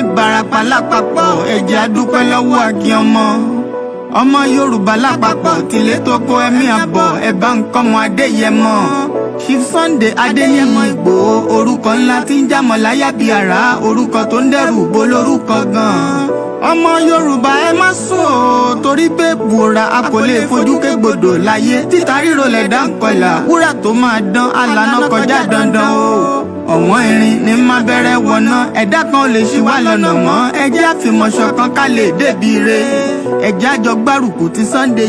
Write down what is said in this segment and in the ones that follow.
Ìbàràpá lápapọ̀ ẹ̀jẹ̀ adúpẹ́ lọ́wọ́ àkí ọmọ Yorùbá lápapọ̀ tìlé tó kó ẹ̀mí àbọ̀ ẹ̀bá nǹkan mọ Adéyẹmọ Chief Sunday Adéyẹmọ Ìgbòho orúkọ ńlá tí ń jámọ̀ láyà bí àrá orúkọ tó ń dẹ́rù bo lórúkọ gan-an ọmọ Yorùbá ẹ má sùn o torí pé bùrà a kò lè fojú kégbodò láyé títa ríro lẹ̀dá ń kọlà wúrà tó máa dán alànà kọjá dandan o ọ̀wọ́n irin ní má bẹ̀rẹ̀ wọ̀nà ẹ̀dá kan ò lè ṣì wá lọ́nà mọ́ ẹjẹ́ àfìmọ̀ṣọ̀ kan ká lè débi re ẹjẹ́ àjọ gbárùkù ti Sunday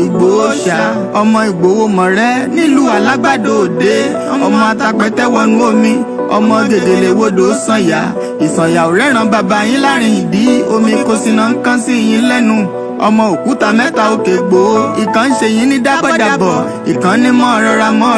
Ìgbòho ṣá ọmọ Ìgbòho mọ̀rẹ́ nílùú Alágbàdo Òde ọmọ atapẹ̀tẹ̀ wọnú omi ọmọ gèdèlè wodò sànyà ìsànyà ò rẹ́ràn bàbá yín láàrin ìdí omi kò sínà ń kán sí yín lẹ́nu ọmọ òkúta mẹ́ta òkè Ìgbòho ìkan ń ṣe yín ní dábọ̀dàbọ̀ ìkan ní mọ́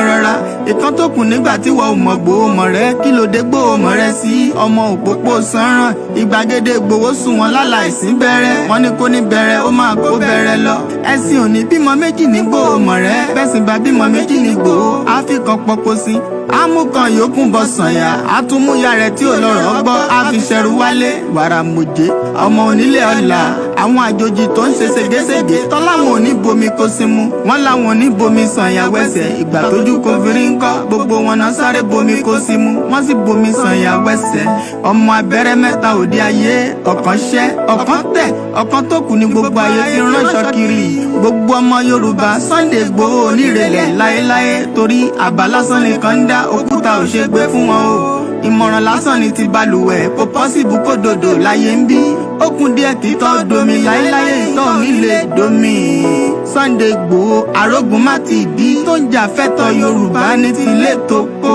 rọra ìkan tó kù nígbà tí wọ́n ò mọ̀ Ìgbòho mọ̀rẹ́ kí ló dé Ìgbòho mọ̀rẹ́ sí ọmọ òpópó sanran ìgbàgede Ìgbòho sùn wọn láláìsí bẹ̀rẹ̀ wọn ní kó ní bẹ̀rẹ̀ ó máa kó bẹ̀rẹ̀ lọ ẹ̀sìn òní bímọ méjì ní Ìgbòho mọ̀rẹ́ bẹ́sìn bá bímọ méjì ní Ìgbòho àfikàn pọpọ sí amúkan yòókù bọ sànyà àtúmúyà rẹ̀ tí ò lọ́rọ̀ gbọ́ àfiṣẹrù wálé wàrà mòjé ọmọ onílé ọlà àwọn àjòjì tó ń ṣe ségesège tọ́láwọn ò ní bomi kó símú wọ́n láwọn ò ní bomi sànyà wẹ́sẹ̀ ìgbà tójú kò fi rí ńkọ́ gbogbo wọn náà sáré bomi kó símú wọ́n sì bomi sànyà wẹ́sẹ̀ ọmọ abẹ́rẹ́ mẹ́ta òde ayé ọ̀kan ṣẹ́ ọ̀kan tẹ̀ ọ̀kan tó kù ní gbogbo ayé ti ránṣọ kiri gbogbo ọmọ Yorùbá Sunday Ìgbòho onírèlẹ̀ láéláé torí àbá lásán nìkan ń dá òkúta ò ṣe gbé fún wọn o ìmọ̀ràn lásán ni ti balùwẹ̀ kò pọ́sibú kó dòdò láyé ń bí ó kún díẹ̀ títọ́ domi láéláyé ìtọ́ mi lè domi. Sunday Igboho arógun má ti dí tó ń jà fẹ́tọ̀ Yorùbá ní tilé tó kó.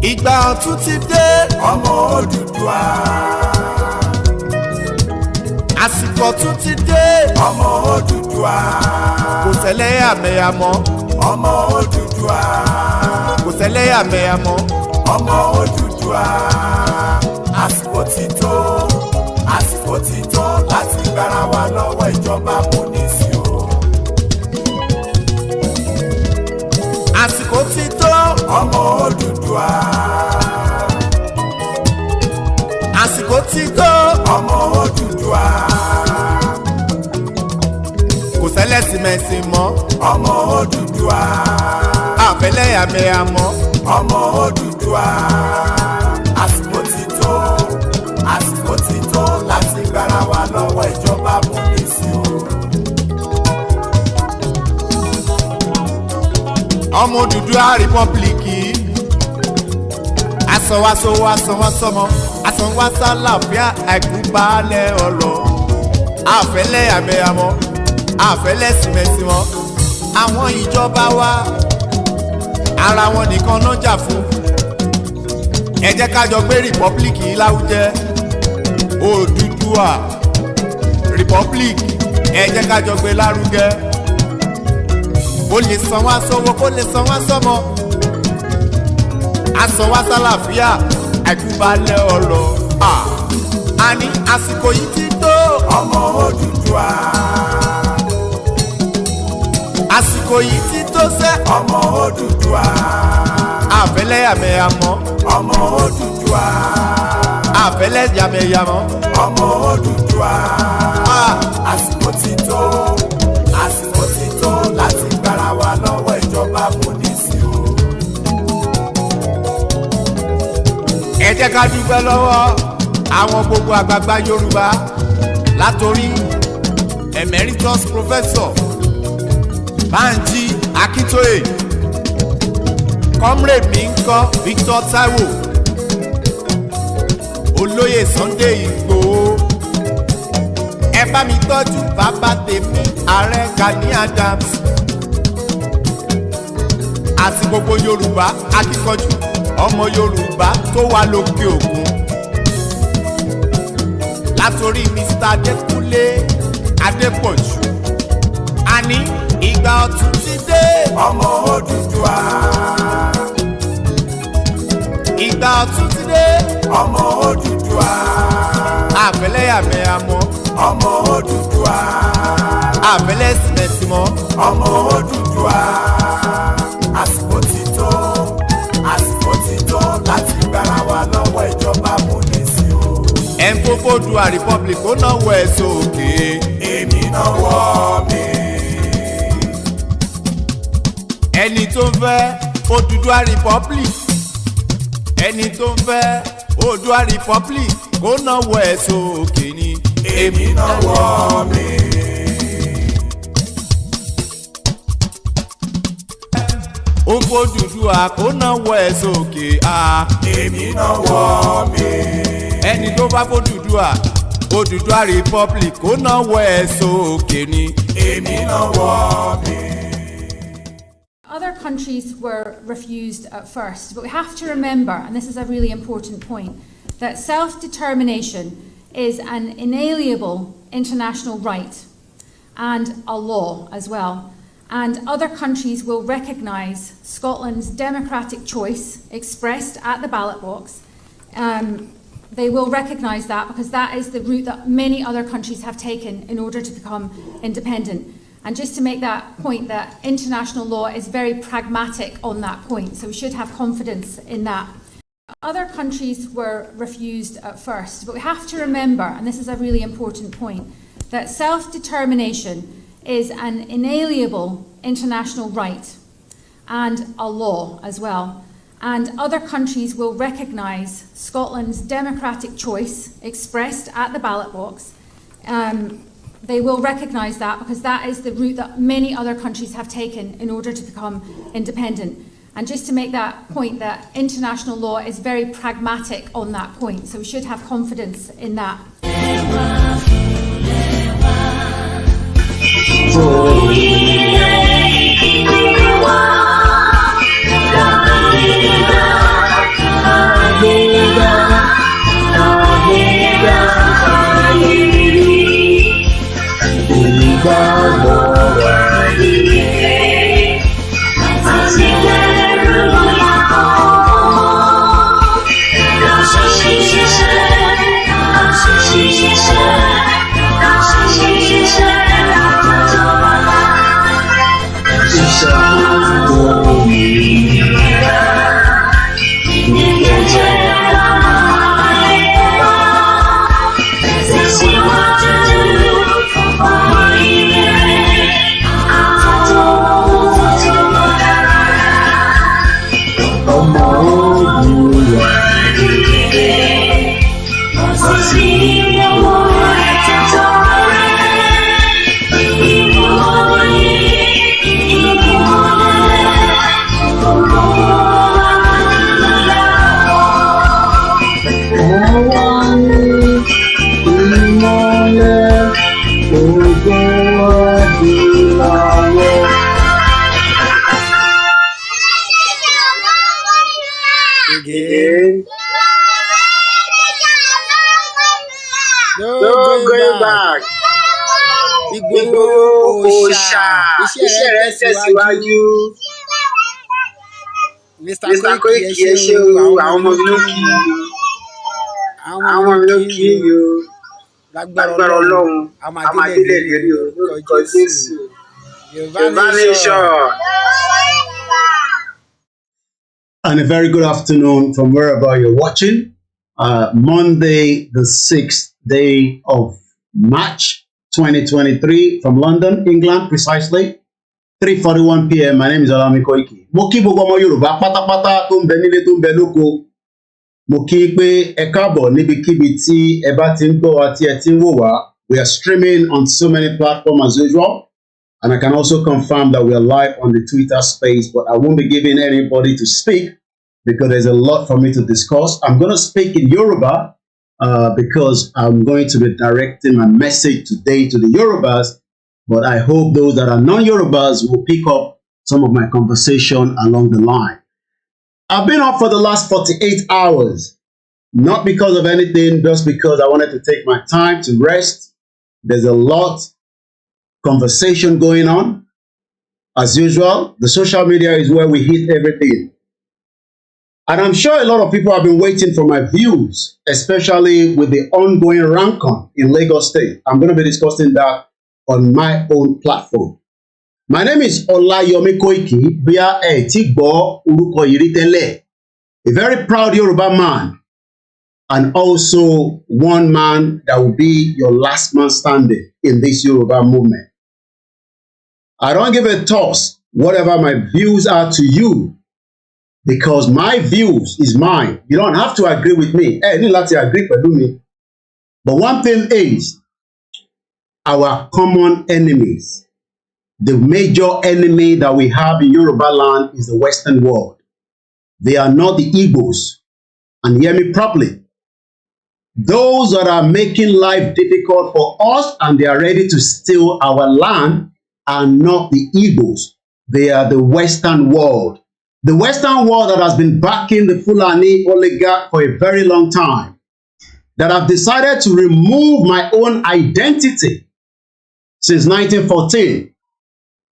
Ìgbà ọ̀tun ti dé ọmọ Odùduwà. Àsìkò ọ̀tun ti dé ọmọ Odùduwà. Kò ṣẹlẹ́yàmẹ̀yà mọ́ ọmọ Odùduwà. Kò ṣẹlẹ́yàmẹ̀yà mọ́ ọmọ Odùduwà. Àsìkò ti tó láti gbára wa lọ́wọ́ ìjọba amúnisìn o. Àsìkò ti tó ọmọ Odùduwà. Àsìkò ti tó ọmọ Odùduwà. Kò ṣẹlẹ́sìmẹ̀sìn mọ́ ọmọ Odùduwà. Àfẹ́lẹ́yàmẹ̀yà mọ́ ọmọ Odùduwà. Àsìkò ti tó láti gbára wa lọ́wọ́ ìjọba amúnisìn o. Ọmọ Odùduwà rìpọ́blìkì asọ̀wásowó asọ̀wásọmọ asọ̀wásálàfíà àìkúbalẹ̀ ọ̀rọ̀ àfẹ́lẹ́yàmẹ̀yàmọ́ àfẹ́lẹ́sìmẹ̀sìmọ́. Àwọn ìjọba wa ara wọn nìkan náà jà fún. Ẹ jẹ́ ká jọ gbé rìpọ́blìkì láwùjẹ. Odùduwà rìpọ́blìkì ẹ jẹ́ ká jọ gbé lárugẹ. Kó lè san wá sówó kó lè san wá sọ́mọ. A san wá sálàfíà àìkúbalẹ̀ ọ̀rọ̀. Àní àsìkò yìí ti tó ọmọ Odùduwà. Àsìkò yìí ti tó sẹ́ ọmọ Odùduwà. Àfẹ́lẹ́yàmẹ̀yà mọ́ ọmọ Odùduwà. Àfẹ́lẹ́yàmẹ̀yà mọ́ ọmọ Odùduwà. Àsìkò ti tó láti gbára wa lọ́wọ́ ìjọba amúnisìn o. Ẹ jẹ́ ká dúpẹ́ lọ́wọ́ àwọn gbogbo àgbààgbà Yorùbá látòrí emeritus professor Banji Akintoye, comrade mi ńkọ́ Victor Taiwo, olóyè Sunday Igboho. Ẹ bá mi tọ́jú bàbá tèmi ààrẹ Gani Adams àti gbogbo Yorùbá akíkanjú ọmọ Yorùbá tó wà lókè òkun látòrí Mr. Adékúnlé Adépọ̀jù. Àní ìgbà ọ̀tun ti dé ọmọ Odùduwà. Ìgbà ọ̀tun ti dé ọmọ Odùduwà. Àfẹ́lẹ́yàmẹ̀yà mọ́ ọmọ Odùduwà. Àfẹ́lẹ́sìmẹ̀sìmọ́ ọmọ Odùduwà. Àsìkò ti tó láti gbára wa lọ́wọ́ ìjọba amúnisìn o. Ẹ̀ ń kókó Odùduwà republic ó náwó ẹ̀ sókè. Èmi náwó mi. Ẹni tó ń fẹ́ Odùduwà republic, ẹni tó ń fẹ́ Odùduwà republic kó náwó ẹ̀ sókè ni. Èmi náwó mi. Ó ń f'Odùduwà kó náwó ẹ̀ sókè. Èmi náwó mi. Ẹni tó bá f'Odùduwà Odùduwà republic kó náwó ẹ̀ sókè ni. Èmi Other countries were refused at first, but we have to remember, and this is a really important point, that self-determination is an inalienable international right and a law as well. And other countries will recognise Scotland's democratic choice expressed at the ballot box. They will recognise that because that is the route that many other countries have taken in order to become independent. And just to make that point, that international law is very pragmatic on that point, so we should have confidence in that. Other countries were refused at first, but we have to remember, and this is a really important point, that self-determination is an inalienable international right and a law as well. And other countries will recognise Scotland's democratic choice expressed at the ballot box. They will recognise that because that is the route that many other countries have taken in order to become independent. And just to make that point, that international law is very pragmatic on that point, so we should have confidence in that. No going back. Ìgbòho òòṣà iṣẹ́ rẹ̀ tẹ̀síwájú. Mr. Koiki ẹ ṣé o, àwọn ọmọ mi ló kí i. Àwọn ọmọ mi ló kí i o. Lágbára Ọlọ́run, a máa délé lérí o lórúkọ Jésù. Yorùbá nation. And a very good afternoon from wherever you're watching. Monday, the 6th day of March 2023 from London, England, precisely 3:41 p.m. My name is OLAMILEKAN. Mo kí gbogbo ọmọ Yorùbá pátápátá tó ń bẹ nílé tó ń bẹ lóko. Mo kí pé ẹ káàbọ̀ níbikíbi tí ẹ bá ti ń gbọ́ wa tí ẹ ti ń wò wá. We are streaming on so many platforms as usual. And I can also confirm that we are live on the Twitter space, but I won't be giving anybody to speak because there's a lot for me to discuss. I'm going to speak in Yoruba because I'm going to be directing my message today to the Yorubas, but I hope those that are non-Yorubas will pick up some of my conversation along the line. I've been up for the last 48 hours, not because of anything, just because I wanted to take my time to rest. There's a lot conversation going on. As usual, the social media is where we hit everything. And I'm sure a lot of people have been waiting for my views, especially with the ongoing rancon in Lagos State. I'm going to be discussing that on my own platform. My name is Olayomi Koiki, Bia Tigbo Uruko Yiritele, a very proud Yoruba man, and also one man that will be your last man standing in this Yoruba movement. I don't give a toss whatever my views are to you, because my views is mine. You don't have to agree with me. Ẹ ní láti agree pẹ̀lú mi. But one thing is, our common enemies, the major enemy that we have in Yoruba land is the Western world. They are not the Igbos. And hear me properly. Those that are making life difficult for us and they are ready to steal our land are not the Igbos. They are the Western world. The Western world that has been backing the Fulani oligarch for a very long time. That have decided to remove my own identity since 1914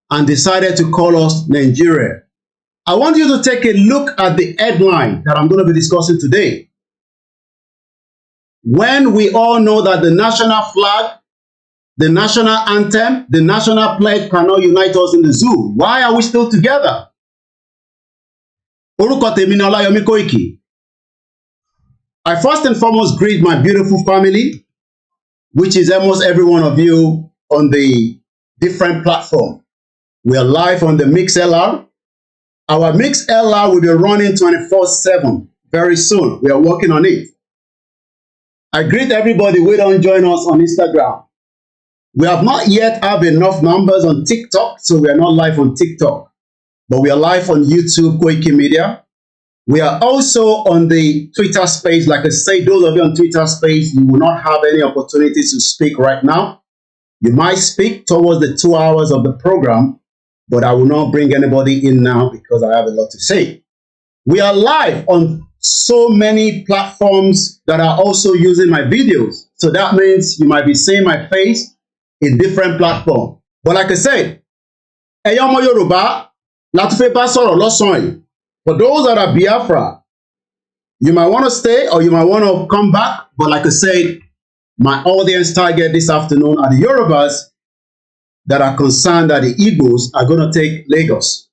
and decided to call us Nigeria. I want you to take a look at the headline that I'm going to be discussing today. When we all know that the national flag, the national anthem, the national pledge cannot unite us in the zoo, why are we still together? Orúkọ tèmi ni Ọláyọmí Kóìkì. I first and foremost greet my beautiful family, which is almost every one of you on the different platform. We are live on the MixLR. Our MixLR will be running 24/7 very soon. We are working on it. I greet everybody who don't join us on Instagram. We have not yet have enough numbers on TikTok, so we are not live on TikTok. But we are live on YouTube, koikimedia. We are also on the Twitter space. Like I say, those of you on Twitter space, you will not have any opportunity to speak right now. You might speak towards the 2 hours of the program, but I will not bring anybody in now because I have a lot to say. We are live on so many platforms that are also using my videos. So that means you might be seeing my face in different platforms. But like I said, ẹ̀yin ọmọ Yorùbá la tún fẹ́ bá sọ̀rọ̀ lọ́sàn-án yìí. For those that are Biafra, you might want to stay or you might want to come back. But like I said, my audience target this afternoon are the Yorubas that are concerned that the Igbos are going to take Lagos.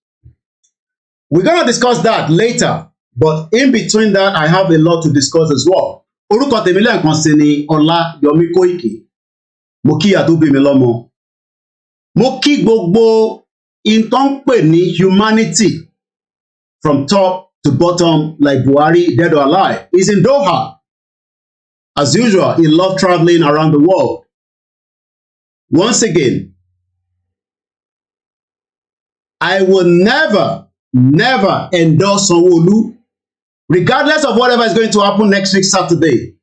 We're going to discuss that later. But in between that, I have a lot to discuss as well. Orúkọ tèmi lẹ́ẹ̀kan sí ni Ọláyọmí Kóìkì. Mo kí ìyá tó bí mi lọ́mọ. Mo kí gbogbo in tó ń pè ní humanity from top to bottom, like Buhari, dead or alive. He's in Doha. As usual, he loves traveling around the world. Once again, I will never endorse Sanwo-Olu, regardless of whatever is going to happen next week, Saturday.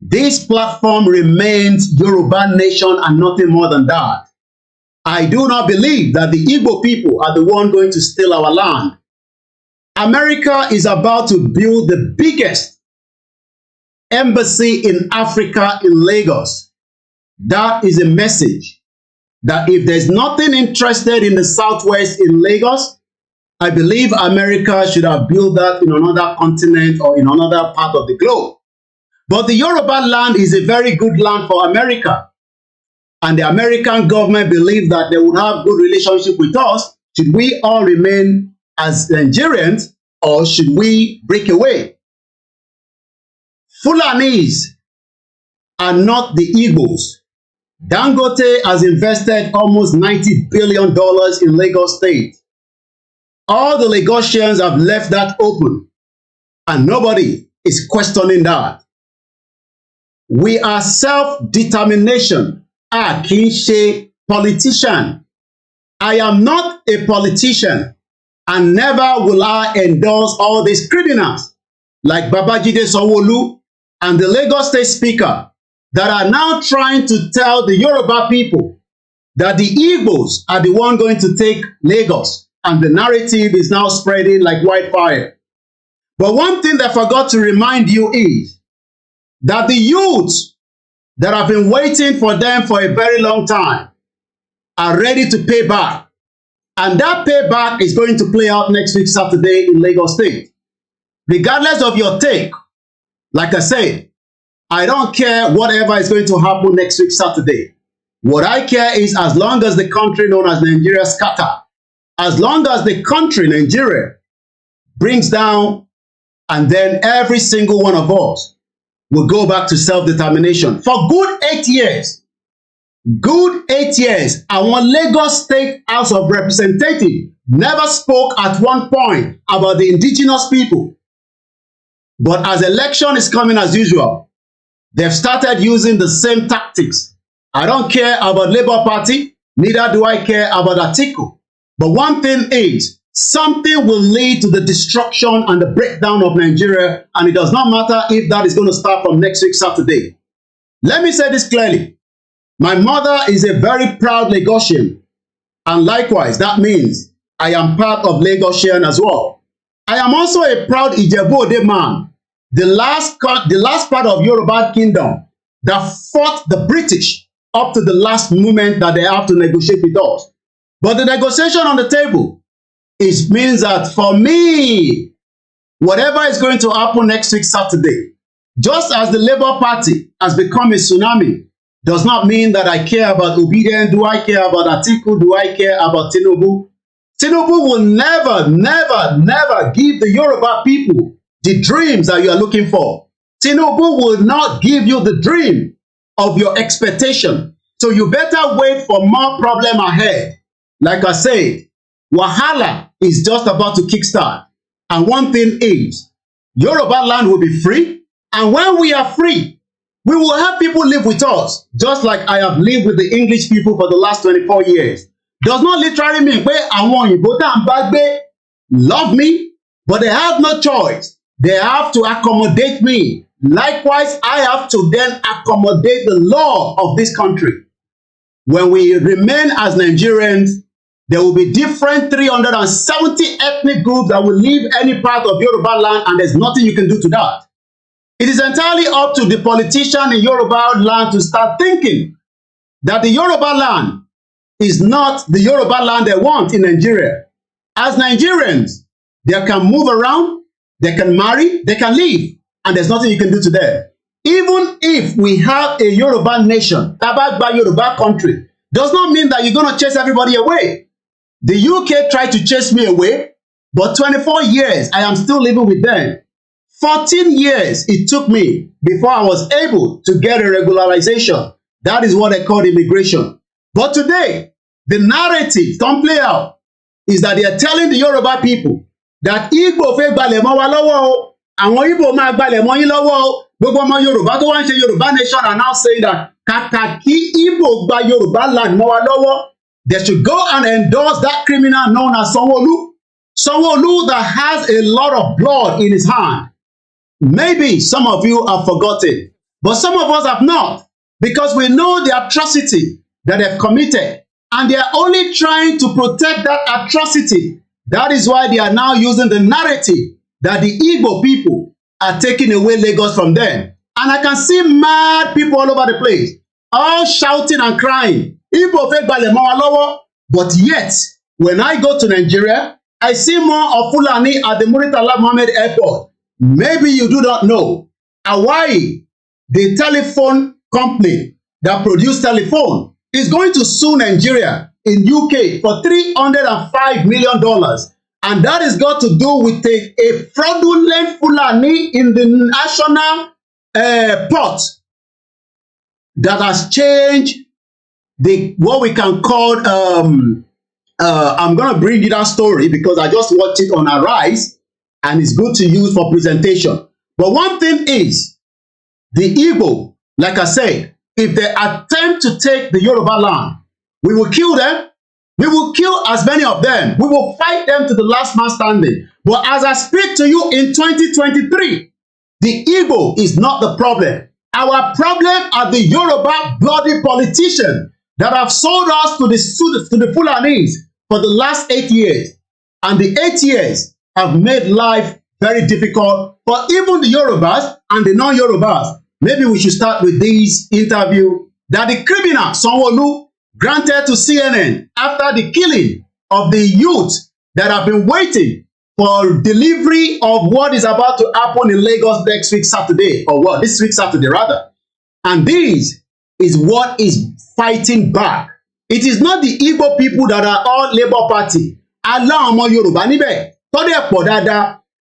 This platform remains Yoruba nation and nothing more than that. I do not believe that the Igbo people are the one going to steal our land. America is about to build the biggest embassy in Africa in Lagos. That is a message that if there's nothing interested in the Southwest in Lagos, I believe America should have built that in another continent or in another part of the globe. But the Yoruba land is a very good land for America. And the American government believes that they would have good relationship with us. Should we all remain as Nigerians or should we break away? Fulanis are not the Igbos. Dangote has invested almost $90 billion in Lagos State. All the Lagosians have left that open and nobody is questioning that. We are self-determination. A kì í ṣe politician. I am not a politician and never will I endorse all these criminals like Babajide Sanwo-Olu and the Lagos State Speaker that are now trying to tell the Yoruba people that the Igbos are the one going to take Lagos, and the narrative is now spreading like wildfire. But one thing that I forgot to remind you is that the youths that have been waiting for them for a very long time are ready to pay back. And that payback is going to play out next week, Saturday in Lagos State. Regardless of your take, like I said, I don't care whatever is going to happen next week, Saturday. What I care is as long as the country known as Nigeria scatter, as long as the country, Nigeria, brings down, and then every single one of us will go back to self-determination. For good 8 years, our Lagos State House of Representatives never spoke at one point about the indigenous people. But as election is coming as usual, they've started using the same tactics. I don't care about Labour Party, neither do I care about Atiku. But one thing is, something will lead to the destruction and the breakdown of Nigeria, and it does not matter if that is going to start from next week, Saturday. Let me say this clearly. My mother is a very proud Lagosian. And likewise, that means I am part of Lagosian as well. I am also a proud Ijebu-Ode man, the last part of Yoruba kingdom that fought the British up to the last moment that they have to negotiate with us. But the negotiation on the table means that for me, whatever is going to happen next week Saturday, just as the Labour Party has become a tsunami, does not mean that I care about obedience. Do I care about Atiku? Do I care about Tinubu? Tinubu will never, never, never give the Yoruba people the dreams that you are looking for. Tinubu will not give you the dream of your expectation. So you better wait for more problem ahead. Like I said, Wahala is just about to kickstart. And one thing is, Yoruba land will be free. And when we are free, we will have people live with us, just like I have lived with the English people for the last 24 years. Does not literally mean pé àwọn òyìnbó tá ń bá gbé love me, but they have no choice. They have to accommodate me. Likewise, I have to then accommodate the law of this country. When we remain as Nigerians, there will be different 370 ethnic groups that will live any part of Yoruba land, and there's nothing you can do to that. It is entirely up to the politician in Yoruba land to start thinking that the Yoruba land is not the Yoruba land they want in Nigeria. As Nigerians, they can move around, they can marry, they can live, and there's nothing you can do to them. Even if we have a Yoruba nation, Tabagba Yoruba country, does not mean that you're going to chase everybody away. The UK tried to chase me away, but 24 years, I am still living with them. 14 years it took me before I was able to get a regularization. That is what they call immigration. But today, the narrative don't play out is that they are telling the Yoruba people that Igbo fẹ́ gbalẹ̀ mọ́ wa lọ́wọ́ o, àwọn Igbo máa gbalẹ̀ mọ́ yín lọ́wọ́ o. Gbogbo ọmọ Yorùbá tó wá ń ṣe Yorùbá nation are now saying that kàkà kí Igbo gba Yorùbá land mọ́ wa lọ́wọ́, they should go and endorse that criminal known as Sanwo-Olu. Sanwo-Olu that has a lot of blood in his hand. Maybe some of you have forgotten, but some of us have not, because we know the atrocity that they've committed, and they are only trying to protect that atrocity. That is why they are now using the narrative that the Igbo people are taking away Lagos from them. And I can see mad people all over the place, all shouting and crying, Igbo fẹ́ gbalẹ̀ mọ́ wa lọ́wọ́. But yet, when I go to Nigeria, I see more of Fulani at the Muritala Mohammed Airport. Maybe you do not know, Hawaii, the telephone company that produce telephone, is going to sue Nigeria in UK for $305 million. And that is got to do with a fraudulent Fulani in the national port that has changed what we can call, I'm going to bring you that story because I just watched it on Arise. And it's good to use for presentation. But one thing is, the Igbo, like I said, if they attempt to take the Yoruba land, we will kill them. We will kill as many of them. We will fight them to the last man standing. But as I speak to you in 2023, the Igbo is not the problem. Our problem are the Yoruba bloody politicians that have sold us to the Fulanis for the last 8 years. And the 8 years have made life very difficult for even the Yorubas and the non-Yorubas. Maybe we should start with this interview that the criminal Sanwo-Olu granted to CNN after the killing of the youth that have been waiting for delivery of what is about to happen in Lagos next week Saturday, or what, this week Saturday rather. And this is what is fighting back. It is not the Igbo people that are all Labour Party. Alá ọmọ Yorùbá níbẹ̀.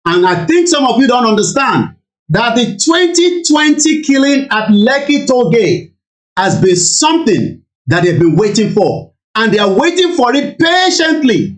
And I think some of you don't understand that the 2020 killing at Lekki toll gate has been something that they've been waiting for. And they are waiting for it patiently.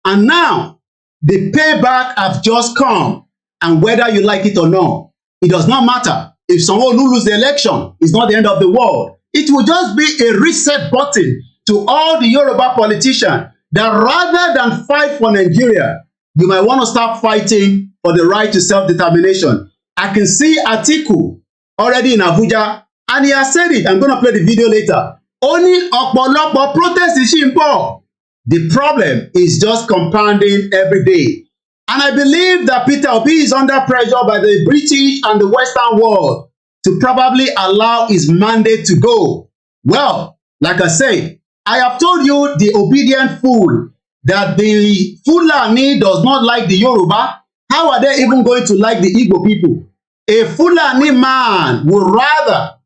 And now, the payback have just come. And whether you like it or not, it does not matter. If someone loses the election, it's not the end of the world. It will just be a reset button to all the Yoruba politicians that rather than fight for Nigeria, you might want to start fighting for the right to self-determination. I can see Atiku already in Abuja, and he has said it. I'm going to play the video later. ó ní ọ̀pọ̀lọpọ̀ protest ṣì ń bọ̀. The problem is just compounding every day. And I believe that Peter Obi is under pressure by the British and the Western world to probably allow his mandate to go. Well, like I say, I have told you the obedient fool that the Fulani does not like the Yoruba. How are they even going to like the Igbo people? A Fulani man would rather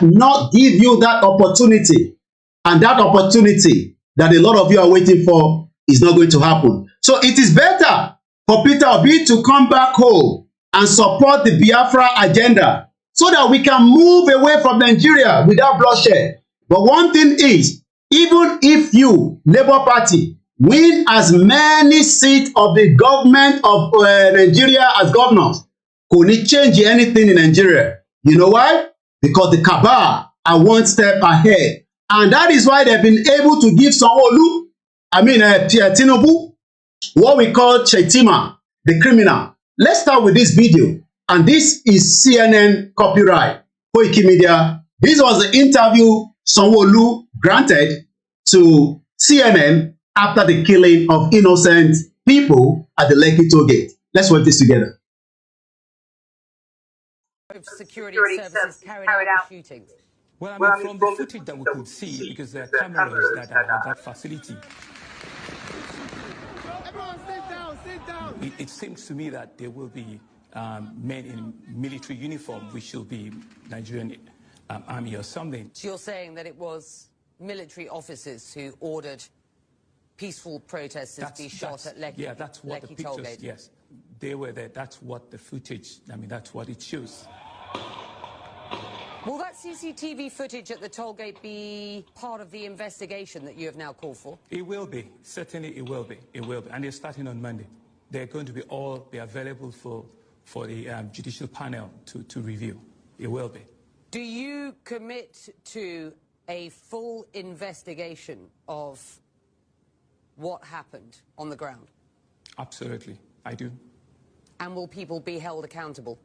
not give you that opportunity. And that opportunity that a lot of you are waiting for is not going to happen. So it is better for Peter Obi to come back home and support the Biafra agenda so that we can move away from Nigeria without bloodshed. But one thing is, even if you, Labour Party, win as many seats of the government of Nigeria as governors, kò ní change anything in Nigeria. You know why? Because the cabal are one step ahead. And that is why they've been able to give Sanwo-Olu, Tinubu, what we call Chetima, the criminal. Let's start with this video. And this is CNN copyright, koikimedia. This was the interview Sanwo-Olu granted to CNN after the killing of innocent people at the Lekki toll gate. Let's watch this together. Security services carried out the shootings. Well, I mean, from the footage that we could see, because there are cameras that are at that facility, it seems to me that there will be men in military uniform, which will be Nigerian army or something. So you're saying that it was military officers who ordered peaceful protesters be shot at Lekki? Yeah, that's what the pictures, Tollgate. yes, they were there. That's what the footage, I mean, that's what it shows. Will that CCTV footage at the tollgate be part of the investigation that you have now called for? It will be. Certainly it will be. It will be. And they're starting on Monday. They're going to be available for the judicial panel to review. It will be. Do you commit to a full investigation of what happened on the ground? Absolutely. I do. And will people be held accountable?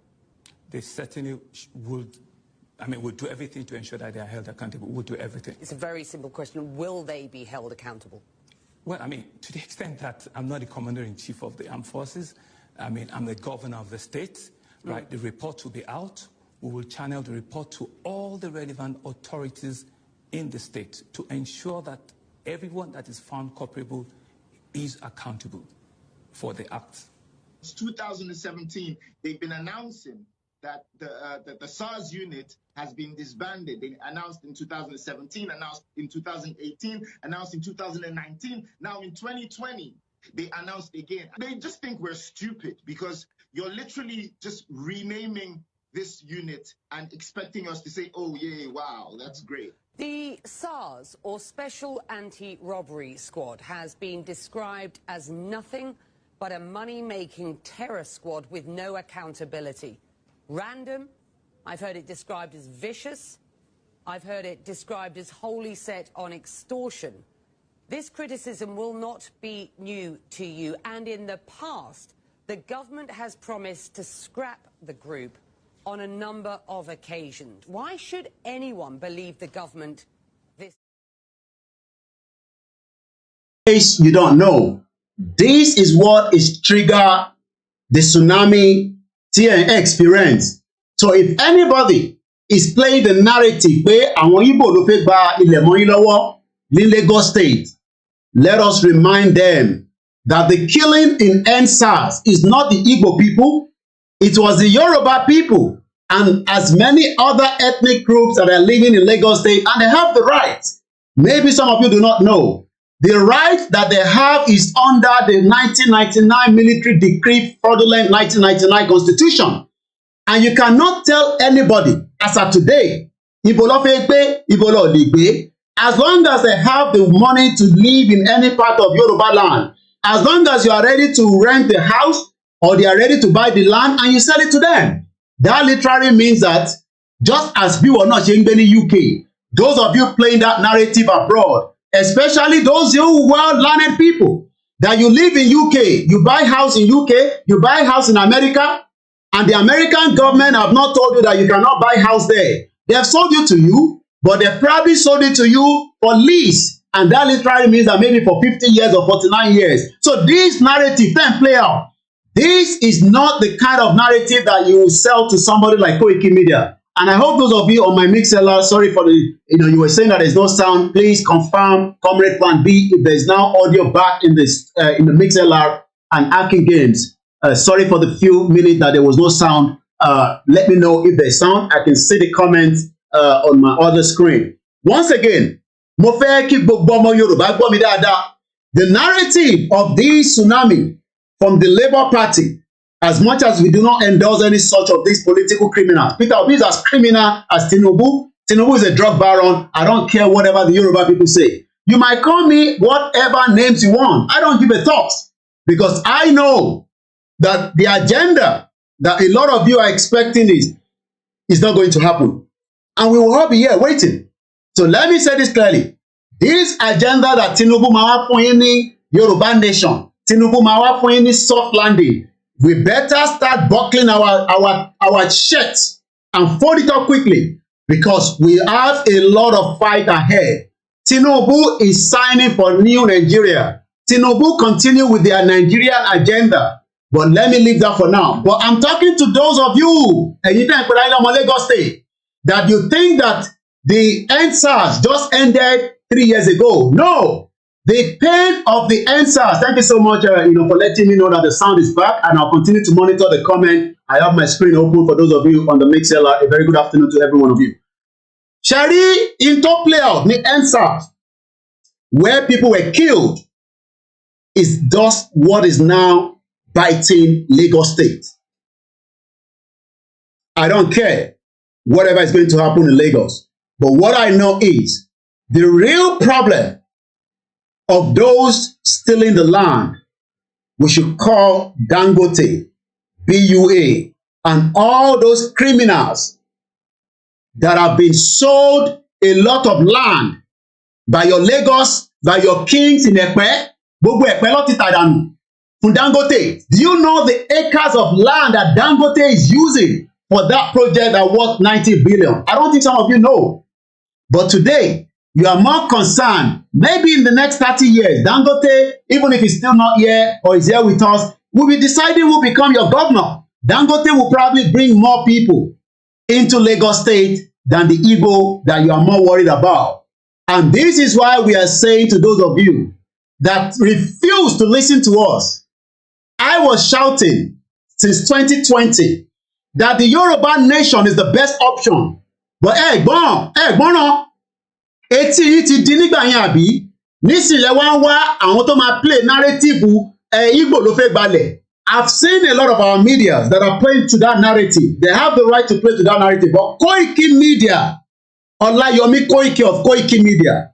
They certainly would. I mean, we'll do everything to ensure that they are held accountable. We'll do everything. It's a very simple question. Will they be held accountable? Well, I mean, to the extent that I'm not the commander-in-chief of the armed forces, I mean, I'm the governor of the state, right? The report will be out. We will channel the report to all the relevant authorities in the state to ensure that everyone that is found culpable is accountable for the acts. Since 2017, they've been announcing that the SARS unit has been disbanded. They announced in 2017, announced in 2018, announced in 2019. Now in 2020, they announced again. They just think we're stupid because you're literally just renaming this unit and expecting us to say, oh, yeah, wow, that's great. The SARS, or Special Anti-Robbery Squad, has been described as nothing but a money-making terror squad with no accountability. Random. I've heard it described as vicious. I've heard it described as wholly set on extortion. This criticism will not be new to you, and in the past, the government has promised to scrap the group on a number of occasions. Why should anyone believe the government this? In case you don't know, this is what is trigger the tsunami TN experience. So if anybody is playing the narrative pé àwọn Igbo ló fẹ́ gba ilẹ̀ mọ́ yín lọ́wọ́ ní Lagos State, let us remind them that the killing in EndSARS is not the Igbo people. It was the Yoruba people and as many other ethnic groups that are living in Lagos State, and they have the right. Maybe some of you do not know. The right that they have is under the 1999 military decree, fraudulent 1999 constitution. And you cannot tell anybody, as of today, Ibo ló fẹ́ gbé, Ibo ló lè gbé, as long as they have the money to live in any part of Yoruba land, as long as you are ready to rent the house or they are ready to buy the land and you sell it to them. That literally means that just as we were not ṣe ń gbé ní UK, those of you playing that narrative abroad, especially those you well-learned people, that you live in UK, you buy house in UK, you buy house in America, and the American government have not told you that you cannot buy house there. They have sold it to you, but they probably sold it to you for lease, and that literally means that maybe for 50 years or 49 years. So this narrative then play out. This is not the kind of narrative that you will sell to somebody like koikimedia. And I hope those of you on my mixer, sorry for the, you were saying that there's no sound. Please confirm, Comrade Plan B, if there's now audio back in this in the mixer and Akin Games. Sorry for the few minutes that there was no sound. Let me know if there's sound. I can see the comments on my other screen. Once again, mo fẹ́ kí gbogbo ọmọ Yorùbá gbọ́ mi dáadáa. The narrative of this tsunami from the Labour Party, as much as we do not endorse any such of these political criminals. Peter Obi is as criminal as Tinubu. Tinubu is a drug baron. I don't care whatever the Yoruba people say. You might call me whatever names you want. I don't give a toss, because I know that the agenda that a lot of you are expecting is not going to happen. And we will all be here waiting. So let me say this clearly. This agenda that Tinubu máa wá fún yín ní Yoruba nation, Tinubu máa wá fún yín ní soft landing, we better start buckling our shirts and fold it up quickly, because we have a lot of fight ahead. Tinubu is signing for new Nigeria. Tinubu continue with their Nigerian agenda. But let me leave that for now. But I'm talking to those of you, Lagos State, that you think that the NSAS just ended 3 years ago. No. The pain of the NSAS. Thank you so much for letting me know that the sound is back, and I'll continue to monitor the comment. I have my screen open for those of you on the mixer. A very good afternoon to every one of you. Shari into play out the NSAS, where people were killed, is just what is now biting Lagos State. I don't care whatever is going to happen in Lagos, but what I know is the real problem of those stealing the land, we should call Dangote, BUA, and all those criminals that have been sold a lot of land by your Lagos, by your kings in Epe, gbogbo Epe ló ti tà dànù fún Dangote. Do you know the acres of land that Dangote is using for that project that worth 90 billion? I don't think some of you know. But today, you are more concerned. Maybe in the next 30 years, Dangote, even if he's still not here or is here with us, will be deciding who will become your governor. Dangote will probably bring more people into Lagos State than the Igbo that you are more worried about. And this is why we are saying to those of you that refuse to listen to us. I was shouting since 2020 that the Yoruba nation is the best option. But gbọ́n náà, etí yìí ti di nígbà yẹn àbí? Nísìnyí wá ń wá àwọn tó máa play narrative Igbo ló fẹ́ gbalẹ̀. I've seen a lot of our media that are playing to that narrative. They have the right to play to that narrative. But koikimedia, Olayomi Koiki of koikimedia,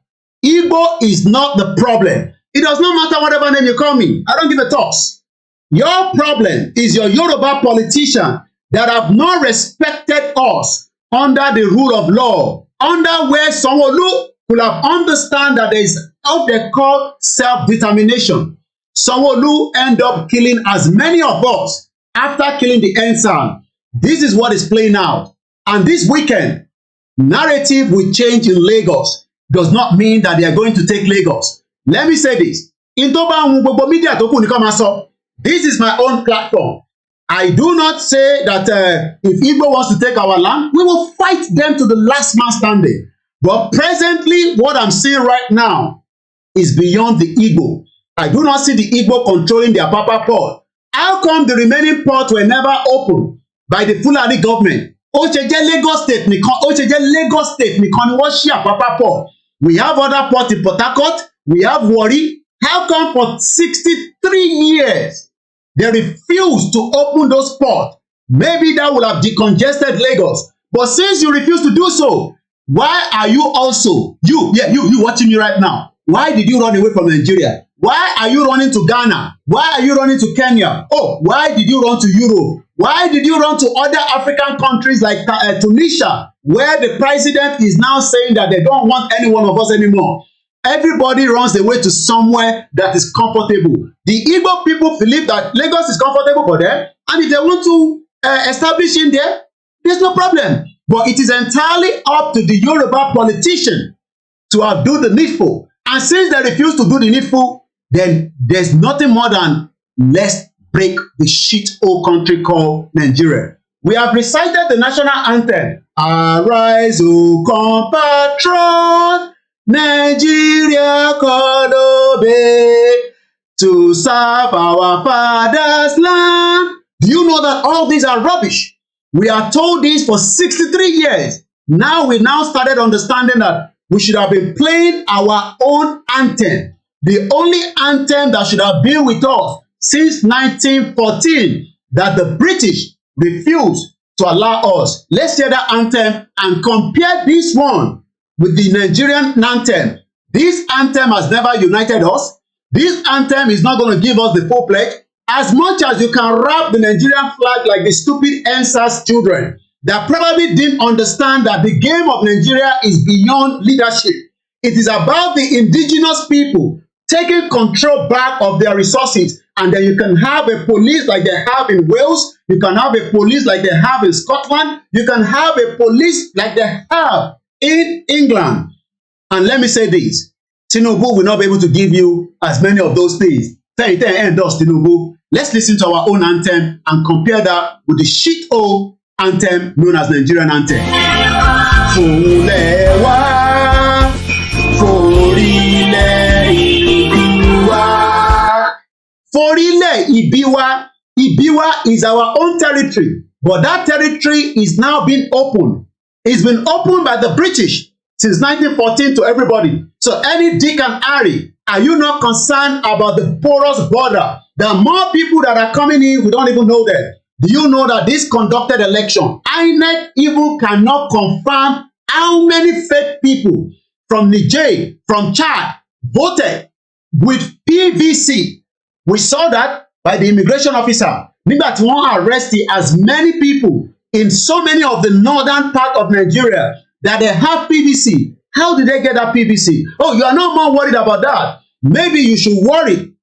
Igbo is not the problem. It does not matter whatever name you call me. I don't give a toss. Your problem is your Yoruba politician that have not respected us under the rule of law, under where Sanwo-Olu could have understand that there is what they call self-determination. Sanwo-Olu end up killing as many of us after killing the ensign. This is what is playing out. And this weekend, narrative will change in Lagos. Does not mean that they are going to take Lagos. Let me say this. This is my own platform. I do not say that if Igbo wants to take our land, we will fight them to the last man standing. But presently, what I'm seeing right now is beyond the Igbo. I do not see the Igbo controlling their Papa port. How come the remaining ports were never opened by the Fulani government? Ó ṣe jẹ́ Lagos State nìkan ni wọ́n ṣí Apapa port. We have other ports in Port Harcourt. We have Warri. How come for 63 years they refuse to open those ports? Maybe that would have decongested Lagos. But since you refuse to do so, why are you also, you watching me right now, why did you run away from Nigeria? Why are you running to Ghana? Why are you running to Kenya? Oh, why did you run to Europe? Why did you run to other African countries like Tunisia, where the president is now saying that they don't want any one of us anymore? Everybody runs away to somewhere that is comfortable. The Igbo people believe that Lagos is comfortable for them, and if they want to establish in there, there's no problem. But it is entirely up to the Yoruba politician to outdo the needful. And since they refuse to do the needful, then there's nothing more than let's break the shit old country called Nigeria. We have recited the national anthem. Arise, O compatriot, Nigeria called obey to serve our father's land. Do you know that all these are rubbish? We are told this for 63 years. Now we started understanding that we should have been playing our own anthem. The only anthem that should have been with us since 1914 that the British refused to allow us. Let's hear that anthem and compare this one with the Nigerian anthem. This anthem has never united us. This anthem is not going to give us the full pledge. As much as you can wrap the Nigerian flag like the stupid NSAS children that probably didn't understand that the game of Nigeria is beyond leadership. It is about the indigenous people taking control back of their resources. And then you can have a police like they have in Wales. You can have a police like they have in Scotland. You can have a police like they have in England. And let me say this. Tinubu will not be able to give you as many of those things. Tinubu. Let's listen to our own anthem and compare that with the shit old anthem known as Nigerian anthem. Folewa, forile ibiwa. Forile ibiwa. Ibiwa is our own territory, but that territory is now being opened. It's been opened by the British since 1914 to everybody. So any Dick and Harry, are you not concerned about the porous border? There are more people that are coming in, we don't even know them. Do you know that this conducted election, INEC even cannot confirm how many fake people from Niger, from Chad, voted with PVC? We saw that by the immigration officer. Nígbà tí wọ́n arrest as many people in so many of the northern part of Nigeria that they have PVC. How did they get that PVC? Oh, you are not more worried about that. Maybe you should worry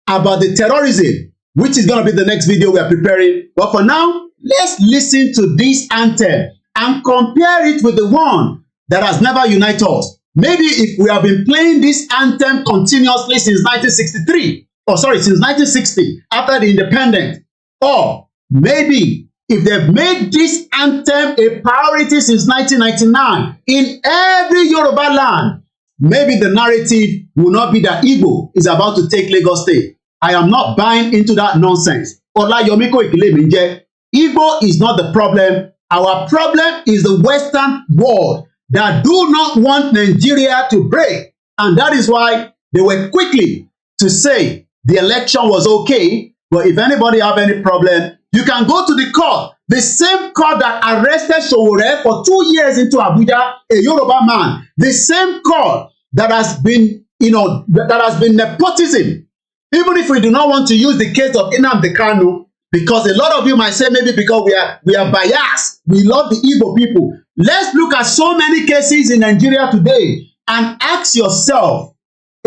about the terrorism, which is going to be the next video we are preparing. But for now, let's listen to this anthem and compare it with the one that has never united us. Maybe if we have been playing this anthem continuously since 1963, since 1960, after the independence, or maybe if they've made this anthem a priority since 1999 in every Yoruba land, maybe the narrative will not be that Igbo is about to take Lagos State. I am not buying into that nonsense. Olayomi Koikimedia, Igbo is not the problem. Our problem is the Western world that do not want Nigeria to break. And that is why they were quickly to say the election was okay, but if anybody have any problem, you can go to the court. The same court that arrested Sowore for 2 years into Abuja, a Yoruba man. The same court that has been, that has been nepotism. Even if we do not want to use the case of Nnamdi Kanu, because a lot of you might say maybe because we are biased, we love the Igbo people. Let's look at so many cases in Nigeria today and ask yourself,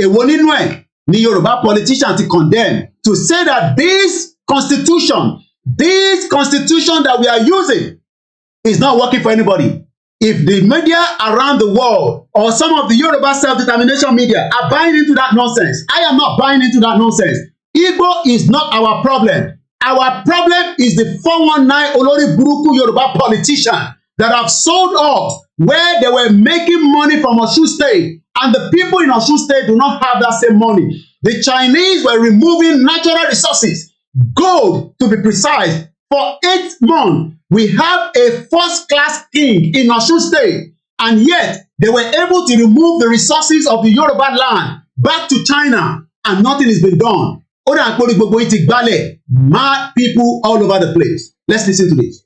èwo nínú ẹ̀ ni Yoruba politician to condemn, to say that this constitution that we are using is not working for anybody. If the media around the world or some of the Yoruba self-determination media are buying into that nonsense, I am not buying into that nonsense. Igbo is not our problem. Our problem is the 419 Olori Buruku Yoruba politician that have sold us where they were making money from Osun State, and the people in Osun State do not have that same money. The Chinese were removing natural resources, gold to be precise, for 8 months. We have a first-class king in Osun State, and yet they were able to remove the resources of the Yoruba land back to China, and nothing has been done. Mad people all over the place. Let's listen to this.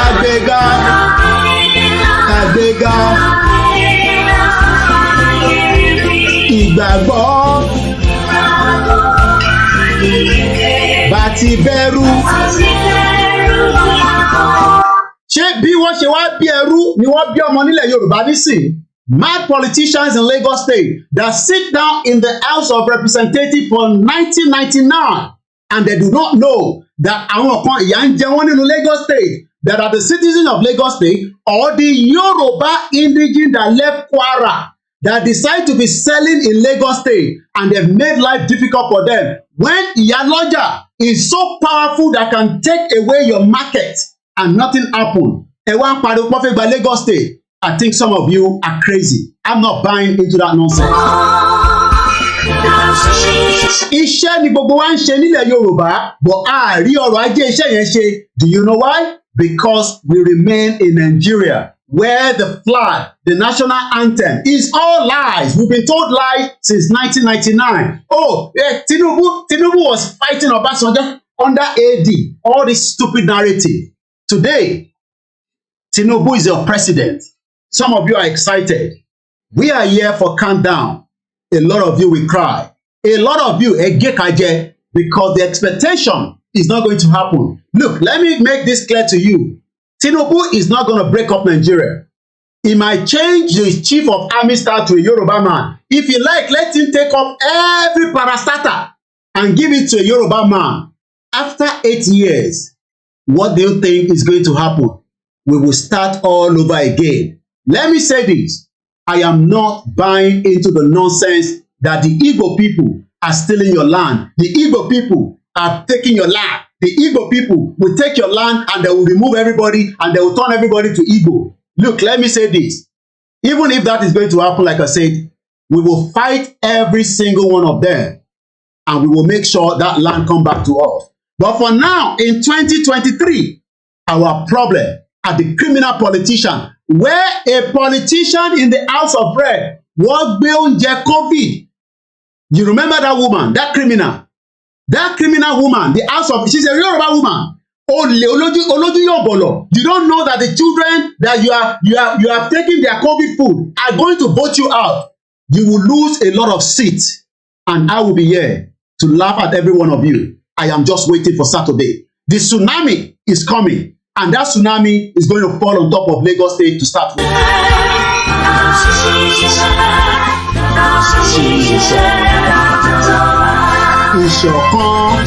Kabega, ìgbàgbọ́, bàtì bẹ̀rù. Ṣé bí wọ́n ṣe wá bí ẹrú ni wọ́n bí ọmọ nílẹ̀ Yorùbá nísìn? Mad politicians in Lagos State that sit down in the House of Representatives for 1999, and they do not know that àwọn kan ìyà ń jẹ wọ́n nínú Lagos State that are the citizens of Lagos State or the Yoruba indigenous that left Kwara that decide to be selling in Lagos State and they've made life difficult for them. When Iyaloja is so powerful that can take away your market and nothing happen, ẹ wá ń pariwo pọ́n fẹ́ gba Lagos State. I think some of you are crazy. I'm not buying into that nonsense. Iṣẹ́ ni gbogbo wa ń ṣe nílẹ̀ Yorùbá, but a rí ọrọ̀ ajé iṣẹ́ yẹn ṣe. Do you know why? Because we remain in Nigeria, where the flag, the national anthem, is all lies. We've been told lies since 1999. Oh, yeah, Tinubu was fighting Obasanjo under AD. All this stupid narrative. Today, Tinubu is your president. Some of you are excited. We are here for countdown. A lot of you will cry. A lot of you, egekaje, because the expectation is not going to happen. Look, let me make this clear to you. Tinubu is not going to break up Nigeria. He might change the chief of army staff to a Yoruba man. If he like, let him take up every parastatal and give it to a Yoruba man. After 8 years, what do you think is going to happen? We will start all over again. Let me say this. I am not buying into the nonsense that the Igbo people are stealing your land. The Igbo people are taking your land. The Igbo people will take your land and they will remove everybody and they will turn everybody to Igbo. Look, let me say this. Even if that is going to happen, like I said, we will fight every single one of them and we will make sure that land come back to us. But for now, in 2023, our problem are the criminal politician, where a politician in the House of Rep was built COVID. You remember that woman, that criminal? That criminal woman, the House of, she's a Yoruba woman. You don't know that the children that you are taking their COVID food are going to vote you out. You will lose a lot of seats, and I will be here to laugh at every one of you. I am just waiting for Saturday. The tsunami is coming, and that tsunami is going to fall on top of Lagos State to start with. Ìṣọ̀kan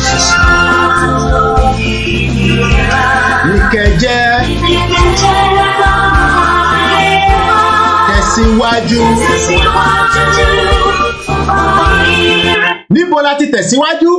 ìkẹjẹ tẹ̀síwájú. Níbo la ti tẹ̀síwájú?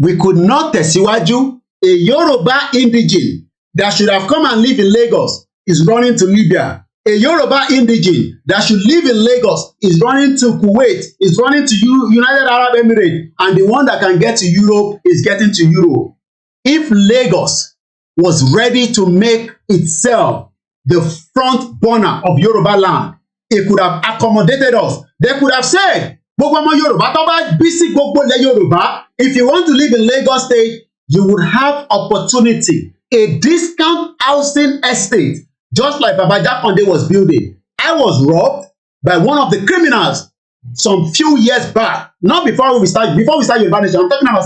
We could not tẹ̀síwájú. A Yoruba indigene that should have come and live in Lagos is running to Libya. A Yoruba indigene that should live in Lagos is running to Kuwait, is running to United Arab Emirates, and the one that can get to Europe is getting to Europe. If Lagos was ready to make itself the front burner of Yoruba land, it could have accommodated us. They could have said, gbogbo ọmọ Yorùbá tó bá bí sí gbogbo ilẹ̀ Yorùbá, if you want to live in Lagos State, you would have opportunity, a discount housing estate, just like Baba Jakonde was building. I was robbed by one of the criminals some few years back, not before we started Yoruba Nation. I'm talking about,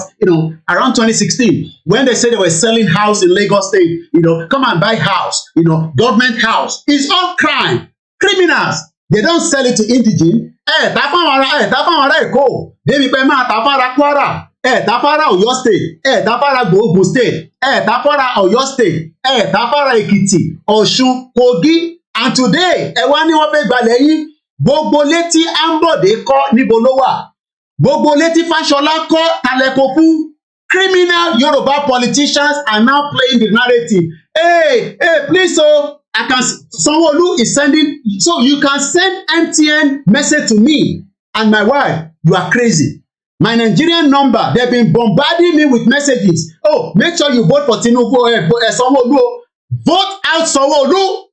around 2016, when they said they were selling house in Lagos State, come and buy house, government house. It's all crime. Criminals, they don't sell it to indigene. Tafara Èkó, débi pé máa tafara Kwara, tafara Ọ̀yọ́ State, tafara Ogun State, tafara Ọ̀yọ́ State, tafara Èkìtì, Ọ̀ṣun, Kogi, and today, ẹ wá ní wọ́n fẹ́ gbalẹ̀ yín. Gbogbo létí Ambode kọ́ níbo ló wà? Gbogbo létí Fáṣọlá kọ́ talẹ́kọ̀ fún. Criminal Yoruba politicians are now playing the narrative. Hey, please, Sanwo-Olu is sending, so you can send MTN message to me and my wife. You are crazy. My Nigerian number, they've been bombarding me with messages. Oh, make sure you vote for Tinubu, Sanwo-Olu. Vote out Sanwo-Olu.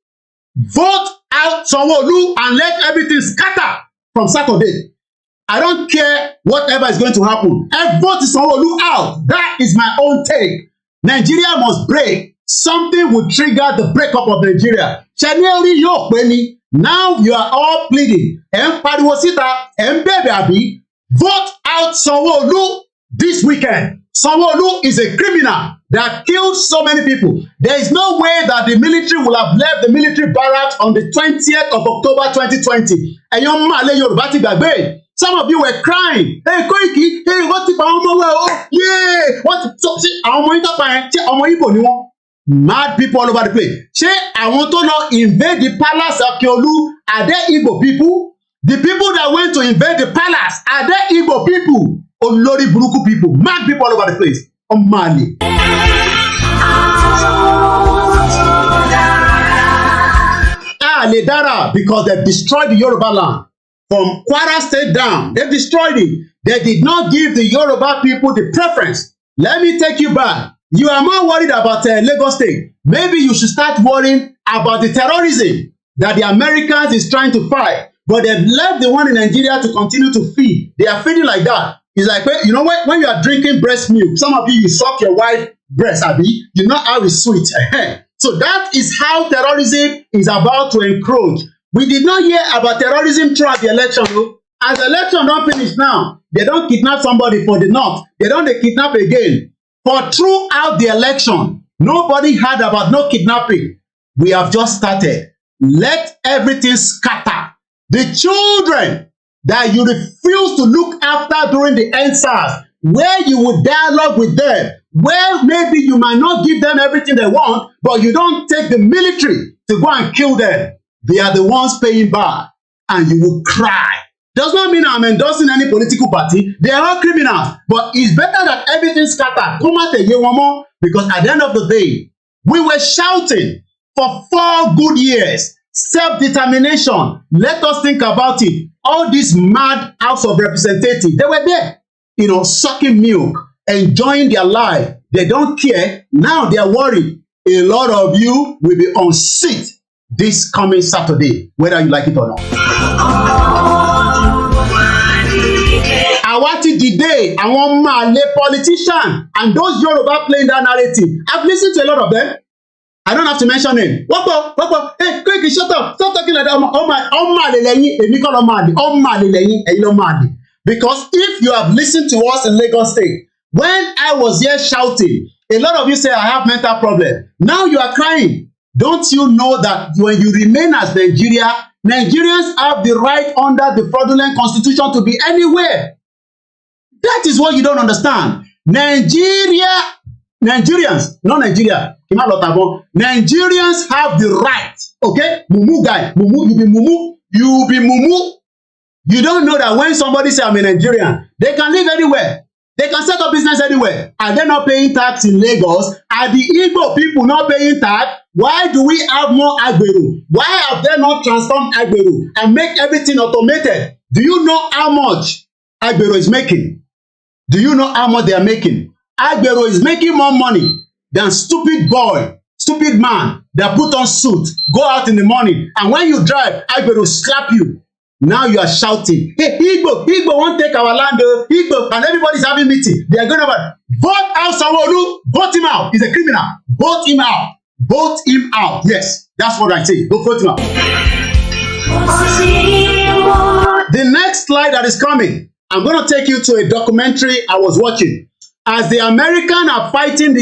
Vote out Sanwo-Olu and let everything scatter from Saturday. I don't care whatever is going to happen. I vote Sanwo-Olu out. That is my own take. Nigeria must break. Something will trigger the breakup of Nigeria. Chaneli yo peni. Now you are all pleading. Pariwo síta, bẹ̀bẹ̀ àbí. Vote out Sanwo-Olu this weekend. Sanwo-Olu is a criminal that killed so many people. There is no way that the military will have left the military barracks on the 20th of October 2020. Ẹ̀yàn máa lé Yorùbá ti gbàgbé. Some of you were crying. Hey, Koiki, hey, what if yeah, what? So, see, mad people all over the place. Say, I want to know invade the palace of Keolu. Are they Igbo people? The people that went to invade the palace, are they Igbo people? Or Lori Buruku people? Mad people all over the place. Mali. Ledara, because they destroyed the Yoruba land. From Kwara State down, they destroyed it. They did not give the Yoruba people the preference. Let me take you back. You are more worried about Lagos State. Maybe you should start worrying about the terrorism that the Americans is trying to fight. But they've left the one in Nigeria to continue to feed. They are feeding like that. It's like, you know what? When you are drinking breast milk, some of you suck your wife's breast, Abi. You know how it's sweet. So that is how terrorism is about to encroach. We did not hear about terrorism throughout the election. As the election don't finish now, they don't kidnap somebody for the north. They don't kidnap again. For throughout the election, nobody heard about no kidnapping. We have just started. Let everything scatter. The children that you refuse to look after during the EndSARS, where you would dialogue with them, where maybe you might not give them everything they want, but you don't take the military to go and kill them. They are the ones paying back, and you will cry. Does not mean I'm endorsing any political party. They are all criminals, but it's better that everything scattered. Come out again one more, because at the end of the day, we were shouting for 4 good years. Self-determination. Let us think about it. All these mad House of Representatives, they were there, sucking milk, enjoying their life. They don't care. Now they are worried. A lot of you will be on seat this coming Saturday, whether you like it or not. Awati Dide, àwọn Male politicians, and those Yoruba playing that narrative. I've listened to a lot of them. I don't have to mention name. Wọ́pọ̀, hey, quick, shut up. Stop talking like that. Because if you have listened to us in Lagos State, when I was here shouting, a lot of you say I have mental problem. Now you are crying. Don't you know that when you remain as Nigeria, Nigerians have the right under the fraudulent constitution to be anywhere? That is what you don't understand. Nigerians, not Nigeria. Nigerians have the right. Okay? Mumu guy. Mumu, you be Mumu. You don't know that when somebody say I'm a Nigerian, they can live anywhere. They can set up business anywhere. Are they not paying tax in Lagos? Are the Igbo people not paying tax? Why do we have more IGBOHO? Why have they not transformed IGBOHO and make everything automated? Do you know how much IGBOHO is making? Do you know how much they are making? IGBOHO is making more money than stupid man that put on suit, go out in the morning, and when you drive, IGBOHO slap you. Now you are shouting, hey, Igbo won't take our land, Igbo, and everybody's having meeting. They are going about, vote out Sanwo-Olu, vote him out. He's a criminal. Vote him out. Vote him out. Yes, that's what I say. Go vote him out. The next slide that is coming, I'm going to take you to a documentary I was watching. As the Americans are helping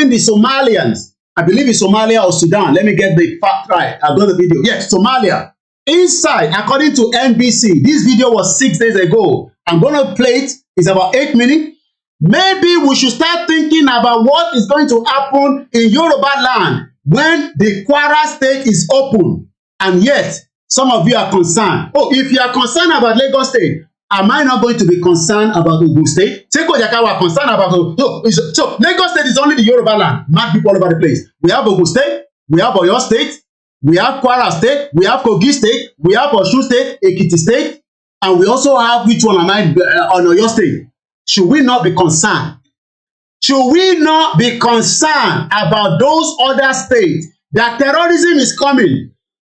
the Somalians, I believe it's Somalia or Sudan. Let me get the fact right. I've got the video. Yes, Somalia. Inside, according to NBC, this video was 6 days ago. I'm going to play it. It's about 8 minutes. Maybe we should start thinking about what is going to happen in Yoruba land when the Kwara State is open. And yet, some of you are concerned. Oh, if you are concerned about Lagos State, am I not going to be concerned about Ogun State? Seko Jakawa concerned about so Lagos State is only the Yoruba land. Mad people all over the place. We have Ogun State, we have Oyo State, we have Kwara State, we have Kogi State, we have Osun State, Ekiti State, and we also have which one am I on Oyo State? Should we not be concerned? Should we not be concerned about those other states that terrorism is coming?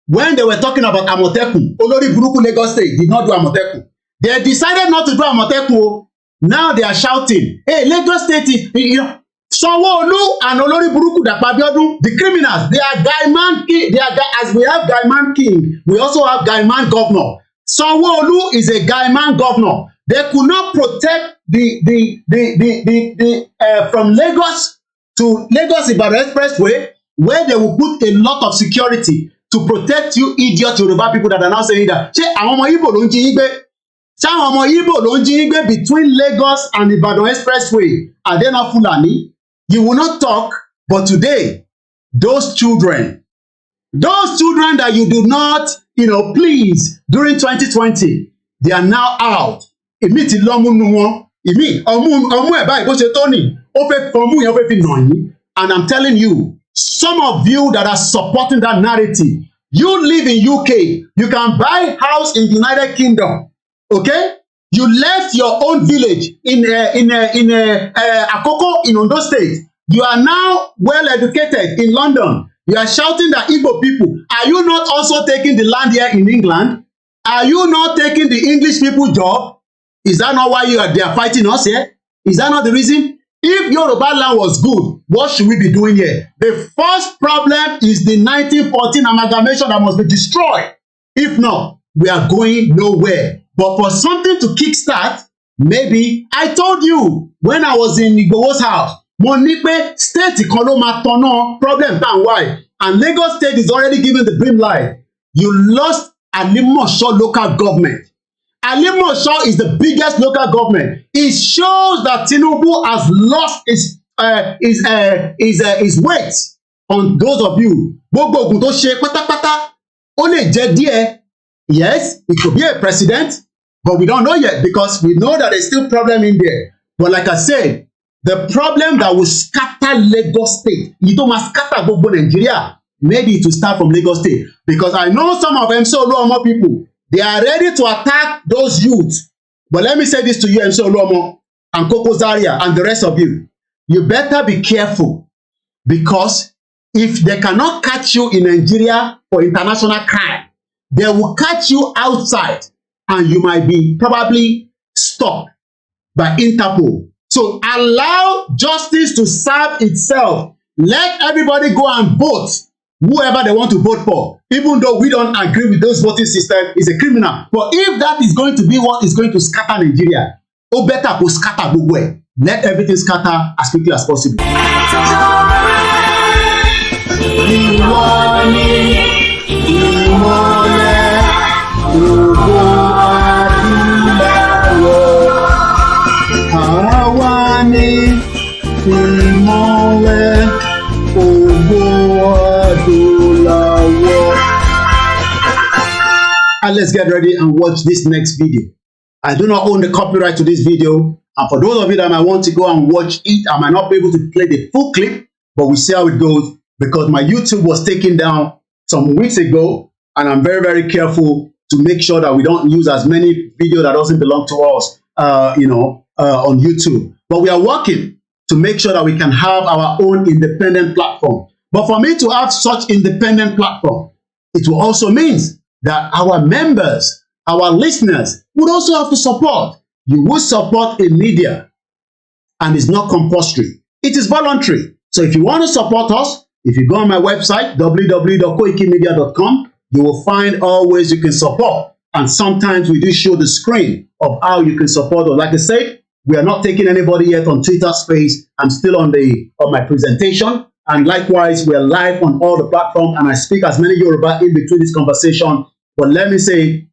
When they were talking about Amotekun, Olori Buruku Lagos State did not do Amotekun. They decided not to do Amotekun. Now they are shouting, hey, Lagos State is, Sanwo-Olu and Olori Buruku Dapabiodun, the criminals, they are Gaiman King. They are as we have Gaiman King, we also have Gaiman Governor. Sanwo-Olu is a Gaiman Governor. They could not protect from Lagos to Lagos Ibadan Expressway, where they will put a lot of security to protect you idiot Yoruba people that are now saying that, ṣé àwọn ọmọ Igbo ló ń jí yín gbé? Some ọmọ Igbo ló ń jí gbé between Lagos and Ibadan Expressway. Are they not Fulani? You will not talk, but today, those children that you do not, please during 2020, they are now out. Èmi ti lọ́mú nu wọn. Èmi ọmú ẹ̀ báyìí bó ṣe tó nì. Ó fẹ́ fọmú yẹn ó fẹ́ fi nà yín. And I'm telling you, some of you that are supporting that narrative, you live in UK, you can buy house in the United Kingdom, okay? You left your own village in Akoko in Ondo State. You are now well educated in London. You are shouting that Igbo people. Are you not also taking the land here in England? Are you not taking the English people job? Is that not why they are fighting us here? Is that not the reason? If Yoruba land was good, what should we be doing here? The first problem is the 1914 amalgamation that must be destroyed. If not, we are going nowhere. But for something to kickstart, maybe, I told you when I was in IGBOHO's house, mo ní pé state kan ló máa tanná problem and why. And Lagos State is already given the green light. You lost Alimosho local government. Alimosho is the biggest local government. It shows that Tinubu has lost his weight on those of you. Gbogbo ogun tó ṣe pátápátá, ó lè jẹ́ díẹ̀. Yes, it could be a president, but we don't know yet because we know that there's still problem in there. But like I said, the problem that will scatter Lagos State, you don't must scatter gbogbo Nigeria, maybe it will start from Lagos State. Because I know some of MC Oluomo people, they are ready to attack those youths. But let me say this to you, MC Oluomo and Koko Zaria and the rest of you. You better be careful, because if they cannot catch you in Nigeria for international crime, they will catch you outside and you might be probably stopped by Interpol. So allow justice to serve itself. Let everybody go and vote whoever they want to vote for. Even though we don't agree with those voting system, is a criminal. But if that is going to be what is going to scatter Nigeria, o better go scatter gbogbo ẹ̀. Let everything scatter as quickly as possible. And let's get ready and watch this next video. I do not own the copyright to this video, and for those of you that might want to go and watch it, I might not be able to play the full clip, but we'll see how it goes, because my YouTube was taken down some weeks ago, and I'm very, very careful to make sure that we don't use as many videos that doesn't belong to us, on YouTube. But we are working to make sure that we can have our own independent platform. But for me to have such independent platform, it will also mean that our members, our listeners, would also have to support. You will support a media, and it's not compulsory. It is voluntary. So if you want to support us, if you go on my website, www.koikimedia.com, you will find all ways you can support. And sometimes we do show the screen of how you can support us. Like I said, we are not taking anybody yet on Twitter space. I'm still on my presentation. And likewise, we are live on all the platforms, and I speak as many Yoruba in between this conversation. But let me say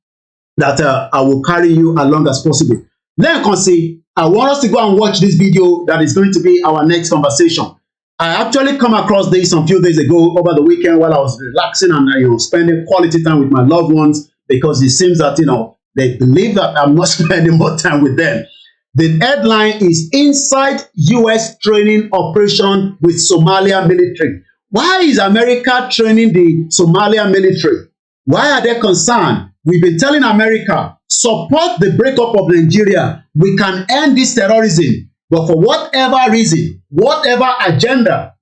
that I will carry you along as possible. Lẹ́ẹ̀kan sí, I want us to go and watch this video that is going to be our next conversation. I actually come across this some few days ago over the weekend while I was relaxing and spending quality time with my loved ones, because it seems that they believe that I'm not spending more time with them. The headline is Inside US Training Operation with Somalia Military. Why is America training the Somalia military? Why are they concerned? We've been telling America, support the breakup of Nigeria. We can end this terrorism. But for whatever reason, whatever agenda,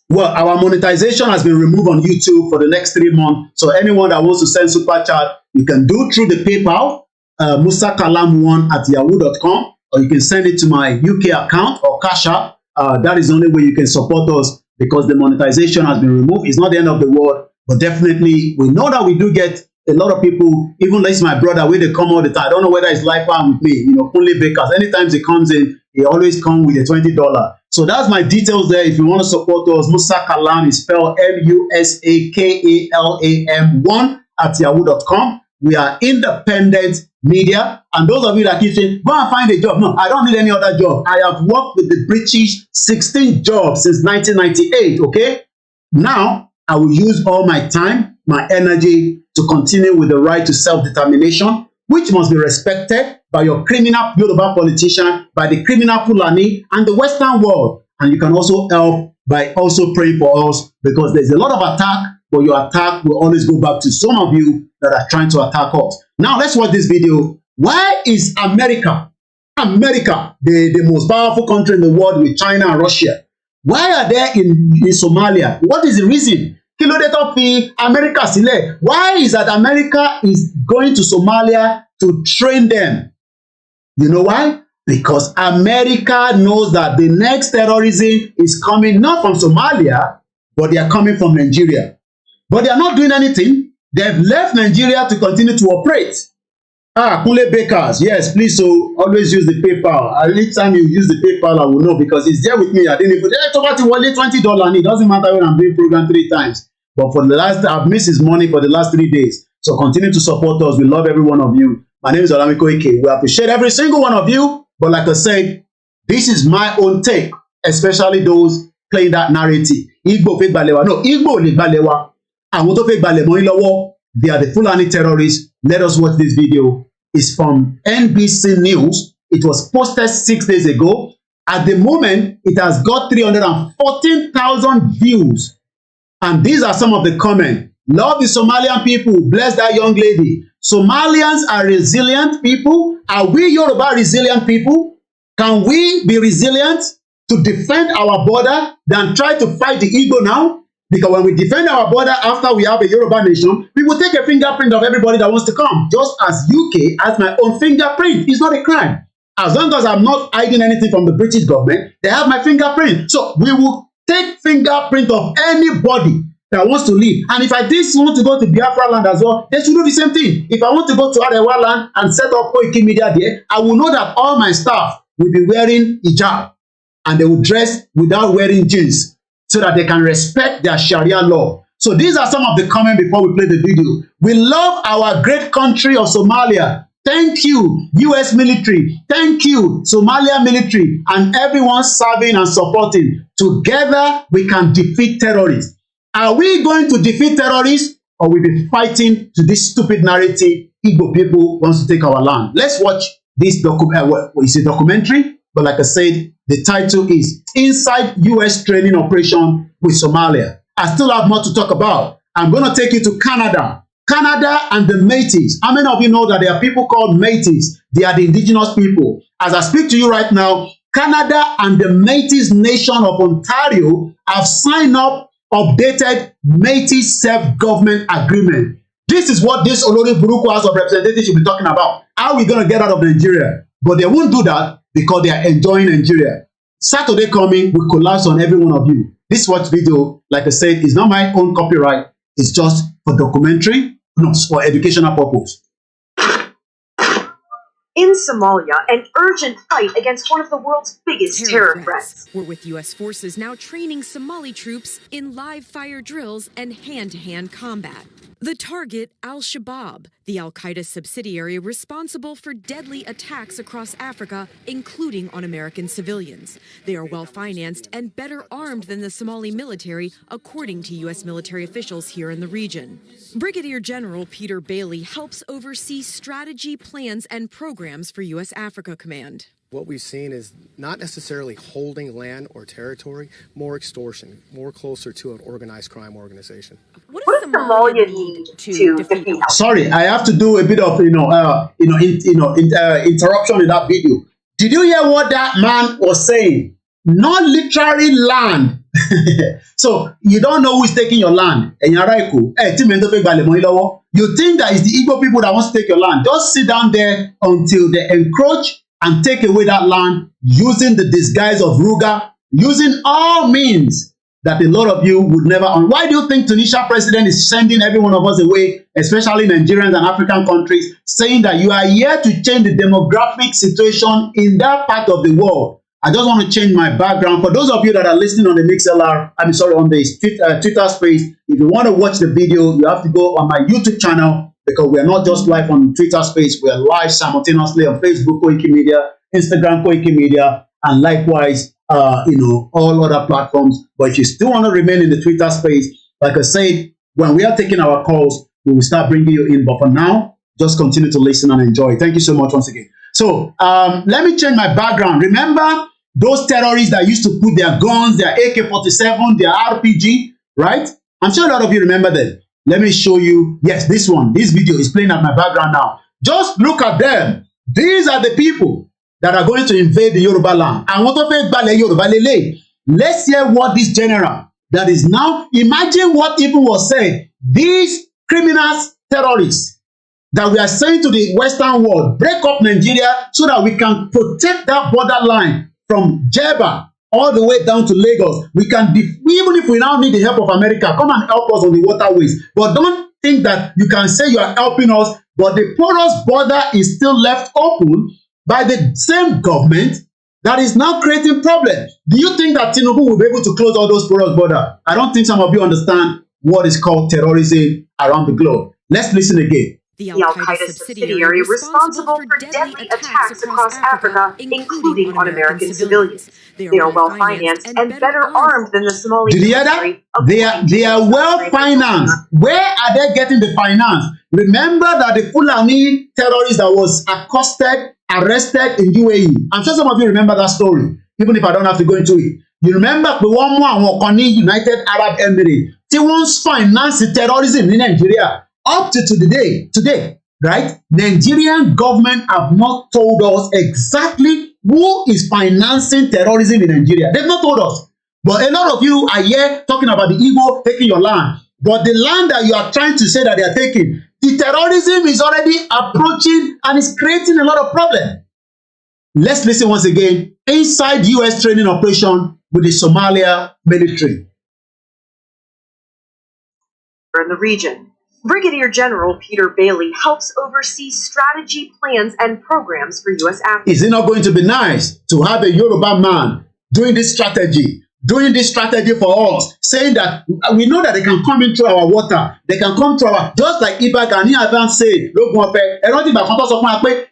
well, our monetization has been removed on YouTube for the next 3 months. So anyone that wants to send super chat, you can do through the PayPal. musakalam1@yahoo.com, or you can send it to my UK account or Cash App. That is the only way you can support us, because the monetization has been removed. It's not the end of the world, but definitely we know that we do get a lot of people, even like my brother, where they come all the time. I don't know whether it's live with me, Kunle Bakers. Anytime he comes in, he always comes with a $20. So that's my details there. If you want to support us, Musakalam is spelled MUSAKALAM1@yahoo.com. We are independent media. And those of you that keep saying, go and find a job. No, I don't need any other job. I have worked with the British 16 jobs since 1998, okay? Now, I will use all my time, my energy to continue with the right to self-determination, which must be respected by your criminal Yoruba politician, by the criminal Fulani, and the Western world. And you can also help by also praying for us, because there's a lot of attack, but your attack will always go back to some of you that are trying to attack us. Now, let's watch this video. Why is America, the most powerful country in the world with China and Russia, why are they in Somalia? What is the reason? Kí ló dé tó fi America sílẹ̀? Why is that America is going to Somalia to train them? You know why? Because America knows that the next terrorism is coming not from Somalia, but they are coming from Nigeria. But they are not doing anything. They've left Nigeria to continue to operate. Kule Bakers, yes, please, so always use the PayPal. Anytime you use the PayPal, I will know, because it's there with me. I didn't even $20. It doesn't matter when I'm doing program 3 times. But for the last, I've missed his money for the last 3 days. So continue to support us. We love every one of you. My name is OLAMILEKAN. We appreciate every single one of you. But like I said, this is my own take, especially those playing that narrative. Igbo fake balewa. No, Igbo le balewa. Àwọn tó fake bale mọ́ yín lọ́wọ́. They are the Fulani terrorists. Let us watch this video. It's from NBC News. It was posted 6 days ago. At the moment, it has got 314,000 views. And these are some of the comments. Love the Somalian people. Bless that young lady. Somalians are resilient people. Are we Yoruba resilient people? Can we be resilient to defend our border than try to fight the Igbo now? Because when we defend our border after we have a Yoruba nation, we will take a fingerprint of everybody that wants to come. Just as UK has my own fingerprint. It's not a crime. As long as I'm not hiding anything from the British government, they have my fingerprint. So we will take fingerprint of anybody that wants to leave. And if I did want to go to Biafra land as well, they should do the same thing. If I want to go to Arewa land and set up koikimedia there, I will know that all my staff will be wearing hijab and they will dress without wearing jeans, so that they can respect their Sharia law. So these are some of the comments before we play the video. We love our great country of Somalia. Thank you, US military. Thank you, Somalia military, and everyone serving and supporting. Together, we can defeat terrorists. Are we going to defeat terrorists, or will we be fighting to this stupid narrative Igbo people wants to take our land? Let's watch this it's a documentary, but like I said, the title is Inside US Training Operation with Somalia. I still have more to talk about. I'm going to take you to Canada. Canada and the Métis. How many of you know that there are people called Métis? They are the indigenous people. As I speak to you right now, Canada and the Métis Nation of Ontario have signed up updated Métis self-government agreement. This is what this Olori Buruku House of Representatives should be talking about. How are we going to get out of Nigeria? But they won't do that because they are enjoying Nigeria. Saturday coming, we collapse on every one of you. This watch video, like I said, is not my own copyright. It's just for documentary, no, for educational purpose. In Somalia, an urgent fight against one of the world's biggest terror threats. We're with U.S. forces now training Somali troops in live fire drills and hand-to-hand combat. The target, Al-Shabaab, the Al-Qaeda subsidiary responsible for deadly attacks across Africa, including on American civilians. They are well-financed and better armed than the Somali military, according to U.S. military officials here in the region. Brigadier General Peter Bailey helps oversee strategy, plans, and programs for U.S. Africa Command. What we've seen is not necessarily holding land or territory, more extortion, more closer to an organized crime organization. What does Somalia need to defeat? Sorry, I have to do a bit of interruption in that video. Did you hear what that man was saying? Not literally land. So you don't know who is taking your land. You think that it's the Igbo people that wants to take your land. Just sit down there until they encroach and take away that land using the disguise of Ruga, using all means that a lot of you would never. Why do you think Tunisia president is sending every one of us away, especially Nigerians and African countries, saying that you are here to change the demographic situation in that part of the world? I just want to change my background. For those of you that are listening on the MixLR, on the Twitter space, if you want to watch the video, you have to go on my YouTube channel, because we are not just live on Twitter space, we are live simultaneously on Facebook, koikimedia, Instagram, koikimedia, and likewise, all other platforms. But if you still want to remain in the Twitter space, like I said, when we are taking our calls, we will start bringing you in. But for now, just continue to listen and enjoy. Thank you so much once again. So let me change my background. Remember those terrorists that used to put their guns, their AK-47, their RPG, right? I'm sure a lot of you remember them. Let me show you. Yes, this one. This video is playing at my background now. Just look at them. These are the people that are going to invade the Yoruba land. I want to pay Bale Yoruba Lele. Let's hear what this general that is now, imagine what even was said. These criminals, terrorists that we are saying to the Western world, break up Nigeria so that we can protect that borderline from Jeba all the way down to Lagos. We can, even if we now need the help of America, come and help us on the waterways. But don't think that you can say you are helping us, but the porous border is still left open by the same government that is now creating problems. Do you think that Tinubu will be able to close all those porous borders? I don't think some of you understand what is called terrorism around the globe. Let's listen again. The Al-Qaeda subsidiary responsible for deadly attacks across Africa, including on American civilians. They are well-financed and better armed than the Somali military. Did you hear that? They are well-financed. Where are they getting the finance? Remember that the Fulani terrorist that was accosted, arrested in UAE. I'm sure some of you remember that story, even if I don't have to go into it. You remember the one more United Arab Emirates. They want to finance the terrorism in Nigeria. Up to today, right? Nigerian government have not told us exactly who is financing terrorism in Nigeria. They've not told us. But a lot of you are here talking about the Igbo taking your land. But the land that you are trying to say that they are taking, the terrorism is already approaching and is creating a lot of problems. Let's listen once again. Inside US training operation with the Somalia military. In the region, Brigadier General Peter Bailey helps oversee strategy plans and programs for U.S. Africa. Is it not going to be nice to have a Yoruba man doing this strategy for us, saying that we know that they can come into our water, they can come to our, just like Iba Gani Adams said,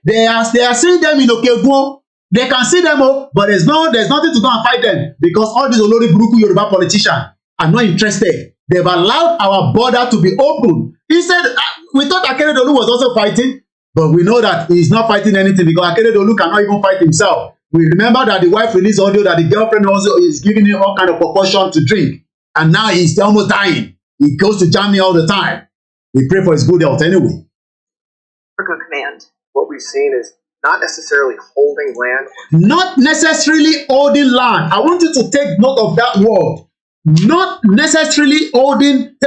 they are seeing them in Okegun, they can see them, but there's nothing to go and fight them, because all these Olori Buruku Yoruba politicians are not interested. They've allowed our border to be open. He said, we thought Akeredolu was also fighting, but we know that he's not fighting anything because Akeredolu cannot even fight himself. We remember that the wife released audio that the girlfriend also is giving him all kind of proportion to drink. And now he's almost dying. He goes to Germany all the time. We pray for his good health anyway. Africa Command. What we've seen is not necessarily holding land. Not necessarily holding land. I want you to take note of that word. Not necessarily holding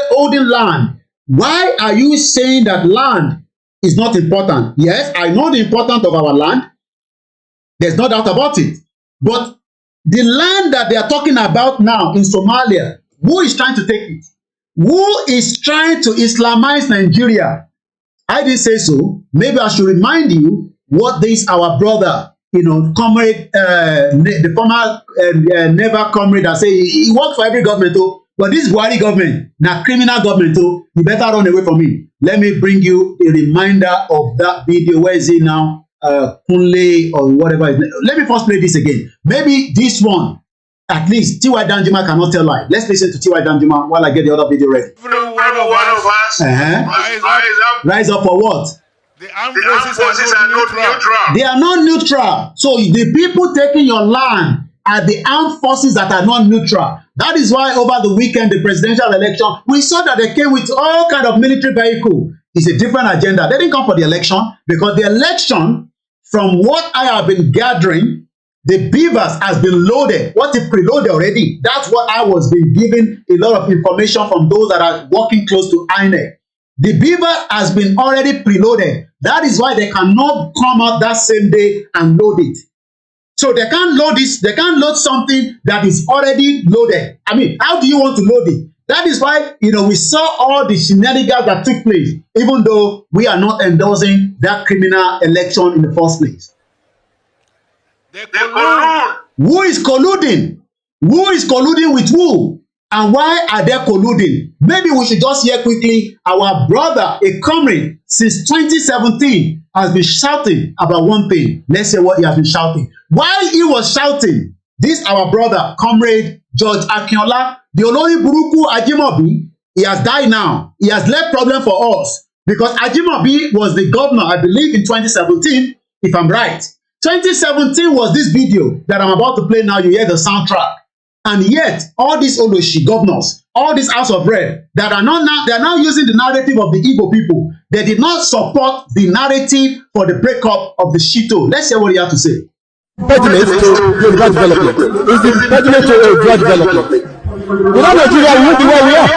land. Why are you saying that land is not important? Yes, I know the importance of our land. There's no doubt about it. But the land that they are talking about now in Somalia, who is trying to take it? Who is trying to Islamize Nigeria? I didn't say so. Maybe I should remind you what this our brother, comrade, the former naval comrade that say he worked for every government, but this Buhari government, now criminal government, you better run away from me. Let me bring you a reminder of that video. Where is it now? Kunle or whatever. Let me first play this again. Maybe this one, at least T.Y. Danjuma cannot tell lie. Let's listen to T.Y. Danjuma while I get the other video ready. Every one of us rise up for what? The armed forces are not neutral. They are not neutral. So the people taking your land are the armed forces that are not neutral. That is why over the weekend, the presidential election, we saw that they came with all kind of military vehicle. It's a different agenda. They didn't come for the election because the election, from what I have been gathering, the beavers has been loaded. What if preloaded already? That's what I was being given a lot of information from those that are working close to INEC. The beaver has been already preloaded. That is why they cannot come out that same day and load it. So they can't load this. They can't load something that is already loaded. I mean, how do you want to load it? That is why, we saw all the shenanigans that took place, even though we are not endorsing that criminal election in the first place. They collude. Who is colluding? Who is colluding with who? And why are they colluding? Maybe we should just hear quickly. Our brother, a comrade, since 2017, has been shouting about one thing. Let's say what he has been shouting. While he was shouting, this our brother, comrade George Akinola, the Olori Buruku Ajimobi, he has died now. He has left problem for us because Ajimobi was the governor, I believe, in 2017, if I'm right. 2017 was this video that I'm about to play now. You hear the soundtrack. And yet, all these Oloshi governors, all these House of Rep, that are not now, they are now using the narrative of the Igbo people. They did not support the narrative for the breakup of the Shito. Let's hear what he had to say. Impediment to Yoruba development. It's the impediment to Yoruba development. Without Nigeria, we won't be where we are.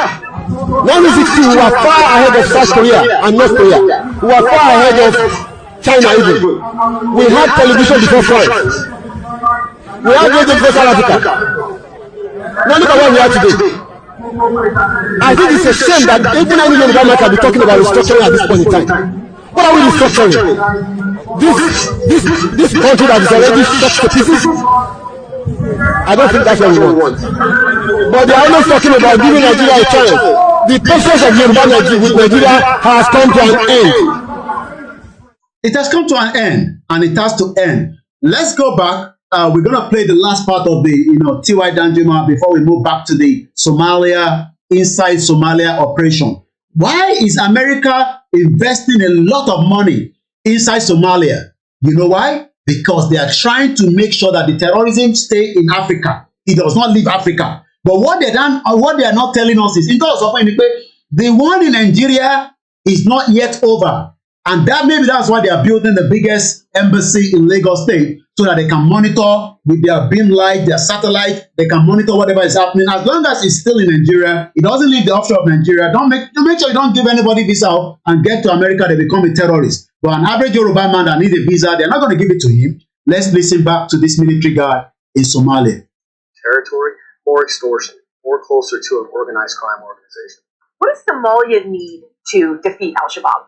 1960, we were far ahead of South Korea and North Korea. We were far ahead of China even. We had television before France. We had radio before South Africa. Now look at where we are today. I think it's a shame that even any Yoruba man can be talking about restructuring at this point in time. What are we restructuring? This country that is already shot to pieces? I don't think that's what we want. But they are always talking about giving Nigeria a chance. The process of Yoruba with Nigeria has come to an end. It has come to an end, and it has to end. Let's go back. We're going to play the last part of the, T.Y. Danjuma before we move back to the inside Somalia operation. Why is America investing a lot of money inside Somalia? You know why? Because they are trying to make sure that the terrorism stay in Africa. It does not leave Africa. But what they are not telling us is, the one in Nigeria is not yet over. And that's why they are building the biggest embassy in Lagos State, so that they can monitor with their beam light, their satellite, they can monitor whatever is happening. As long as it's still in Nigeria, it doesn't leave the offshore of Nigeria. Make sure you don't give anybody visa out and get to America, they become a terrorist. But an average Yoruba man that needs a visa, they're not going to give it to him. Let's listen back to this military guy in Somalia. Territory or extortion or closer to an organized crime organization. What does Somalia need to defeat Al-Shabaab?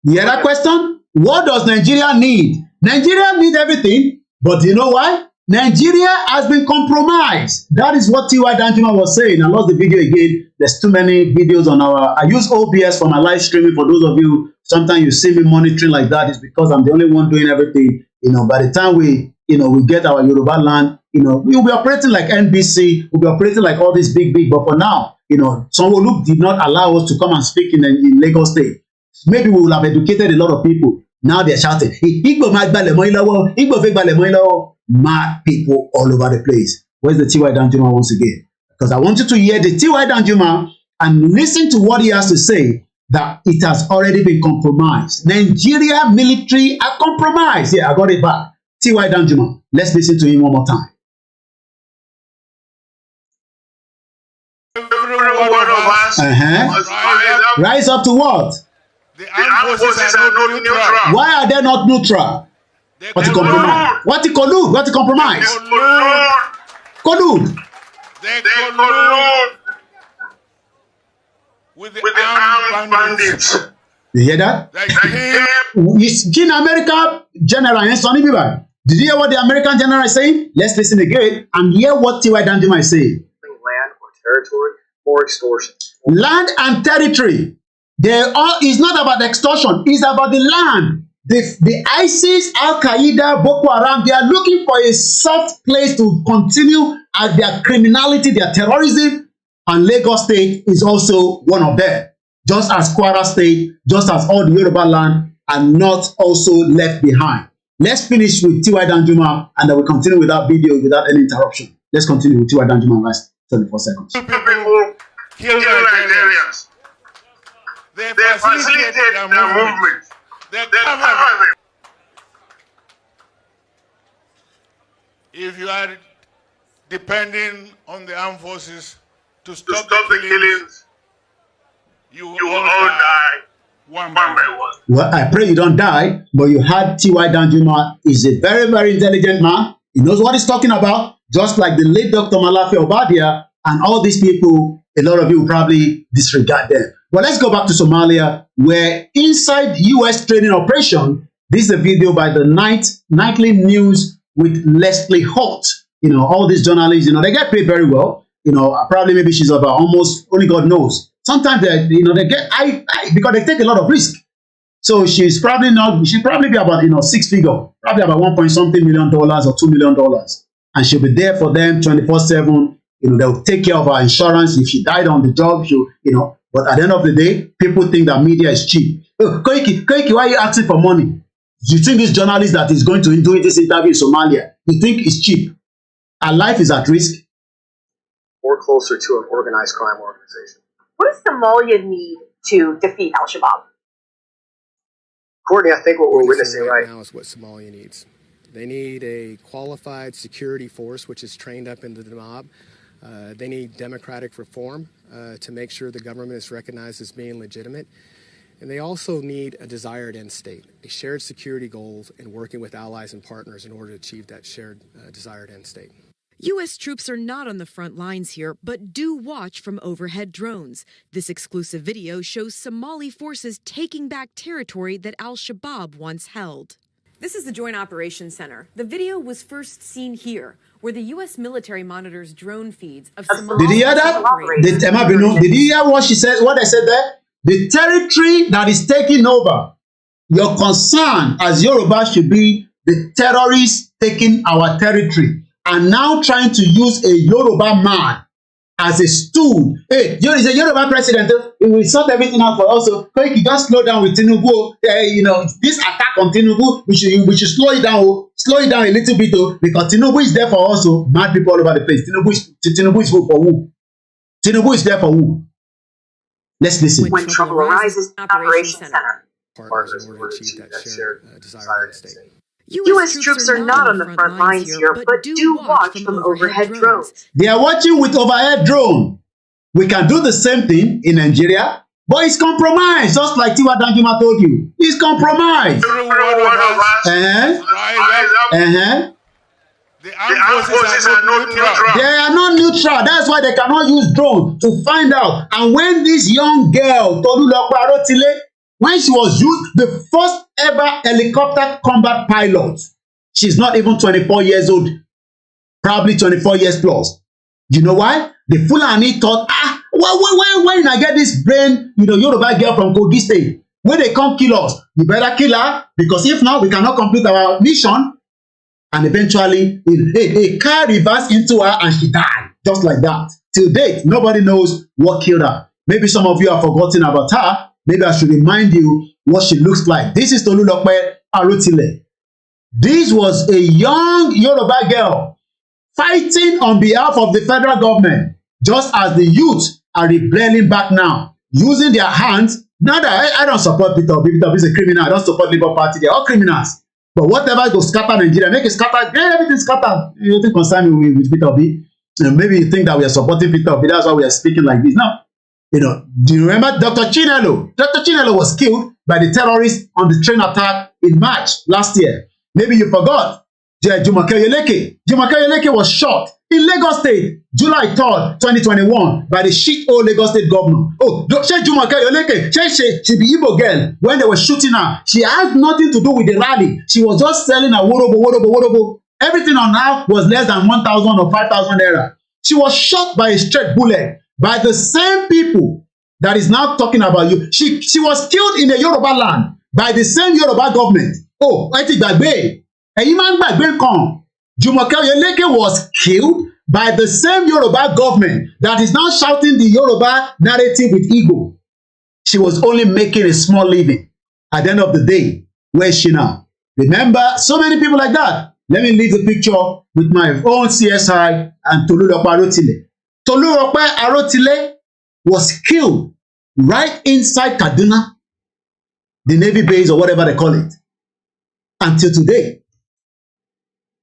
You hear that question? What does Nigeria need? Nigeria needs everything, but you know why? Nigeria has been compromised. That is what T.Y. Danjuma was saying. I lost the video again. There's too many videos on I use OBS for my live streaming. For those of you, sometimes you see me monitoring like that. It's because I'm the only one doing everything. By the time we get our Yoruba land, we'll be operating like NBC. We'll be operating like all these big. But for now, Sanwo-Olu did not allow us to come and speak in Lagos State. Maybe we will have educated a lot of people. Now they're shouting, Igbo mad people all over the place. Where's the T.Y. Danjuma once again? Because I want you to hear the T.Y. Danjuma and listen to what he has to say, that it has already been compromised. Nigeria military are compromised. Yeah, I got it back. T.Y. Danjuma. Let's listen to him one more time. Every one of us must rise up to what? The armed forces are not neutral. Why are they not neutral? What to compromise? What to collude? What to compromise? Collude. They collude with the armed bandits. You hear that? In America, General Sonny Biba. Did you hear what the American general is saying? Let's listen again and hear what T.Y. Danjuma is saying. Land or territory or extortion. Land and territory. It's not about extortion. It's about the land. The ISIS, Al-Qaeda, Boko Haram, they are looking for a soft place to continue at their criminality, their terrorism. And Lagos State is also one of them. Just as Kwara State, just as all the Yoruba land are not also left behind. Let's finish with T.Y. Danjuma and then we'll continue with that video without any interruption. Let's continue with T.Y. Danjuma in the last 24 seconds. People kill Nigerians. They facilitate their movement. They cover them. If you are depending on the armed forces to stop the killings, you will all die one by one. Well, I pray you don't die, but you had T.Y. Danjuma. He's a very, very intelligent man. He knows what he's talking about, just like the late Dr. Malafi Obadia and all these people. A lot of you will probably disregard them. But let's go back to Somalia, where inside U.S. training operation, this is a video by the nightly news with Leslie Holt. All these journalists, they get paid very well. probably maybe she's about almost, only God knows. Sometimes they get because they take a lot of risk. So she's probably not, she'll probably be about, six figure, probably about $1 million or $2 million. And she'll be there for them 24/7. They'll take care of her insurance. If she died on the job, but at the end of the day, people think that media is cheap. Oh, Koiki, why are you asking for money? You think this journalist that is going to do this interview in Somalia, you think it's cheap? Her life is at risk. Or closer to an organized crime organization. What does Somalia need to defeat al-Shabaab? Courtney, I think what we're witnessing right now is what Somalia needs. They need a qualified security force which is trained up into the mob. They need democratic reform to make sure the government is recognized as being legitimate. And they also need a desired end state, a shared security goal, and working with allies and partners in order to achieve that shared desired end state. U.S. troops are not on the front lines here, but do watch from overhead drones. This exclusive video shows Somali forces taking back territory that al-Shabaab once held. This is the Joint Operations Center. The video was first seen here, where the U.S. military monitors drone feeds of Somali. Did you hear that? Did you hear what she said? What I said there? The territory that is taking over. Your concern as Yoruba should be the terrorists taking our territory and now trying to use a Yoruba man as a stool. Hey, he's a Yoruba president. He will sort everything out for us. So Koiki, just slow down with Tinubu. This attack on Tinubu, we should slow it down a little bit, because Tinubu is there for us. Mad people all over the place. Tinubu is for who? Tinubu is there for who? Let's listen. When trouble arises, Operations Center. Partners in order to achieve that shared desired end state. U.S. troops are not on the front lines here, but do watch from overhead drones. They are watching with overhead drone. We can do the same thing in Nigeria, but it's compromised, just like Tiwa Danjuma told you. It's compromised. The armed forces are not neutral. They are not neutral. That's why they cannot use drone to find out. And when this young girl, Tolulope Arotile, when she was used, the first ever helicopter combat pilot, she's not even 24 years old, probably 24 years plus. You know why? The Fulani thought, why I get this brain, Yoruba girl from Kogi State? When they come kill us, you better kill her, because if not, we cannot complete our mission. And eventually, a car reversed into her and she died, just like that. Till date, nobody knows what killed her. Maybe some of you have forgotten about her. Maybe I should remind you what she looks like. This is Tolulope Arotile. This was a young Yoruba girl fighting on behalf of the federal government, just as the youth are rebelling back now, using their hands. Now that I don't support Peter Obi. Peter Obi is a criminal. I don't support Labour Party. They're all criminals. But whatever goes scatter Nigeria, make it scatter, everything scatter. You don't concern me with Peter Obi. Maybe you think that we are supporting Peter Obi. That's why we are speaking like this. Now, do you remember Dr. Chinelo? Dr. Chinelo was killed by the terrorists on the train attack in March last year. Maybe you forgot. Jumoke Oyeleke was shot in Lagos State, July 3rd, 2021, by the shit-old Lagos State governor. Oh, Jumoke Oyeleke, she be Igbo girl. When they were shooting her, she had nothing to do with the rally. She was just selling a worobo. Everything on her was less than 1,000 or 5,000 naira. She was shot by a straight bullet by the same people that is now talking about you. She was killed in a Yoruba land by the same Yoruba government. Oh, I think that way. Jumoke Oyeleke was killed by the same Yoruba government that is now shouting the Yoruba narrative with ego. She was only making a small living. At the end of the day, where is she now? Remember, so many people like that. Let me leave the picture with my own CSI and Tolulope Arotile. Tolulope Arotile was killed right inside Kaduna, the Navy base or whatever they call it. Until today,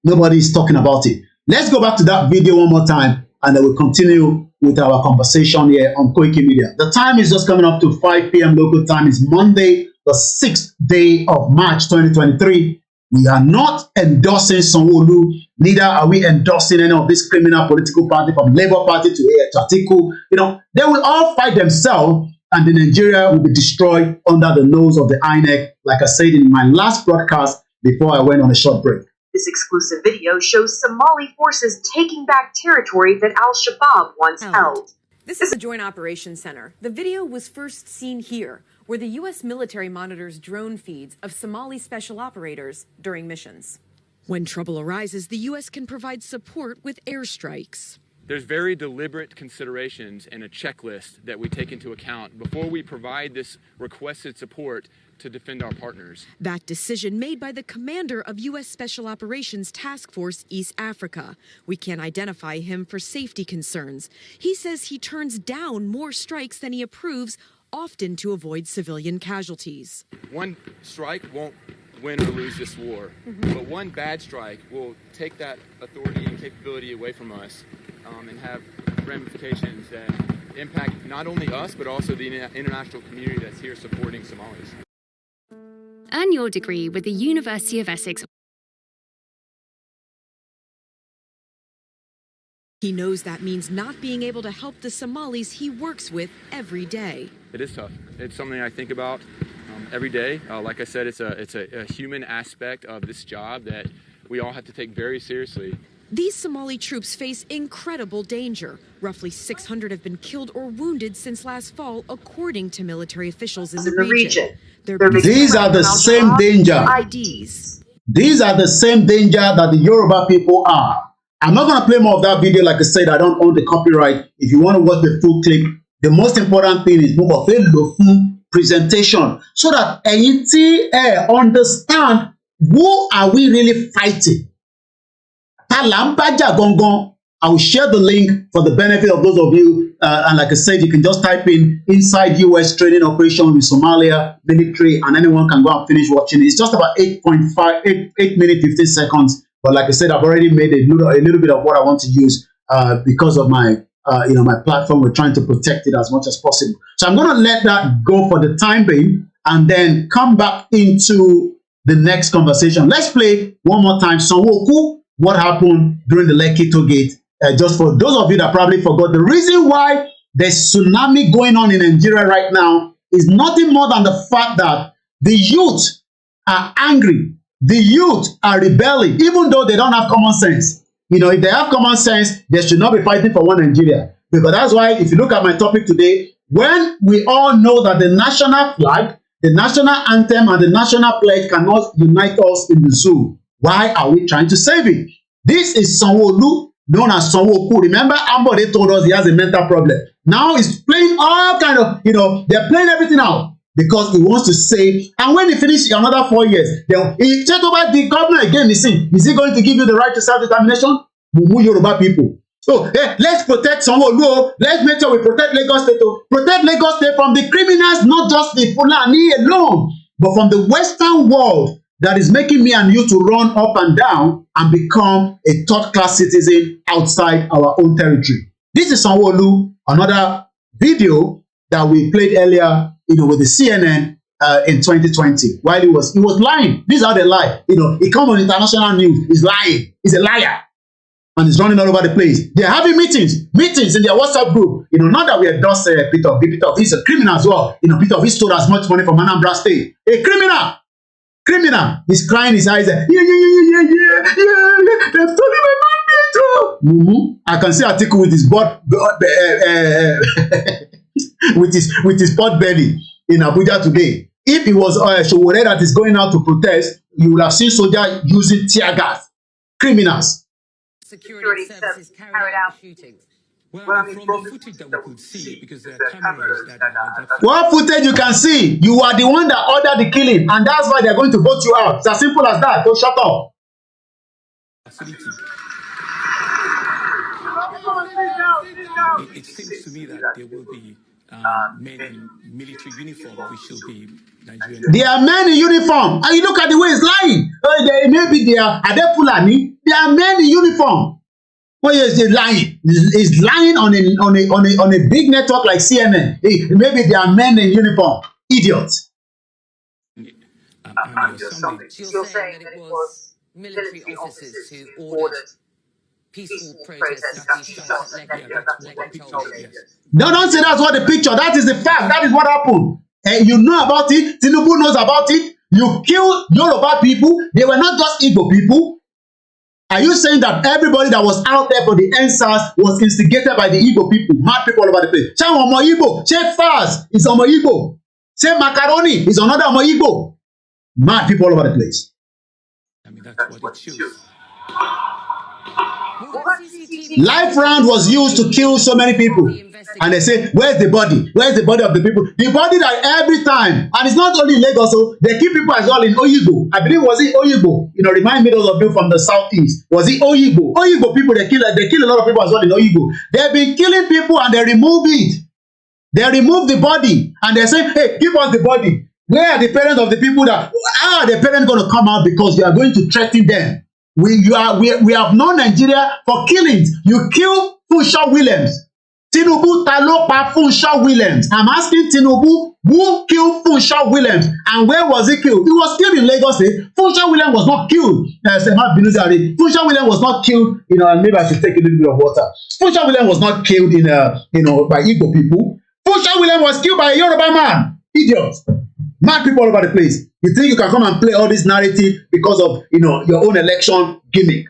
nobody is talking about it. Let's go back to that video one more time and then we'll continue with our conversation here on Koikimedia. The time is just coming up to 5 p.m. local time. It's Monday, the 6th day of March 2023. We are not endorsing Sanwo-Olu, neither are we endorsing any of this criminal political party from Labour Party to Atiku. They will all fight themselves and the Nigeria will be destroyed under the nose of the INEC, like I said in my last broadcast before I went on a short break. This exclusive video shows Somali forces taking back territory that al-Shabaab once held. This is the Joint Operations Center. The video was first seen here, where the U.S. military monitors drone feeds of Somali special operators during missions. When trouble arises, the U.S. can provide support with airstrikes. There's very deliberate considerations and a checklist that we take into account before we provide this requested support to defend our partners. That decision made by the commander of U.S. Special Operations Task Force East Africa. We can't identify him for safety concerns. He says he turns down more strikes than he approves, often to avoid civilian casualties. One strike won't win or lose this war, but one bad strike will take that authority and capability away from us and have ramifications that impact not only us, but also the international community that's here supporting Somalis. Earn your degree with the University of Essex. He knows that means not being able to help the Somalis he works with every day. It is tough. It's something I think about every day. Like I said, it's a human aspect of this job that we all have to take very seriously. These Somali troops face incredible danger. Roughly 600 have been killed or wounded since last fall, according to military officials in the region. These are the same danger. IDs. These are the same danger that the Yoruba people are. I'm not going to play more of that video. Like I said, I don't own the copyright. If you want to watch the full clip, the most important thing is move a presentation so that AET understand who are we really fighting. I will share the link for the benefit of those of you. And like I said, you can just type in inside US training operation with Somalia military, and anyone can go and finish watching it. It's just about 8 minutes, 15 seconds. But like I said, I've already made a little bit of what I want to use because of my my platform. We're trying to protect it as much as possible. So I'm going to let that go for the time being and then come back into the next conversation. Let's play one more time. Sanwo-Olu, what happened during the Lekki toll gate. Just for those of you that probably forgot, the reason why there's tsunami going on in Nigeria right now is nothing more than the fact that the youth are angry. The youth are rebelling, even though they don't have common sense. You know, if they have common sense, they should not be fighting for one Nigeria. Because that's why, if you look at my topic today, when we all know that the national flag, the national anthem, and the national pledge cannot unite us in the zoo, why are we trying to save it? This is Sanwo-Olu, known as Sanwo-Olu. Remember, Ambode told us he has a mental problem. Now he's playing all kind of, they're playing everything out because he wants to save. And when he finishes another 4 years, then he take over the government again. Is he going to give you the right to self-determination? Mumu Yoruba people. So let's protect Sanwo-Olu. Let's make sure we protect Lagos State. Protect Lagos State from the criminals, not just the Fulani alone, but from the Western world that is making me and you to run up and down and become a third-class citizen outside our own territory. This is Sanwo-Olu, another video that we played earlier, with the CNN in 2020, while he was lying. This is how they lie. He come on international news. He's lying. He's a liar, and he's running all over the place. They're having meetings in their WhatsApp group. Not that we endorse Peter. He's a criminal as well. Peter, he stole as much money from Anambra State. A criminal. He's crying his eyes. Yeah. They've stolen my mandate. I can see Atiku with his with his pot belly in Abuja today. If it was Showore that is going out to protest, you would have seen soldiers using tear gas. Criminals. Security services carried out shootings. Well, from the footage that we could see, because there are cameras that are... What footage you can see? You are the one that ordered the killing, and that's why they're going to vote you out. It's as simple as that. Don't shut up. Facility. It seems to me that there will be men in military uniform, which should be Nigerian. There are men in uniform, and you look at the way he's lying. Maybe they are Fulani. There are men in uniform. Well, yes, they're lying. He's lying on a big network like CNN. Maybe there are men in uniform. Idiots. You're saying that it was military officers who ordered peaceful protests to be shot at Lekki. Don't say that's what the picture. That is the fact. That is what happened. And you know about it. Tinubu knows about it. You killed Yoruba people. They were not just Igbo people. Are you saying that everybody that was out there for the NSAS was instigated by the Igbo people, mad people all over the place? Ṣé àwọn ọmọ Igbo? Ṣé Fars is ọmọ Igbo? Ṣé Macaroni is another ọmọ Igbo? Mad people all over the place. I mean, that's what it shows. Life round was used to kill so many people. And they say, where's the body? Where's the body of the people? The body that every time, and it's not only in Lagos, so they kill people as well in Oyigbo. I believe, was it Oyigbo? You know, remind me those of you from the southeast. Was it Oyigbo? Oyigbo people, they kill a lot of people as well in Oyigbo. They've been killing people and they remove it. They remove the body and they say, hey, give us the body. Where are the parents of the people that, how are the parents going to come out because you are going to threaten them? We have known Nigeria for killings. You kill Funsho Williams. Tinubu ta ló pa Funsho Williams. I'm asking Tinubu, who killed Funsho Williams and where was he killed? He was killed in Lagos State. Funsho Williams was not killed. Funsho Williams was not killed. You know, and maybe I should take a little bit of water. Funsho Williams was not killed in by Igbo people. Funsho Williams was killed by a Yoruba man. Idiots. Mad people all over the place. You think you can come and play all this narrative because of your own election gimmick?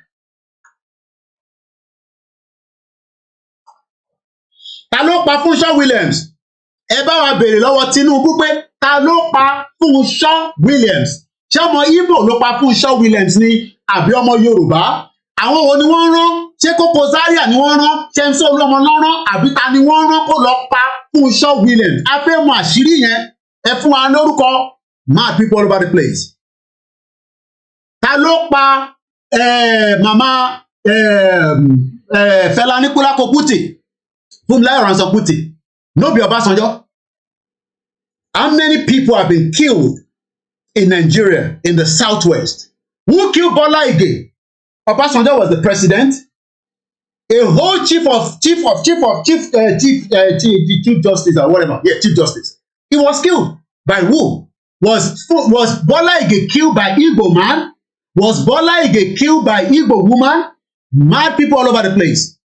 Ta ló pa Funsho Williams? Ẹ bá wa béèrè lọ́wọ́ Tinubu pé ta ló pa Funsho Williams? Ṣé ọmọ Igbo ló pa Funsho Williams ni àbí ọmọ Yorùbá? Àwọn wo ni wọ́n rán? Ṣé Koko Zaria ni wọ́n rán? Ṣé Mso Olúọmọ ló rán? Àbí ta ni wọ́n rán kó lọ pa Funsho Williams? A fẹ́ mọ àṣírí yẹn. Ẹ fún wa lórúkọ. Mad people all over the place. Ta ló pa mama Fela Aníkúlápó Kútì? Funmilayo Ransome Kuti. No be Obasanjo. How many people have been killed in Nigeria, in the southwest? Who killed Bola Ige? Obasanjo was the president. A whole chief justice or whatever. Yeah, chief justice. He was killed by who? Was Bola Ige killed by Igbo man? Was Bola Ige killed by Igbo woman? Mad people all over the place.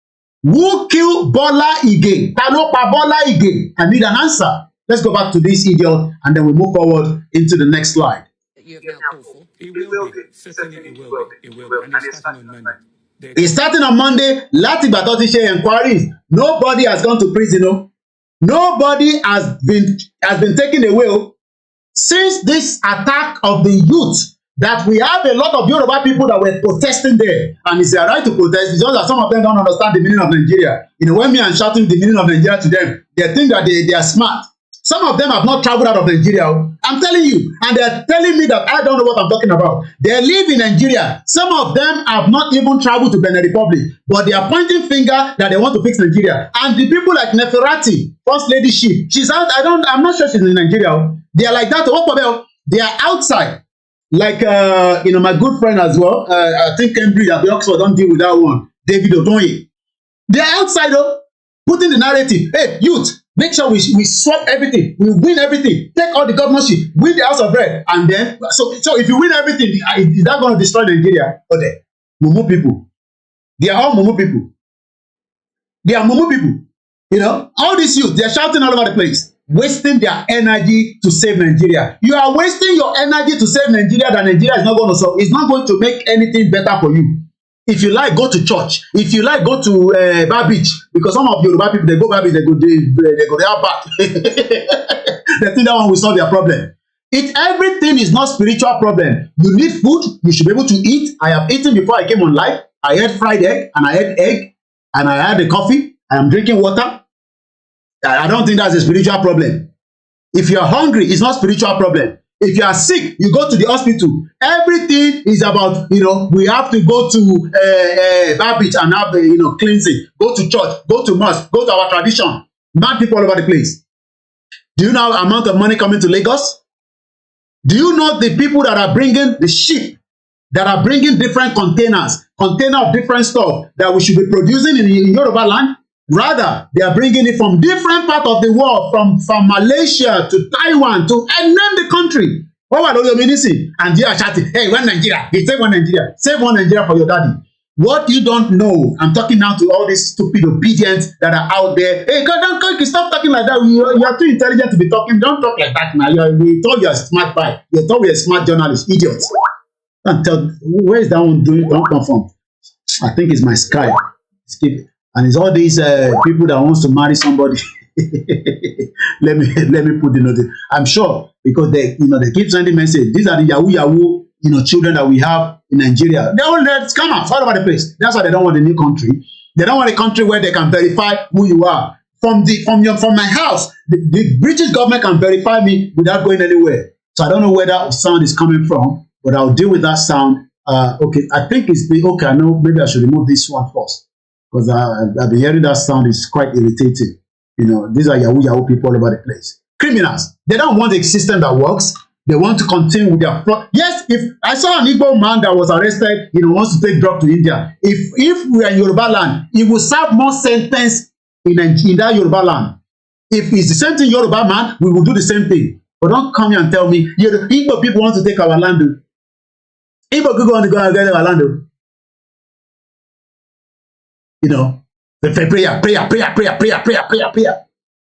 Who killed Bola Ige? Ta ló pa Bola Ige? I need an answer. Let's go back to this idiot and then we move forward into the next slide. It will be. Certainly it will be. It will be. And it's starting on Monday. It's starting on Monday. Láti ìgbà tó ti ṣe inquiries. Nobody has gone to prison. No? Nobody has been taken away. Since this attack of the youth, that we have a lot of Yoruba people that were protesting there. And it's their right to protest. It's just that some of them don't understand the meaning of Nigeria. When me and shouting the meaning of Nigeria to them, they think that they are smart. Some of them have not traveled out of Nigeria. I'm telling you. And they're telling me that I don't know what I'm talking about. They live in Nigeria. Some of them have not even traveled to Benin Republic. But they are pointing finger that they want to fix Nigeria. And the people like Neferati, First Lady Ship, she's out. I'm not sure she's in Nigeria. They are like that. They are outside. Like, my good friend as well, I think Cambridge at the Oxford don't deal with that one, David Odoye. They're outside, putting the narrative. Hey, youth, make sure we swap everything. We win everything. Take all the governorship, win the House of Bread. And then, so if you win everything, is that going to destroy Nigeria? Okay, Mumu people. They are all Mumu people. They are Mumu people. All these youth, they're shouting all over the place. Wasting their energy to save Nigeria. You are wasting your energy to save Nigeria that Nigeria is not going to solve. It's not going to make anything better for you. If you like, go to church. If you like, go to Bar Beach. Because some of Yoruba people, they go Bar Beach, they go there back. They think that one will solve their problem. Everything is not spiritual problem. You need food, you should be able to eat. I have eaten before I came on live. I had fried egg, and I had egg, and I had a coffee. I am drinking water. I don't think that's a spiritual problem. If you are hungry, it's not a spiritual problem. If you are sick, you go to the hospital. Everything is about, we have to go to Bar Beach and have cleansing. Go to church, go to mosque, go to our tradition. Mad people all over the place. Do you know the amount of money coming to Lagos? Do you know the people that are bringing the ship, that are bringing different container of different stuff that we should be producing in Yoruba land? Rather, they are bringing it from different parts of the world, from Malaysia to Taiwan to name the country. What about OLAMILEKAN? And they are shouting, hey, one Nigeria, hey, save one Nigeria, save one Nigeria for your daddy. What you don't know, I'm talking now to all these stupid obedience that are out there. Hey, God, don't stop talking like that. You are too intelligent to be talking. Don't talk like that now. We thought you are a smart guy. You thought we are a smart journalist. Idiots. And tell, where is that one doing? Don't come from. I think it's my Skype. And it's all these people that wants to marry somebody. let me put the note. I'm sure because they keep sending message. These are the Yahoo children that we have in Nigeria. They all scammers all over the place. That's why they don't want a new country. They don't want a country where they can verify who you are. From my house, the British government can verify me without going anywhere. So I don't know where that sound is coming from, but I'll deal with that sound. Okay, I think it's okay. I know maybe I should remove this one first because I've been hearing that sound is quite irritating. These are Yahoo people all over the place. Criminals. They don't want a system that works. They want to continue with their fraud. Yes, if I saw an Igbo man that was arrested, wants to take drug to India. If we are in Yoruba land, he will serve more sentence in that Yoruba land. If it's the same thing Yoruba man, we will do the same thing. But don't come here and tell me, Igbo people want to take our land. Igbo people want to go and get our land. Prayer.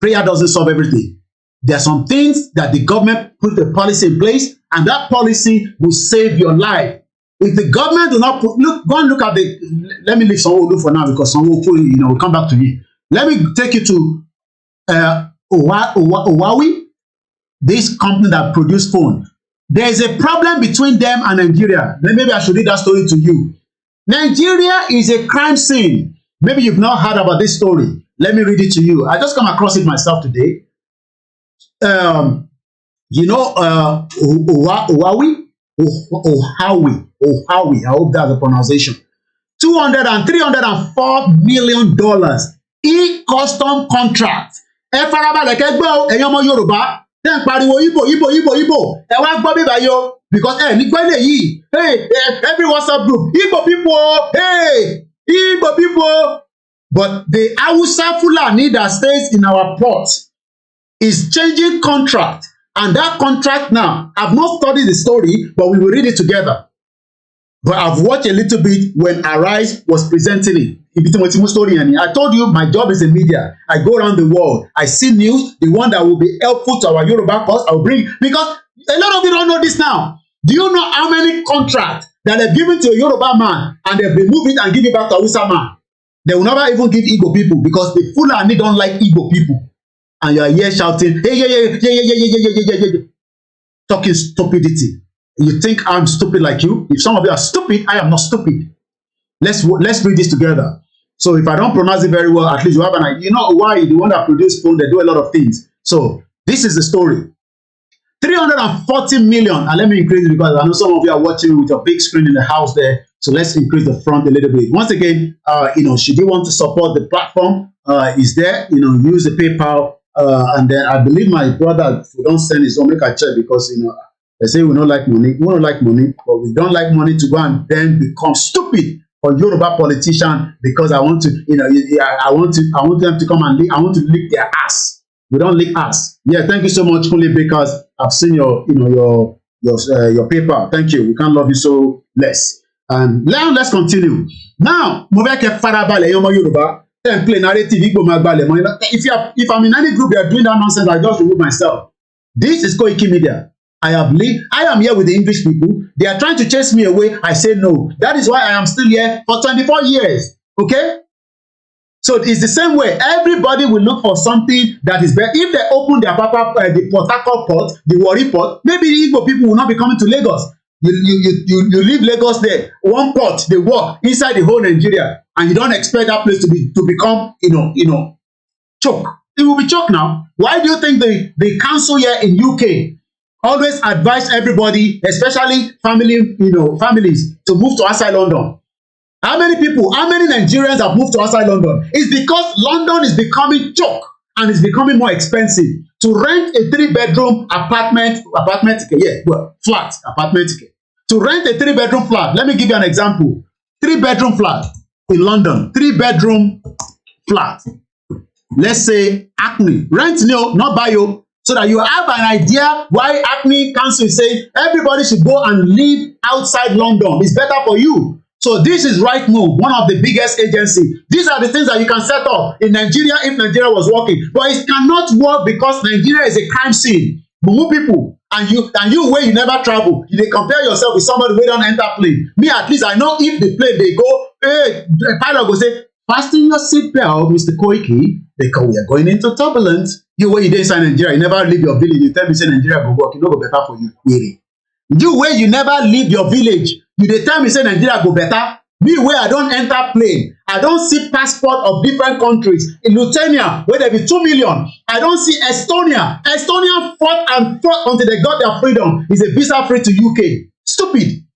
Prayer doesn't solve everything. There are some things that the government put a policy in place, and that policy will save your life. If the government do not go and look at let me leave Sanwo-Olu for now because Sanwo-Olu, will come back to me. Let me take you to Huawei, this company that produce phone. There is a problem between them and Nigeria. Maybe I should read that story to you. Nigeria is a crime scene. Maybe you've not heard about this story. Let me read it to you. I just come across it myself today. Huawei, I hope that's the pronunciation. $200 and $304 million e-custom contract. Ẹ farabalẹ̀ kẹ́ gbọ́ ẹ̀yin ọmọ Yorùbá tẹ́ ń pariwo Igbo ẹ wá gbọ́ bíbá yọ because ní gbẹ́lẹ̀ yìí every WhatsApp group Igbo people but the Hausa Fulani that stays in our port is changing contract, and that contract now, I've not studied the story, but we will read it together. But I've watched a little bit when Arise was presenting it. I told you my job is in media. I go around the world. I see news, the one that will be helpful to our Yoruba cause, I will bring, because a lot of you don't know this now. Do you know how many contracts that they've given to a Yoruba man and they've removed it and give it back to a Hausa man? They will never even give Igbo people because the Fulani don't like Igbo people. And you are here shouting, hey, talking stupidity. You think I'm stupid like you? If some of you are stupid, I am not stupid. Let's read this together. So if I don't pronounce it very well, at least you have an idea. You know why the one that produce phone, they do a lot of things. So this is the story. 340 million. And let me increase it because I know some of you are watching with a big screen in the house there. So let's increase the front a little bit. Once again, should you want to support the platform, is there, use the PayPal. And then I believe my brother, if we don't send his own, make a check because, they say we don't like money. We don't like money, but we don't like money to go and then become stupid or Yoruba politician because I want to, I want them to come and I want to lick their ass. We don't lick ass. Yeah, thank you so much, Kunle Bakers. I've seen your paper. Thank you. We can't love you so less. And now let's continue. Now, Yoruba. Play narrative. If I'm in any group, you're doing that nonsense, I just remove myself. This is koikimedia. I am here with the English people. They are trying to chase me away. I say no. That is why I am still here for 24 years. Okay? So it's the same way. Everybody will look for something that is better. If they open their the Port Harcourt port, the Warri port, maybe the Igbo people will not be coming to Lagos. You leave Lagos there. One port, they walk inside the whole Nigeria, and you don't expect that place to become, choke. It will be choke now. Why do you think the council here in UK always advise everybody, especially families, to move to outside London? How many Nigerians have moved to outside London? It's because London is becoming choke and it's becoming more expensive. To rent a 3-bedroom flat. To rent a 3-bedroom flat, let me give you an example. 3-bedroom flat in London, 3-bedroom flat. Let's say Acme, rent not buy you, so that you have an idea why Acme Council is saying everybody should go and live outside London. It's better for you. So this is Right Move, one of the biggest agencies. These are the things that you can set up in Nigeria if Nigeria was working. But it cannot work because Nigeria is a crime scene. Mumu people, and you where you never travel, you dey compare yourself with somebody wey don enter plane. Me at least I know if the plane dey go, hey, the pilot go say, fasten your seatbelt, Mr. Koiki, because we are going into turbulence. You where you dey inside Nigeria, you never leave your village, you tell me say Nigeria go work, e no go better for you. Really. You where you never leave your village, you dey tell me say Nigeria go better. Me where I don enter plane, I don see passport of different countries. In Lithuania, where there be 2 million, I don see Estonia. Estonia fought until they got their freedom. It's a visa free to UK. Stupid.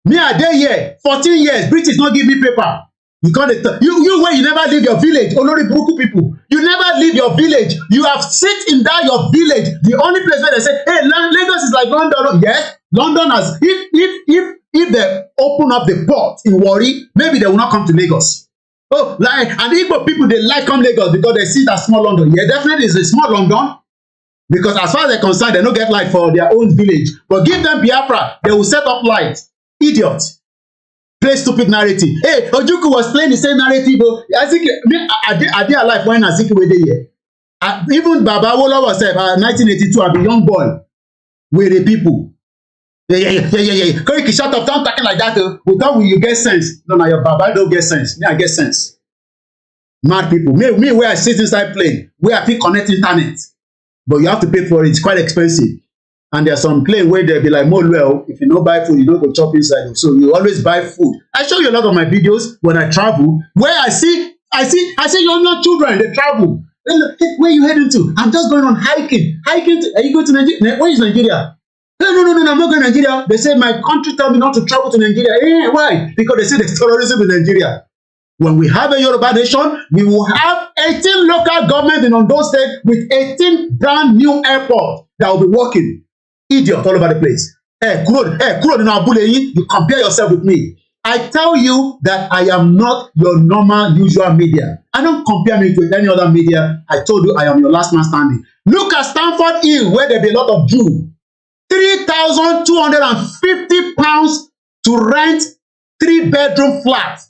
Me I dey here 14 years, British no give me paper. You where you never leave your village, Olori Buruku people. You never leave your village. You have sit in that your village. The only place where they say, hey, Lagos is like London. Yes, London has. If they open up the port in Warri, maybe they will not come to Lagos. Oh, like, and Igbo people, they like come Lagos because they see that small London. Yeah, definitely it's a small London. Because as far as they're concerned, they don't get light for their own village. But give them Biafra, they will set up light. Idiot. Play stupid narrative. Hey, Ojukwu was playing the same narrative. I did alive when Azikiwe were there. Even Baba Wola was 1982, I be young boy. With the people. Yeah. Koiki, shut up, don't talking like that. We thought you get sense. No, your Baba don't get sense. Me, I get sense. Mad people. Me where I sit inside plane, where I fit connect internet. But you have to pay for it. It's quite expensive. And there's some plane where they'll be like, more well, if you don't buy food, you don't go chop inside. So you always buy food. I show you a lot of my videos when I travel, where I see young children, they travel. Where are you heading to? I'm just going on hiking. Are you going to Nigeria? Where is Nigeria? No, I'm not going to Nigeria. They say my country tell me not to travel to Nigeria. Why? Because they say there's terrorism in Nigeria. When we have a Yoruba nation, we will have 18 local governments in Ondo State with 18 brand new airports that will be working. Idiot all over the place. You compare yourself with me. I tell you that I am not your normal usual media. I don't compare me with any other media. I told you I am your last man standing. Look at Stamford Hill, where there be a lot of Jews. 3,250 pounds to rent 3-bedroom flat.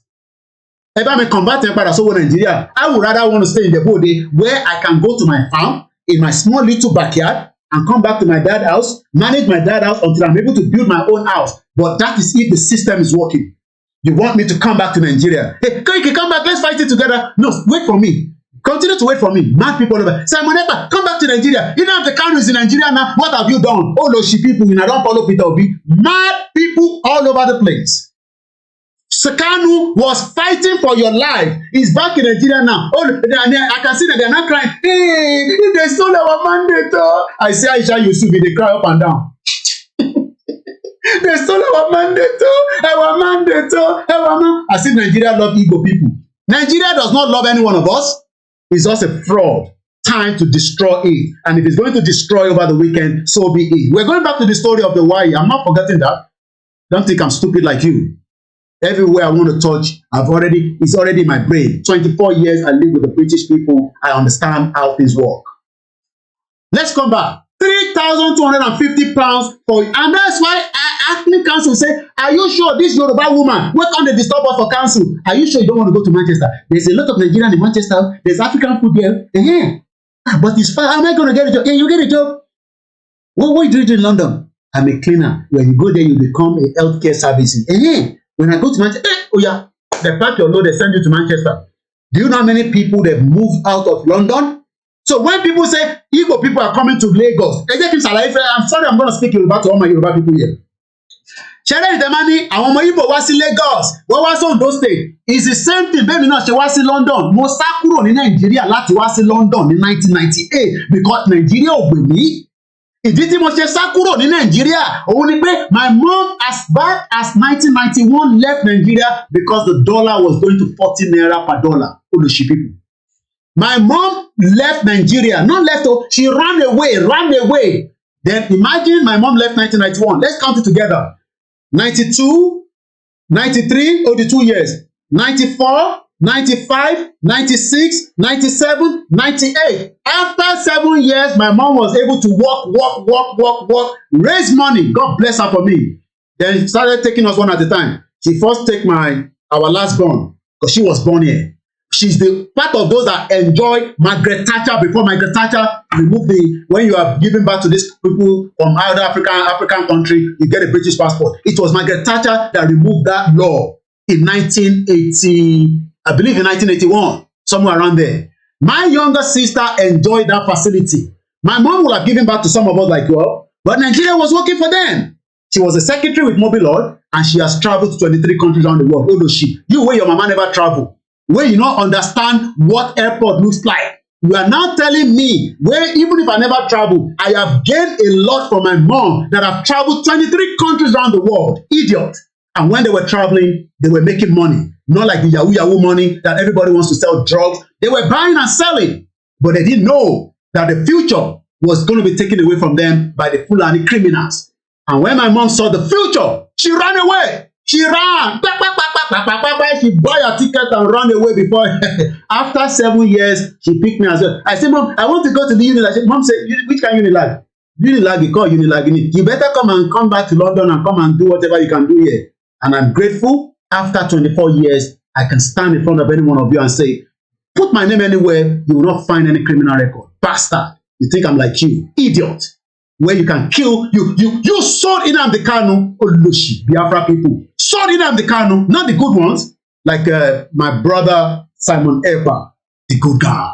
If I'm a combatant para so Nigeria, I would rather want to stay in the body where I can go to my farm in my small little backyard and come back to my dad's house, manage my dad's house until I'm able to build my own house. But that is if the system is working. You want me to come back to Nigeria? Hey, Koiki, come back, let's fight it together. No, wait for me. Continue to wait for me. Mad people all over. Simon Ekpa, come back to Nigeria. You know the country is in Nigeria now. What have you done? All those people, you know, don't follow Peter Obi. Mad people all over the place. Sekanu was fighting for your life. He's back in Nigeria now. Oh, I can see that they're not crying. Hey, they stole our mandate. Oh. I say Aisha Yusuf, they cry up and down. They stole our mandate. Our mandate. I see Nigeria love Igbo people. Nigeria does not love any one of us. It's just a fraud. Time to destroy it. And if it's going to destroy over the weekend, so be it. We're going back to the story of the why. I'm not forgetting that. Don't think I'm stupid like you. Everywhere I want to touch, it's already in my brain. 24 years I live with the British people. I understand how things work. Let's come back. 3,250 pounds for it. And that's why Athem Council say, are you sure this Yoruba woman, what can they disturb us for council? Are you sure you don't want to go to Manchester? There's a lot of Nigerians in Manchester. There's African food there. But it's far. How am I going to get a job? Yeah, you get a job. What are you doing in London? I'm a cleaner. When you go there, you become a healthcare service. When I go to Manchester, they pack your load, they send you to Manchester. Do you know how many people they've moved out of London? So when people say Igbo people are coming to Lagos, I'm sorry, I'm going to speak Yoruba to all my Yoruba people here. Ṣẹlẹ̀ ìdẹ́mání àwọn ọmọ Igbo wá sí Lagos, wọ́n wá sí Ondo State. It's the same thing bẹ́ẹ̀ mi náà ṣe wá sí London. Mo sá kúrò ní Nàìjíríà láti wá sí London ní 1998 because Nàìjíríà ò gbè mí. Ìdí tí mo ṣe sá kúrò ní Nàìjíríà òun ni pé my mom as back as 1991 left Nigeria because the dollar was going to 40 naira per dollar. Oloshi people. My mom left Nigeria, not left, she ran away. Then imagine my mom left 1991. Let's count it together. 92, 93, 2 years. 94, 95, 96, 97, 98. After 7 years, my mom was able to work, raise money. God bless her for me. Then she started taking us one at a time. She first took our last born, because she was born here. She's the part of those that enjoy Margaret Thatcher before Margaret Thatcher removed when you are giving back to these people from other African country, you get a British passport. It was Margaret Thatcher that removed that law in 1980, I believe in 1981, somewhere around there. My younger sister enjoyed that facility. My mom would have given back to some of us like, well, but Nigeria was working for them. She was a secretary with Mobile Lord, and she has traveled to 23 countries around the world. Oh, she, you where your mama never traveled, where you not understand what airport looks like. You are now telling me where even if I never travel, I have gained a lot from my mom that have traveled 23 countries around the world. Idiot. And when they were traveling, they were making money. Not like the Yahoo money that everybody wants to sell drugs. They were buying and selling, but they didn't know that the future was going to be taken away from them by the Fulani criminals. And when my mom saw the future, she ran away. She ran. She bought a ticket and ran away before. After 7 years, she picked me as well. I said, Mom, I want to go to the Unilag. I said, Mom said, which kind of Unilag? Unilag, you call Unilag. You better come back to London and come and do whatever you can do here. And I'm grateful. After 24 years, I can stand in front of any one of you and say, put my name anywhere, you will not find any criminal record. Bastard. You think I'm like you. Idiot. Where you can kill, you sold Nnamdi Kanu, Olushi, Biafra people. Sold Nnamdi Kanu, not the good ones, like my brother Simon Ekpa, the good guy,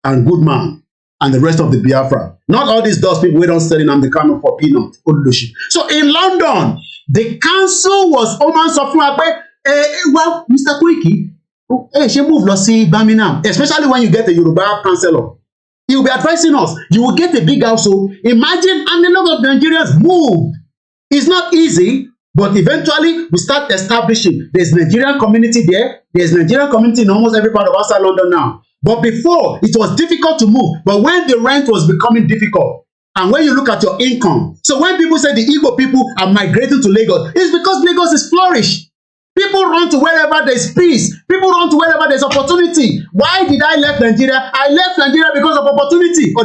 and good man, and the rest of the Biafra. Not all these dust people, we don't sell Nnamdi Kanu for peanut, Olushi. So in London, the council was Oman Sofun well, Mr. Koiki, she move Lossi Birmingham, especially when you get a Yoruba councillor. He will be advising us. You will get a big household. Imagine, and a lot of Nigerians moved. It's not easy, but eventually we start establishing. There's Nigerian community there. There's Nigerian community in almost every part of outside London now. But before, it was difficult to move. But when the rent was becoming difficult, and when you look at your income, so when people say the Igbo people are migrating to Lagos, it's because Lagos is flourished. People run to wherever there's peace. People run to wherever there's opportunity. Why did I left Nigeria? I left Nigeria because of opportunity.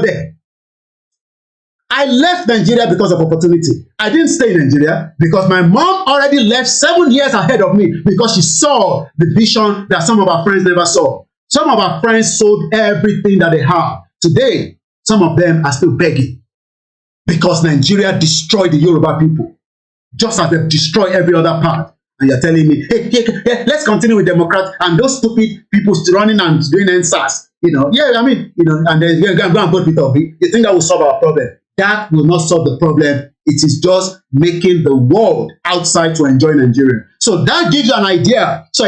I left Nigeria because of opportunity. I didn't stay in Nigeria because my mom already left 7 years ahead of me because she saw the vision that some of our friends never saw. Some of our friends sold everything that they have. Today, some of them are still begging because Nigeria destroyed the Yoruba people just as they destroy every other part. And you're telling me, hey, let's continue with Democrats and those stupid people still running and doing NSAS. You know, yeah, I mean, you know, and then you're going to go and vote Peter Obi. You think that will solve our problem? That will not solve the problem. It is just making the world outside to enjoy Nigeria. So that gives you an idea. So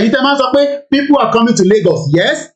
people are coming to Lagos. Yes,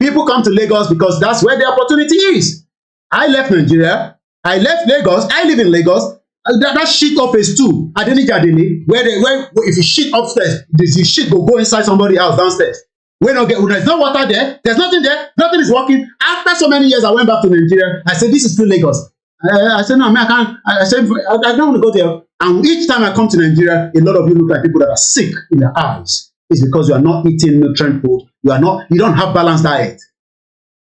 people come to Lagos because that's where the opportunity is. I left Nigeria. I left Lagos. I live in Lagos. That shit off phase 2 Adeniji where if you shit upstairs, the shit go inside somebody's house downstairs. There's no water there, there's nothing there, nothing is working. After so many years, I went back to Nigeria. I said, this is still Lagos. I said, no, I can't. I said, I don't want to go there. And each time I come to Nigeria, a lot of you look like people that are sick in their eyes. It's because you are not eating nutrient food. You don't have balanced diet.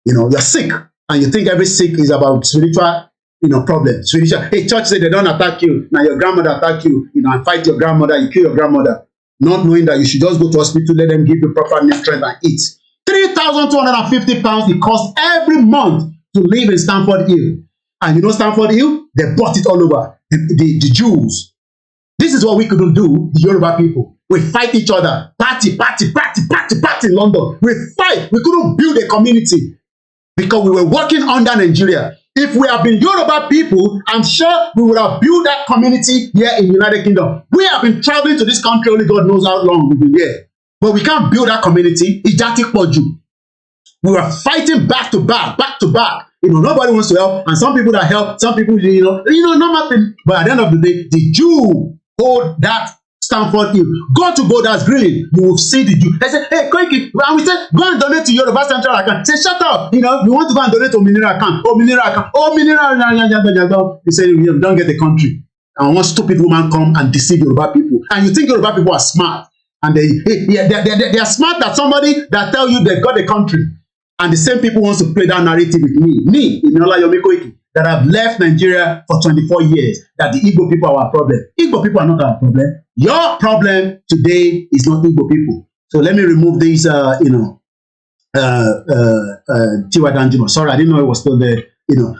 You know, you're sick, and you think every sick is about spiritual problem. Spiritual. Hey, church say they don't attack you. Now your grandmother attack you, and fight your grandmother, you kill your grandmother. Not knowing that you should just go to hospital, let them give you proper nutrients and eat. 3,250 pounds it costs every month to live in Stamford Hill. And you know Stamford Hill? They bought it all over. The Jews. This is what we couldn't do, the Yoruba people. We fight each other. Party in London. We fight. We couldn't build a community because we were working under Nigeria. If we have been Yoruba people, I'm sure we would have built that community here in the United Kingdom. We have been traveling to this country, only God knows how long we've been here. But we can't build that community. We were fighting back to back. Nobody wants to help. And some people that help, some people, normal thing. But at the end of the day, the Jew hold that Stamford Hill. Go to Borders Green, you will see the Jew. They say, hey, Koiki, and we say, go and donate to Yoruba Central account. Say, shut up. We want to go and donate to Mineral account. Mineral. They say, you don't get the country. And one stupid woman come and deceive Yoruba people. And you think Yoruba people are smart. And they are smart that somebody that tell you they got the country. And the same people wants to play that narrative with me, Imiola Yomi Koiki, that have left Nigeria for 24 years, that the Igbo people are our problem. Igbo people are not our problem. Your problem today is not Igbo people. So let me remove these, Tiwa Danjuma. Sorry, I didn't know it was still there.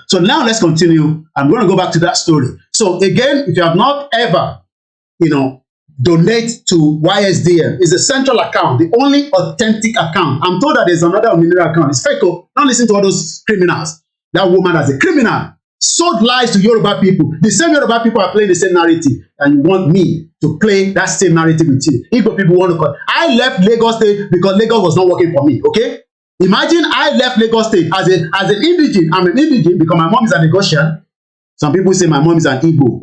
So now let's continue. I'm going to go back to that story. So again, if you have not ever, donate to YSDM, it's a central account, the only authentic account. I'm told that there's another Ominira account. It's fake. Don't listen to all those criminals. That woman as a criminal sold lies to Yoruba people. The same Yoruba people are playing the same narrative, and you want me to play that same narrative with you. Igbo people want to call. I left Lagos State because Lagos was not working for me. Okay. Imagine I left Lagos State as an indigene. I'm an indigene because my mom is a Lagosian. Some people say my mom is an Igbo.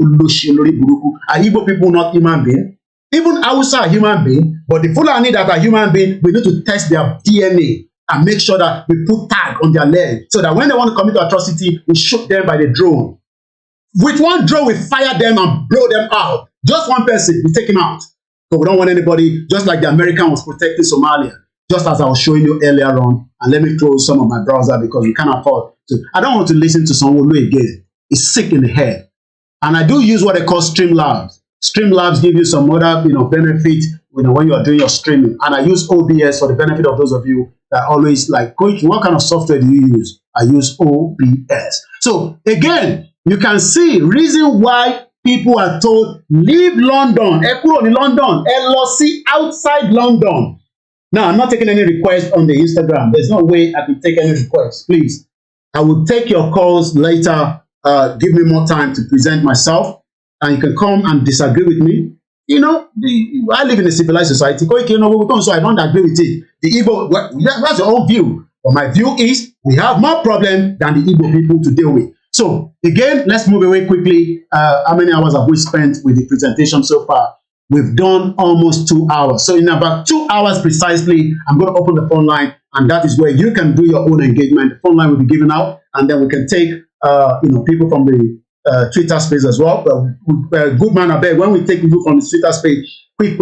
Are Igbo people not human beings? Even Hausa are human beings, but the Fulani that are human beings, we need to test their DNA and make sure that we put tag on their leg so that when they want to commit atrocity, we shoot them by the drone. With one drone, we fire them and blow them out. Just one person, we take him out. So we don't want anybody, just like the American was protecting Somalia. Just as I was showing you earlier on, and let me close some of my browser because we can't afford to. I don't want to listen to someone who again is sick in the head. And I do use what they call Streamlabs. Streamlabs give you some other, benefit, when you are doing your streaming. And I use OBS for the benefit of those of you that always like, what kind of software do you use? I use OBS. So again, you can see reason why people are told leave London, London, LOC outside London. Now, I'm not taking any requests on the Instagram. There's no way I can take any requests. Please, I will take your calls later. Give me more time to present myself, and you can come and disagree with me. I live in a civilized society. So I don't agree with it. The Igbo, that's your own view. But my view is we have more problem than the Igbo people to deal with. So again, let's move away quickly. How many hours have we spent with the presentation so far? We've done almost 2 hours. So in about 2 hours precisely, I'm going to open the phone line, and that is where you can do your own engagement. The phone line will be given out, and then we can take people from the Twitter space as well. Good man, I beg, when we take people from the Twitter space, quick,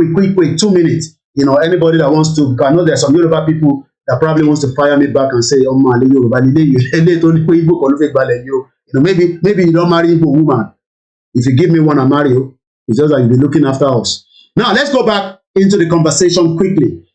2 minutes. Anybody that wants to, because I know there are some Yoruba people that probably wants to fire me back and say, oh man, maybe you don't marry Igbo woman. If you give me one, I marry you. It's just like you'll be looking after us. Now, let's go back into the conversation quickly.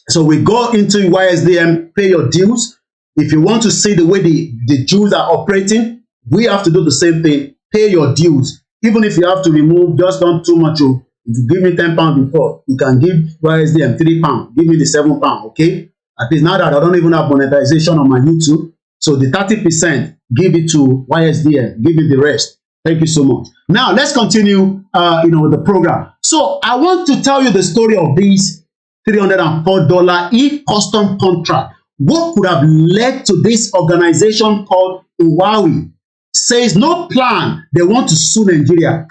So we go into YSDM, pay your dues. If you want to see the way the Jews are operating, we have to do the same thing. Pay your dues. Even if you have to remove, just don't too much. If you give me £10 before, you can give YSDM £3. Give me the £7, okay? At least now that I don't even have monetization on my YouTube. So the 30%, give it to YSDM. Give me the rest. Thank you so much. Now, let's continue, with the program. So I want to tell you the story of this $304 e-custom contract. What could have led to this organization called Huawei? Says no plan. They want to sue Nigeria.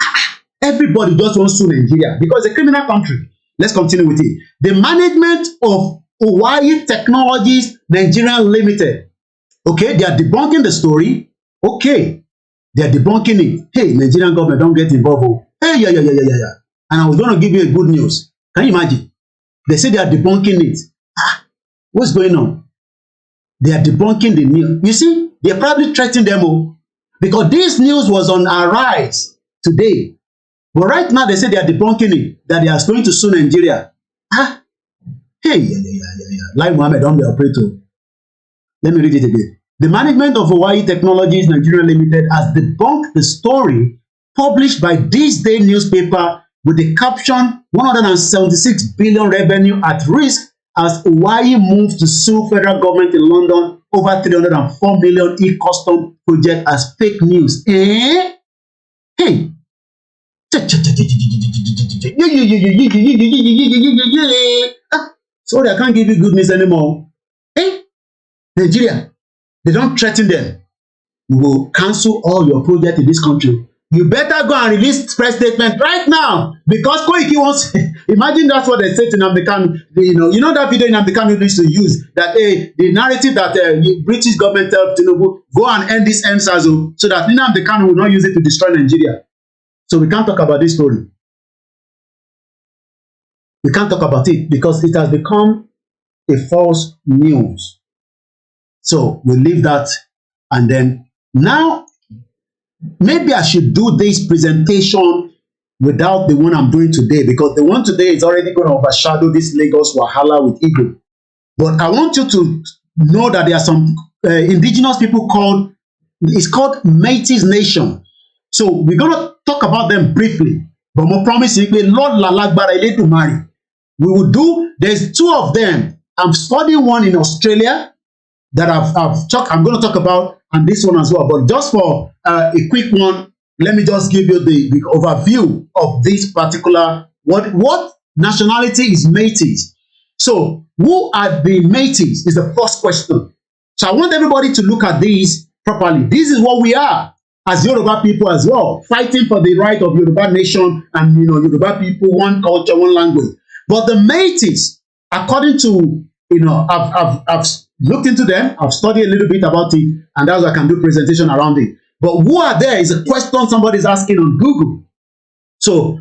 Everybody just wants to sue Nigeria because it's a criminal country. Let's continue with it. The management of Huawei Technologies Nigeria Limited. Okay, they are debunking the story. Okay. They are debunking it. Hey, Nigerian government, don't get involved. Hey, yeah. And I was going to give you a good news. Can you imagine? They say they are debunking it. What's going on? They are debunking the news. You see, they are probably threatening them because this news was on our rise today. But right now, they say they are debunking it, that they are going to sue Nigeria. Hey, yeah. Like Mohammed, don't be operator. Let me read it again. The management of Huawei Technologies Nigeria Limited has debunked the story published by This Day newspaper with the caption 176 billion revenue at risk as Huawei moves to sue federal government in London over 304 million e-custom project as fake news. Hey. Sorry, I can't give you good news anymore. Hey, Nigeria. They don't threaten them. You will cancel all your projects in this country. You better go and release press statement right now because Koiki wants. Imagine that's what they said to Nnamdi Kanu. You know that video Nnamdi Kanu used to use that the narrative that the British government tells Tinubu go and end this EndSARS so that Nnamdi Kanu will not use it to destroy Nigeria. So we can't talk about this story. We can't talk about it because it has become a false news. So we leave that, and then now maybe I should do this presentation without the one I'm doing today because the one today is already going to overshadow this Lagos Wahala with Igbo. But I want you to know that there are some indigenous people it's called Métis Nation. So we're going to talk about them briefly. But more promising, Lord Lalagbara Eledumare. We will do, there's two of them. I'm studying one in Australia that I'm going to talk about, and this one as well. But just for a quick one, let me just give you the overview of this particular, what nationality is Métis. So who are the Métis is the first question. So I want everybody to look at these properly. This is what we are as Yoruba people as well, fighting for the right of Yoruba nation and, you know, Yoruba people, one culture, one language. But the Métis, according to, you know, I've looked into them, I've studied a little bit about it, and that's why I can do presentation around it. But who are there is a question somebody's asking on Google. So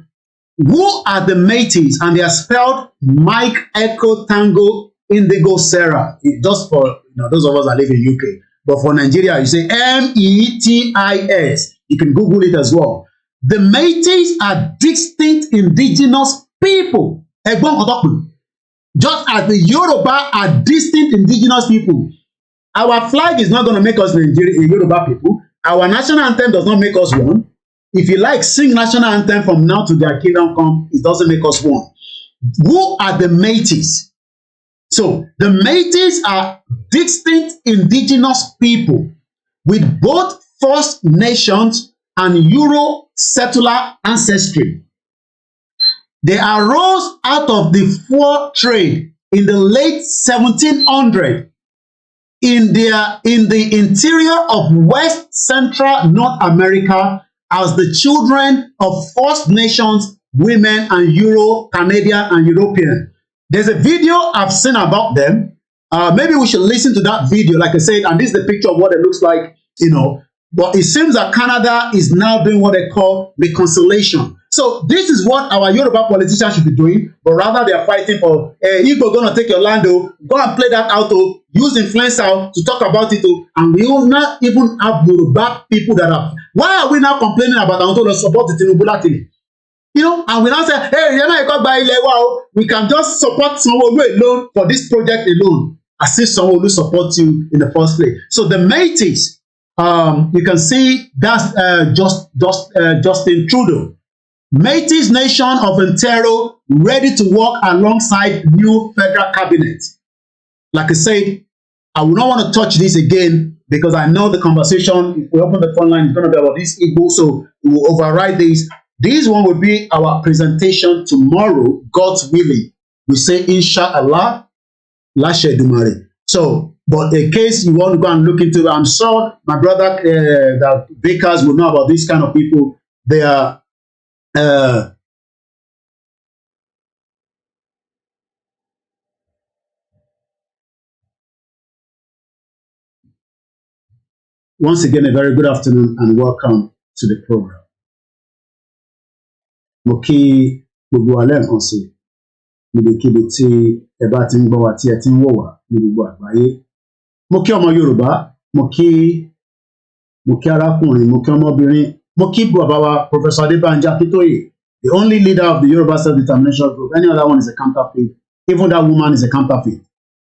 who are the Métis? And they are spelled Mike, Echo, Tango, Indigo, Sarah. Just for, you know, those of us that live in UK. But for Nigeria, you say Metis. You can Google it as well. The Métis are distinct indigenous people. Just as the Yoruba are distinct indigenous people. Our flag is not going to make us Yoruba people. Our national anthem does not make us one. If you like, sing national anthem from now to their kingdom come, it doesn't make us one. Who are the Métis? So the Métis are distinct indigenous people with both First Nations and Euro settler ancestry. They arose out of the fur trade in the late 1700s in the interior of West Central North America as the children of First Nations women and Euro, Canadian and European. There's a video I've seen about them. Maybe we should listen to that video, like I said, and this is the picture of what it looks like, you know. But it seems that Canada is now doing what they call reconciliation. So this is what our Yoruba politicians should be doing, but rather they are fighting for, Igbo going to take your land, go and play that out, use influencer to talk about it, and we will not even have Yoruba people that are. Why are we now complaining about Anto to support the Tinubu Latini? You know, and we now say, hey, we can just support someone alone for this project alone, as if someone will support you in the first place. So the Métis, you can see that's Justin Trudeau. Métis Nation of Ontario ready to work alongside new federal cabinet. Like I said, I will not want to touch this again because I know the conversation, if we open the phone line, is going to be about this Igbo, so we will override this. This one will be our presentation tomorrow, God's willing. We say, Inshallah, Lashe Dumare. So, but in case you want to go and look into it, I'm sure my brother, the bakers will know about these kind of people. They are once again, a very good afternoon and welcome to the program. Mo kí gbogbo alẹ́ nǹkan sí níbikíbi tí ẹ bá ti ń gbọ́ wa tí ẹ ti ń wò wá ní gbogbo àgbáyé. Mo kí ọmọ Yorùbá, mo kí arákùnrin, mo kí ọmọbìnrin, mo kí bàbá wa Professor Adébánjí Akíntóyè, the only leader of the Yoruba Self-Determination Group. Any other one is a counterfeit. Even that woman is a counterfeit.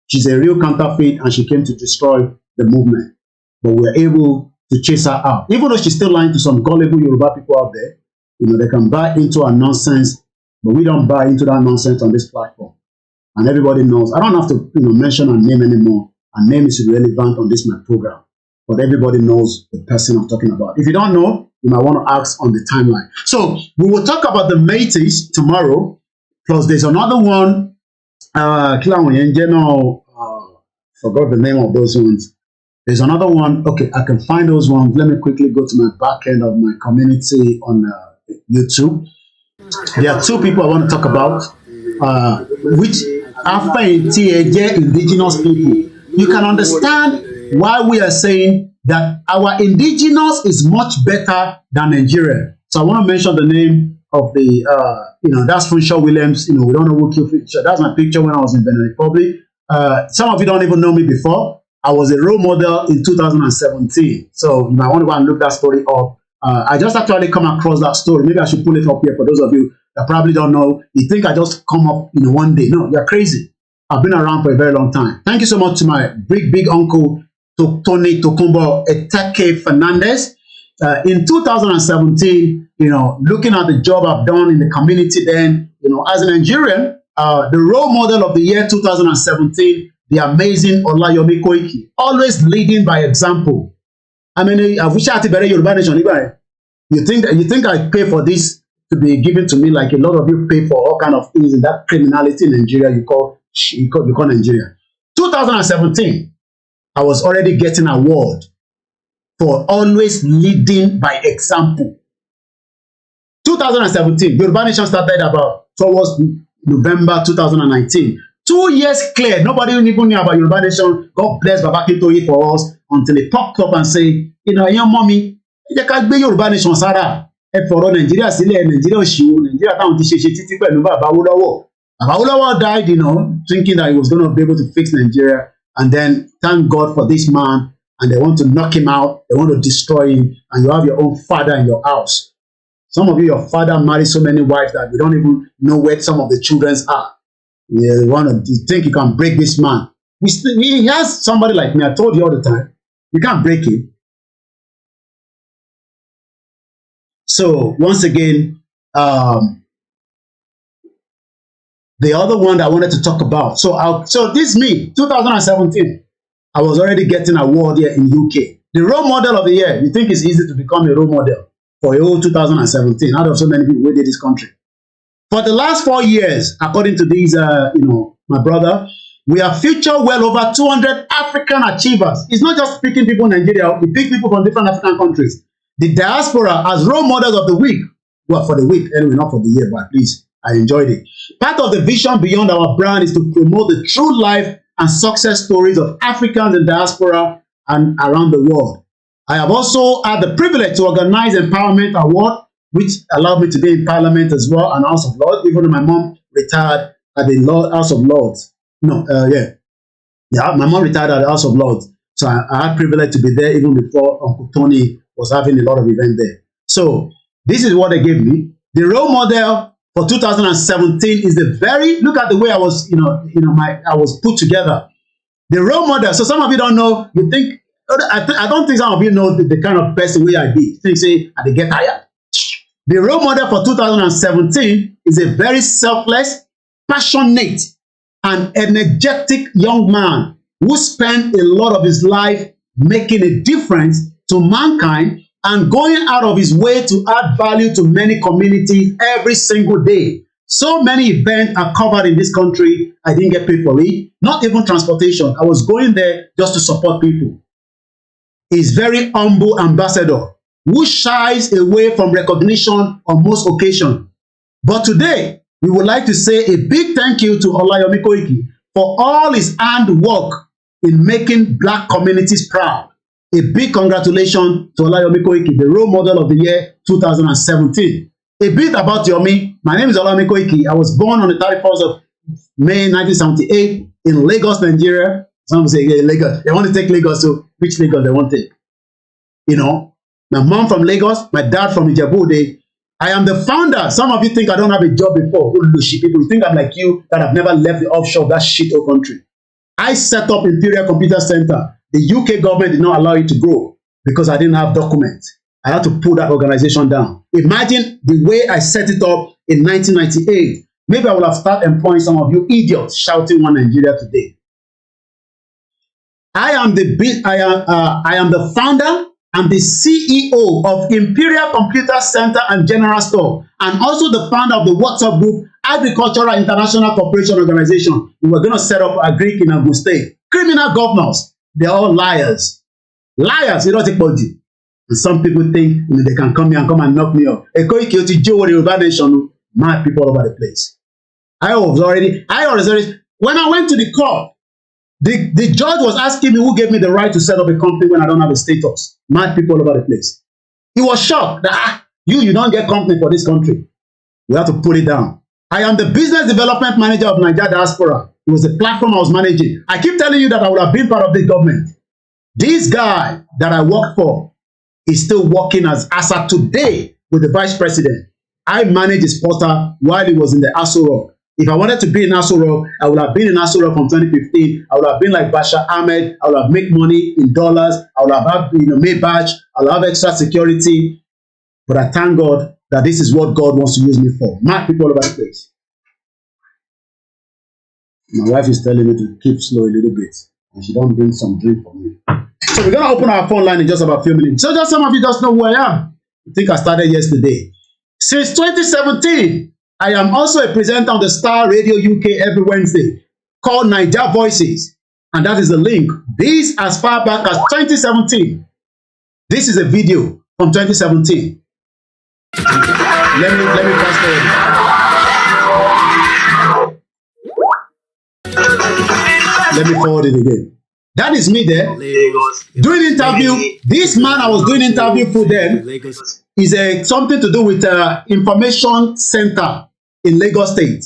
She's a real counterfeit and she came to destroy the movement. But we're able to chase her out. Even though she's still lying to some gullible Yoruba people out there, you know, they can buy into our nonsense, but we don't buy into that nonsense on this platform. And everybody knows. I don't have to, you know, mention her name anymore. Her name is irrelevant on this my program. But everybody knows the person I'm talking about. If you don't know, you might want to ask on the timeline. So we will talk about the Métis tomorrow. Plus there's another one. Forgot the name of those ones. There's another one. Okay, I can find those ones. Let me quickly go to my back end of my community on YouTube. There are two people I want to talk about, which are indigenous people. You can understand why we are saying that our indigenous is much better than Nigeria. So I want to mention the name of the, that's Funshaw Williams. You know, we don't know who killed Funshaw. That's my picture when I was in Benin Republic. Some of you don't even know me before. I was a role model in 2017. So you might want to go and look that story up. I just actually come across that story. Maybe I should pull it up here for those of you that probably don't know. You think I just come up in one day. No, you're crazy. I've been around for a very long time. Thank you so much to my big uncle, to Tony Tokumbo Eteke Fernandez. In 2017, looking at the job I've done in the community then, as a Nigerian, the role model of the year 2017, the amazing Olayomi Koiki, always leading by example. I mean, I wish I had a better Yoruba nation. You think I pay for this to be given to me like a lot of you pay for all kind of things in that criminality in Nigeria you call Nigeria. 2017, I was already getting an award for always leading by example. 2017, Yoruba Nation started about towards November 2019. 2 years clear, nobody even knew about Yoruba Nation. God bless Baba Akintoye for us until he popped up and say, young mommy, ẹ ká gbé Yoruba Nation sára. Ẹ fọ̀rọ̀ Nàìjíríà sílẹ̀, Nàìjíríà òṣìwò, Nàìjíríà táwọn ti ṣe títí pẹ̀lú Baba Awólọ́wọ̀. Baba Awólọ́wọ̀ died, thinking that he was going to be able to fix Nigeria. And then thank God for this man. And they want to knock him out. They want to destroy him. And you have your own father in your house. Some of you, your father married so many wives that you don't even know where some of the children are. You think you can break this man. He has somebody like me. I told you all the time. You can't break him. So once again, the other one that I wanted to talk about. So this me, 2017, I was already getting an award here in UK. The role model of the year. You think it's easy to become a role model for a whole 2017 out of so many people who did this country. For the last 4 years, according to these, my brother, we have featured well over 200 African achievers. It's not just picking people in Nigeria. We pick people from different African countries. The diaspora as role models of the week. Well, for the week, anyway, not for the year, but at least I enjoyed it. Part of the vision beyond our brand is to promote the true life and success stories of Africans in diaspora and around the world. I have also had the privilege to organize Empowerment Award, which allowed me to be in Parliament as well and House of Lords, even though my mom retired at the House of Lords. My mom retired at the House of Lords. So I had privilege to be there even before Uncle Tony was having a lot of events there. So this is what they gave me. The role model for 2017 is look at the way I was, I was put together. The role model. So some of you don't know, you think, I don't think some of you know the kind of person we I be. Think say, I get tired. The role model for 2017 is a very selfless, passionate, and energetic young man who spent a lot of his life making a difference to mankind and going out of his way to add value to many communities every single day. So many events are covered in this country. I didn't get paid for it. Not even transportation. I was going there just to support people. He's very humble ambassador who shies away from recognition on most occasions. But today, we would like to say a big thank you to Olayomi Koiki for all his handwork in making Black communities proud. A big congratulations to Olayomi Koiki, the role model of the year 2017. A bit about Yomi. My name is Olayomi Koiki. I was born on the 31st of May 1978 in Lagos, Nigeria. Some say, yeah, Lagos. They want to take Lagos, so which Lagos they want to take? My mom from Lagos, my dad from Ijebu-Ode. I am the founder. Some of you think I don't have a job before. People think I'm like you, that I've never left the offshore of that shithole country. I set up Imperial Computer Center. The UK government did not allow it to grow because I didn't have documents. I had to pull that organization down. Imagine the way I set it up in 1998. Maybe I would have started employing some of you idiots shouting One Nigeria today. I am the founder and the CEO of Imperial Computer Center and General Store, and also the founder of the WhatsApp group Agricultural International Corporation Organization. We were going to set up a Greek in Ogun State. Criminal governors, they're all liars. Liars, you don't take body. And some people think they can come here and come and knock me off. Mad people all over the place. When I went to the court, the judge was asking me who gave me the right to set up a company when I don't have a status. Mad people all over the place. He was shocked that you don't get company for this country. We have to put it down. I am the business development manager of Nigeria Diaspora. It was the platform I was managing. I keep telling you that I would have been part of the government. This guy that I work for is still working as of today with the vice president. I managed his portal while he was in the Aso Rock. If I wanted to be in Aso Rock, I would have been in Aso Rock from 2015. I would have been like Bashar Ahmed. I would have made money in dollars. I would have had, Maybach. I would have extra security. But I thank God that this is what God wants to use me for. Mad people all over the place. My wife is telling me to keep slow a little bit, and she don't bring some drink for me. So we're gonna open our phone line in just about a few minutes. So just some of you just know who I am. I think I started yesterday. Since 2017, I am also a presenter on the Star Radio UK every Wednesday called Niger Voices, and that is the link. This as far back as 2017. This is a video from 2017. Let me fast forward. Let me forward it again. That is me there doing interview. This man I was doing interview for them is something to do with information center in Lagos State.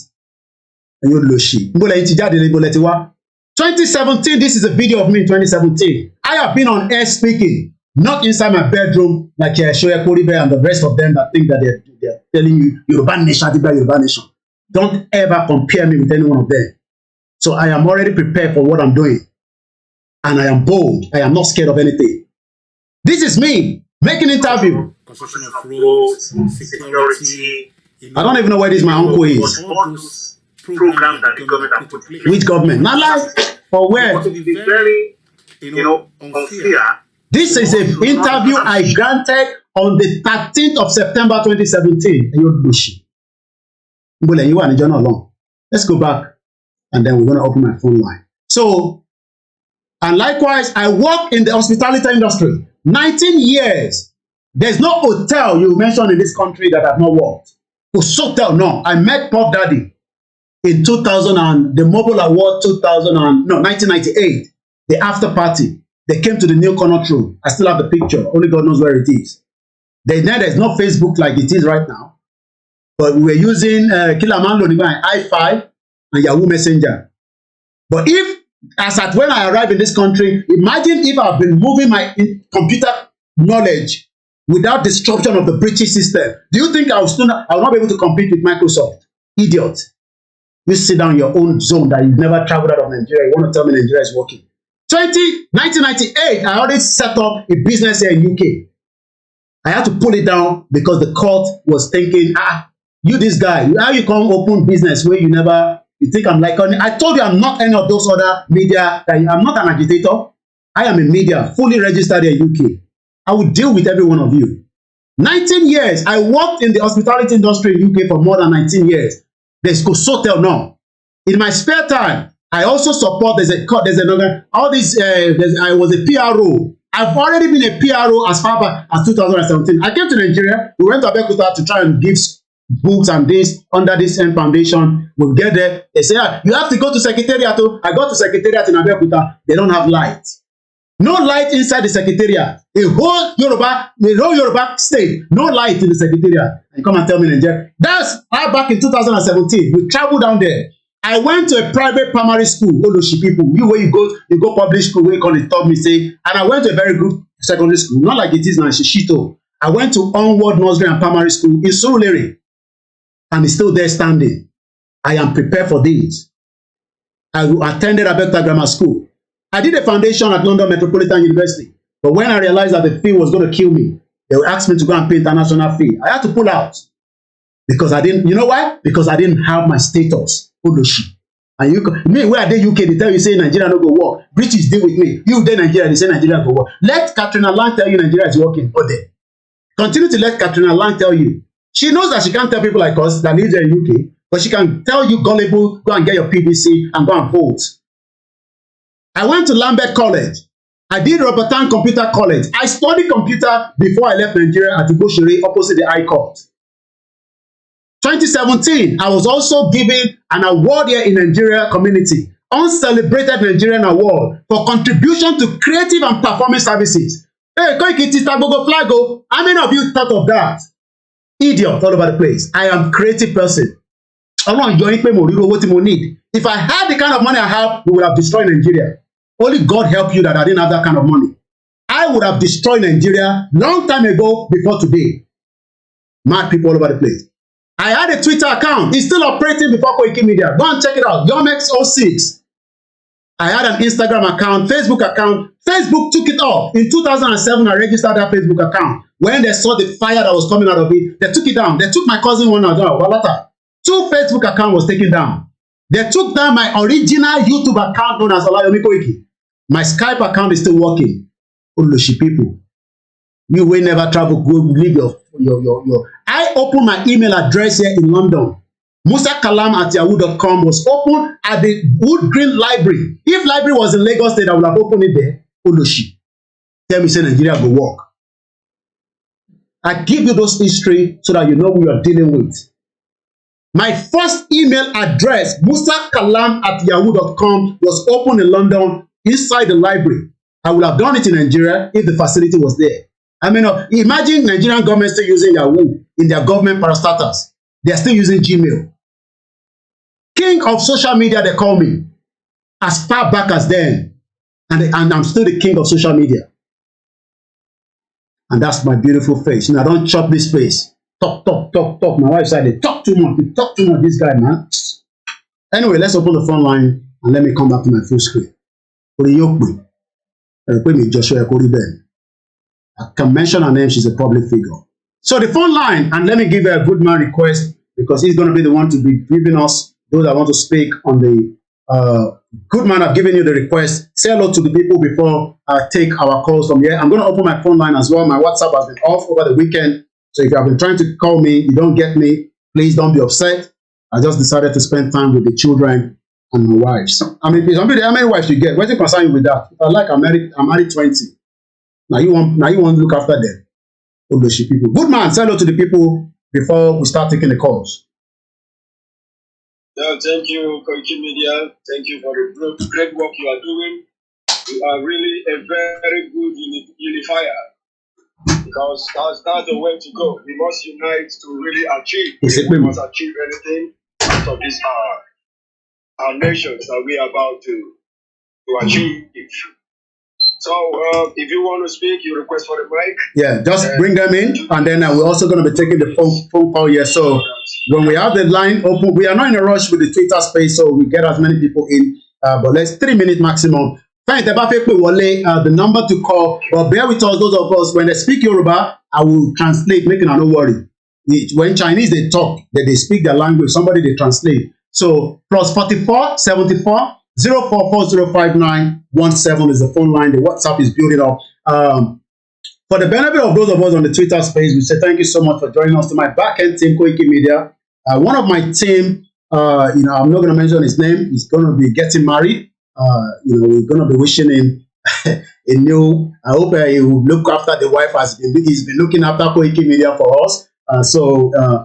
2017, this is a video of me in 2017. I have been on air speaking, not inside my bedroom like Shoya Koribe and the rest of them that think that they're telling you Yoruba Nation, Yoruba Nation. Don't ever compare me with any one of them. So I am already prepared for what I'm doing. And I am bold. I am not scared of anything. This is me making interview. Construction of roads, security. I don't even know where this my uncle is. Programs that the government have put in place. Which government? Not like or where? To be very, unfair. This is an interview I granted on the 13th of September 2017. Let's go back and then we're going to open my phone line. So, and likewise, I work in the hospitality industry. 19 years. There's no hotel you mentioned in this country that I've not worked. Hotel, no. I met Puff Daddy in 2000 and the Mobile Award 1998. The after party. They came to the New Connaught Room. I still have the picture. Only God knows where it is. There's no Facebook like it is right now. But we were using Kilamando, i5 and Yahoo Messenger. But if, as at when I arrived in this country, imagine if I've been moving my computer knowledge without disruption of the British system. Do you think I will not be able to compete with Microsoft? Idiot. You sit down in your own zone that you've never traveled out of Nigeria. You want to tell me Nigeria is working. 1998, I already set up a business here in UK. I had to pull it down because the court was thinking, you this guy, how you can't open business where you think I'm like, I told you I'm not any of those other media, I'm not an agitator. I am a media, fully registered in UK. I will deal with every one of you. 19 years, I worked in the hospitality industry in UK for more than 19 years. There's Hotel now. In my spare time, I also support, I was a PRO. I've already been a PRO as far back as 2017. I came to Nigeria, we went to Abeokuta to try and give books and this under this foundation. We'll get there. They say, you have to go to Secretariat. I got to Secretariat in Abeokuta. They don't have light. No light inside the Secretariat. A whole Yoruba state, no light in the Secretariat. And come and tell me Nigeria. That's how back in 2017. We traveled down there. I went to a private primary school, Oloshi people. You go public school, where you call it, taught me, say, and I went to a very good secondary school, not like it is now, Shishito. I went to Onward Nursery and Primary School in Surulere, and it's still there standing. I am prepared for this. I attended Abeokuta Grammar School. I did a foundation at London Metropolitan University, but when I realized that the fee was going to kill me, they would ask me to go and pay international fee. I had to pull out because I didn't. You know why? Because I didn't have my status. And where are they UK? They tell you say Nigeria no go work. British deal with me. You there Nigeria, they say Nigeria go work. Let Katrina Lang tell you Nigeria is working. But they continue to let Katrina Lang tell you. She knows that she can't tell people like us that live there in UK, but she can tell you gullible, go and get your PVC and go and vote. I went to Lambeth College. I did Robertson Computer College. I studied computer before I left Nigeria at Igboho opposite the High Court. 2017, I was also given an award here in Nigeria community, uncelebrated Nigerian award for contribution to creative and performing services. Hey, Flago, how many of you thought of that? Idiot all over the place. I am a creative person. If I had the kind of money I have, we would have destroyed Nigeria. Only God help you that I didn't have that kind of money. I would have destroyed Nigeria long time ago before today. Mad people all over the place. I had a Twitter account. It's still operating before koikimedia. Go and check it out. Yomex06. I had an Instagram account, Facebook account. Facebook took it off. In 2007, I registered that Facebook account. When they saw the fire that was coming out of it, they took it down. They took my cousin one as well. Walata. 2 Facebook accounts was taken down. They took down my original YouTube account known as Olayomi Koiki. My Skype account is still working. Oloshi people. You will never travel, go leave your. I opened my email address here in London. musakalam@yahoo.com was open at the Wood Green Library. If library was in Lagos State, I would have opened it there. Oloshi. Tell me, say Nigeria go work. I give you those history so that you know who you are dealing with. My first email address, musakalam@yahoo.com, was open in London inside the library. I would have done it in Nigeria if the facility was there. I mean, imagine Nigerian government still using Yahoo in their government parastatals. They are still using Gmail. King of social media, they call me. As far back as then. And I'm still the king of social media. And that's my beautiful face. I don't chop this face. Talk. My wife said they talk too much. They talk too much, this guy, man. Anyway, let's open the phone line and let me come back to my full screen. I can mention her name. She's a public figure. So the phone line, and let me give her a good man request because he's going to be the one to be giving us those that want to speak on the good man. I've given you the request. Say hello to the people before I take our calls from here. I'm going to open my phone line as well. My WhatsApp has been off over the weekend. So if you have been trying to call me, you don't get me, please don't be upset. I just decided to spend time with the children and my wives. I mean, how many wives you get? What's the concern with that? If I like, I'm married 20. Now you want to look after them. Oloshi people. Good man, say hello to the people before we start taking the calls. Yeah, thank you, koikimedia. Thank you for the great work you are doing. You are really a very good unifier. Because that's the way to go. We must unite to really achieve. We must achieve anything out of this our nations that we are about to achieve. So if you want to speak, you request for the mic. Yeah, just bring them in, and then we're also going to be taking the phone call here. So when we have the line open, we are not in a rush with the Twitter space, so we get as many people in. But let's 3 minutes maximum. The number to call, but bear with us, those of us, when they speak Yoruba, I will translate, making no worry. When Chinese, they talk, they speak their language, somebody they translate. So +44 74 04405917 is the phone line. The WhatsApp is building up. For the benefit of those of us on the Twitter space, we say thank you so much for joining us. To my back-end team, koikimedia. One of my team, I'm not going to mention his name, he's going to be getting married. We're going to be wishing him a new, I hope he will look after the wife as he's been looking after koikimedia for us.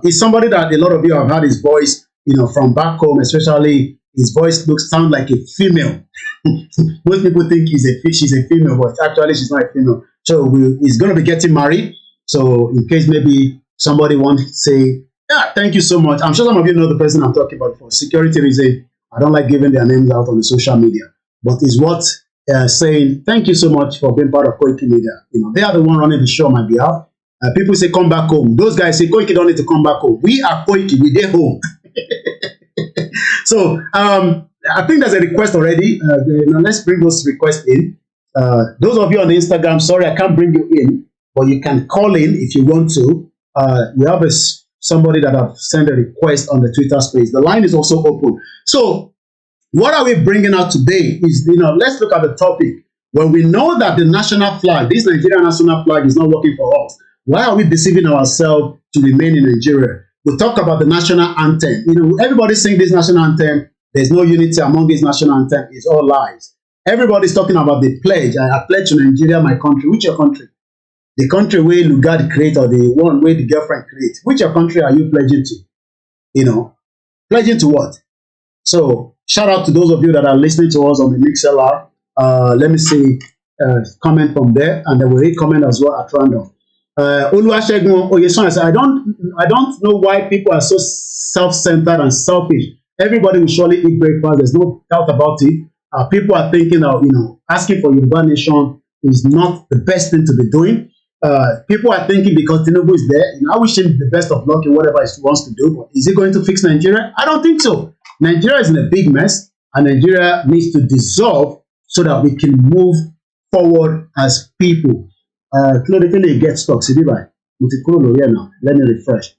He's somebody that a lot of you have heard his voice, from back home, especially his voice sounds like a female. Most people think she's a female, but actually she's not a female. So he's going to be getting married. So in case maybe somebody wants to say, yeah, thank you so much. I'm sure some of you know the person I'm talking about. For security reason, I don't like giving their names out on the social media. But it's what saying, thank you so much for being part of koikimedia. They are the one running the show on my behalf. People say, come back home. Those guys say, Koiki don't need to come back home. We are Koiki, we there home. So I think there's a request already. Let's bring those requests in. Those of you on Instagram, sorry, I can't bring you in, but you can call in if you want to. We have somebody that have sent a request on the Twitter space. The line is also open. So what are we bringing out today is, let's look at the topic. When we know that the national flag, this Nigerian national flag is not working for us, why are we deceiving ourselves to remain in Nigeria? We talk about the national anthem. Everybody sing this national anthem. There's no unity among this national anthem. It's all lies. Everybody's talking about the pledge. I pledge to Nigeria, my country. Which your country? The country where Lugard create, or the one where the girlfriend create. Which your country are you pledging to? Pledging to what? So shout out to those of you that are listening to us on the MixLR. Let me see comment from there, and then we'll read comment as well at random. Oluwasegun Oyeson says, I don't know why people are so self-centered and selfish. Everybody will surely eat breakfast. There's no doubt about it. People are thinking of, asking for Yoruba nation is not the best thing to be doing. people are thinking because Tinubu is there, I wish him the best of luck in whatever he wants to do. But is he going to fix Nigeria? I don't think so. Nigeria is in a big mess, and Nigeria needs to dissolve so that we can move forward as people. Clearly, get stuck. See, let me refresh.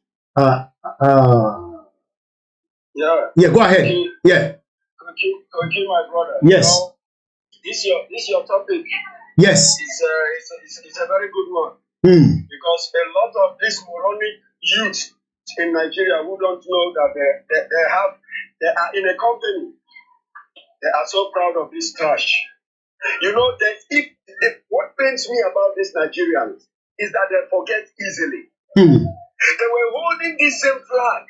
Yeah, go ahead. Yeah. Okay, my brother. Yes. This your topic. Yes. It's a very good one. Because a lot of these moronic youth in Nigeria who don't know that they are in a company. They are so proud of this trash. You know that what pains me about these Nigerians is that they forget easily. They were holding this same flag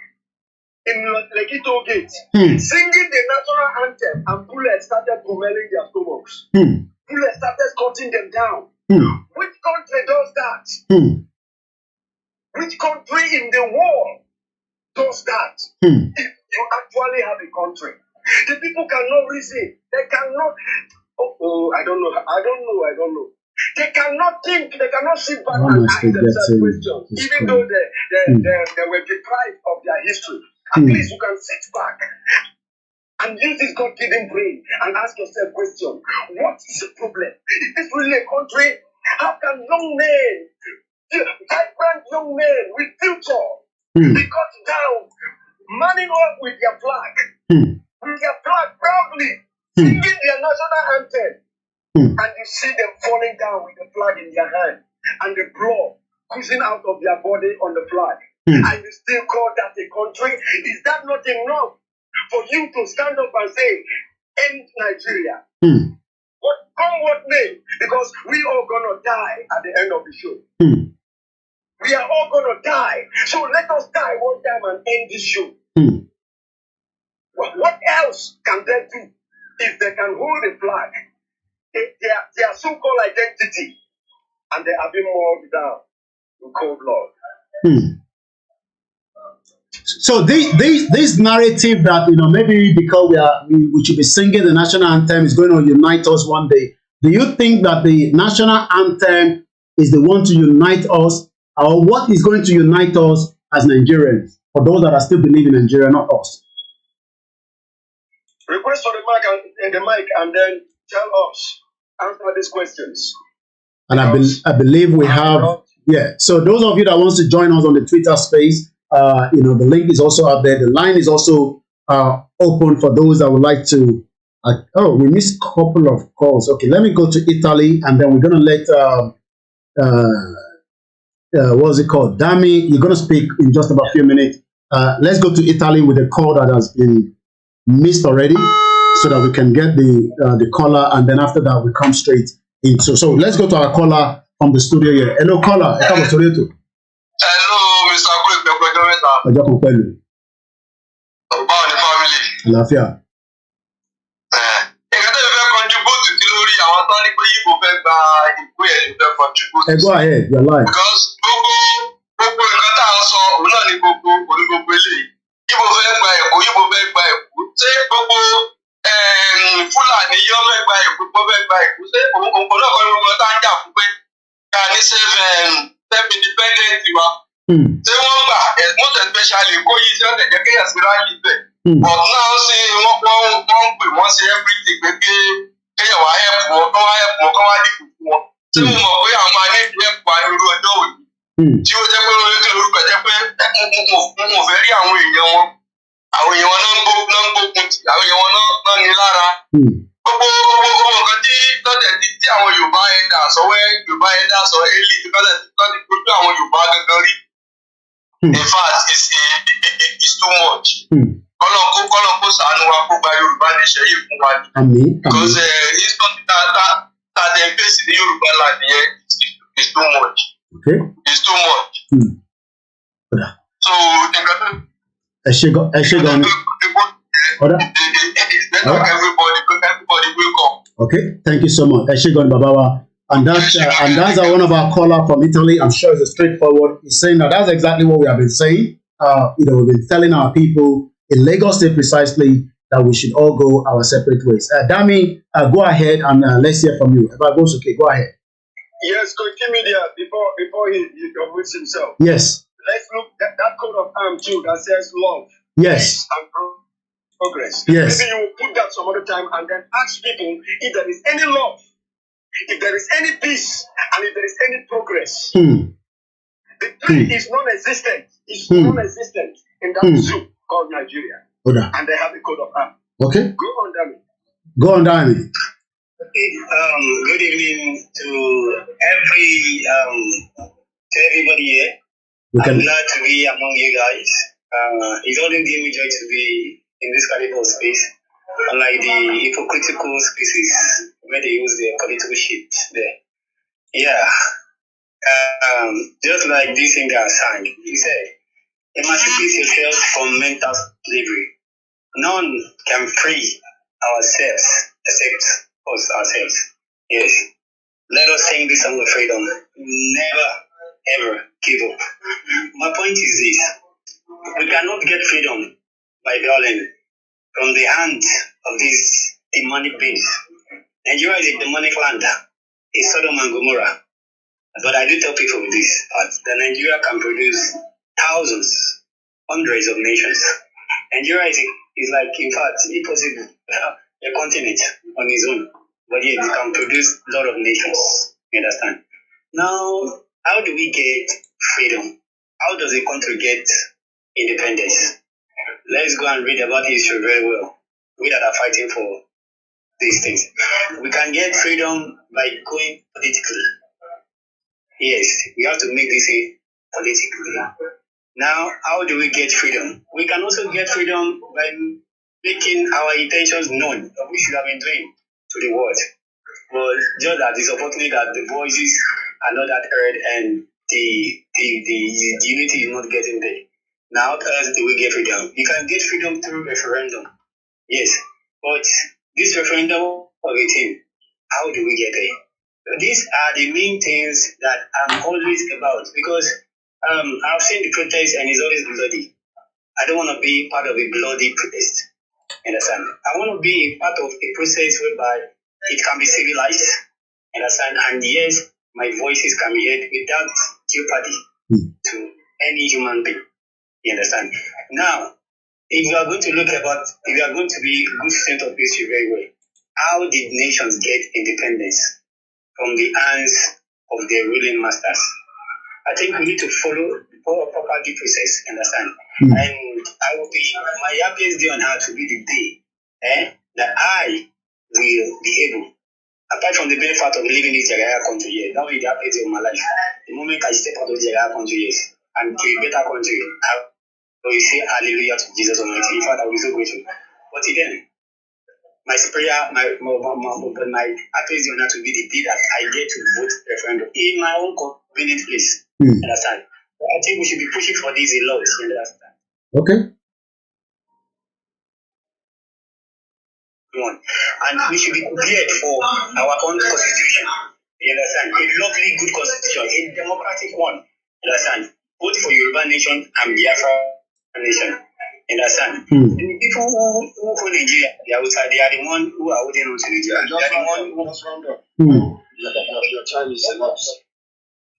in Lekito Gate, singing the national anthem, and bullets started pummeling their stomachs. Bullets started cutting them down. Which country does that? Which country in the world does that? If you actually have a country, the people cannot reason. They cannot. I don't know. They cannot think. They cannot sit back and ask themselves questions, even though they were deprived of their history. At least you can sit back and use this God-given brain and ask yourself questions. What is the problem? Is this really a country? How can young men, vibrant young men with future, be cut down, manning up with their flag proudly, singing their national anthem, and you see them falling down with the flag in their hand and the blood oozing out of their body on the flag? And you still call that a country? Is that not enough for you to stand up and say, end Nigeria? What may? Because we all gonna die at the end of the show. We are all gonna die. So let us die one time and end this show. What else can they do if they can hold a flag? Their so-called identity, and they have been mauled down in cold blood. So this narrative that maybe because we should be singing the national anthem is going to unite us one day. Do you think that the national anthem is the one to unite us, or what is going to unite us as Nigerians? For those that are still believing in Nigeria, not us. Request for the mic and then tell us. Answer these questions. And I believe we have. Yeah. So those of you that wants to join us on the Twitter space. The link is also out there. The line is also open for those that would like to. We missed a couple of calls. Okay, let me go to Italy, and then we're gonna let what's it called? Dami, you're gonna speak in just about a few minutes. Let's go to Italy with a call that has been missed already, so that we can get the caller, and then after that we come straight into. So let's go to our caller from the studio here. Hello, caller. Ọjọ́ kan pẹ̀lú. Báwo ni family? Àlàáfíà. Ìgbà tó fẹ́ contribute sí lórí àwọn tó ní pé Yíbo fẹ́ gba ìbò ẹ̀ ló fẹ́ contribute. Go ahead, you're live. Because gbogbo nǹkan tá à ń sọ òun náà ni gbogbo eléyìí. Yíbo fẹ́ gba Èkó, Yíbo fẹ́ gba Èkó. Ṣé gbogbo Fúlàní yọ fẹ́ gba Èkó, gbọ́ fẹ́ gba Èkó? Ṣé òun náà kọ́ ni gbogbo tá à ń jà fún pé ká ní self-independent wa? Ṣé wọ́n gbà most especially kó yí sí ọ̀tẹ̀ jẹ́ kéèyàn sí ráàlì bẹ̀. But now ṣe wọ́n pè wọ́n ṣe everything pé kéèyàn wá help wọn kán wá dìbò fún wọn. Ṣé mo mọ̀ pé àwọn máa ní help wa ní irú ọjọ́ òní? Tí ó jẹ́ pé olóyè lórúkọ jẹ́ pé mo fẹ́ rí àwọn èèyàn wọn. Àwọn èèyàn wọn náà ń gbógun tì, àwọn èèyàn wọn náà ní lára. Gbogbo nǹkan tí lọ́dẹ̀ tí àwọn Yorùbá ẹ̀dá sọ élì tí lọ́dẹ̀ tí gbójú àwọn Yorùbá gangan rí. In fact, it's too much. Kọ́lọ̀ kó ṣàánú wa kó gba Yorùbá nation yìí fún wa ni. Because it's something that dem face ní Yorùbá land yẹn is too much. Okay. It's too much. So nǹkan tó. Ẹ ṣé gan ni. Everybody will come. Okay, thank you so much. Ẹ ṣé gan ni bàbá wa. And that's one of our caller from Italy. I'm sure it's straightforward. He's saying that's exactly what we have been saying. We've been telling our people in Lagos State precisely that we should all go our separate ways. Dami, go ahead and let's hear from you. If I go okay, go ahead. Yes, koikimedia, before he convicts himself. Yes. Let's look at that coat of arms too that says love. Yes. And progress. Yes. Maybe you will put that some other time and then ask people if there is any love, if there is any peace, and if there is any progress. The tree is non-existent. It's non-existent in that zoo called Nigeria. And they have a coat of arms. Okay. Go on, Danny. Go on, Danny. Good evening to everybody here. I'm glad to be among you guys. It's only give me joy to be in this caliber of space, unlike the hypocritical spaces where they use their political shit there. Yeah. Just like this singer sang, he said, emancipate yourself from mental slavery. None can free ourselves except us ourselves. Yes. Let us sing this song of freedom. Never, ever give up. My point is this. We cannot get freedom by violence from the hands of these demonic beings. Nigeria is a demonic land. It's Sodom and Gomorrah. But I do tell people this, that Nigeria can produce thousands, hundreds of nations. Nigeria is like, in fact, if possible, a continent on its own. But yet it can produce a lot of nations. You understand? Now, how do we get freedom? How does a country get independence? Let's go and read about history very well. We that are fighting for these things. We can get freedom by going politically. Yes, we have to make this politically. Now, how do we get freedom? We can also get freedom by making our intentions known, which we have been doing to the world. But just that it's unfortunate that the voices are not that heard and the unity is not getting there. Now, how else do we get freedom? You can get freedom through referendum. Yes, but this referendum of a thing, how do we get there? These are the main things that I'm always about because I've seen the protest and it's always bloody. I don't want to be part of a bloody protest. Understand? I want to be part of a process whereby it can be civilized. Understand? And yes, my voices can be heard without jeopardy to any human being. You understand? Now, if you are going to if you are going to be a good student of history very well, how did nations get independence from the hands of their ruling masters? I think we need to follow the proper due process, understand? And I will be, my happiest day on earth will be the day that I will be able, apart from the benefit of living in this Jagaya country here, that will be the happiest day of my life. The moment I step out of the Jagaya country, yes, and to a better country, I will say hallelujah to Jesus Almighty. In fact, I will be so grateful. But then, my prayer, my happiest day on earth will be the day that I get to vote referendum in my own convenient place. Understand? I think we should be pushing for this a lot. Understand? Okay. And we should be prepared for our own constitution. You understand? A lovely, good constitution, a democratic one. You understand? Both for Yoruba nation and Biafra nation. You understand? The people who hold Nigeria, they are the one who are holding on to Nigeria. They are the one who round up. Your time is elapsed.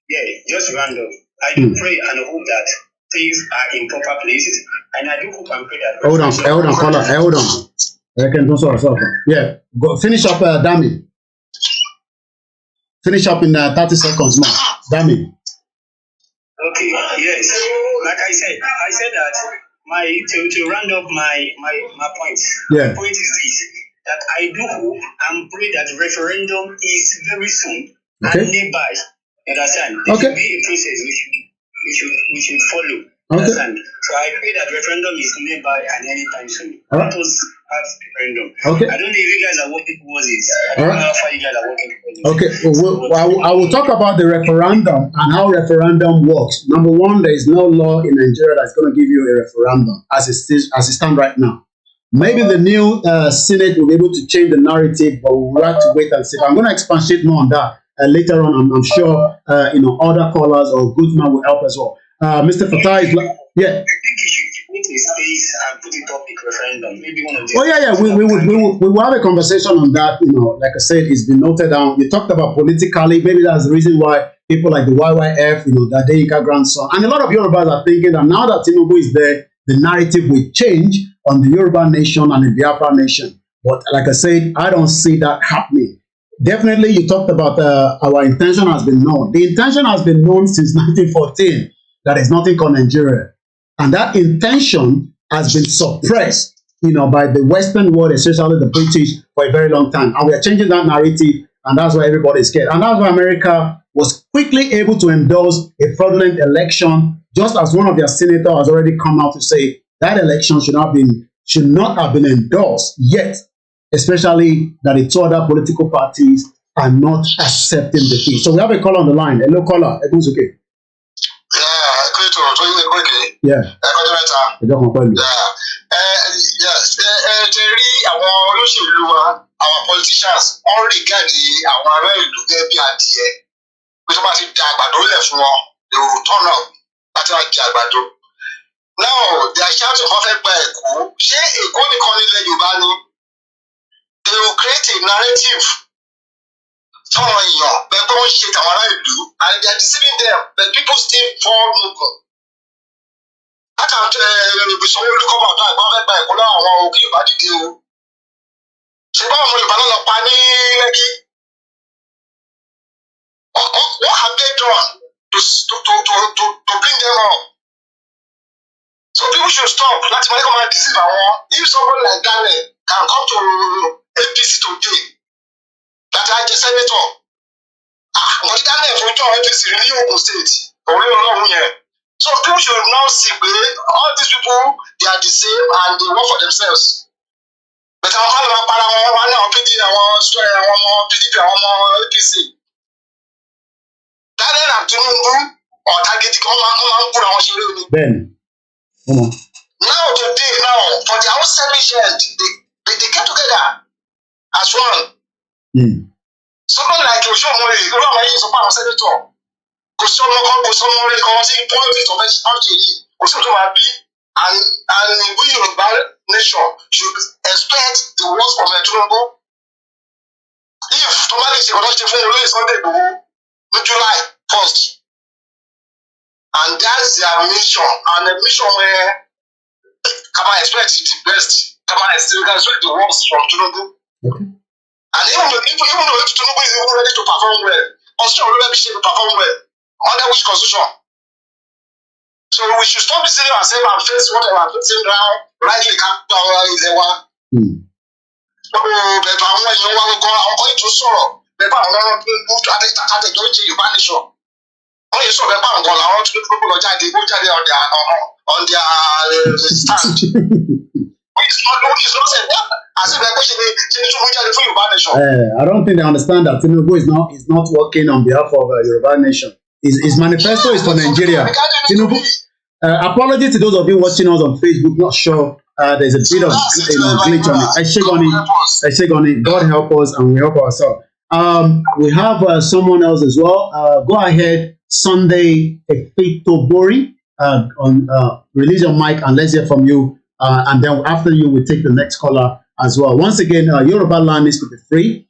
Yeah, just round up. I do pray and hope that things are in proper places, and I do hope and pray that. Hold on, caller. Hold on. I can do so. Yeah, go finish up, Dami. Finish up in 30 seconds now, Dami. Okay. Yes. Like I said that to round up my points. Yeah. My point is this: that I do hope and pray that referendum is very soon and nearby. Understand? There should be a process we should follow. Understand? So I pray that referendum is nearby and anytime soon. Let us have referendum. I don't know if you guys are working towards it. I don't know how far you guys are working towards it. I will talk about the referendum and how referendum works. Number one, there is no law in Nigeria that's going to give you a referendum as it stands right now. Maybe the new Senate will be able to change the narrative, but we'll have to wait and see. I'm going to expatiate more on that later on. I'm sure other callers or Goodman will help as well. Mr. Fatah is I think you should put a space can put it up a referendum. Maybe one of these. Oh yeah. We will have a conversation on that. Like I said, it's been noted down. You talked about politically. Maybe that's the reason why people like the YYF, the Adeyinka grandson, and a lot of Yorubas are thinking that now that Tinubu is there, the narrative will change on the Yoruba nation and the Biafra nation. But like I said, I don't see that happening. Definitely, you talked about our intention has been known. The intention has been known since 1914. That is nothing called Nigeria. And that intention has been suppressed, by the Western world, especially the British, for a very long time. And we are changing that narrative, and that's why everybody is scared. And that's why America was quickly able to endorse a fraudulent election, just as one of their senators has already come out to say that election should not have been endorsed yet, especially that the two other political parties are not accepting defeat. So we have a caller on the line. Hello, caller. Everyone's okay. Yeah. Our politicians all regard àwọn ará ìlú gẹ́gẹ́ bí adìẹ pé tó bá ti da àgbàdo lẹ̀ fún wọn they will turn up láti wá jẹ àgbàdo. Now they are shouting wọ́n fẹ́ gba Èkó. Ṣé Èkó nìkan nílẹ̀ Yorùbá ni? They will create a narrative fáwọn èèyàn bẹ́ẹ̀ pé wọ́n ṣe tàwọn ará ìlú and they are deceiving them but people still fall mugun. Látàntẹ ìbùsọ̀wọ́ olùkọ́ bàbá àgbà fẹ́ gba Èkó lọ́wọ́ àwọn òkè Yorùbá dìde o. Ṣùgbọ́n àwọn Yorùbá náà lọ pa ní Lẹ́kì. What have they done to bring them up? So people should stop. Láti máa come and deceive àwọn. If somebody like Daniel can come to APC today, láti á jẹ senator. Wọ́n ti Daniel fojú àwọn APC rí ní Ogun State. Òun ló lọ́hùn yẹn. So people should now see pé all these people they are the same and they work for themselves. But àwọn kan lè máa para wọn wá ní àwọn PDP àwọn ọmọ PDP àwọn ọmọ APC. Daniel and Tinubu ọ̀tá gidi kan máa ń kúra wọn ṣeré ni. Bẹ́ẹ̀ni. Now today for their own selfish end they get together as one. Somebody like Oṣomole irú àwọn yìí sọ pé àwọn senator kò sí ọmọ kan kò sí ọmọ rẹ kan sí politics of ṣe yìí kò sí òtún máa bí and we Yorùbá nation should expect the worst from Tinubu. If tomorrow is going to fún olóyè Sunday Igboho ní July 1st and that's their mission and the mission where come on expect the best come on expect the worst from Tinubu. And even though Tinubu is even ready to perform well, also already to perform well under which constitution. So we should stop deceiving ourselves and face what we are facing now rightly capital Ilewa. Bẹ̀rẹ̀ àwọn èèyàn wa gbogbo àwọn kan ètò sọ̀rọ̀ bẹ̀rẹ̀ àwọn ọmọ tó àtẹ̀jọ́ ìjẹ Yorùbá nation. Wọ́n yẹ sọ bẹ̀rẹ̀ àwọn kan làwọn tó gbogbo lọ jáde on their stand. I don't think they understand that Tinubu is not working on behalf of Yoruba nation. His manifesto is for Nigeria. Tinubu. Apology to those of you watching us on Facebook. Not sure. There's a bit of glitch on it. I shake on it. God help us and we help ourselves. We have someone else as well. Go ahead, Sunday Efitobori. Release your mic and let's hear from you. And then after you, we take the next caller as well. Once again, Yoruba land needs to be free.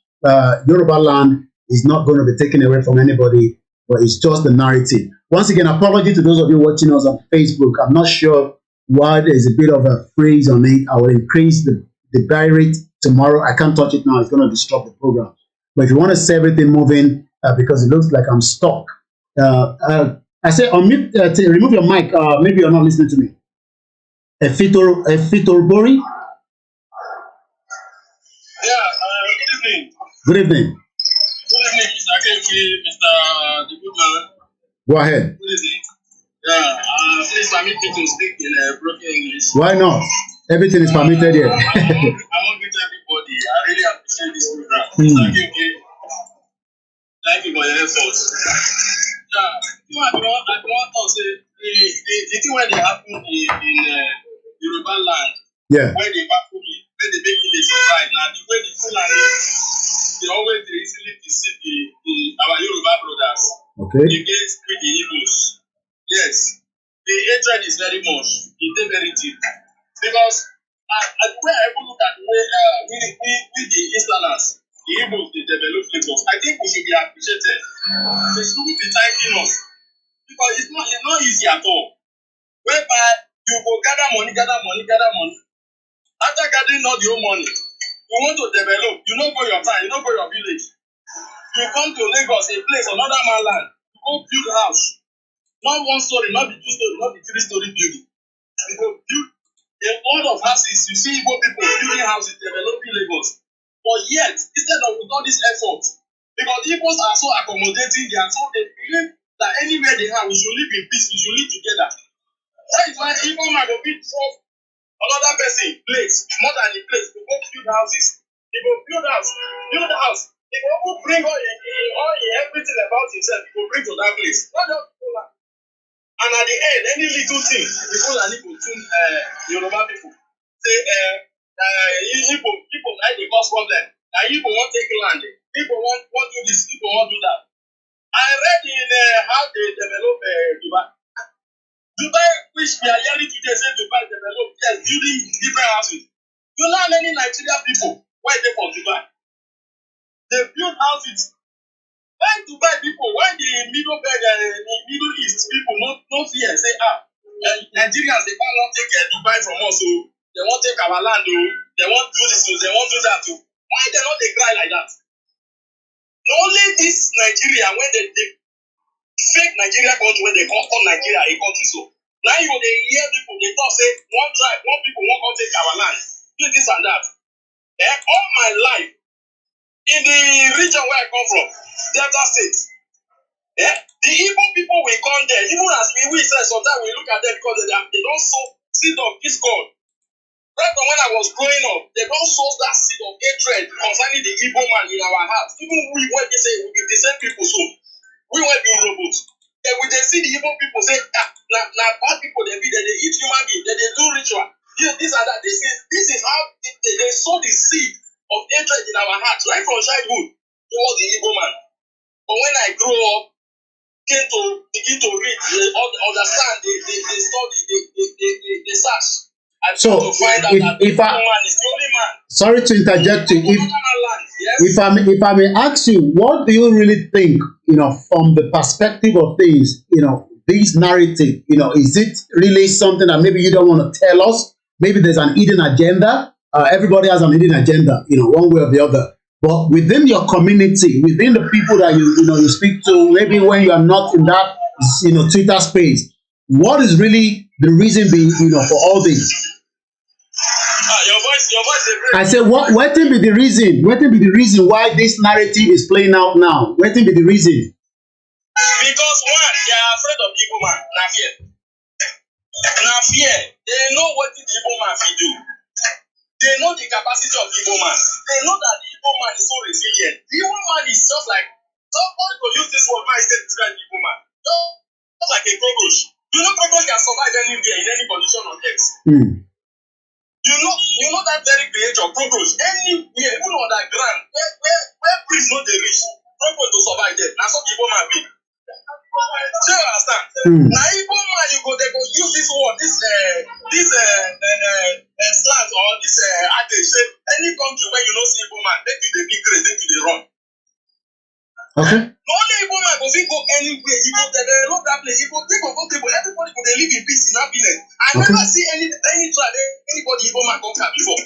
Yoruba land is not going to be taken away from anybody, but it's just the narrative. Once again, apology to those of you watching us on Facebook. I'm not sure why there's a bit of a freeze on it. I will increase the bitrate tomorrow. I can't touch it now. It's going to disrupt the program. But if you want to see everything moving, because it looks like I'm stuck. I say unmute, remove your mic. Maybe you're not listening to me. Efitobori? Yeah, good evening. Good evening. Good evening, Mr. Kenki, Mr. The Goodman. Go ahead. Good evening. Yeah, please permit me to speak in broken English. Why not? Everything is permitted here. I want to greet everybody. I really appreciate this program. Mr. Kenki, thank you for your efforts. Yeah, I want to say the thing when they happen in Yoruba land, when they make it survive now, the way the Fulani, they always easily deceive our Yoruba brothers against the Igbos. Yes, the hatred is very much, it's very deep. Because where I even look at the way with the Easterners, the Igbos, they develop Lagos, I think we should be appreciated. They shouldn't be thanking us because it's not easy at all. Whereby you go gather money. After gathering all your money, you want to develop. You don't go your town, you don't go your village. You come to Lagos, a place, another man land, you go build a house. Not one story, not the 2 story, not the 3-story building. You go build a lot of houses. You see Igbo people building houses, developing Lagos. But yet, instead of with all this effort, because Igbos are so accommodating, they believe that anywhere they are, we should live in peace, we should live together. That is why Igbo man go build another person place, more than the place, to go build houses. They go build house. They go bring all everything about himself, he go bring to that place. Not just people. And at the end, any little thing, people are need to tune Yoruba people. Say, people like they cause problem. And people want to take land. People want do this, people want do that. I read in how they develop Dubai. Dubai, which we are hearing today, say Dubai develop, yes, building different houses. You know how many Nigerian people why they from Dubai? They build houses. Why Dubai people? Why the Middle East people no fear? Say Nigerians they can't want to take Dubai from us, so they want to take our land, they want to do this, they want to do that too. Why they not they cry like that? Only this Nigeria when they fake Nigeria country when they call Nigeria a country so. Now you they hear people they talk say one tribe, one people won't take our land, do this and that. All my life in the region where I come from, Delta State, the Igbo people will come there. Even as we say sometimes we look at them because they don't sow seed of discord. Right from when I was growing up, they don't sow that seed of hatred concerning the Igbo man in our hearts. Even we when they say we be the same people soon, we will be robots. And when they see the Igbo people say, now bad people they eat human beings, they do ritual. This and that. This is how they sow the seed of hatred in our hearts right from childhood towards the Igbo man. But when I grew up, came to begin to read, understand, they study, they search. So, if I, sorry to interject you, if I may ask you, what do you really think, from the perspective of things, this narrative, is it really something that maybe you don't want to tell us? Maybe there's an hidden agenda. Everybody has an hidden agenda, one way or the other. But within your community, within the people that you speak to, maybe when you are not in that, Twitter space, what is really the reason being, for all this? Your voice I said, what will be the reason? What will be the reason why this narrative is playing out now? What will be the reason? Because one, they are afraid of Igbo man. Now fear. They know what the Igbo man will do. They know the capacity of the Igbo man. They know that the Igbo man is so resilient. The Igbo man is just like somebody could use this word to describe the Igbo man. Just like a cockroach. Cockroach can survive anywhere in any condition on earth. You know that very creature, cockroach, anywhere, even on that ground, where breeze not they reach, cockroach to survive there. That's what Igbo man be. Do you understand? Now Igbo man, they go use this word, this slang or this adage. Say any country where you don't see Igbo man, make you the big craze, make you the run. Okay. No only Igbo man go fit go anywhere. You go develop that place. You go take comfortable. Everybody go dey live in peace in happiness. I never see any tribe anybody Igbo man conquer before.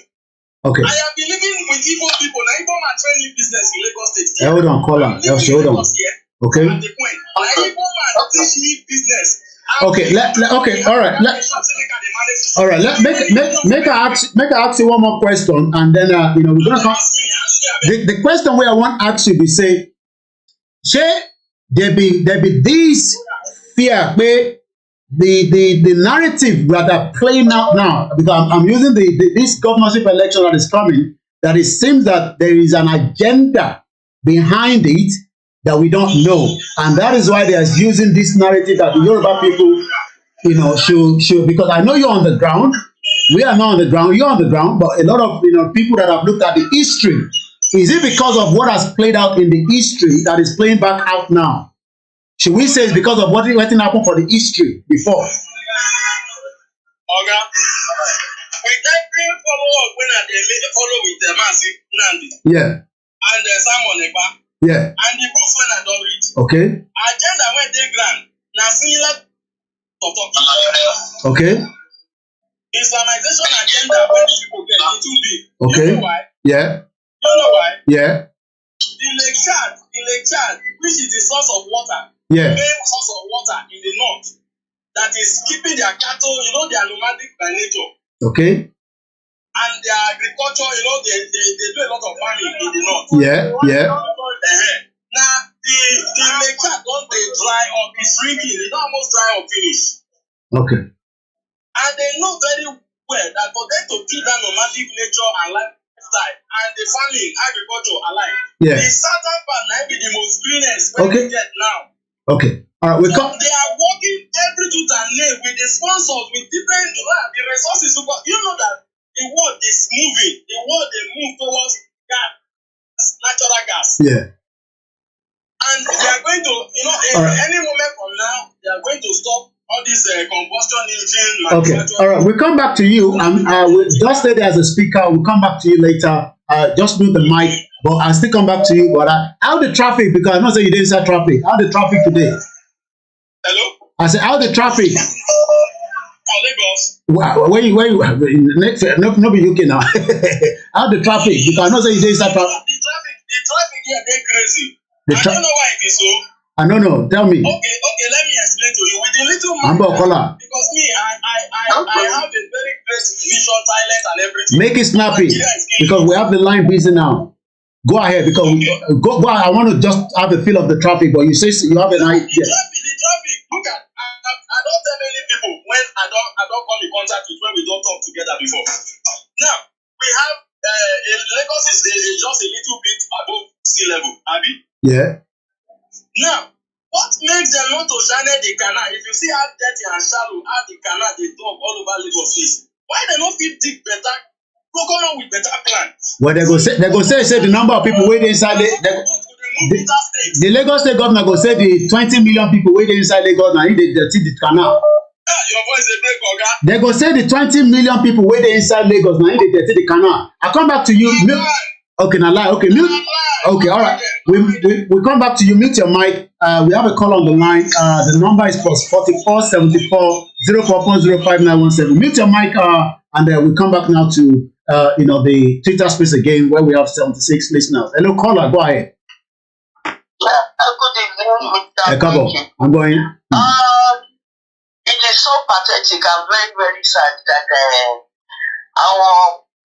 Okay. I have been living with Igbo people. Now Igbo man train new business in Lagos State. Hold on, call on. Hold on. Okay. At the point. Now Igbo man teach me business. Okay. Okay. All right. All right. Make I ask you one more question, and then we're gonna come. The question where I want to ask you be say. There be this fear where the narrative that are playing out now, because I'm using this governorship election that is coming, that it seems that there is an agenda behind it that we don't know, and that is why they are using this narrative that the Yoruba people, should because I know you're on the ground, we are not on the ground, you're on the ground, but a lot of people that have looked at the history. Is it because of what has played out in the history that is playing back out now? Should we say it's because of what happened for the history before? Okay. every follow-up when they follow with the Massive Nandi. Yeah. And Simon Eba. Yeah. And the books when I don't read. Okay. Agenda when they grant. Now similar to okay. Islamization agenda when people get it too big. Okay. You know why? Yeah. You know why? Yeah. The Lake Chad, which is the source of water. Yeah. The main source of water in the north. That is keeping their cattle, they are nomadic by nature. Okay. And their agriculture, they do a lot of farming in the north. Yeah, yeah. Now, the Lake Chad don't they dry up, it's shrinking, they don't almost dry up finish. Okay. And they know very well that for them to keep that nomadic nature and lifestyle and the farming, agriculture alike, yeah. The southern part might be the most greenest when we get now. Okay. All right, they are working every tooth and nail with the sponsors, with different the resources. You know that the world is moving. The world they move towards gas, natural gas. Yeah. And they are going to, any moment from now, they are going to stop all this combustion engine manufacturing. Okay. All right. We'll come back to you. We'll just stay there as a speaker. We'll come back to you later. Just mute the mic. But I'll still come back to you. But how the traffic? Because I'm not saying you didn't say traffic. How the traffic today? Hello? I said, how the traffic? Lagos. Wow, where you no be UK now. How the traffic? Because I'm not saying you didn't say traffic. The traffic here, they're crazy. I don't know why it is so. I don't know. Tell me. Okay, let me explain to you. With the little because me, I have a very great vision, talent, and everything. Make it snappy because we have the line busy now. Go ahead because go ahead. I want to just have a feel of the traffic, but you say you have an idea. The traffic. Look at I don't tell many people when I don't come in contact with when we don't talk together before. Now we have Lagos is just a little bit above sea level, Abi. Yeah. Now, what makes them not to channel the canal? If you see how dirty and shallow how the canal they dug all over Lagos is, why they don't fit dig better? Come on with better plan. Well, they go say the number of people waiting inside the Lagos State governor go say the 20 million people waiting inside Lagos now they dirty the canal. Your voice is break, Oga. They go say the 20 million people waiting inside Lagos now they dirty the canal. I come back to you. Okay, now lie. Okay, mute. Okay, all right. We come back to you. Mute your mic. We have a call on the line. The number is +44 74 04.05917. Mute your mic. And we come back now to the Twitter space again where we have 76 listeners. Hello, caller. Go ahead. Good evening, Mr. Kabo, I'm going. It is so pathetic and very, very sad that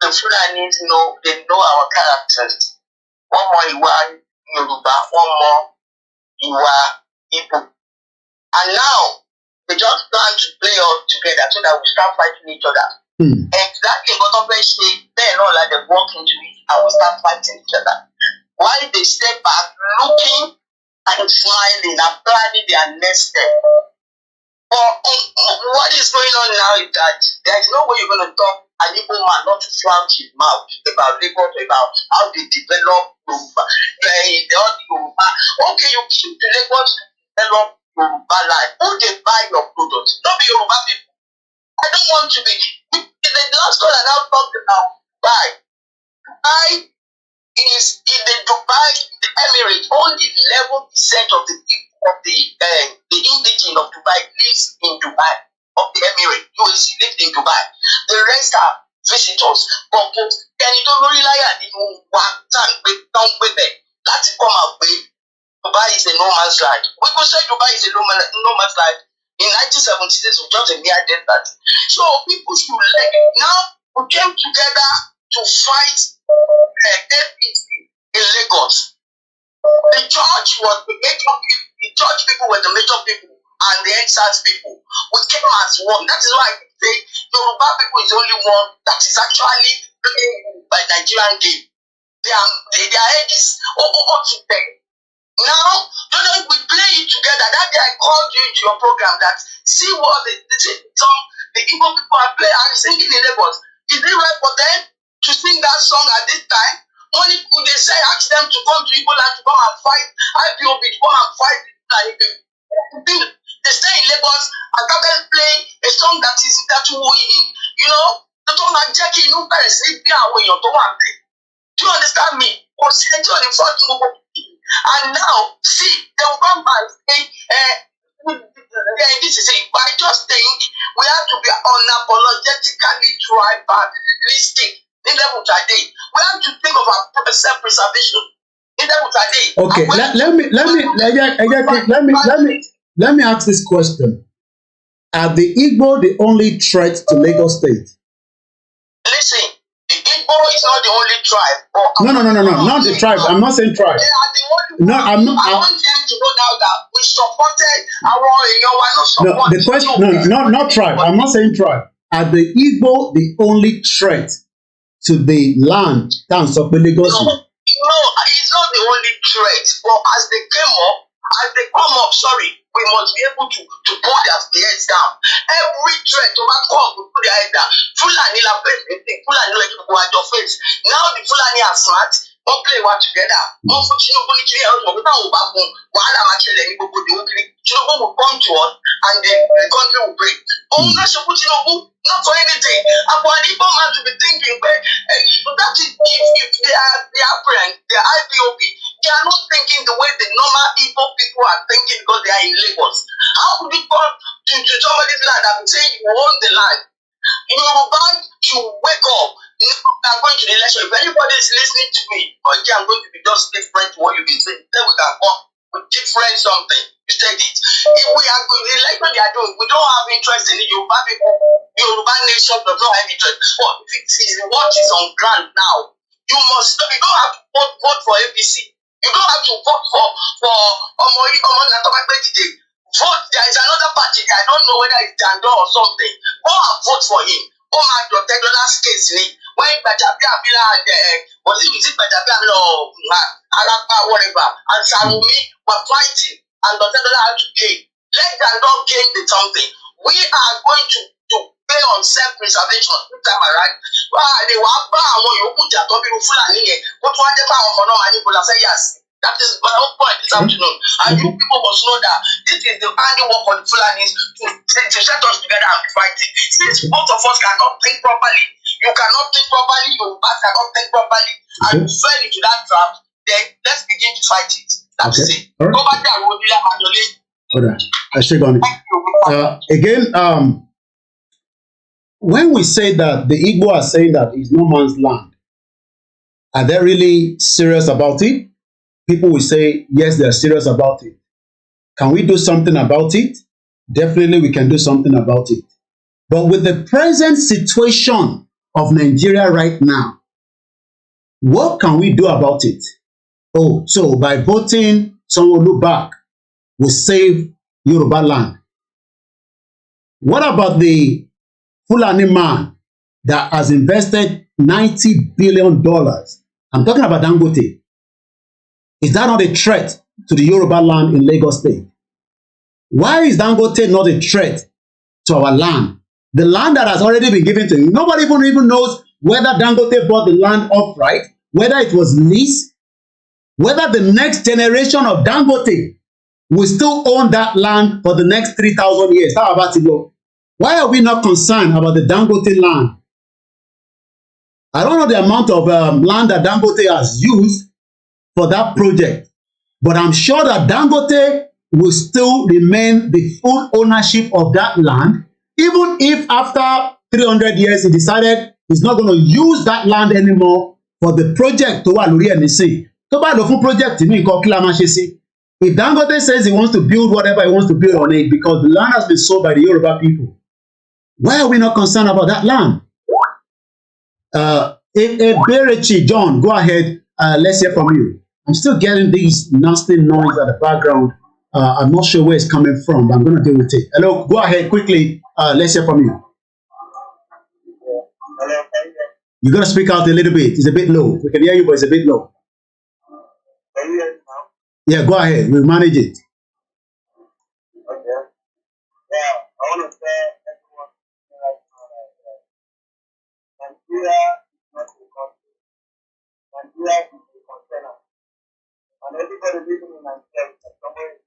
the Fulanis they know our characters. One more Iwa Yoruba, one more Iwa Igbo. And now they just plan to play all together so that we start fighting each other. Exactly what I'm saying. They're not like they walk into it and we start fighting each other. While they step back, looking and smiling and planning their next step. But what is going on now is that there is no way you're going to talk an Igbo man not to flout his mouth about Lagos, about how they develop Yoruba. Okay, you keep the Lagos to develop Yoruba life. Who they buy your products? Not be Yoruba people. I don't want to be. The last one I now talked about Dubai. Dubai is in the Emirates. Only 11% of the people of the indigenous of Dubai lives in Dubai. Of the Emirates, UAC lives in Dubai. The rest are visitors. But can you don't really like one time with them? Let's come out with Dubai is a no man's land. We could say Dubai is a no man's land. In 1976, we just a mere desert. So people should learn. Now we came together to fight in Lagos. The church was the major people. The church people were the major people, and the NSAS people. We came as one. That is why I say Yoruba people is the only one that is actually playing by Nigerian game. Their head is to them. Now, we play it together. That day I called you into your program that see what the Igbo people are playing and singing in Lagos. Is it right for them to sing that song at this time? Only could they say ask them to come to Igbo land to come and fight IPOB to come and fight they stay in Lagos and come and play a song that will tó máa jẹ́ kí inú bẹ̀rẹ̀ sí bí àwọn èèyàn tó wà bẹ́ẹ̀. Do you understand me? Kò sí ẹjọ́ ní fọ́ọ̀tún gbogbo. And now, see, they will come back and say, this is it. But I just think we have to be unapologetically tribalistic. We have to think of our self-preservation. Okay, let me ask this question. Are the Igbo the only threat to Lagos State? Listen, the Igbo is not the only tribe. No, not the tribe. I'm not saying tribe. They are the only No, I'm not. I want them to know now that we supported our No, the question, not tribe. I'm not saying tribe. Are the Igbo the only threat to the land down South Lagos? No, it's not the only threat. But as they come up, we must be able to pull their heads down. Every threat to come, we put their head down. Fulani la face, Fulani like to go at your face. Now the Fulani are smart. Wọ́n play wa together. Wọ́n fún Tinubu ní kiri ẹ̀rọ ìgbà táwọn ò bá fún wàhálà máa ṣẹlẹ̀ ní gbogbo ìdíwọ́ kiri. Tinubu will come to us and then the country will break. Òun náà ṣe fún Tinubu not for anything. Àpò àdìgbò man to be thinking pé that is if they are friends, they are IPOB, they are not thinking the way the normal Igbo people are thinking because they are in Lagos. How could you come to somebody's land and say you own the land? Yoruba should wake up. I'm going to the election. If anybody is listening to me, okay, I'm going to be just different to what you've been saying. Then we can come with different something. You said it. If we are going to the election they are doing, we don't have interest in the Yoruba people. Yoruba nation does not have interest. But if it is what is on ground now, you don't have to vote for APC. You don't have to vote for vote. There is another party. I don't know whether it's Dando or something. Go and vote for him. Oh my God, $10 case me. When Bajabia and was it Bajabia or Arapa, whatever, and Salumi were fighting and the $10 had to gain. Let Dando gain the something. We are going to pay on self-preservation this time around. They were about you put your topic Fulani. What was the power for no money? But I say yes. That is my whole point this afternoon. And you people must know that this is the handiwork of the Fulanis to set us together and fight it. Since both of us cannot think properly, you cannot think properly, you cannot think properly, and you fell into that trap, then let's begin to fight it. That's it. Go back there, William Adole. Alright, I should go on it. Again, when we say that the Igbo are saying that it's no man's land, are they really serious about it? People will say, yes, they're serious about it. Can we do something about it? Definitely we can do something about it. But with the present situation of Nigeria right now, what can we do about it? Oh, so by voting Sanwo-Olu back, we save Yoruba land. What about the Fulani man that has invested $90 billion? I'm talking about Dangote. Is that not a threat to the Yoruba land in Lagos State? Why is Dangote not a threat to our land? The land that has already been given to him. Nobody even knows whether Dangote bought the land outright, whether it was leased, whether the next generation of Dangote will still own that land for the next 3,000 years. How about it, bro? Why are we not concerned about the Dangote land? I don't know the amount of land that Dangote has used for that project, but I'm sure that Dangote will still remain the full ownership of that land, even if after 300 years he decided he's not going to use that land anymore for the project to wà lórí ẹni sí. Tó bá lọ fún project ní nǹkan kí la máa ṣe sí. If Dangote says he wants to build whatever he wants to build on it because the land has been sold by the Yoruba people, why are we not concerned about that land? Berechi, John, go ahead. Let's hear from you. I'm still getting these nasty noise at the background. I'm not sure where it's coming from, but I'm going to deal with it. Hello, go ahead quickly. Let's hear from you. You're going to speak out a little bit. It's a bit low. We can hear you, but it's a bit low. Can you hear me now? Yeah, go ahead. We'll manage it. Okay. Yeah, I want to say everyone Nigeria is not a country. Nigeria is a container. And everybody living in Nigeria is somewhere in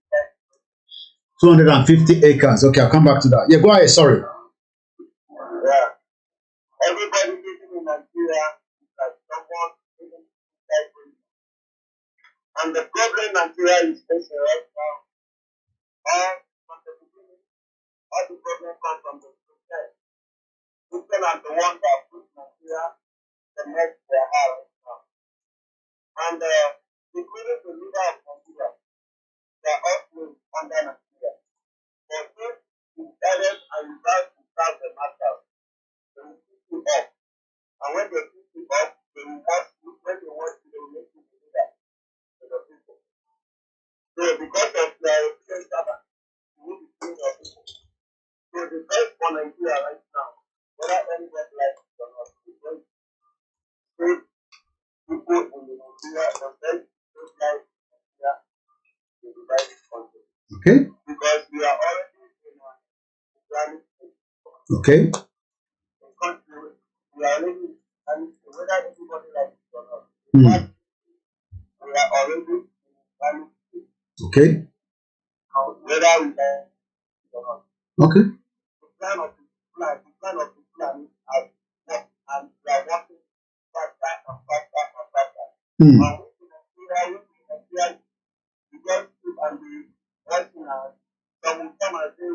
250 acres. Okay, I'll come back to that. Yeah, go ahead. Sorry. Yeah. Everybody problem Nigeria is facing right now, from the beginning, all the problems come from the Christians. Christians are the ones that put Nigeria the mess they are right now. And including the leader of Nigeria, they are all playing under Nigeria. But if you direct and you try to start the matter, they will pick you up. And when they pick you up, they will ask you, when they want you, they will make you the leader to the people. So because of their experience, you need to bring your people. So the best for Nigeria right now, whether anybody likes it or not, is going to save people in the Nigeria, the best like Nigeria in the right country. Okay. Because we are already in a Islamic state. Okay. The country, we are already in Islamic state, whether anybody likes it or not. We are already in Islamic state. Okay. Whether we like it or not. Okay. The plan of the plan has worked, and we are working faster and faster and faster. And we just keep and be working hard. Some will come and say we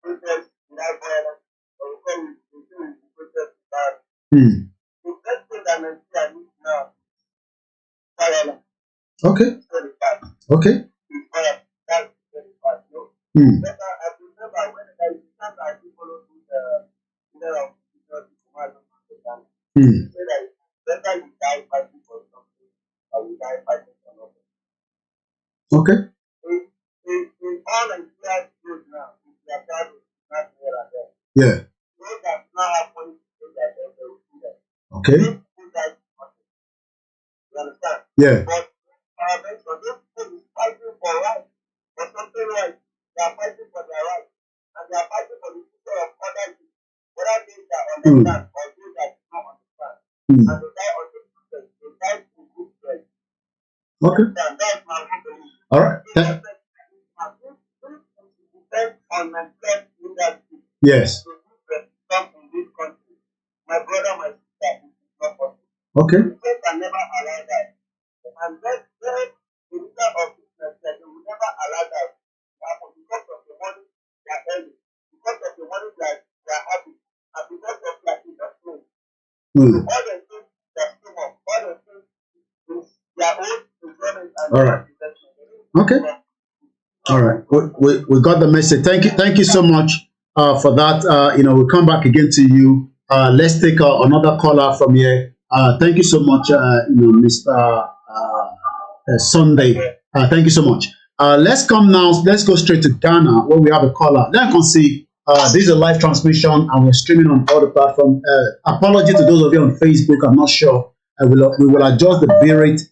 protest without violence, or we come with protest with violence. The best thing that Nigeria needs now is violence. Okay. Okay. That's very bad. But I remember when I follow the leader of the command of the he said that better you die fighting for something or you die fighting for nothing. Okay. In all Nigeria schools now, if you are proud of not here and there. Yeah. Those that now have money to do that, they will do that. Okay. You understand? Yeah. But those people is fighting for rights, for something right. They are fighting for their rights. And they are fighting for the future of other people. Whether they that understand or those that do not understand. And they die on the process. They die to good bread. Okay. That's my opinion. All right. Depends on Nigerian leadership. Yes. To come in this country. My brother, my sister, it is not possible. Okay. The state can never allow that. And then the leader of this nation, they will never allow that to happen because of the money they are earning, because of the money they are having, and because of their investment. All the things they are still up, all the things is their own employment and all right. investment. Okay. All right. We got the message. Thank you so much for that. We'll come back again to you. Let's take another caller from here. Thank you so much, Mr. Sunday. Thank you so much. Let's come now. Let's go straight to Ghana where we have a caller. Then you can see this is a live transmission and we're streaming on all the platforms. Apology to those of you on Facebook. I'm not sure. We will adjust the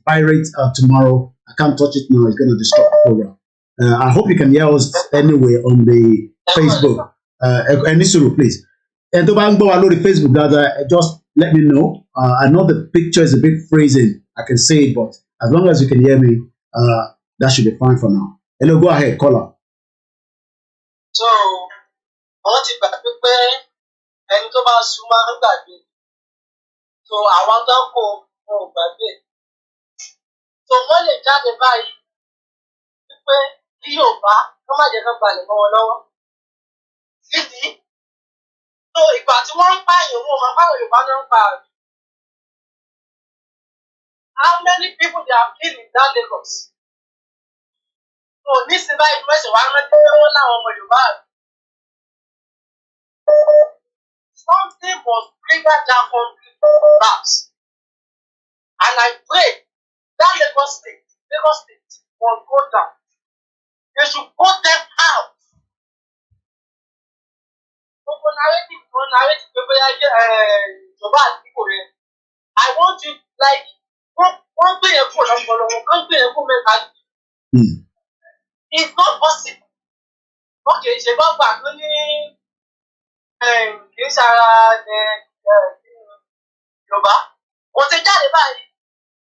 bitrate tomorrow. I can't touch it now. It's going to disrupt the program. I hope you can hear us anyway on the Facebook. Enisuru, please. And the Facebook, just let me know. I know the picture is a bit freezing. I can say it, but as long as you can hear me, that should be fine for now. Hello, go ahead, caller. So, wọ́n ti gbàgbé pé ẹni tó bá sún máa ń gbàgbé. So, àwọn tó kó wọn ò gbàgbé. So, wọ́n lè jáde báyìí wípé kí Yorùbá kó má jẹ́ kó gbalẹ̀ mọ́ wọn lọ́wọ́. Sídìí. So, ìgbà tí wọ́n ń pààyàn wọn máa báwọn Yorùbá náà ń pa àrùn. How many people they have killed in that Lagos? So, nísìnyí báyìí mẹ́sàn-án wá rántí pé wọ́n láwọn ọmọ Yorùbá àrùn. Something must trigger that country perhaps. And I pray that Lagos State must go down. They should put them out. Gbogbo narrative pé bóyá ìjọba àdúgbò rẹ̀. I want you like wọ́n gbé yẹn kó lọ́pọ̀lọpọ̀ wọ́n gbé yẹn kó mẹ́ta. It's not possible. Okay, ṣe bá gbà tó ní kì í ṣara Yorùbá. Wọ́n ti jáde báyìí.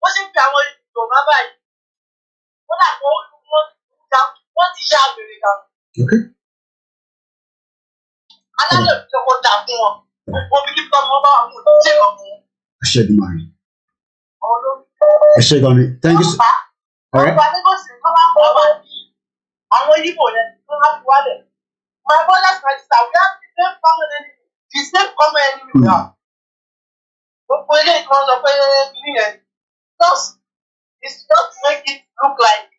Wọ́n sì ń fi àwọn Yorùbá báyìí. Wọ́n dà pé wọ́n ti ṣe àgbèrè kan. Alálẹ̀ ìjọba dà fún wọn. Wọ́n fi kí ọmọ bá wọn kò jẹ́ ọmọ. Thank you. All right. My brothers and sisters, we have the same common enemy we have. Just it's just make it look like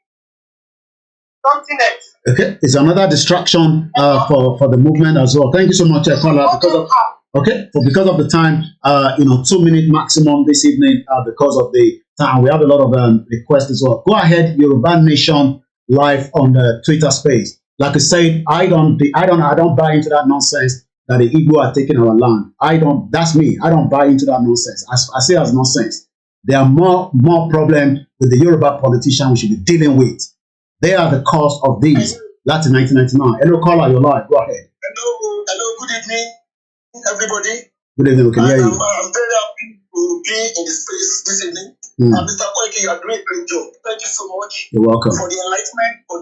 something else. Okay, it's another distraction for the movement as well. Thank you so much, Kola. Because of the time, 2 minutes maximum this evening. Because of the time, we have a lot of requests as well. Go ahead, Yoruba Nation live on the Twitter space. Like I said, I don't buy into that nonsense that the Igbo are taking our land. That's me. I don't buy into that nonsense. I say as nonsense. There are more problems with the Yoruba politician we should be dealing with. They are the cause of this. That's in 1999. Hello, caller, you're live. Go ahead. Hello, good evening, everybody. Good evening, we can hear you. I'm very happy to be in the space this evening. Mr. Koiki, you are doing a great job. Thank you so much. You're welcome. For the enlightenment, for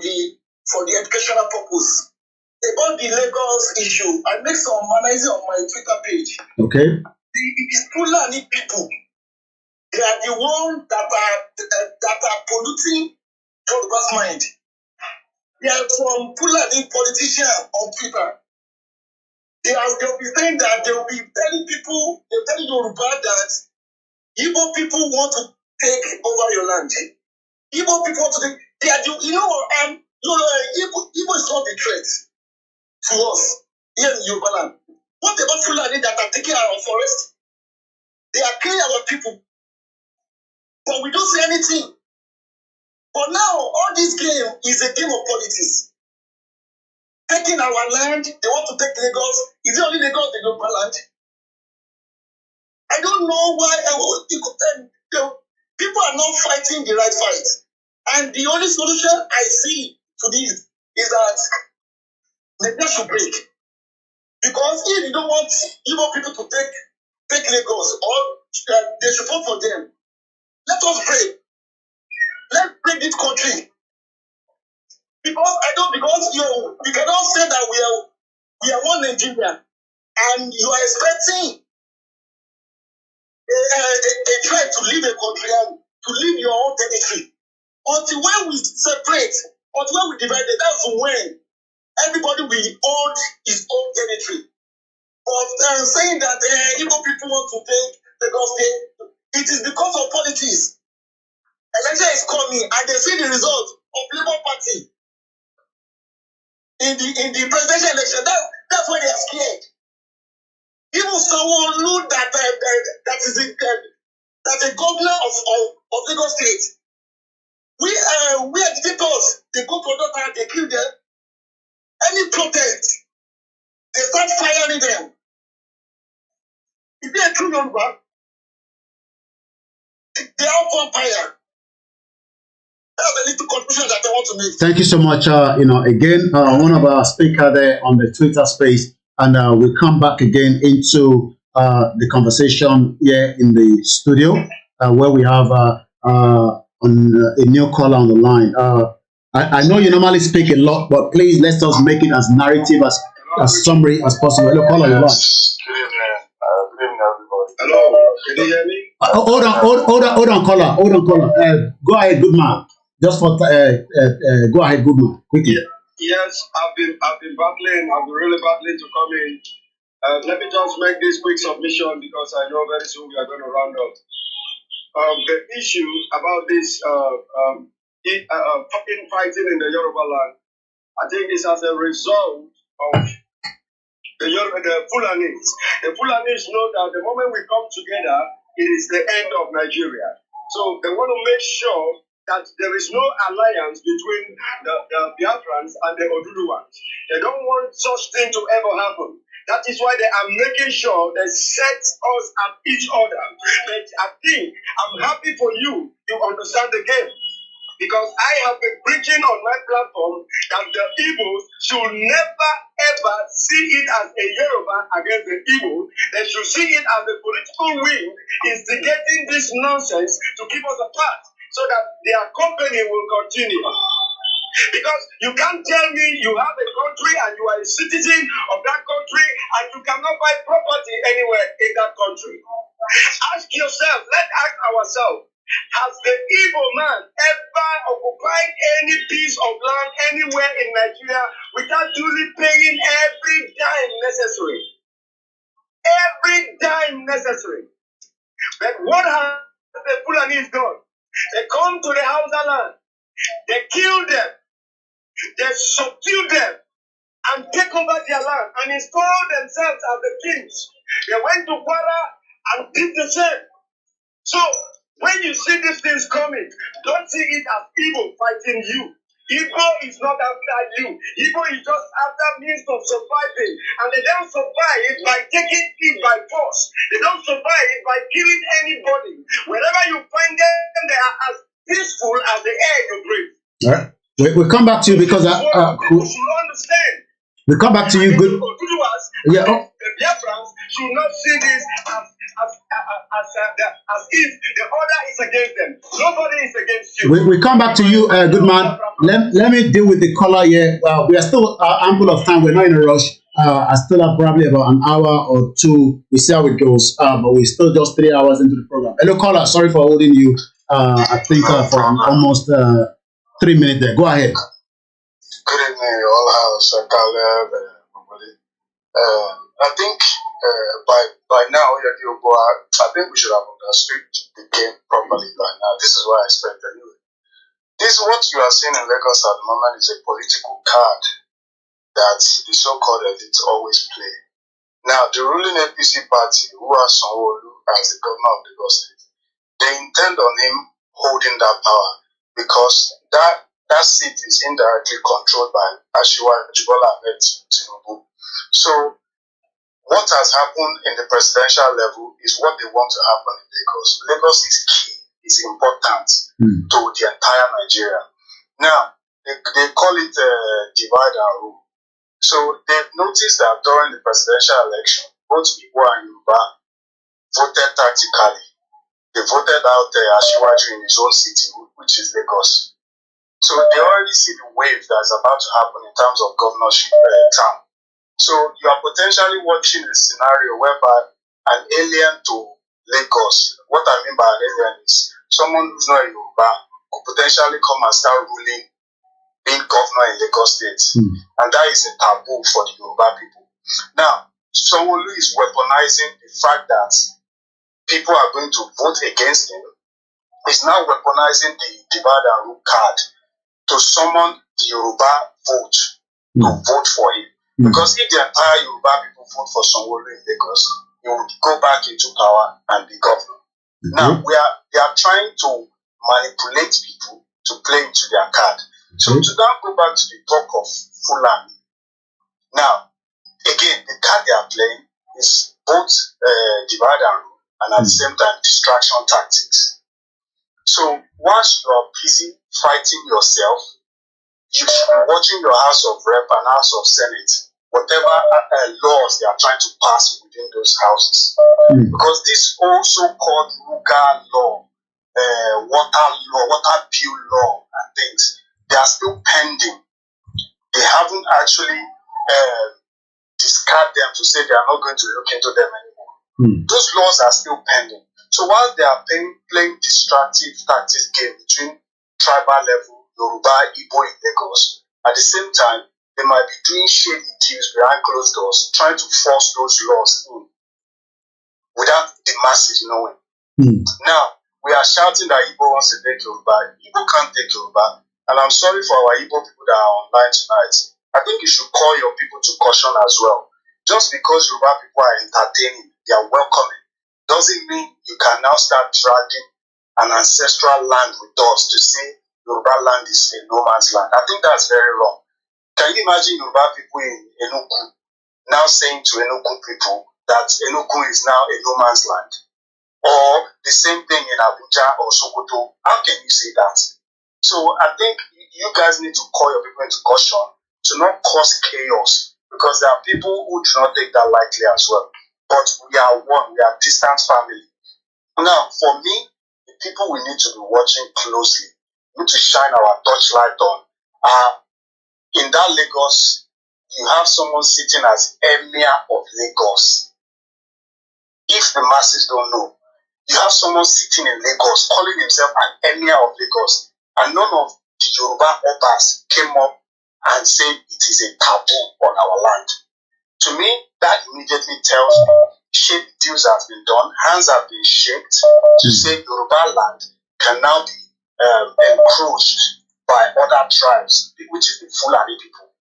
the educational purpose. About the Lagos issue, I make some analysis on my Twitter page. Okay. The Fulani people, they are the ones that are polluting Yoruba's mind. They are some Fulani politicians on Twitter. They'll be saying that they'll be telling people, they'll tell Yoruba that Igbo people want to take over your land. Igbo people want to take, they are the, Igbo is not a threat to us here in Yoruba land. What about Fulani that are taking our forest? They are killing our people. But we don't say anything. But now, all this game is a game of politics. Taking our land, they want to take Lagos. Is it only Lagos, the Yoruba land? I don't know why people are not fighting the right fight. And the only solution I see to this is that Nigeria should break. Because if you don't want Igbo people to take Lagos, or they should vote for them, let us break. Let's break this country. Because you cannot say that we are one Nigeria, and you are expecting a tribe to leave a country and to leave your own territory. Until when we separate, until when we divide it, that's when everybody will own his own territory. But saying that Igbo people want to take Lagos State, it is because of politics. Election is coming, and they see the result of Labour Party in the presidential election. That's why they are scared. Even someone who that is a governor of Lagos State. We agitators, they go to another, they kill them. Any protest, they start firing them. Is there a true number? They are on fire. That's the little conclusion that I want to make. Thank you so much. Again, one of our speakers there on the Twitter space, and we'll come back again into the conversation here in the studio, where we have a new caller on the line. I know you normally speak a lot, but please let's just make it as narrative as summary as possible. Hello, caller, you're live. Good evening, everybody. Hello, can you hear me? Hold on, caller. Go ahead, good man. Just for go ahead, good man, quickly. Yes, I've been battling. I've been really battling to come in. Let me just make this quick submission because I know very soon we are going to round up. The issue about this fucking fighting in the Yoruba land, I think is as a result of the Fulanis. The Fulanis know that the moment we come together, it is the end of Nigeria. So they want to make sure that there is no alliance between the Biafrans and the Oduduwans. They don't want such thing to ever happen. That is why they are making sure they set us at each other. But I think I'm happy for you to understand the game. Because I have been preaching on my platform that the Igbos should never ever see it as a Yoruba against the Igbo. They should see it as a political wing instigating this nonsense to keep us apart so that their company will continue. Because you can't tell me you have a country and you are a citizen of that country and you cannot buy property anywhere in that country. Ask yourself, let's ask ourselves, Has the Igbo man ever occupied any piece of land anywhere in Nigeria without duly paying every dime necessary? Every dime necessary. But what has the Fulanis done? They come to the Hausa land, they kill them, they subdue them, and take over their land and install themselves as the kings. They went to Kwara and did the same. So, when you see these things coming, don't see it as Igbo fighting you. Igbo is not after you. Igbo is just after means of surviving. And they don't survive it by taking it by force. They don't survive it by killing anybody. Wherever you find them, they are as peaceful as the air you breathe. All right. We'll come back to you because people should understand. we'll come back to you. Good. Yeah. The Biafrans should not see this as if the order is against them. Nobody is against you. We come back to you, good man. Let me deal with the caller here. Well, we are still ample of time. We're not in a rush. I still have probably about an hour or two. We see how it goes. But we're still just 3 hours into the program. Hello, caller. Sorry for holding you. I think for almost 3 minutes there. Go ahead. Good evening, all house, Caleb, everybody. I think by now, I think we should have understood the game properly by now. This is what I expect anyway. This what you are seeing in Lagos at the moment is a political card that the so-called elite always play. Now, the ruling APC party, who has Sanwo-Olu as the governor of Lagos State, they intend on him holding that power because that seat is indirectly controlled by Asiwaju Bola Ahmed Tinubu. So, what has happened in the presidential level is what they want to happen in Lagos. Lagos is key, is important to the entire Nigeria. Now, they call it divide and rule. So, they've noticed that during the presidential election, both Igbo and Yoruba voted tactically. They voted out Asiwaju in his own city, which is Lagos. So, they already see the wave that is about to happen in terms of governorship term. So you are potentially watching a scenario whereby an alien to Lagos, what I mean by an alien is someone who's not a Yoruba could potentially come and start ruling, being governor in Lagos State. And that is a taboo for the Yoruba people. Now, Sanwo-Olu is weaponizing the fact that people are going to vote against him. He's now weaponizing the divide and rule card to summon the Yoruba vote to vote for him. Because if the entire Yoruba people vote for Sanwo-Olu in Lagos, he will go back into power and be governor. Now, they are trying to manipulate people to play into their card. So to now go back to the talk of Fulani. Now, again, the card they are playing is both divide and rule and at the same time distraction tactics. So once you are busy fighting yourself, you should be watching your House of Rep and House of Senate, whatever laws they are trying to pass within those houses. Because this also called Ruga law, water bill law and things, they are still pending. They haven't actually discarded them to say they are not going to look into them anymore. Those laws are still pending. So while they are playing distractive tactics game between tribal level, Yoruba, Igbo in Lagos, at the same time, they might be doing shady deals behind closed doors, trying to force those laws in without the masses knowing. Now, we are shouting that Igbo wants to take Yoruba. Igbo can't take Yoruba. And I'm sorry for our Igbo people that are online tonight. I think you should call your people to caution as well. Just because Yoruba people are entertaining, they are welcoming, doesn't mean you can now start dragging an ancestral land with us to say Yoruba land is a no man's land. I think that's very wrong. Can you imagine Yoruba people in Enugu now saying to Enugu people that Enugu is now a no man's land? Or the same thing in Abuja or Sokoto? How can you say that? So I think you guys need to call your people into caution to not cause chaos, because there are people who do not take that lightly as well. But we are one, we are distant family. Now, for me, the people we need to be watching closely, we need to shine our torchlight on. In that Lagos, you have someone sitting as Emir of Lagos. If the masses don't know, You have someone sitting in Lagos calling himself an emir of Lagos, and none of the Yoruba Obas came up and said it is a taboo on our land. To me, that immediately tells me shake deals have been done, hands have been shaked to say Yoruba land can now be encroached by other tribes, which is the Fulani people.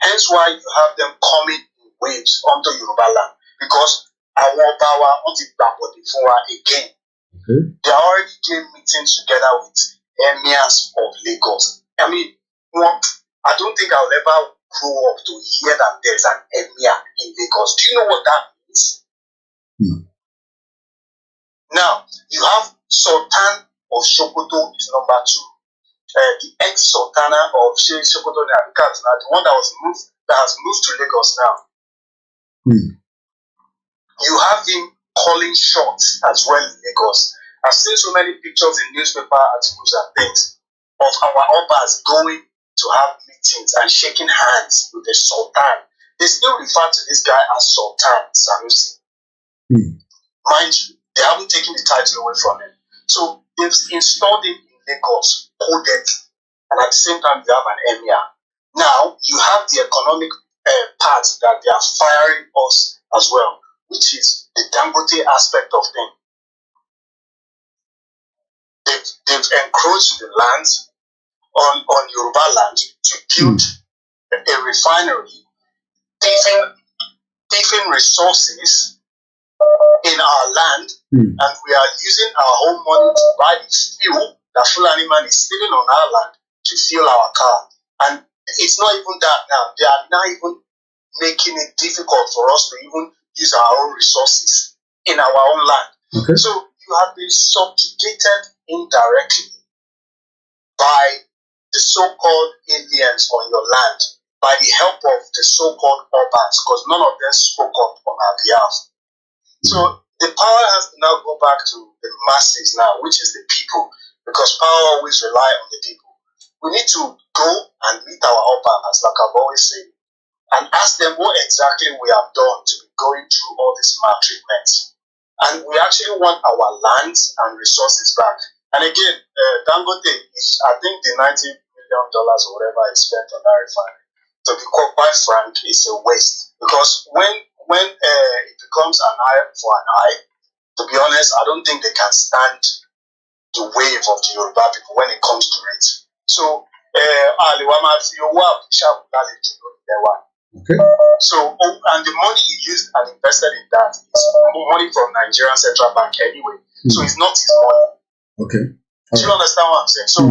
Hence why you have them coming in waves onto Yoruba land, because our power wants it back before again. They are already doing meetings together with emirs of Lagos. I mean, I don't think I'll ever grow up to hear that there's an emir in Lagos. Do you know what that means? Now, you have Sultan of Sokoto is number 2. The ex-Sultana of Sokoto, the one that has moved to Lagos now. You have him calling shots as well in Lagos. I've seen so many pictures in newspaper articles and things of our Obas going to have meetings and shaking hands with the Sultan. They still refer to this guy as Sultan Sanusi. Mind you, they haven't taken the title away from him. So they've installed him in Lagos, coded, and at the same time you have an emir. Now you have the economic part that they are firing us as well, which is the Dangote aspect of things. They've encroached the land on Yoruba land to build a refinery, thieving resources in our land, and we are using our own money to buy the fuel that Fulani man is stealing on our land to fuel our car. And it's not even that now. They are now even making it difficult for us to even use our own resources in our own land. So you have been subjugated indirectly by the so-called aliens on your land, by the help of the so-called urbans, because none of them spoke up on our behalf. So the power has to now go back to the masses now, which is the people, because power always rely on the people. We need to go and meet our urbans, like I've always said, and ask them what exactly we have done to be going through all this maltreatment. And we actually want our lands and resources back. And again, Dangote is, I think the $90 million or whatever is spent on that refinery, to be quite frank, is a waste. Because when it becomes an eye for an eye, to be honest, I don't think they can stand the wave of the Yoruba people when it comes to it. So, so, and the money he used and invested in that is money from Nigerian Central Bank anyway. So it's not his money. Do you understand what I'm saying? So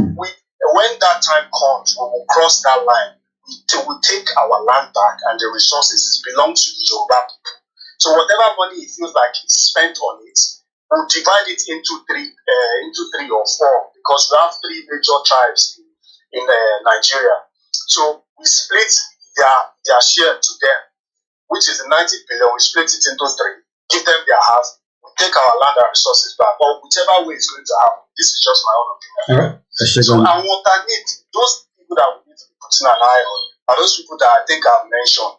when that time comes, we will cross that line. We will take our land back and the resources belong to the Yoruba people. So whatever money he feels like he's spent on it, we'll divide it into three or four, because we have 3 major tribes in Nigeria. So we split their share to them, which is the 90 billion. We split it into 3, give them their half, we take our land and resources back, or whichever way is going to happen. This is just my own opinion. So I will alternate those people that we need to be putting an eye on are those people that I think I've mentioned.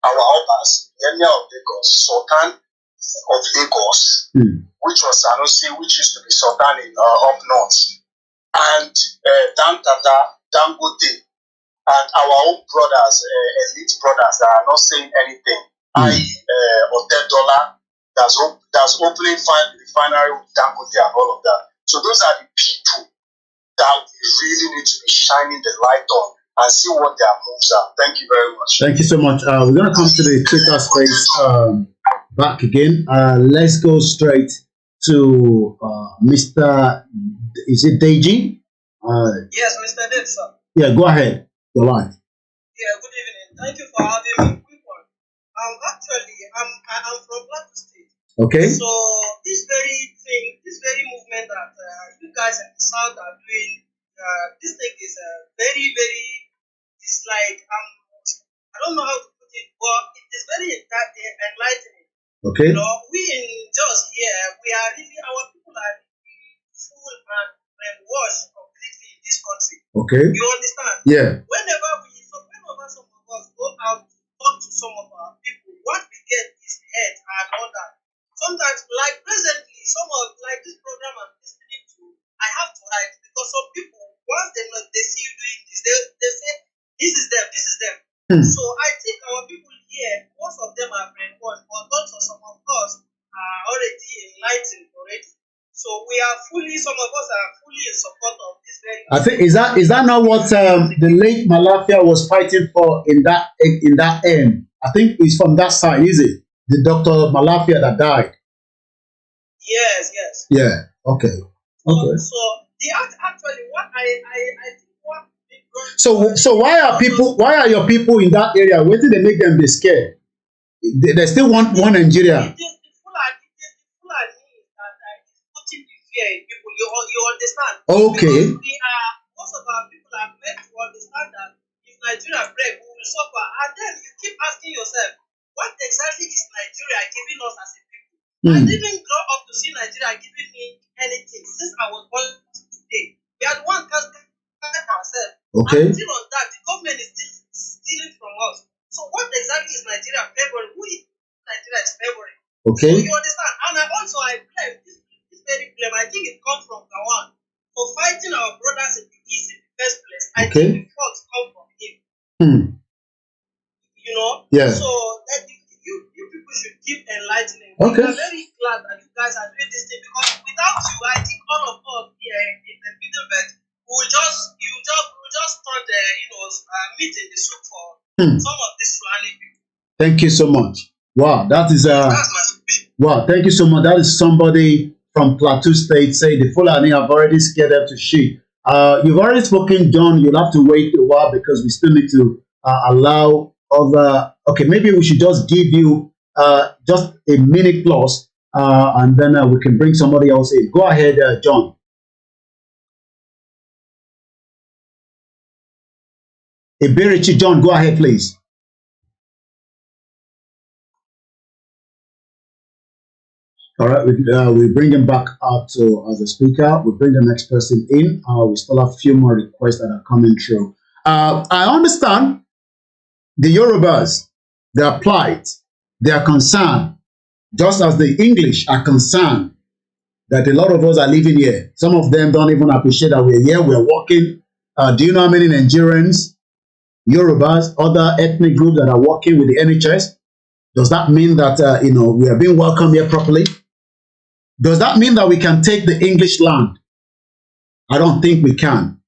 Our Obas, the Emir of Lagos, Sultan of Lagos, which was Sanusi, which used to be Sultan in up north, and Dangote, and our own brothers, elite brothers that are not saying anything, i.e. Otedola, that's opening refinery with Dangote and all of that. So those are the people that we really need to be shining the light on and see what their moves are. Thank you very much. Thank you so much. We're going to come to the Twitter space back again. Let's go straight to Mr. Is it Deji? Yes, Mr. Dev, sir. Yeah, go ahead. You're live. Yeah, good evening. Thank you for having me. Quick one. Actually, I'm from Plateau State. Okay. So this very movement that you guys in the South are doing, this thing is very, very. It's like I don't know how to put it, but it is very enlightening. Okay. You know, we in Jos here, we are really, our people are full and brainwashed completely in this country. Okay. You understand? Yeah. Whenever some of us go out to talk to some of our people, what we get is hate and all that. Sometimes, like presently, So I think our people here, most of them are brainwashed, but also some of us are already enlightened already. So we are fully, some of us are fully in support of this very. I think is that not what the late Malafia was fighting for in that end? I think it's from that side, is it? The Dr. Malafia that died. Yes. Yeah. Okay. So the actually what I think what. So why are your people in that area? Why did they make them be scared? They still want one Nigeria. People, you understand? Okay. Because most of our people are meant to understand that if Nigeria break, we will suffer. And then you keep asking yourself, what exactly is Nigeria giving us as a people? I didn't grow up to see Nigeria giving me anything since I was born today. We are the one can't ourselves. Okay. And still on that, the government is still stealing from us. So what exactly is Nigeria favoring? Who is Nigeria is favoring? Okay. So you understand? And I blame this very blame. I think it comes from Gawan for fighting our brothers in the East in the first place. I think the faults come from him. You know? Yeah. So that you people should keep enlightening. Okay. We are very glad that you guys are doing this thing because without you, I think all of us here in the middle belt will just turn the meat in the soup for some of these Fulani people. Thank you so much. Wow, that is wow, thank you so much. That is somebody from Plateau State say the Fulani have already scared them to shit. You've already spoken, John. You'll have to wait a while because we still need to allow other. Okay, maybe we should just give you just a minute plus, and then we can bring somebody else in. Go ahead, John. Iberichi, John, go ahead, please. All right, we bring him back out as a speaker. We bring the next person in. We still have a few more requests that are coming through. I understand the Yorubas, their plight, their concern, just as the English are concerned that a lot of us are living here. Some of them don't even appreciate that we're here, we're working. Do you know how many Nigerians, Yorubas, other ethnic groups that are working with the NHS? Does that mean that we are being welcomed here properly? Does that mean that we can take the English land? I don't think we can.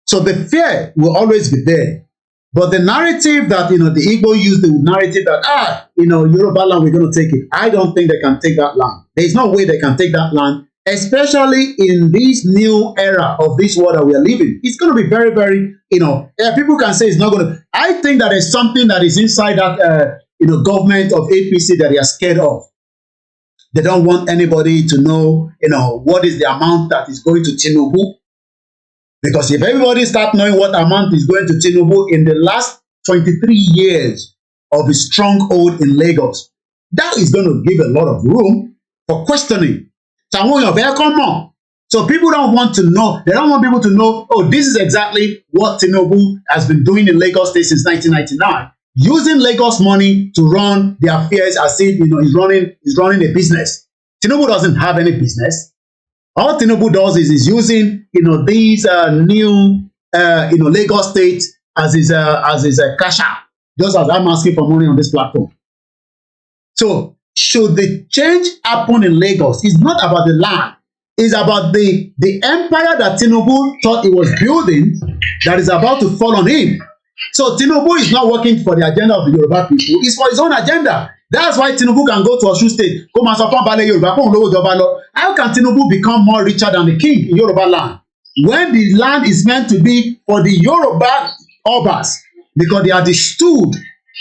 So the fear will always be there. But the narrative that the Igbo use, the narrative that Yoruba land, we're going to take it. I don't think they can take that land. There's no way they can take that land, especially in this new era of this world that we are living. It's going to be very, very, people can say it's not going to. I think that there's something that is inside that government of APC that they are scared of. They don't want anybody to know, what is the amount that is going to Tinubu. Because if everybody start knowing what amount is going to Tinubu in the last 23 years of his stronghold in Lagos, that is going to give a lot of room for questioning. So people don't want to know, they don't want people to know, this is exactly what Tinubu has been doing in Lagos State since 1999. Using Lagos money to run their affairs as if he's running a business. Tinubu doesn't have any business. All Tinubu does is using these new Lagos State as his cash out, just as I'm asking for money on this platform. So should the change happen in Lagos, it's not about the land, it's about the empire that Tinubu thought he was building that is about to fall on him. So Tinubu is not working for the agenda of the Yoruba people. It's for his own agenda. That's why Tinubu can go to Osun State. How can Tinubu become more richer than the king in Yoruba land? When the land is meant to be for the Yoruba Obas, because they are the stood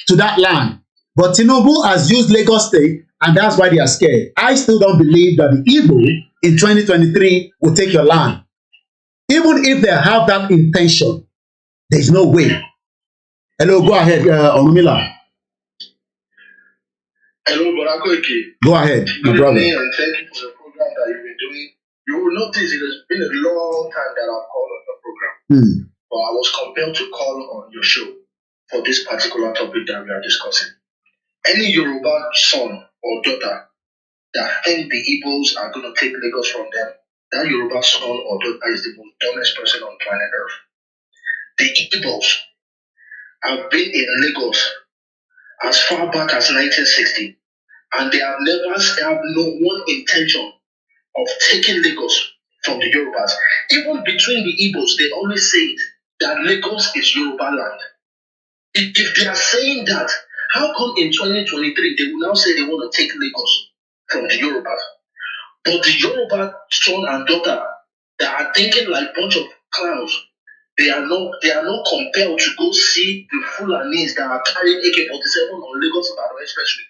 to that land. But Tinubu has used Lagos State, and that's why they are scared. I still don't believe that the Igbo in 2023 will take your land. Even if they have that intention, there's no way. Hello, go ahead, Olumila. Hello, Barakoiki. Go ahead, my brother. And thank you for the program that you've been doing. You will notice it has been a long time that I've called on the program. But I was compelled to call on your show for this particular topic that we are discussing. Any Yoruba son or daughter that think the Igbos are going to take Lagos from them, that Yoruba son or daughter is the most dumbest person on planet Earth. The Igbos have been in Lagos as far back as 1960, and they have never had no one intention of taking Lagos from the Yorubas. Even between the Igbos, they always say that Lagos is Yoruba land. If they are saying that, how come in 2023 they will now say they want to take Lagos from the Yorubas? But the Yoruba son and daughter that are thinking like bunch of clowns, they are not compelled to go see the Fulanis that are carrying AK-47 on Lagos Ibadan Expressway.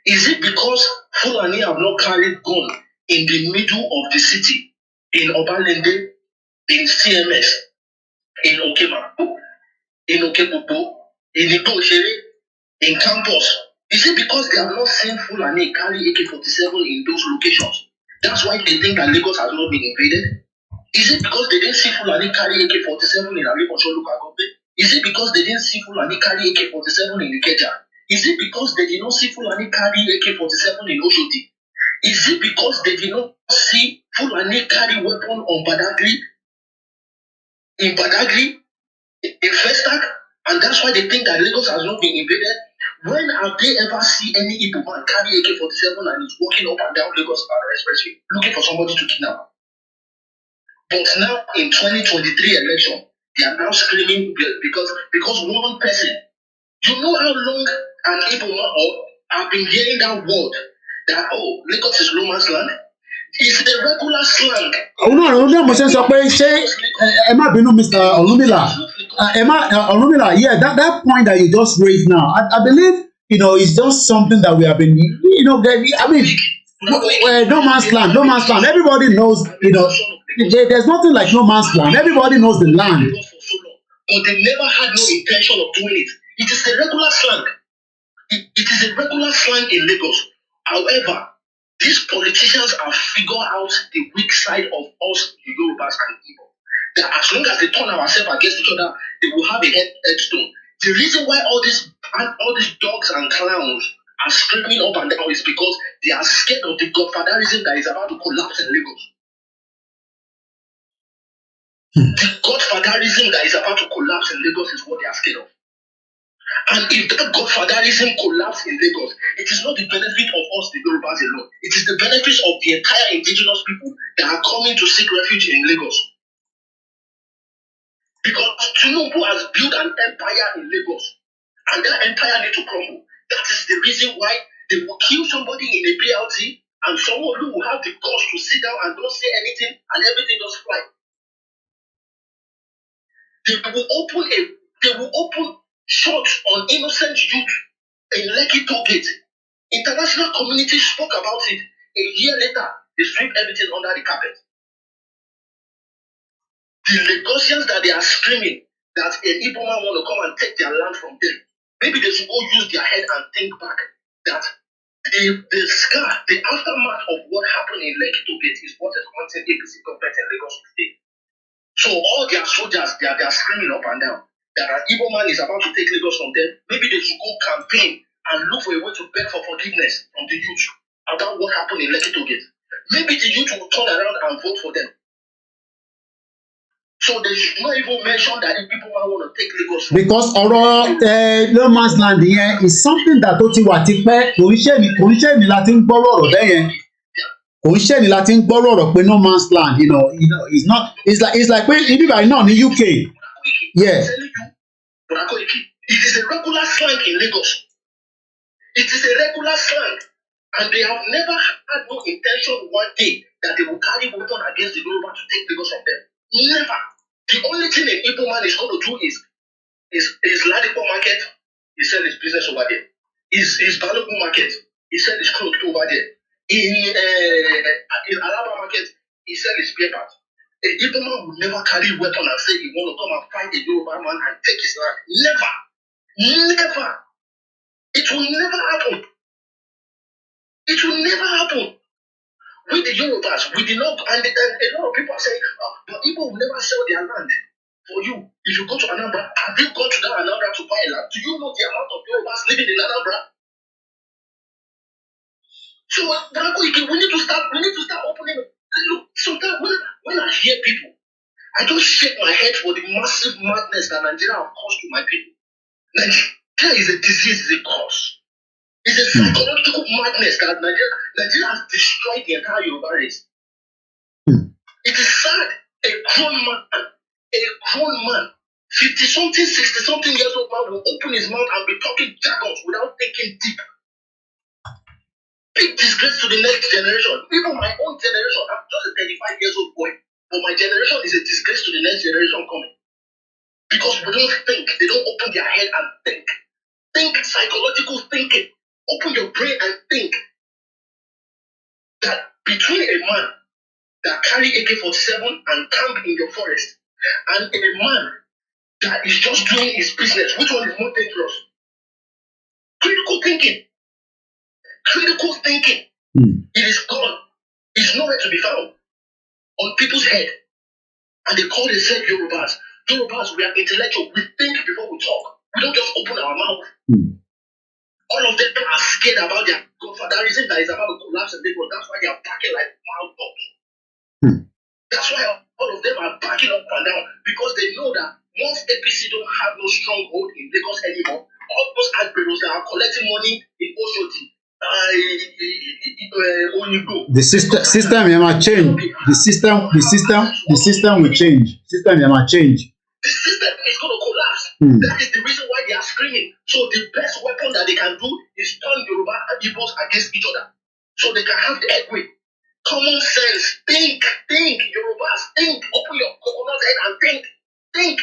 Is it because Fulani have not carried gun in the middle of the city, in Obalende, in CMS, in Okemaku, in Okepopo, in Igbohere, in campus? Is it because they have not seen Fulani carry AK-47 in those locations? That's why they think that Lagos has not been invaded? Is it because they didn't see Fulani carry AK-47 in Alikosho local government? Is it because they didn't see Fulani carry AK-47 in Ikeja? Is it because they did not see Fulani carry AK-47 in Oshodi? Is it because they did not see Fulani carry weapon on Badagry, in Festac? And that's why they think that Lagos has not been invaded? When have they ever seen any Igbo man carry AK-47 and is walking up and down Lagos Expressway looking for somebody to kidnap? But now in 2023 election, they are now screaming because one person. You know how long an Igbo man have been hearing that word that Lagos is no man's land? It's a regular slang. Mo ṣe sọ pé ṣé ẹ má bínú Mr. Olumila. Olumila, yeah, that point that you just raised now, I believe, it's just something that we have been, I mean, no man's land. Everybody knows, there's nothing like no man's land. Everybody knows the land. But they never had no intention of doing it. It is a regular slang. It is a regular slang in Lagos. However, these politicians have figured out the weak side of us, the Yorubas and Igbo. That as long as they turn ourselves against each other, they will have a headstone. The reason why all these dogs and clowns are screaming up and down is because they are scared of the godfatherism that is about to collapse in Lagos. The godfatherism that is about to collapse in Lagos is what they are scared of. And if that godfatherism collapses in Lagos, it is not the benefit of us, the Yorubas alone. It is the benefit of the entire indigenous people that are coming to seek refuge in Lagos. Because Tinubu has built an empire in Lagos, and that empire needs to crumble. That is the reason why they will kill somebody in a BLT, and someone who will have the guts to sit down and don't say anything, and everything just fly. They will open shots on innocent youth in Lekki Toll Gate. International community spoke about it. A year later, they swept everything under the carpet. The Lagosians that they are screaming that an Igbo man want to come and take their land from them, maybe they should go use their head and think back that the scar, the aftermath of what happened in Lekki Toll Gate is what is haunting APC government in Lagos today. So all their soldiers, they are screaming up and down that an Igbo man is about to take Lagos from them. Maybe they should go campaign and look for a way to beg for forgiveness from the youth about what happened in Lekki Toll Gate. Maybe the youth will turn around and vote for them. So they should not even mention that if people want to take Lagos from them. Because no man's land yẹn is something that ó ti wà tipẹ́. Kò ń ṣe ni láti ń gbọ́rọ̀ ọ̀rọ̀ bẹ́ẹ̀ yẹn. Kò ń ṣe ni láti ń gbọ́rọ̀ ọ̀rọ̀ pé no man's land, it's not. It's like pé ibi báyìí náà ní UK. Yeah. It is a regular slang in Lagos. It is a regular slang. And they have never had no intention one day that they will carry weapon against the Yoruba to take Lagos from them. Never. The only thing an Igbo man is going to do is Ladipo market, he sell his business over there. His Balogun market, he sell his clothes over there. In Alaba market, he sell his spare parts. A Igbo man will never carry a weapon and say he want to come and fight a Yoruba man and take his land. Never. Never. It will never happen. It will never happen. With the Yorubas, we did not, and a lot of people are saying, but Igbo will never sell their land for you. If you go to Anambra, have you gone to that Anambra to buy land? Do you know the amount of Yorubas living in Anambra? So, we need to start opening. Look, sometimes when I hear people, I just shake my head for the massive madness that Nigeria has caused to my people. Nigeria is a disease, is a cause. It's a psychological madness that Nigeria has destroyed the entire Yoruba race. It is sad. A grown man, 50-something, 60-something years old man will open his mouth and be talking jargons without thinking deep. Big disgrace to the next generation. Even my own generation, I'm just a 35 years old boy, but my generation is a disgrace to the next generation coming. Because we don't think, they don't open their head and think. Think psychological thinking. Open your brain and think that between a man that carry AK-47 and camp in your forest and a man that is just doing his business, which one is more dangerous? Critical thinking. Critical thinking. It is gone. It's nowhere to be found. On people's head. And they call themselves Yorubas. Yorubas, we are intellectual. We think before we talk. We don't just open our mouth. All of them are scared about their godfatherism that is about to collapse in Lagos. That's why they are backing like wild dogs. That's why all of them are backing up and down. Because they know that once APC don't have no stronghold in Lagos anymore, all those admirals that are collecting money in Oshodi, the system might change. The system will change. System might change. The system is going to collapse. That is the reason why they are screaming. So the best weapon that they can do is turn Yoruba and Igbos against each other. So they can have the headway. Common sense. Think. Yorubas, think. Open your coconut head and think.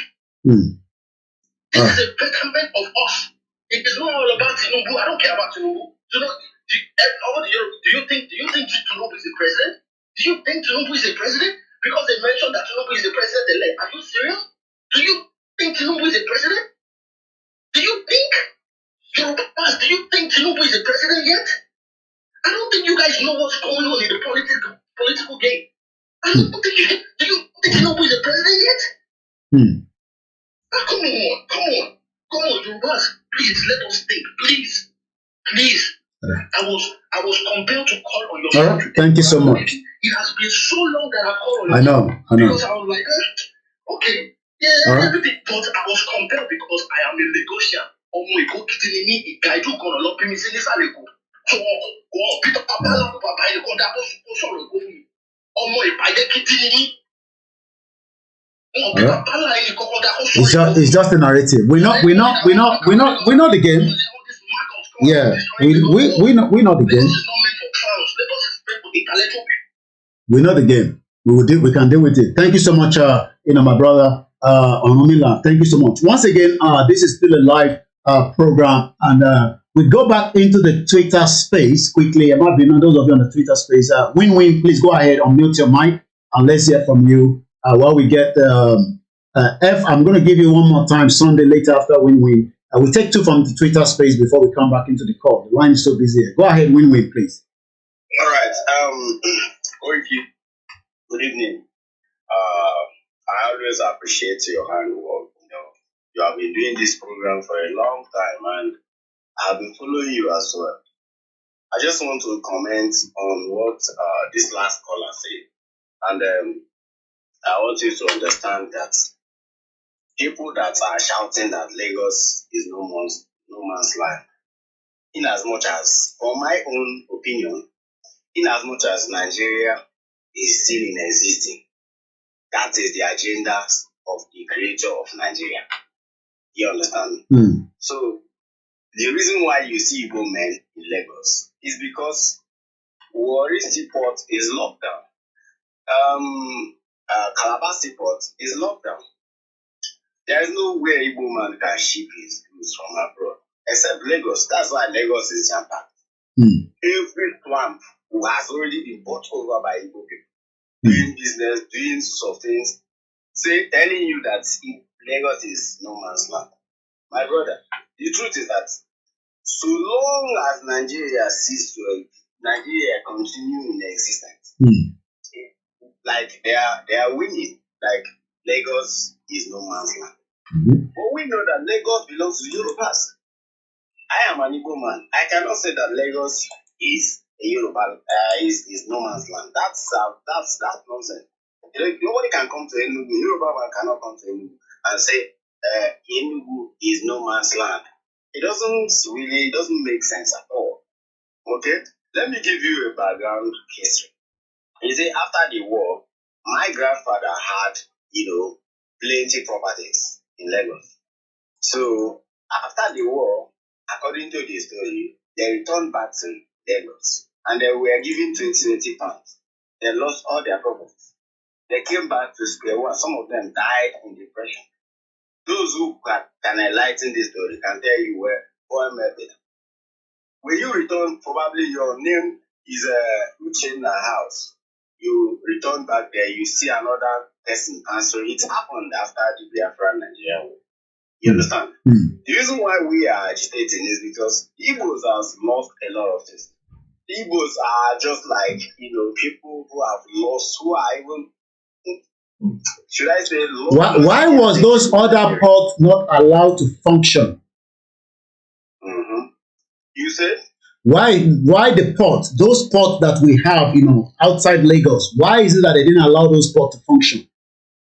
This is a betterment of us. It is not all about Tinubu. I don't care about Tinubu. Do you think Tinubu is the president? Do you think Tinubu is a president? Because they mentioned that Tinubu is the president-elect. Are you serious? Do you think Tinubu is a president? Do you think Tinubu is a president yet? I don't think you guys know what's going on in the political game. I don't think do you think Tinubu is a president yet? Come on, Yorubas. Please let us think. Please. I was compelled to call on your All right. Thank you so much. It has been so long that I called on you. I know. Because I was like, okay, right. everything. But I was compelled because I am a Lagosian. Ọmọ Èkó kìtì ni mí, ìgbàjú kan lọ bí mi sí nísàlẹ̀ Èkó. So wọn bí bàbá aláwọ̀ bàbá ẹni kan dá tó sọ̀rọ̀ Èkó fún mi. Ọmọ Ìbàjẹ́ kìtì ni mí. It's just a narrative. We know the game. Yeah, we know the game. We know the game. We can deal with it. Thank you so much, my brother Onomila. Thank you so much. Once again, this is still a live program, and we go back into the Twitter space quickly. Those of you on the Twitter space, Win-Win, please go ahead, unmute your mic, and let's hear from you. While we get F, I'm going to give you one more time Sunday later after Win-Win. We'll take two from the Twitter space before we come back into the call. The line is so busy here. Go ahead, Win-Win, please. All right. Good evening. I always appreciate your handwork. You have been doing this program for a long time, and I've been following you as well. I just want to comment on what this last caller said, and I want you to understand that people that are shouting that Lagos is no man's land, in as much as, for my own opinion, in as much as Nigeria is still in existing, that is the agenda of the creator of Nigeria. You understand me? So the reason why you see Igbo men in Lagos is because Warri Seaport is locked down. Calabar Seaport is locked down. There is no way Igbo man can ship his goods from abroad, except Lagos. That's why Lagos is jam-packed. Every plant has already been bought over by Igbo people, doing business, doing sort of things, telling you that Lagos is no man's land. My brother, the truth is that so long as Nigeria continue in existence, like they are winning, like Lagos is no man's land. But we know that Lagos belongs to Yorubas. I am an Igbo man. I cannot say that Lagos is a Yoruba is no man's land. That's nonsense. Nobody can come to Enugu. Yoruba man cannot come to Enugu and say Enugu is no man's land. It doesn't make sense at all. Okay? Let me give you a background history. You see, after the war, my grandfather had, plenty properties in Lagos. So, after the war, according to the story, they returned back to Lagos and they were given 20 pounds. They lost all their properties. They came back to square one. Some of them died in depression. Those who can enlighten this story can tell you where FOLAYEMI. When you return, probably your name is Uchenna House. You return back there, you see another person answering. It happened after the Biafra Nigeria war. You understand? The reason why we are agitating is because Igbos have lost a lot of things. Igbos are just like, people who have lost, who are even, should I say, lost. Why was those other ports not allowed to function? You said? Why the ports, those ports that we have, outside Lagos, why is it that they didn't allow those ports to function?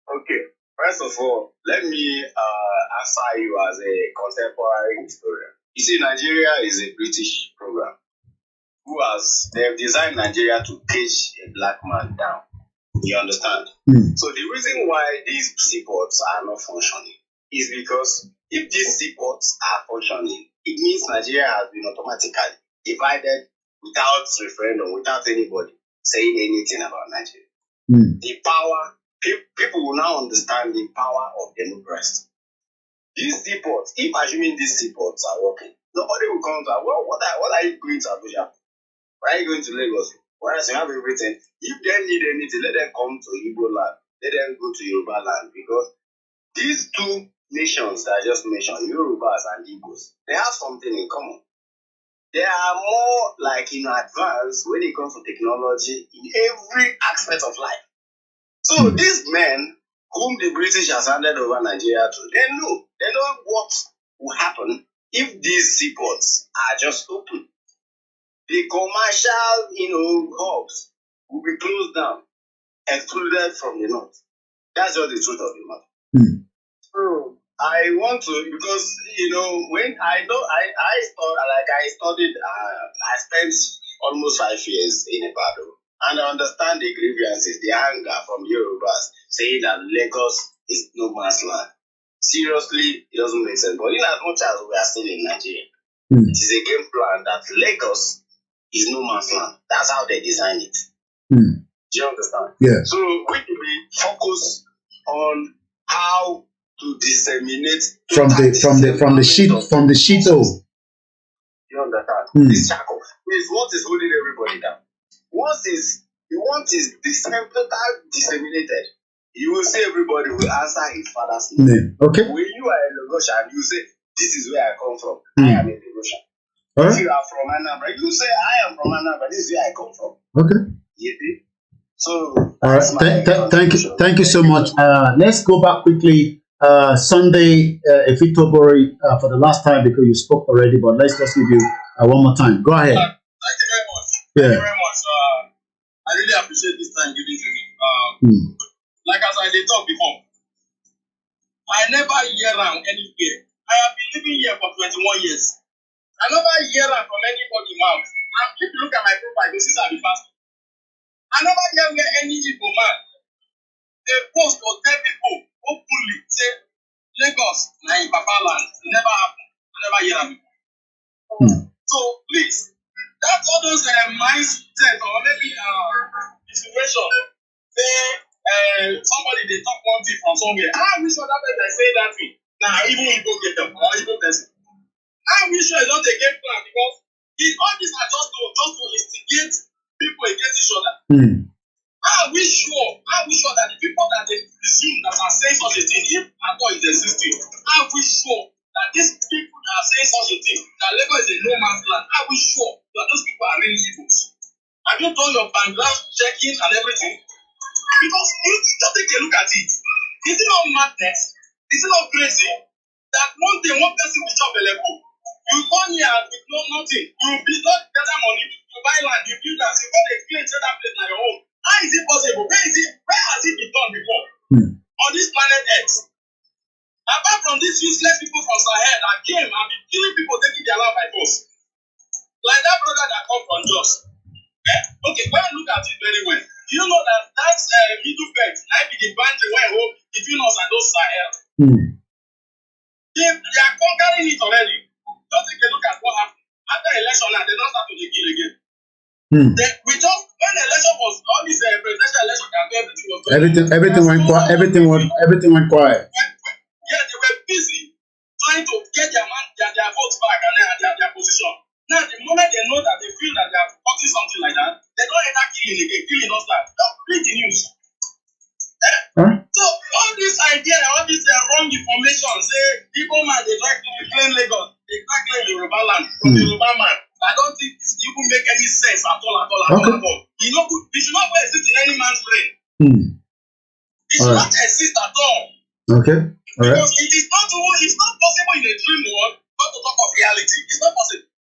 Okay, first of all, let me answer you as a contemporary historian. You see, Nigeria is a British program they've designed Nigeria to cage a black man down. You understand? So the reason why these seaports are not functioning is because if these seaports are functioning, it means Nigeria has been automatically divided without referendum, without anybody saying anything about Nigeria. The power, people will now understand the power of democracy. These seaports, if assuming these seaports are working, nobody will come to, well, what are you going to Abuja? Why are you going to Lagos? Whereas you have everything. If they need anything, let them come to Igbo land. Let them go to Yoruba land. Because these two nations that I just mentioned, Yorubas and Igbos, they have something in common. They are more advanced when it comes to technology in every aspect of life. So these men whom the British has handed over Nigeria to, they know what will happen if these seaports are just open. The commercial, hubs will be closed down, excluded from the north. That's just the truth of the matter. So I want to, because when I studied, I spent almost 5 years in Ibadan, and I understand the grievances, the anger from Yorubas saying that Lagos is no man's land. Seriously, it doesn't make sense. But in as much as we are still in Nigeria, it is a game plan that Lagos is no man's land. That's how they designed it. Do you understand? Yeah. So we need to be focused on how to disseminate from the sheet. You understand? This shackle is what is holding everybody down. Once is disseminated, you will see everybody will answer his father's name. Okay. When you are a Lagosian, you say, "This is where I come from. I am a Lagosian." If you are from Anambra, you say, "I am from Anambra. This is where I come from." Okay. You see? So, all right. Thank you so much. Let's go back quickly. Sunday, Ifitobori, for the last time because you spoke already, but let's just give you one more time. Go ahead. Thank you very much. Yeah. Thank you very much. I really appreciate this time given to me. Like as I did talk before, I never hear around anywhere. I have been living here for 21 years. I never hear around from anybody mouth. And if you look at my profile, you see that the pastor. I never hear where any Igbo man they post or tell people openly say Lagos na in Papa land. It never happened. I never hear that before. So please, that's all those mindset or maybe situation. Say somebody they talk one thing from somewhere. I wish other person say that thing. Now even Igbo get them or Igbo person. I wish it's not a game plan because all these are just to instigate people against each other. Are we sure that the people that they presume that are saying such a thing, if at all is existing, are we sure that these people that are saying such a thing, that Lagos is a no man's land, are we sure that those people are really Igbos? Have you done your background checking and everything? Because if you just take a look at it, is it not madness? Is it not crazy that one day one person will chop a level? You come here with nothing, you not gather money, you buy land, you build that, you go to create that place like your own. How is it possible? Where has it been done before? On this planet Earth? Apart from these useless people from Sahel that came and been killing people, taking their life by force. Like that brother that come from Jos. Okay, when I look at it very well, do you know that middle belt, I be the boundary where I hold between us and those Sahel? They are conquering it already. Just take a look at what happened. After election now, they don't start to kill again. When the election was, all this presidential election campaign, everything went quiet. Yeah, they were busy trying to get their votes back and their position. Now, the moment they know that they feel that they are cutting something like that, they don't end up killing us that. Don't read the news. So all this idea, all this wrong information, say people man they try to claim Lagos, they try to claim Yoruba land from Yoruba man. I don't think it even make any sense at all. You know, it should not exist in any man's brain. It should not exist at all. Okay. Because it's not possible in a dream world not to talk of reality. It's not possible.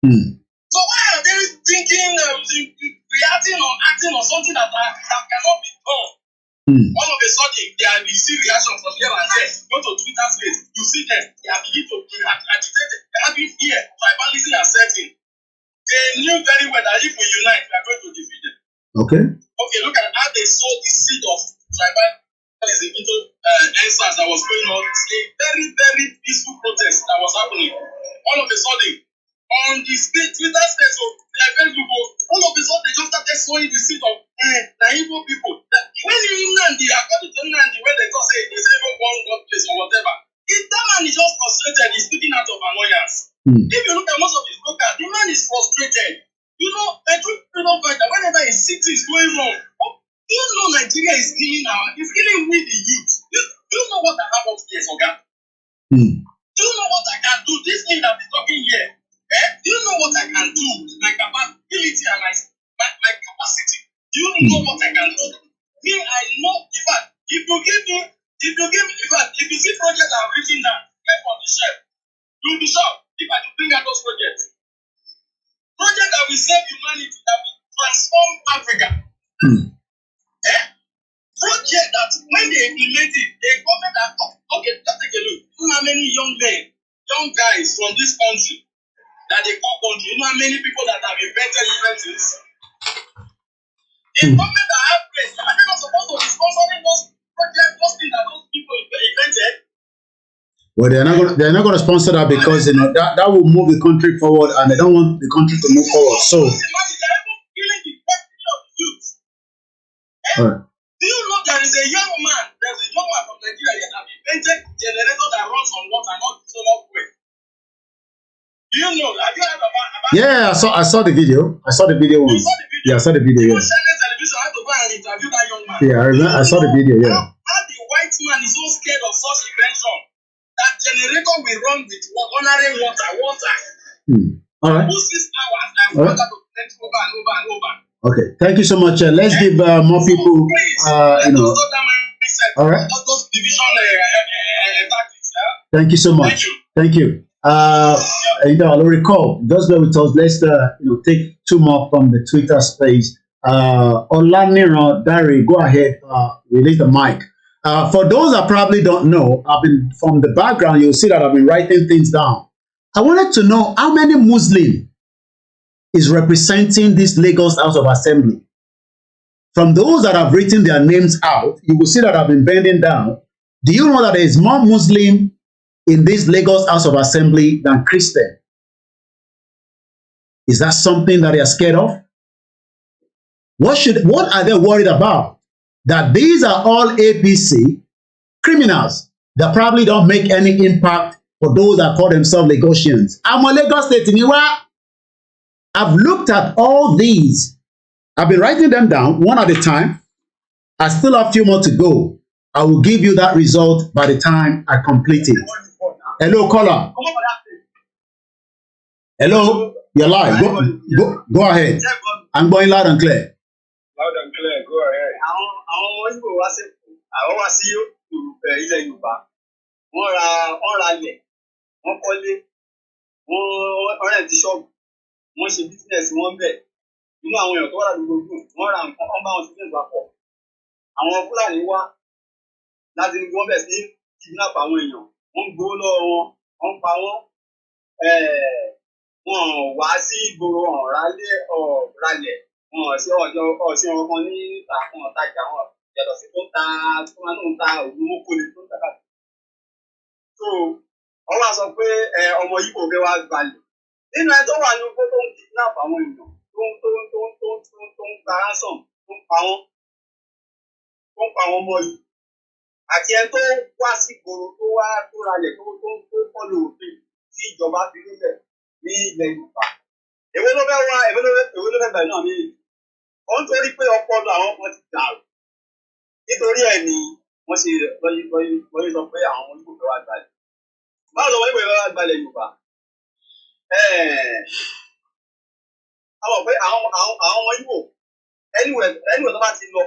So why are they thinking, reacting or acting on something that cannot be done? All of a sudden, you see reaction from here and there. Go to Twitter space, you see them. They are beginning to agitate. They have been here. Tribalism are setting. They knew very well that if we unite, we are going to defeat them. Okay. Okay, look at how they sowed the seed of tribalism into NSAS that was going on. A very, very peaceful protest that was happening. All of a sudden, on the Twitter space of Facebook, all of a sudden they just started sowing the seed of the Igbo people. When in Nandi, according to Nandi, when they say there's even one place or whatever, that man is just frustrated. He's speaking out of annoyance. If you look at most of his brokers, the man is frustrated. You know, a true freedom fighter, whenever his city is going wrong, you know Nigeria is killing with the youth. You know what I have upstairs, Oga? Do you know what I can do? This thing that is talking here. Do you know what I can do? My capability and my capacity. Do you know what I can do? Me, I know. In fact, if you see projects I've written down, like on the shelf, you'll be shocked if I can bring out those projects. Project that will save humanity, that will transform Africa. Project that when they implement it, they government that okay, just take a look. You know how many young men, young guys from this country that they call country, you know how many people that have invented different things? The government that have place, are they not supposed to be sponsoring those projects, those things that those people invented? Well, they're not gonna sponsor that because you know that will move the country forward, and they don't want the country to move forward. So, do you know there is a young man from Nigeria that have invented generator that runs on water, not solar fuel? Do you know? Have you heard about? Yeah, I saw the video. I saw the video once. Yeah, I saw the video. Yeah. Television had to go and interview that young man. Yeah, I saw the video. Yeah. How the white man is so scared of such invention that generator will run with ordinary water. All right. Who 6 hours and water to connect over and over and over. Okay, thank you so much. Let's give more people. You know. All right. Thank you so much. Thank you. You know, I'll recall. Just bear with us. Let's take 2 more from the Twitter space. Olamileka Dari, go ahead. Release the mic. For those that probably don't know, I've been from the background. You'll see that I've been writing things down. I wanted to know how many Muslims is representing this Lagos House of Assembly. From those that have written their names out, you will see that I've been bending down. Do you know that there is more Muslim in this Lagos House of Assembly than Christian? Is that something that they are scared of? What are they worried about? That these are all APC criminals that probably don't make any impact for those that call themselves Lagosians. I'm a Lagos State Niwa. I've looked at all these. I've been writing them down one at a time. I still have a few more to go. I will give you that result by the time I complete it. Hello, caller. Hello, you're live. Go ahead. I'm going loud and clear. Loud and clear, go ahead. Àwọn Igbo wá sí ilẹ̀ Yorùbá. Wọ́n ra ilẹ̀, wọ́n kọ́lé, wọ́n rent ṣọ́ọ̀bù, wọ́n ṣe business wọ́n bẹ̀. Inú àwọn èèyàn tó wà ládùúgbò wọ́n ra nǹkan, wọ́n bá wọn ṣe business papọ̀. Àwọn Fúlàní wá láti ní wọ́n bẹ̀ sí kidnap àwọn èèyàn wọ́n gbowó lọ́wọ́ wọ́n pa wọ́n wọ́n wá sí ìgboro ọ̀rálẹ̀ wọ́n ṣe ọ̀sẹ̀ ọkàn ní ìta fún ọ̀tajà wọn yàtọ̀ sí tó ń ta tó máa ń ta ògùn mọ́kòlè tó ń ta káàkiri. So wọ́n wá sọ pé ọmọ yìí kò fẹ́ wá gbalẹ̀ nínú ẹ tó wà ní oko tó ń kidnap àwọn èèyàn tó ń gba ransom tó ń pa wọ́n ọmọ yìí àti ẹ tó wá sí ìgboro tó wá tó ralẹ̀ tó fọ́lù òfin tí ìjọba fi lélẹ̀ ní ilẹ̀ Yorùbá. Èwo ló fẹ́ bẹ̀rẹ̀ náà ní wọ́n torí pé ọpọlọ àwọn kan ti dàrú nítorí ẹ̀ ni wọ́n ṣe lọ́yìn sọ pé àwọn Ìgbò fẹ́ wá gbalẹ̀. Báwo lọ́wọ́ Ìgbò fẹ́ wá gbalẹ̀ Yorùbá? Àwọn pé àwọn ọmọ Ìgbò anywhere tó bá ti lọ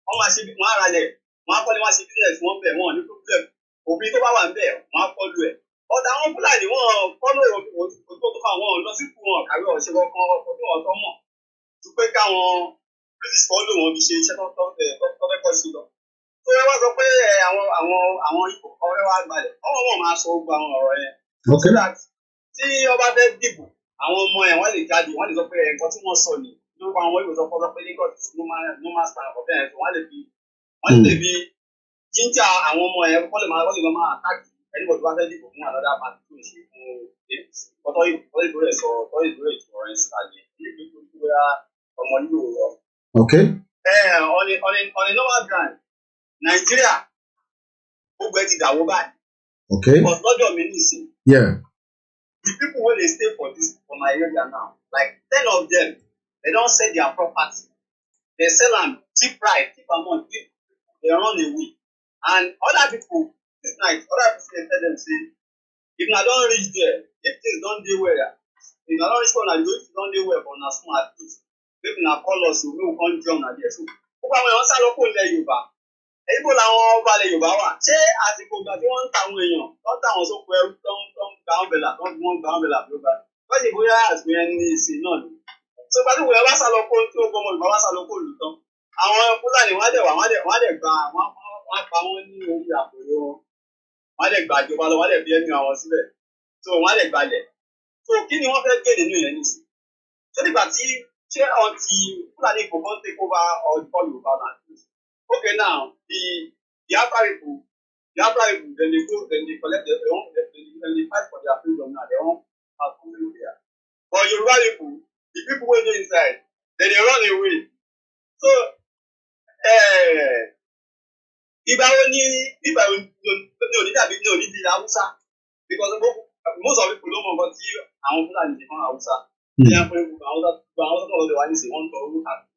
wọ́n máa ṣe wọ́n á ralẹ̀ wọ́n á kọ́lé wọ́n á ṣe business wọ́n bẹ̀ wọ́n ní problem òfin tó bá wà ń bẹ̀ wọ́n á kọ́lu ẹ̀. Ọ̀dà àwọn Fúlàní wọ́n kọ́lé òfin tó fà wọ́n lọ sí kú wọn kàwé ọ̀ṣẹ́ kankan ọkọ̀ tí wọ́n tọ́ mọ̀ ju pé káwọn British kọ́lé wọn fi ṣe iṣẹ́ tó fẹ́ kọ́ sí lọ. Tó ẹ wá sọ pé àwọn Ìgbò ọ̀rẹ́ wa gbalẹ̀ wọn máa sọ gbogbo àwọn ọ̀rọ̀ yẹn. So that tí ọba fẹ́ dìbò àwọn ọmọ ẹ̀ wọ́n lè jáde wọ́n lè sọ pé nǹkan tí wọ́n sọ ni lórúkọ àwọn Ìgbò sọ pé Lagos no man stand for them wọ́n lè fi jíjà àwọn ọmọ ẹ̀ wọ́n lè máa attack anybody wá fẹ́ dìbò fún another party tó ń ṣe fún ọ̀tọ̀ ìbò rẹ̀ sọ ọ̀tọ̀ ìbò rẹ̀ sọ ẹ̀ sítáàlì níbi tó ń wá ọmọ Ìgbò lọ. Okay. On a normal ground Nigeria gbogbo ẹ ti dàwó báyìí. Okay. But lọ́jọ́ mi nìsín. Yeah. The people wey dey stay for my area now, like 10 of them, they don sell their property. They sell am cheap price, cheap amount, they run away. And other people this night, other people dey tell them say, if una don reach there, if things don dey well, if una don reach where una dey go, if things don dey well for una small at least, make una call us o, make we come join una there. So, gbogbo àwọn èèyàn sá lọ kó ilẹ̀ Yorùbá. Ibo làwọn ọba ilẹ̀ Yorùbá wà. Ṣé àsìkò ìgbà tí wọ́n ń ta àwọn èèyàn, tó ń ta àwọn sóko ẹrú, tó ń gba àwọn bẹ̀là, tó ń gba àwọn bẹ̀là Yorùbá. Wọ́n sì bóyá àsìkò yẹn ní ìsìn náà ni. So ìgbà tí wọ́n bá sá lọ kó tí ó gbọmọ Yorùbá bá sá lọ kó lù tán. Àwọn Fúlàní wọ́n á dẹ̀ gba wọ́n á pa wọ́n ní orí àpòrò wọn. Wọ́n á dẹ̀ gba ìjọba lọ, wọ́n á dẹ̀ fi ẹ̀mí àwọn síbẹ̀. So wọ́n á dẹ̀ gbalẹ̀. So kí ni wọ́n fẹ́ gé nínú ìyẹn nísìn? So nígbà tí ṣé ọtí Fúlàní kò kàn take over all Yorùbá land? Okay, now the Biafra people, then they collect their own, then they fight for their freedom now. They won't have something there. But Yoruba people, the people who are inside, then they run away. So, if I only the Hausa, because most of people don't want to see our Fulani from Hausa. They are from Hausa, the one is one to look at.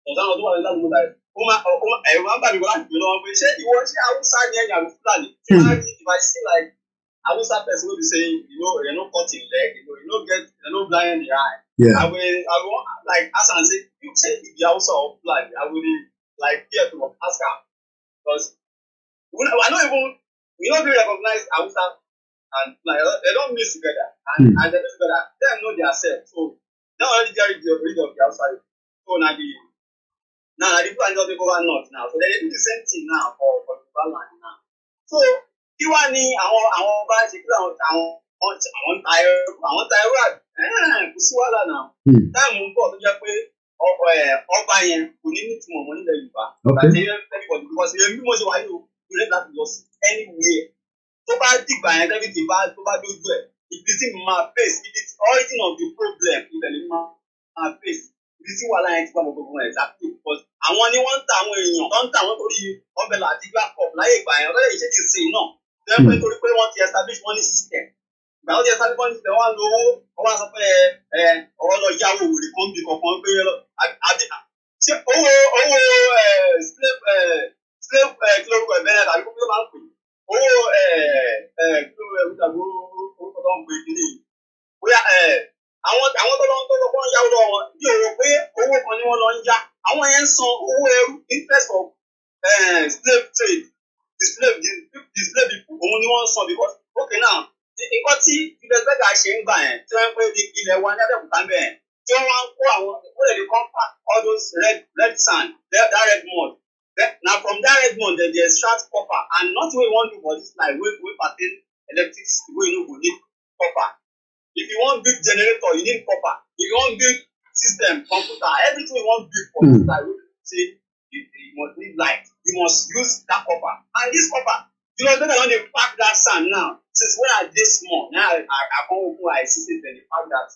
Ọ̀sán ọdún wà nígbà gbogbo báyìí. Ẹ̀rù máa ń bà mí wọ́n láti gbé lọ́wọ́ pé ṣé ìwọ ṣé Hausa ní ẹ̀yìn àbí Fulani? If I see like Hausa person wey be say you no cut him leg, you no blind the eye. Yeah. I will like ask am say you say if the Hausa or Fulani, I will like fear to ask am because we no dey recognize Hausa and Fulani. They don mix together and they mix together. Dem know their self, so dem already get rid of the Hausa. So na the people don take over north now, so they dey do the same thing now for the land now. So kí wá ní àwọn bá ṣe kí àwọn ta ẹrú àbí kò sí wàhálà náà. Táìmù ń bọ̀ tó jẹ́ pé ọba yẹn kò ní nítumọ̀ mọ́ nílẹ̀ Yorùbá. Láti everybody because èmi bí mo ṣe wáyé o, kò lè láti lọ sí anywhere. Tó bá dìgbà yẹn everything tó bá dójú ẹ̀, ibi tí mo máa face, ibi tí origin of the problem ibẹ̀ ni mo máa face. Ibi tí wàhálà yẹn ti bá gbogbo wọn exactly because àwọn ni wọ́n ń ta àwọn èèyàn, wọ́n ń ta àwọn torí ọbẹ̀ láti gbà pọ̀ láyé ìgbà yẹn, ọ̀rẹ́ ìṣe ti sìn náà. Tẹ́lẹ̀ torí pé wọ́n ti establish money system. Ìgbà wọ́n ti establish money system, wọ́n á lo owó, wọ́n wá sọ pé ọ̀rọ̀ lọ yáwó òwúrì kan bí kankan pé àbí ṣé owó slave kí ló rú ẹ̀ bẹ́ẹ̀ tàbí kó ló máa ń pè owó kí ló rú ẹ̀ wíjàgbó orúkọ tó ń pè kí ni bóyá àwọn tó lọ́wọ́ ń yáwó lọ́wọ́ wọn bí òwò pé owó kan ni wọ́n lọ ń yá àwọn yẹn ń san owó ẹrú interest of slave trade the slave people òun ni wọ́n ń san because okay now nǹkan tí ìgbẹ́gbẹ́gà ṣe ń gbà yẹn tí wọ́n ń pè ní ilẹ̀ wa ní Abẹ́òkúta bẹ́ẹ̀ tí wọ́n wá ń kó àwọn ó lè compact all those red sand that red mud Now from that red one, then they extract copper, and not what we want to do, but it's like we pertain electricity, we know we need copper. If you want big generator, you need copper. If you want big system, computer, everything you want big for, like we say, you must need light. You must use that copper. And this copper, you know, when they pack that sand now, since when I did small, now I come open my system, then they pack that.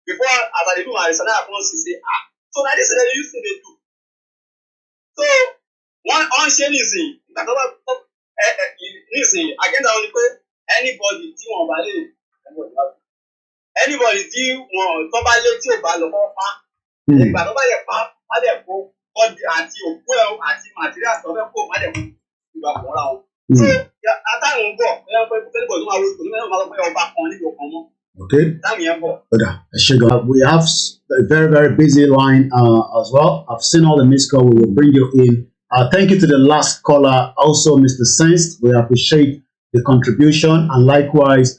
Before, as I do my research, I come see, so now this is the use they do. So, one ancient is in, again, I only put anybody, anybody tí wọn tó bá lé tí ò bá lọ fọ́ pa ìgbà tó bá yẹ pa má dẹ̀ kó ọdí àti òkú ẹ̀ àti material tó fẹ́ kó má dẹ̀ kó ìgbà kan ra wọn. so àtàwọn ń bọ̀ ẹ pé pẹ́ẹ́pẹ́ tó máa wo ìtòlú mẹ́rin máa lọ pé ọba kan níbi ọkàn mọ́. Okay. táwọn yẹn bọ̀. We have a very, very busy line as well. I've seen all the missed call. We will bring you in. Thank you to the last caller, also Mr. Sense. We appreciate the contribution, and likewise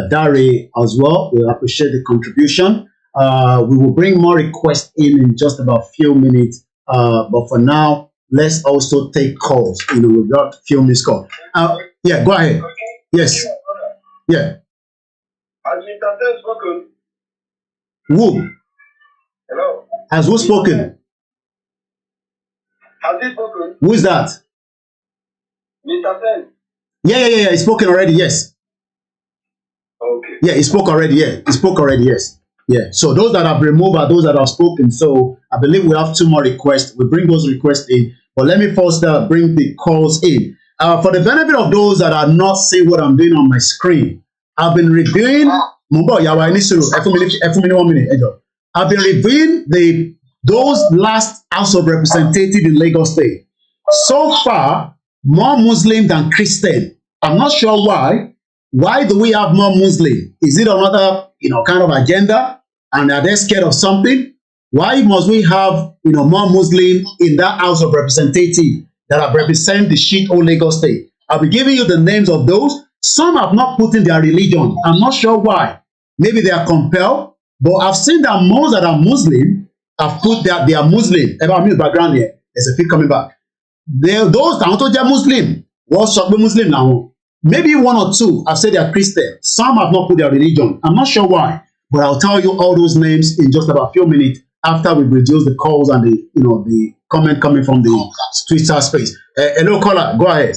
Dari as well. We appreciate the contribution. We will bring more requests in just about a few minutes. But for now, let's also take calls. You know, we've got a few missed calls. Yeah, go ahead. Yes. Yeah. Has Mr. Athem spoken? Who? Hello? Has who spoken? Has he spoken? Who is that? Mr. Athem. Yeah. He's spoken already, yes. Okay. Yeah, he spoke already, yeah. He spoke already, yes. Yeah. So those that have removed are those that have spoken. So I believe we have 2 more requests. We bring those requests in. But let me first bring the calls in. For the benefit of those that are not seeing what I'm doing on my screen, I've been reviewing. I've been reviewing those last House of Representatives in Lagos State. So far, more Muslim than Christian. I'm not sure why. Why do we have more Muslim? Is it another, kind of agenda? And are they scared of something? Why must we have, more Muslim in that House of Representatives that have represent the shit old Lagos State? I'll be giving you the names of those. Some have not put in their religion. I'm not sure why. Maybe they are compelled. But I've seen that most that are Muslim have put that they are Muslim. Ever mute background here. There's a feed coming back. Those that want to be Muslim. What's up with Muslim now? Maybe 1 or 2 have said they are Christian. Some have not put their religion. I'm not sure why. But I'll tell you all those names in just about a few minutes after we reduce the calls and the comment coming from the Twitter space. Hello, caller. Go ahead.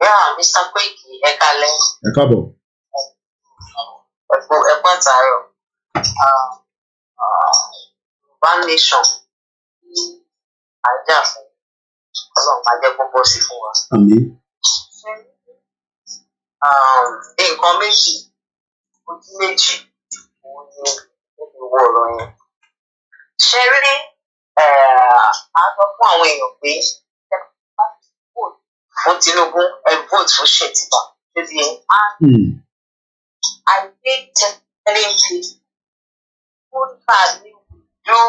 Yeah, Mr. Koiki, Ekale. Ekabo. One nation. I just Amen. nǹkan méjì ojú méjì òun ni ìwọ ọ̀rọ̀ yẹn. ṣe rí a sọ fún àwọn èèyàn pé fún Tinubu vote fún Shettima lórí yẹn. I think telling people who can do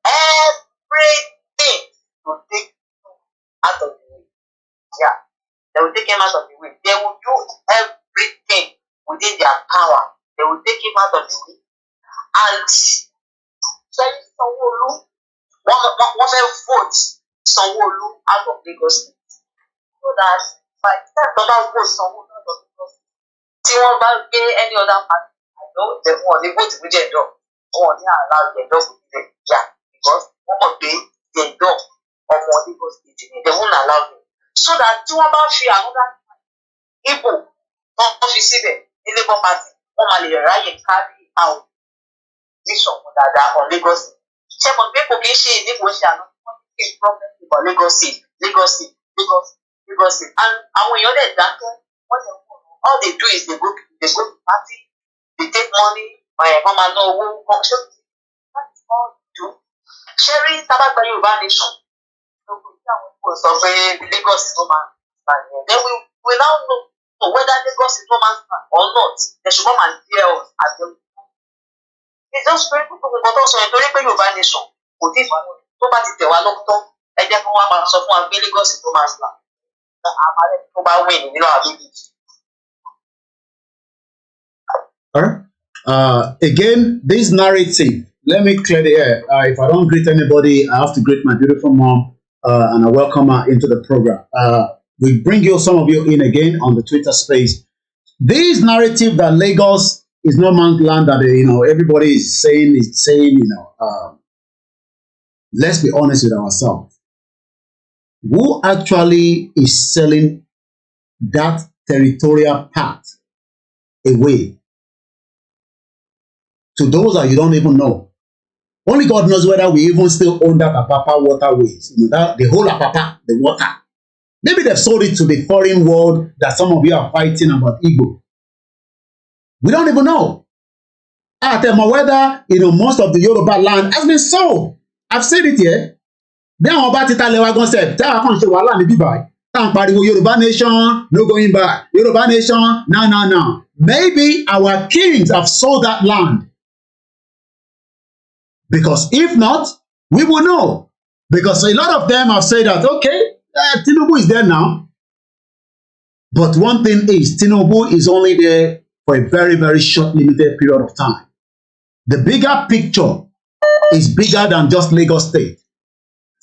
everything to take out of the way. Yeah. They will take him out of the way. They will do everything within their power. They will take him out of the way. And saying Sanwo-Olu, one vote Sanwo-Olu out of Lagos State. So that by the time they vote Sanwo-Olu out of Lagos State, tí wọ́n bá gbé any other party, I know they won't vote with their dog. Wọ́n ní allow their dog with them. Yeah, because wọ́n mọ̀ pé their dog ọmọ Lagos State, they won't allow them. So that tí wọ́n bá fi another Igbo wọ́n fi síbẹ̀ ní Labour Party wọ́n máa lè ráyè carry out mission wọn dáadáa on Lagos State. Ṣé mo gbé kò kí ń ṣe ìdíbò ṣe àná wọ́n ti ṣe problem for Lagos State and àwọn èèyàn dẹ̀ dákẹ́ wọ́n dẹ̀ wọ́n all they do is they go to party they take money wọ́n máa ná owó wọ́n ṣe that's all they do. ṣé rí tábàgbà Yorùbá nation sọ pé Lagos is no man's land. Then we now know whether Lagos is no man's land or not. They should come and tell us as well. It's just very good to go sọ nítorí pé Yorùbá nation kò tí tó bá ti tẹ̀ wá lọ́kọ́ ẹ jẹ́ kí wọ́n máa sọ fún wa pé Lagos is no man's land. Àmàlẹ́ tó bá win nínú àbíbí. Again, this narrative, let me clear the air. If I don't greet anybody, I have to greet my beautiful mom. and I welcome her into the program. We bring you some of you in again on the Twitter space. This narrative that Lagos is no man's land, that everybody is saying, let's be honest with ourselves. Who actually is selling that territorial part away to those that you don't even know? Only God knows whether we even still own that Apapa waterways, that the whole Apapa, the water. Maybe they've sold it to the foreign world that some of you are fighting about Igbo. We don't even know. Athem, whether most of the Yoruba land has been sold. I've said it here. Then about it, I concept. Yoruba nation, no going back. Yoruba nation, no. Maybe our kings have sold that land. Because if not, we will know. Because a lot of them have said that, okay, Tinubu is there now. But one thing is, Tinubu is only there for a very, very short, limited period of time. The bigger picture is bigger than just Lagos State.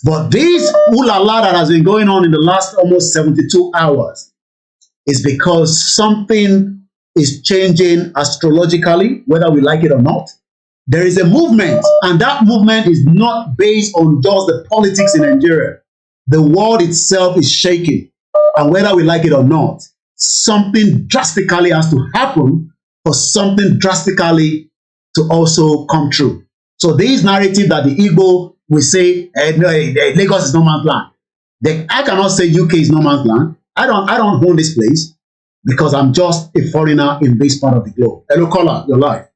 But this ulala that has been going on in the last almost 72 hours is because something is changing astrologically, whether we like it or not. There is a movement, and that movement is not based on just the politics in Nigeria. The world itself is shaking, and whether we like it or not, something drastically has to happen for something drastically to also come true. So this narrative that the Igbo will say, Lagos is no man's land. I cannot say UK is no man's land. I don't own this place because I'm just a foreigner in this part of the globe. Hello, caller, you're live.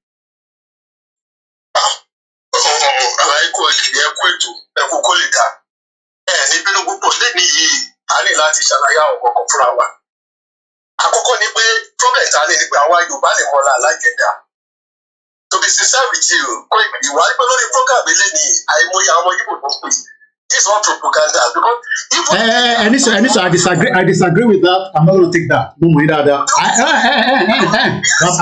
Àkọ́kọ́ ni pé problem ta ni pé àwa Yorùbá nìkan la lágẹ̀dá. To be sincere with you, ìwà pé lórí program ilé ni àìmọye àwọn Igbo tó ń pè. This is all propaganda because I disagree with that. I'm not going to take that.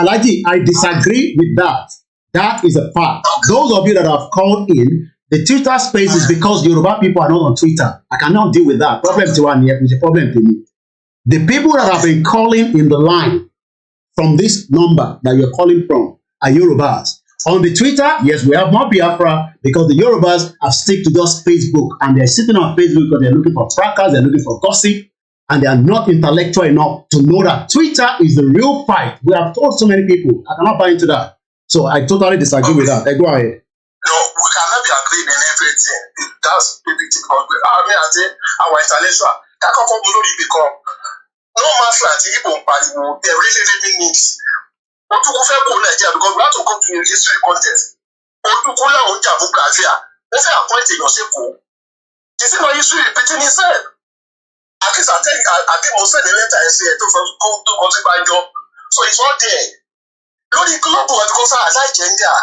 Alhaji, I disagree with that. That is a fact. Those of you that have called in, the Twitter space is because Yoruba people are not on Twitter. I cannot deal with that. Problem to one yet, which is a problem to me. The people that have been calling in the line from this number that you're calling from are Yorubas. On the Twitter, yes, we have more Biafra because the Yorubas have stick to just Facebook, and they're sitting on Facebook because they're looking for fracas, they're looking for gossip, and they are not intellectual enough to know that Twitter is the real fight. We have told so many people. I cannot buy into that. So I totally disagree with that. Go ahead. No, we cannot be agreeing in everything. That's the big thing. I think our intellectual, no man's land, they really needs. What to go for Nigeria because we have to come to a history contest. What to go on Jabu Gazia? Let's say appointing yourself. This is not history repeating itself. At least I think most of the letter I say to go to my job. So it's all there. Lórí global because I like gender.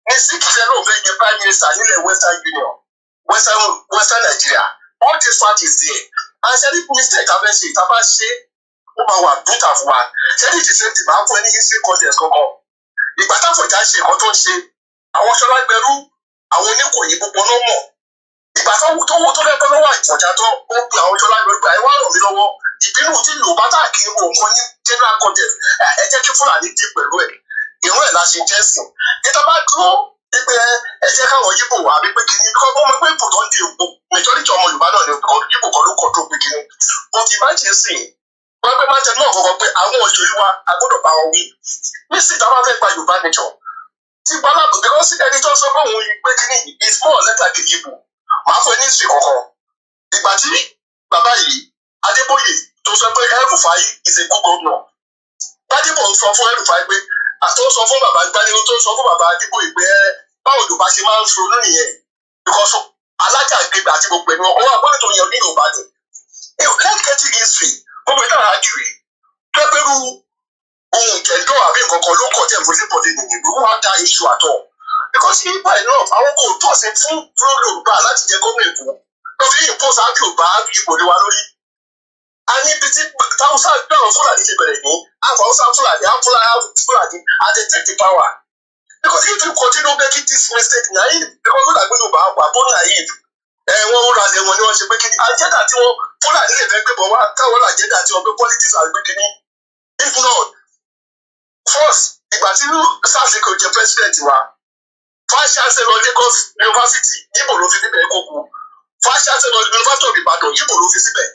Next week, the Prime Minister in the Western Union, Western Nigeria. All this fact is there. And I said, if mistake happens, it happens. Our bit of one. Said it is the same thing. I'm for any history contest. Come on. The battle for that shit, what don't say? I want to like Peru. I want to go. You go no more. The battle to let go. Why? For that, I want to like Peru. I want to know. The people who know battle came on general contest. I take you for a little bit. You know, that's interesting. It's about true. Ẹ̀jẹ̀ káwọn yíbò wà bí pé kìíní kọ́ ọmọ pé ipò tó ń di ògbó majority ọmọ Yorùbá náà ni yíbò kan ló kọ́ tó pé kìíní. But imagine sìn wọ́n pẹ́ máa ń tẹ náà kọ́kọ́ pé àwọn òṣèré wa agbọ́dọ̀ bá wọn wí. Nísìnyí táwọn fẹ́ gba Yorùbá nation. Tí Bọ́lábò because ẹni tó sọ pé òun pé kìíní is more or less like a yíbò. Màá fún ẹ ní ìsìn kọ̀ọ̀kan. Ìgbà tí bàbá yìí Adébóyè tó sọ pé El-Rufai is a good governor. Gbadebo sọ fún El-Rufai pé àtọ́ sọ fún bàbá Gbadebo tó sọ fún bàbá Adébóyè pé báwo Yorùbá ṣe máa ń ronú nìyẹn because alájà ìgbéga àti gbogbo ẹni ọwọ́ àgbọ̀dọ̀ tó yàn ní Yorùbá ni. Let's get in history gbogbo ìdára àjùrè pẹ́pẹ́rú ohun ìkẹ́ńdọ́ àbí nǹkan kan ló kọ̀ tẹ̀ fún sípòlì nìyẹn ló wá dá iṣu àtọ̀ because nígbà náà àwọn kò tó ọ̀sẹ̀ fún Yorùbá láti jẹ gómìnà Èkó ló fi impose àbí Yorùbá ipò lé wa lórí. A ní ibi tí Hausa náà Fúlàní ti bẹ̀rẹ̀ ní àfọ̀ Hausa Fúlàní and they take the power. Because if you continue making this mistake naive, because what I'm going to about naive, wọ́n ń ra ẹ̀wọ̀n ni wọ́n ṣe pé kí ni agenda tí wọ́n Fúlàní lè fẹ́ gbé bọ̀ wá káwọn agenda tí wọ́n gbé politics àti pé kí ni if not first ìgbà tí SARS kò jẹ president wa vice chancellor Lagos University Igbo ló fi síbẹ̀ kókó vice chancellor University of Ibadan Igbo ló fi síbẹ̀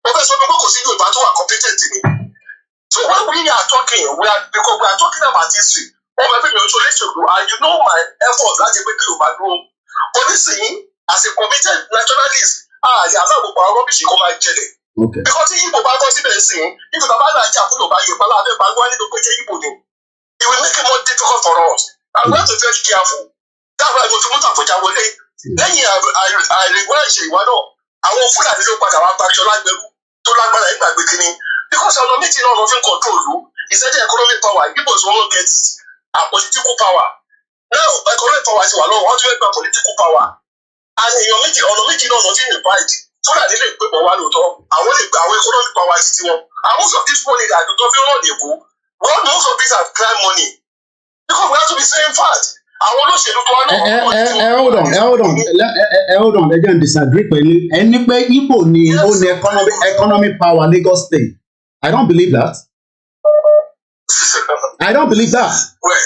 wọ́n fẹ́ sọ pé kò sí Yorùbá tó wà competent ni so when we are talking because we are talking about history wọ́n fẹ́ fi mi oṣù lẹ́sọ̀gbọ̀ and you know my effort láti pé kí Yorùbá dúró onísìnyí as a committed nationalist àyè àfẹ́ gbogbo àwọn rọ́bìṣì kó máa jẹlẹ̀ because tí Igbo bá bọ́ síbẹ̀ sí Igbo bàbá náà jà fún Yorùbá Yorùbá lábẹ́ bá wá nínú pé jẹ́ Igbo ni it will make it more difficult for us and we have to be very careful that's why mo fi mú tàfọ̀jà wọlé lẹ́yìn àìrègbọ́n ẹ̀ṣẹ̀ ìwà náà àwọn Fúlàní ló padà wá gba aṣọ lágbẹ̀rú tó lágbára ìgbàgbé kínní because ọ̀nà méjì náà lọ fi ń control lu ìṣẹ́jẹ́ economic power Igbos won't get a political power now economic power ti wà lọ́wọ́ wọ́n tún fẹ́ gba political power and èèyàn méjì ọ̀nà méjì náà lọ fi ń divide Fúlàní lè gbé bọ̀ wá lóòótọ́ àwọn lè gba àwọn economic power ti tiwọn and most of this money that tó fi ń rán Èkó most of these are crime money because we have to be saying fact. Hold on. Ẹ jẹ́ n disagree pẹ̀lú ẹni pé Igbo ni ó ní economic power Lagos State. I don't believe that. I don't believe that.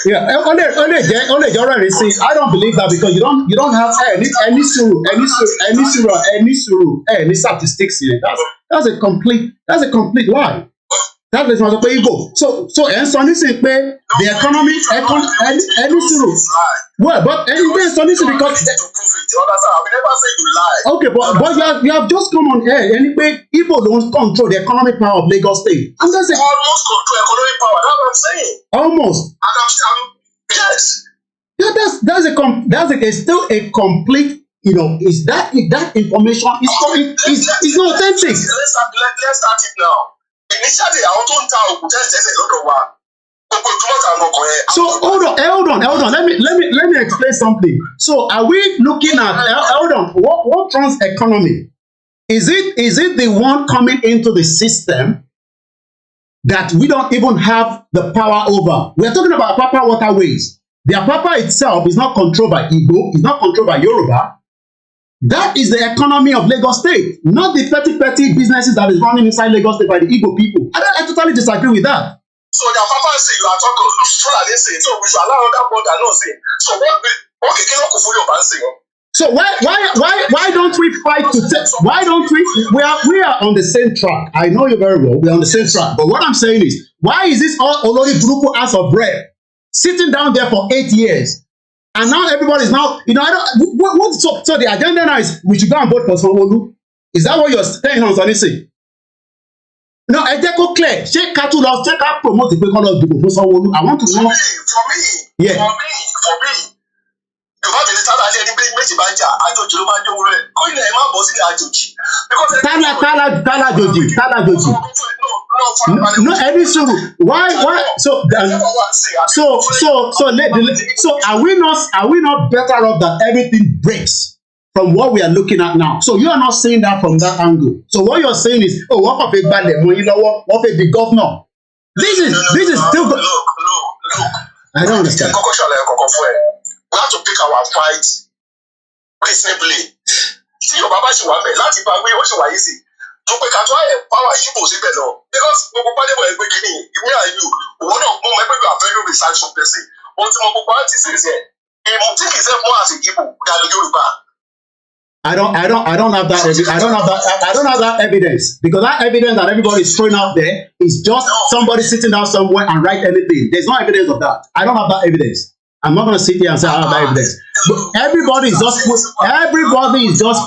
Yeah, only ọ̀rẹ́ sí. I don't believe that because you don't have any statistics here. That's a complete lie. That is not a Igbo. So and so nísìnyí pé the economy any sùúrù. Well, but anyway, so listen because okay, but you have just come on air. Anyway, Igbo don't control the economic power of Lagos State. And that's almost control economic power. That's what I'm saying. Almost. Yes. Yeah, that's still a complete. You know, is that information is not authentic. Let's start it now. Initially, I want to tell you that so hold on. Let me explain something. So are we looking at hold on? What trans economy is it? Is it the one coming into the system that we don't even have the power over? We are talking about Apapa waterways. The Apapa itself is not controlled by Igbo. It's not controlled by Yoruba. That is the economy of Lagos State, not the petty businesses that is running inside Lagos State by the Igbo people. I totally disagree with that. So the Papa say you are talking Fulani say so we should allow that border not say. So what can Yoruba say? So why don't we fight to take? Why don't we are on the same track? I know you very well. We are on the same track. But what I'm saying is, why is this all Olori Buruku as of bread sitting down there for 8 years? And now everybody's now, you know, so the agenda now is we should go and vote for Sanwo-Olu. Is that what you're saying on Sunday? No, ẹ jẹ́ kó clear. Ṣé ká tún lọ ṣé ká promote pé kán lọ dìbò fún Sanwo-Olu? I want to know. For me. Yorùbá mi ní sábà ṣe ẹni méjì bá ń jà àjòjì ló máa ń jówó rẹ̀. Kó ilẹ̀ ẹ̀ má bọ́ sílẹ̀ àjòjì. Tálà jòjì. No, any suru. Why? So are we not better off that everything breaks from what we are looking at now? So you are not saying that from that angle. So what you're saying is, oh, what if the governor? This is still. Look. I don't understand. We have to pick our fight reasonably. Tí Yorùbá bá ṣe wà bẹ̀ láti bá wí ó ṣe wà yìí sí. Tó pé ká tó power Igbo síbẹ̀ lọ. Because gbogbo pálí mọ̀ ẹgbẹ́ kìíní ìwé àìlú òwò náà mú ẹgbẹ́ you are very researchful person. Ohun tí mo gbogbo á ti ṣe ṣe ìmọ̀ tí kìí ṣe fún àti Igbo dàbí Yorùbá. I don't have that evidence because that evidence that everybody is throwing out there is just somebody sitting down somewhere and write anything. There's no evidence of that. I don't have that evidence. I'm not going to sit here and say I have that evidence. But everybody is just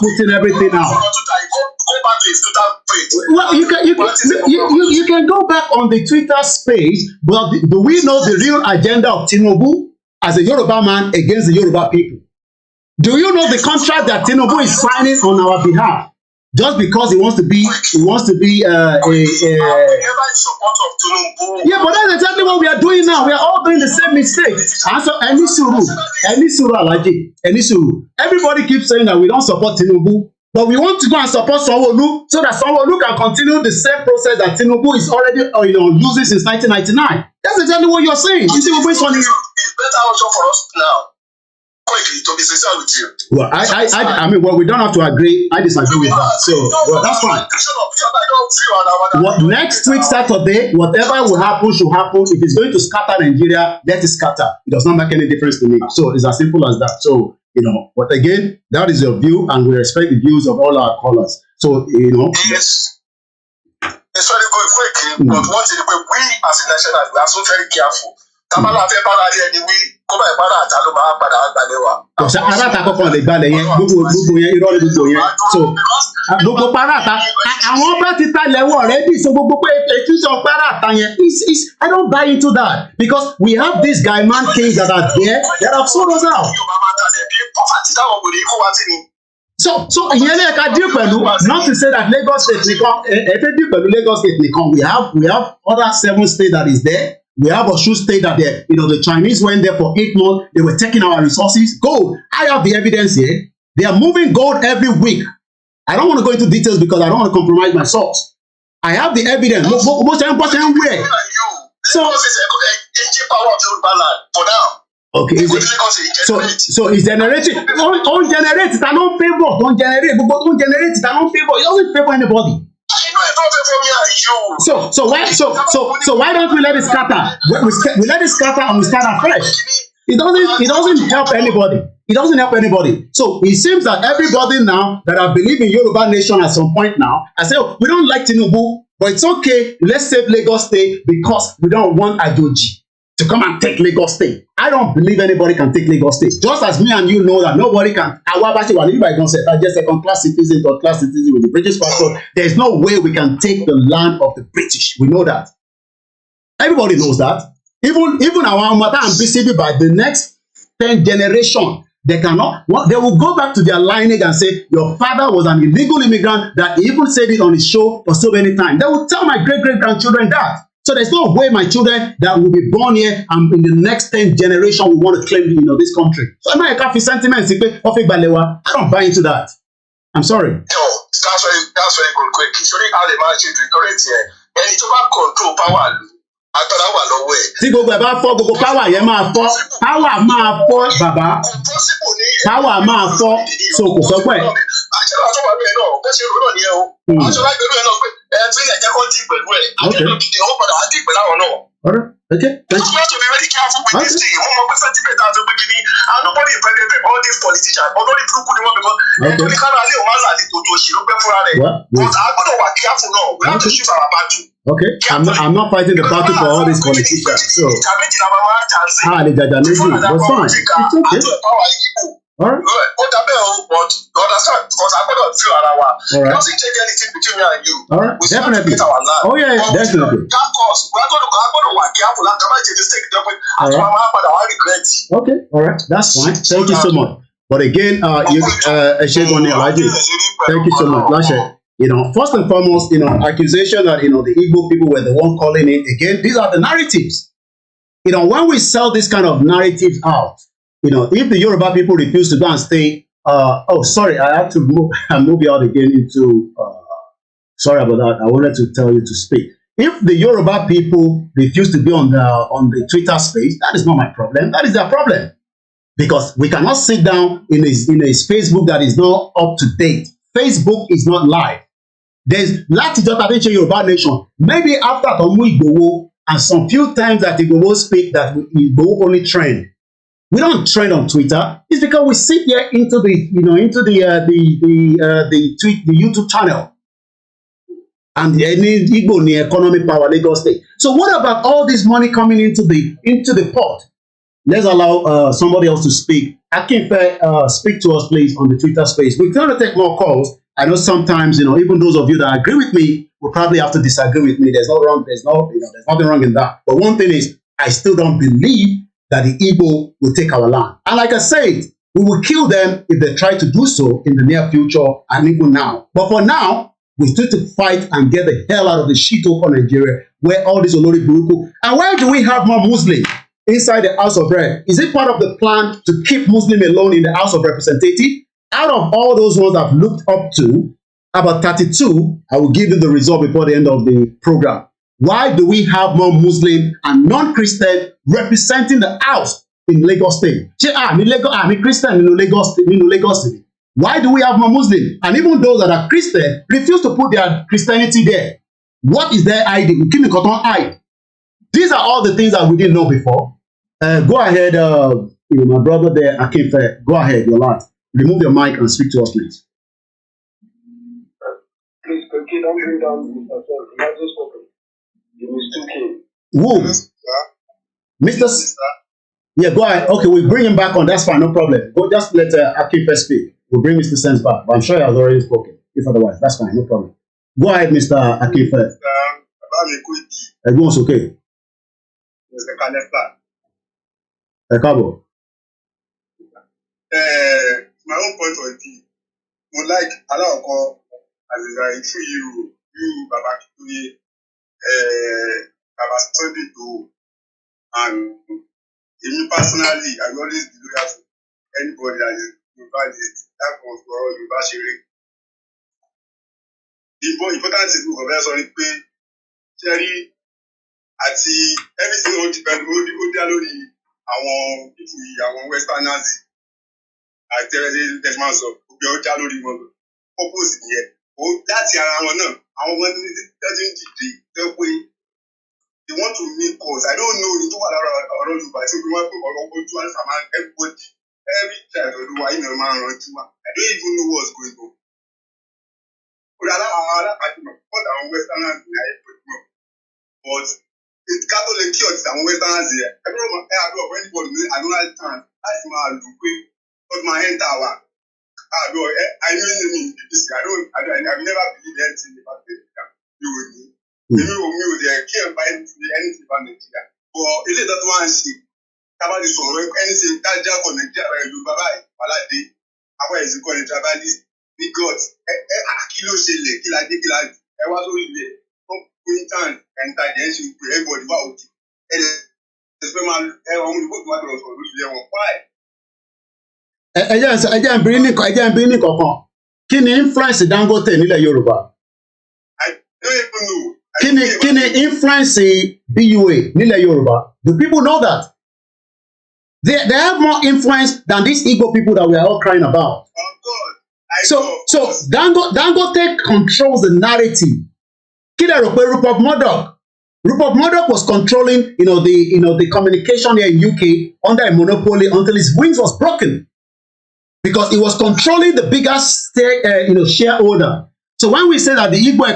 putting everything out. Well, you can go back on the Twitter space, but do we know the real agenda of Tinubu as a Yoruba man against the Yoruba people? Do you know the contract that Tinubu is signing on our behalf? Just because he wants to be yeah, but that's exactly what we are doing now. We are all doing the same mistake. And so everybody keeps saying that we don't support Tinubu, but we want to go and support Sanwo-Olu so that Sanwo-Olu can continue the same process that Tinubu is already using since 1999. That's exactly what you're saying. You see, it's better also for us now. quickly, to be sincere with you. Well, I mean, well, we don't have to agree. I disagree with that. So, well, that's fine. What next week Saturday, whatever will happen should happen. If it's going to scatter Nigeria, let it scatter. It does not make any difference to me. So it's as simple as that. So, but again, that is your view, and we respect the views of all our callers. So, Yes. It's very good, quick. But one thing, we as a nation, we are so very careful. Tamala fẹ́ bára rí ẹni wí kó bá ìbára àtà ló máa padà gbalẹ̀ wa. Ọ̀sẹ̀ aráàta kọ̀ọ̀kan lè gbalẹ̀ yẹn gbogbo yẹn irọ́ ní gbogbo yẹn. So gbogbo paráàta àwọn bá ti ta lẹ́wọ̀ rẹ̀ bí so gbogbo pé ètò ìṣàn paráàta yẹn I don't buy into that because we have these guy man kings that are there that have sold us out. So ìyẹn lè ka deal pẹ̀lú not to say that Lagos State nìkan ẹ̀fẹ̀ deal pẹ̀lú Lagos State nìkan we have other 7 states that is there. We have Osun State that the Chinese went there for 8 months. They were taking our resources. Gold. I have the evidence here. They are moving gold every week. I don't want to go into details because I don't want to compromise my source. I have the evidence. So okay. So it's generating. Don't generate it. I don't favor. Don't generate. Don't generate it. I don't favor. It doesn't favor anybody. So why don't we let it scatter? We let it scatter and we start afresh. It doesn't help anybody. It doesn't help anybody. So it seems that everybody now that I believe in Yoruba nation at some point now, I say, we don't like Tinubu, but it's okay. Let's save Lagos State because we don't want Ajoji to come and take Lagos State. I don't believe anybody can take Lagos State. Just as me and you know that nobody can. I just second-class citizen, third-class citizen with the British passport. There's no way we can take the land of the British. We know that. Everybody knows that. Even our mother and BCB by the next 10 generation, they cannot. They will go back to their lineage and say, your father was an illegal immigrant that he even said it on his show for so many times. They will tell my great-great-grandchildren that. So there's no way my children that will be born here and in the next 10 generation will want to claim this country. So am I a coffee sentiment? I don't buy into that. I'm sorry. No, that's very good. Quick. Sorry, I'll imagine the current here. And it's about control power. Tí gbogbo ẹ̀ bá fọ́ gbogbo power yẹn máa fọ́ bàbá power máa fọ́ so kò sọ pé. Okay. Thank you. You have to be very careful with this thing. And nobody impregnated all these politicians. Nobody put them on because but I'm going to shoot our battle. Okay, I'm not fighting the battle for all these politicians. So, that's fine. It's okay. All right. But you understand? Because I'm going to feel it doesn't take anything between me and you. All right, definitely. Oh yeah, definitely. Of course, we're going to work careful. I'm going to make a mistake. Okay, all right, that's fine. Thank you so much. But again, thank you so much, Lashe. First and foremost, accusation that, the Igbo people were the one calling it. Again, these are the narratives. When we sell this kind of narratives out, if the Yoruba people refuse to go and stay, sorry, I have to move you out again into, sorry about that. I wanted to tell you to speak. If the Yoruba people refuse to be on the Twitter space, that is not my problem. That is their problem. Because we cannot sit down in a Facebook that is not up to date. Facebook is not live. There's Latijọ́ Tàbí Yoruba nation. Maybe after Tomu Igboho and some few times that Igboho speak that Igboho only trend. We don't trend on Twitter. It's because we sit here into the YouTube channel and the Igbo economic power Lagos State. So what about all this money coming into the pot? Let's allow somebody else to speak. Akinfe, speak to us, please, on the Twitter space. We're going to take more calls. I know sometimes, even those of you that agree with me will probably have to disagree with me. There's nothing wrong in that. But one thing is, I still don't believe that the Igbo will take our land. And like I said, we will kill them if they try to do so in the near future and even now. But for now, we still to fight and get the hell out of the shit for Nigeria, where all this Olori Buruku. And why do we have more Muslims inside the House of Rep? Is it part of the plan to keep Muslim alone in the House of Representatives? Out of all those ones I've looked up to, about 32, I will give you the result before the end of the program. Why do we have more Muslim and non-Christian representing the House in Lagos State? Christian in Lagos State. Why do we have more Muslims? And even those that are Christian refuse to put their Christianity there. What is their ID? Hide. These are all the things that we didn't know before. Go ahead, my brother there, Akinfe. Go ahead, your lad. Remove your mic and speak to us, please. Please, don't bring down Mr. John. He hasn't spoken. He was too keen. Who? Mr. Yeah, go ahead. Okay, we'll bring him back on. That's fine, no problem. Go, just let Akinfe speak. We'll bring Mr. Sense back. But I'm sure he has already spoken. If otherwise, that's fine, no problem. Go ahead, Mr. Akinfe. Everyone's okay. Mr. Kanesta. Kabo. My own point of view, would like allow as I through you, Baba Kituye, Baba Sunday to, and me personally, I always be loyal to anybody that is Yorubalist, that comes for all Yoruba sharing. The more important thing for us on it, Jerry, àti everything ó depend ó dá lórí àwọn people yìí àwọn westerners àti ẹgbẹ́ máa sọ gbogbo ó dá lórí wọn purpose nìyẹn ó láti ara wọn náà àwọn ọmọ ní tẹ́tí ń dìde tẹ́ pé they want to make calls I don't know ní tó wà lára ọ̀rọ̀ Yorùbá tí wọ́n pè ọ̀rọ̀ ojú àti àmà everybody every child olúwa yìí náà máa ń rántí wa I don't even know what's going on. Ó dá àwọn alápàdé mọ̀ pọ̀ àwọn westerners ní ayé pẹ̀lú mọ̀ but it's Catholic church àwọn westerners yẹ ẹgbẹ́ ọmọ àdúrà for anybody ní another chance láti máa lò pé ọdún máa enter wa àdúrà I know me BBC I never believe anything about Nigeria you will need èmi ò dẹ̀ kí ẹ̀ bá anything about Nigeria but ilé ìtọ́jú wa ń ṣe tábàdì sọ̀rọ̀ anything dájá kọ̀ Nigeria Yorùbá báyìí wàládé àwọn ẹ̀sìn kọ́ ni tribalist ní God kí ló ṣẹlẹ̀ kí la dé kí la ẹ wá sórí ilẹ̀ Quintan and Tajensu to everybody about it. And the man, only put my girls for really why? Ẹ jẹ́ n bí ní kankan. Kí ni influence Dangote nílẹ̀ Yorùbá? I don't even know. Kí ni influence BUA nílẹ̀ Yorùbá? Do people know that? They have more influence than these Igbo people that we are all crying about. Oh God. So Dangote controls the narrative. Rupert Murdoch was controlling, the communication here in UK under a monopoly until his wings was broken, because he was controlling the biggest, shareholder. So when we say that the Igbo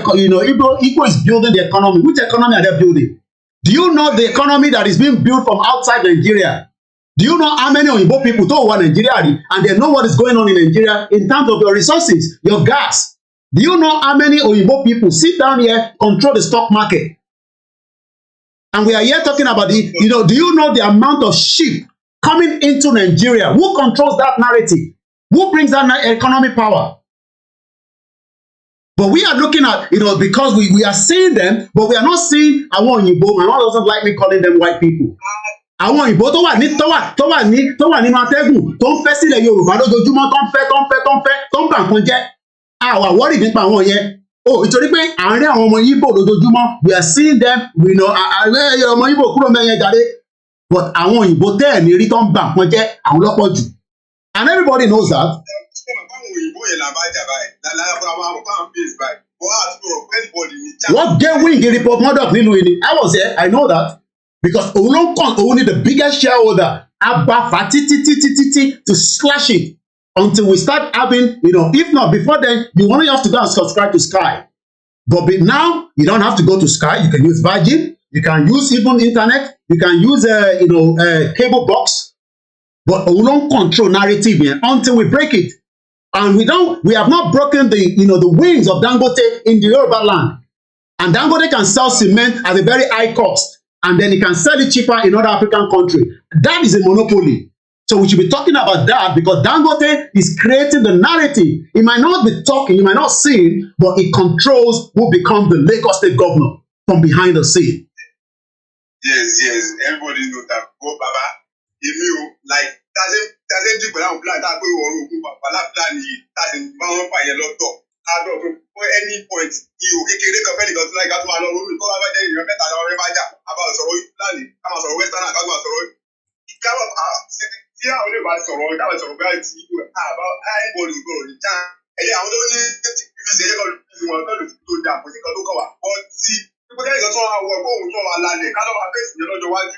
is building the economy, which economy are they building? Do you know the economy that is being built from outside Nigeria? Do you know how many Igbo people don't want Nigeria and they know what is going on in Nigeria in terms of your resources, your gas? Do you know how many Oyibo people sit down here, control the stock market? And we are here talking about do you know the amount of sheep coming into Nigeria? Who controls that narrative? Who brings that economic power? But we are looking at, because we are seeing them, but we are not seeing àwọn Oyibo. My mom doesn't like me calling them white people. Àwọn Oyibo tó wà nínú atẹ́gùn tó ń fẹ́ sílẹ̀ Yorùbá lójoojúmọ́ tó ń fẹ́ tó ń bà nǹkan jẹ́. Àwa worry nípa àwọn yẹn ìtorí pé àárín àwọn ọmọ Igbo lójoojúmọ́ we are seeing them ọmọ Igbo kúrò mẹ́yẹn jáde but àwọn òyìnbó tẹ́ ẹ̀ ní rí tó ń bà wọ́n jẹ́ àwọn lọ́pọ̀ jù and everybody knows that. What get wing in Report Murdoch nílùú yìí I was there I know that because òun ni the biggest shareholder abafa títí to slash it. Until we start having, if not before then, you only have to go and subscribe to Sky. But now, you don't have to go to Sky. You can use Virgin. You can use even internet. You can use, cable box. But we don't control narrative here until we break it. And we have not broken the wings of Dangote in the Yoruba land. And Dangote can sell cement at a very high cost. And then he can sell it cheaper in other African countries. That is a monopoly. So we should be talking about that because Dangote is creating the narrative. He might not be talking, you might not see him, but he controls who becomes the Lagos State governor from behind the scene. Yes, everybody knows that. But Baba, doesn't do without plan that way or plan doesn't bound by a lot of any point you can like that one or we go over there you better about planning. I'm also Western tí àwọn olè bá sọ̀rọ̀ táwọn sọ̀rọ̀ bá ti àbá àìbọ̀lù ìgbọ̀rọ̀ ní já ẹ̀yẹ àwọn tó ní ìfisẹ̀ ẹ̀yẹ kan lù wọn tó lù tó dà kò sí kan tó kọ̀ wá ọ tí pípẹ́ kẹ́yìn kan tó wà wọ ẹ̀kọ́ òun tó wà lálẹ́ ká tó máa fèsì yẹn lọ́jọ́ wájú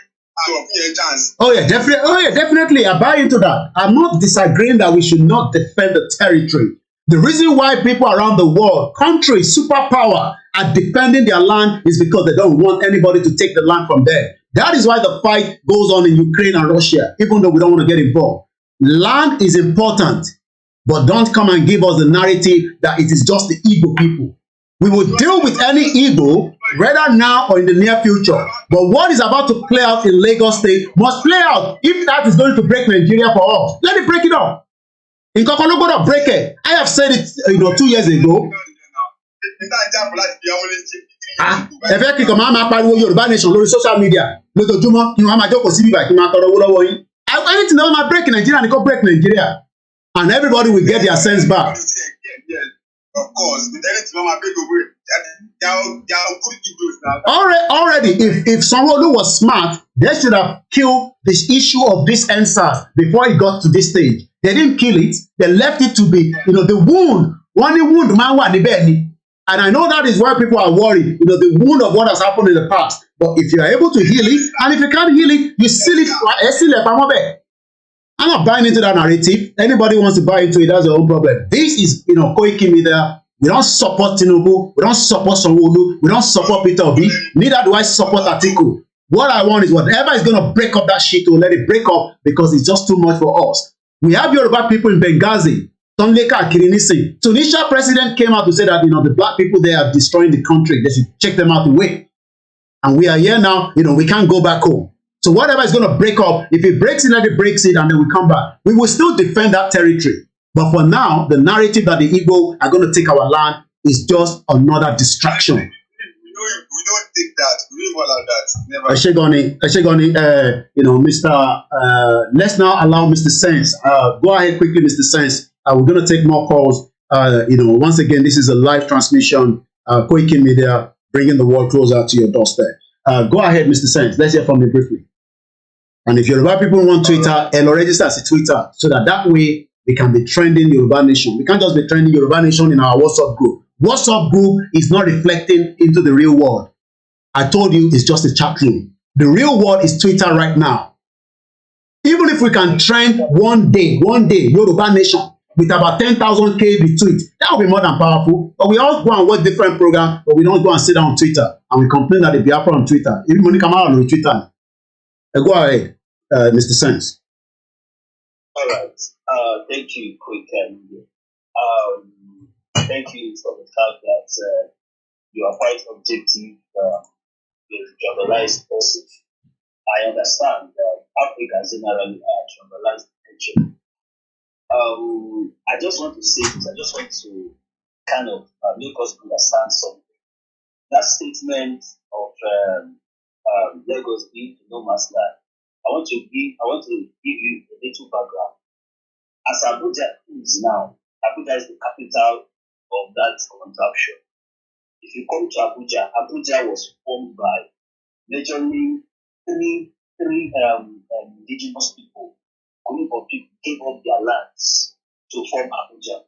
àwọn fún yẹn chance. Oh yeah, definitely. Oh yeah, definitely. I buy into that. I'm not disagreeing that we should not defend the territory. The reason why people around the world, countries, superpower, are defending their land is because they don't want anybody to take the land from them. That is why the fight goes on in Ukraine and Russia, even though we don't want to get involved. Land is important, but don't come and give us the narrative that it is just the Igbo people. We will deal with any Igbo, whether now or in the near future. But what is about to play out in Lagos State must play out. If that is going to break Nigeria for us, let it break it up. In Kokoro, go to break it. I have said it, 2 years ago. Ẹ fẹ́ kí kàn máa pariwo Yorùbá nation lórí social media lójoojúmọ́ kí wọ́n máa jókòó sí bíbá kí wọ́n máa tọrọ owó lọ́wọ́ yín. Anything that máa break Nigeria ni kò break Nigeria, and everybody will get their sense back. Of course, the tenants will not break away. They are good Igbos now. Already, if Sanwo-Olu was smart, they should have killed this issue of this NSAS before it got to this stage. They didn't kill it. They left it to be, the wound. One wound, man, what the belly. And I know that is why people are worried, the wound of what has happened in the past. But if you are able to heal it, and if you can't heal it, you seal it. I'm not buying into that narrative. Anybody wants to buy into it, that's their own problem. This is, koikimedia. We don't support Tinubu. We don't support Sanwo-Olu. We don't support Peter Obi. Neither do I support Atiku. What I want is whatever is going to break up that shit, we'll let it break up because it's just too much for us. We have Yoruba people in Benghazi. Tunisia president came out to say that, the black people there are destroying the country. They should check them out and wait. And we are here now, we can't go back home. So whatever is going to break up, if it breaks it, let it breaks it, and then we come back. We will still defend that territory. But for now, the narrative that the Igbo are going to take our land is just another distraction. We don't take that. We don't allow that. Never. Eshegoni, Mr. Let's now allow Mr. Sense. Go ahead quickly, Mr. Sense. We're going to take more calls. Once again, this is a live transmission. koikimedia, bringing the world closer to your doorstep. Go ahead, Mr. Sense. Let's hear from you briefly. And if Yoruba people want Twitter, they'll register as a Twitter so that way we can be trending Yoruba Nation. We can't just be trending Yoruba Nation in our WhatsApp group. WhatsApp group is not reflecting into the real world. I told you it's just a chat room. The real world is Twitter right now. Even if we can trend one day, Yoruba Nation with about 10,000 retweets, that will be more than powerful. But we all go and watch different programs, but we don't go and sit down on Twitter and we complain that the Biafra on Twitter. Even when you come out on Twitter, go ahead, Mr. Sense. All right. Thank you, koikimedia. Thank you for the fact that you are quite objective, tribalized person. I understand that Africa generally are tribalized nature. I just want to say this. I just want to kind of make us understand something. That statement of Lagos being no man's land. I want to give you a little background. As Abuja is now, Abuja is the capital of that contraption. If you come to Abuja, Abuja was formed by majorly three indigenous people. Group of people gave up their lands to form Abuja.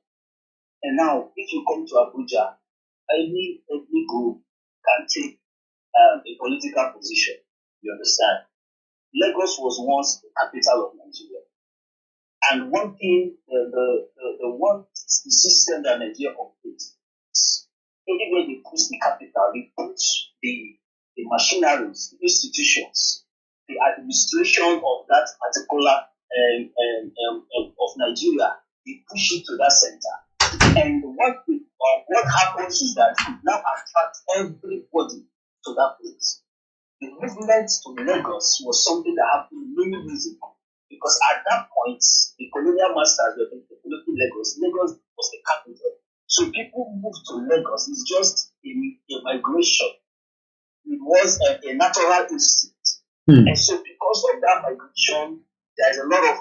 And now, if you come to Abuja, any ethnic group can take a political position. You understand? Lagos was once the capital of Nigeria. And one thing, the system that Nigeria operates is anywhere they push the capital, they push the machineries, the institutions, the administration of that particular of Nigeria, they push it to that center. And what happens is that it now attracts everybody to that place. The movement to Lagos was something that happened many years ago. Because at that point, the colonial masters were developing Lagos. Lagos was the capital. So people moved to Lagos. It's just a migration. It was a natural instinct. And so because of that migration, there's a lot of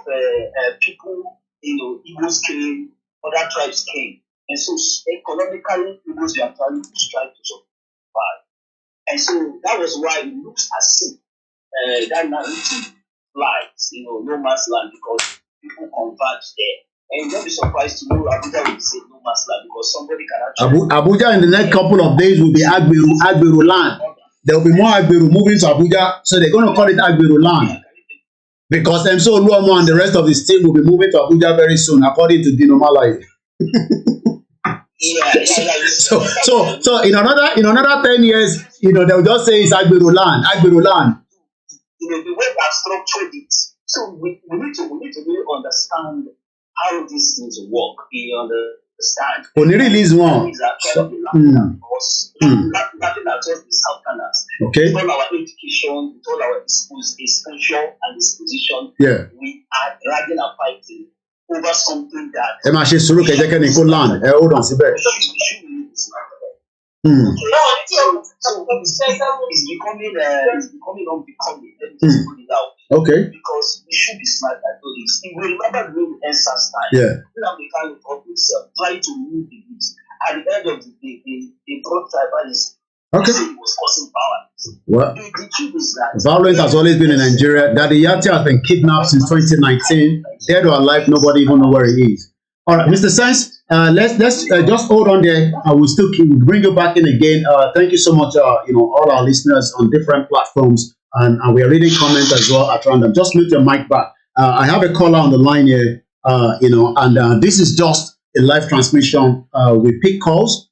people, Igbos came, other tribes came. And so economically, Igbos were trying to strive to survive. And so that was why it looks as if that narrative flights, no man's land, because people converge there. And don't be surprised to know Abuja will say no man's land because somebody can actually... Abuja in the next couple of days will be IGBOHO land. There will be more IGBOHO moving to Abuja, so they're going to call it IGBOHO land. Because MSO Oluomo and the rest of his team will be moving to Abuja very soon, according to Dino Malaye. So in another 10 years, they'll just say it's IGBOHO land. The way we have structured it, so we need to really understand how these things work. You understand? When you release one, nothing that just the South Canals. Okay. With all our education, with all our exposure and disposition, we are dragging and fighting over something that. Ẹ máa ṣe sùúrù kẹjẹ kẹ́ni kó land. Hold on síbẹ̀. So it's becoming unbecoming. Let me just put it out. Okay. Because we should be smart at doing this. If we remember during the NSAS time, OLAMILEKAN of himself tried to move the youth. At the end of the day, they brought tribalism. Okay. It was causing power. Well, the truth is that violence has always been in Nigeria. Daddy Yati has been kidnapped since 2019. Dead or alive, nobody even know where he is. All right, Mr. Sense, let's just hold on there. I will still bring you back in again. Thank you so much, all our listeners on different platforms, and we are reading comments as well at random. Just mute your mic back. I have a caller on the line here, and this is just a live transmission. We pick calls.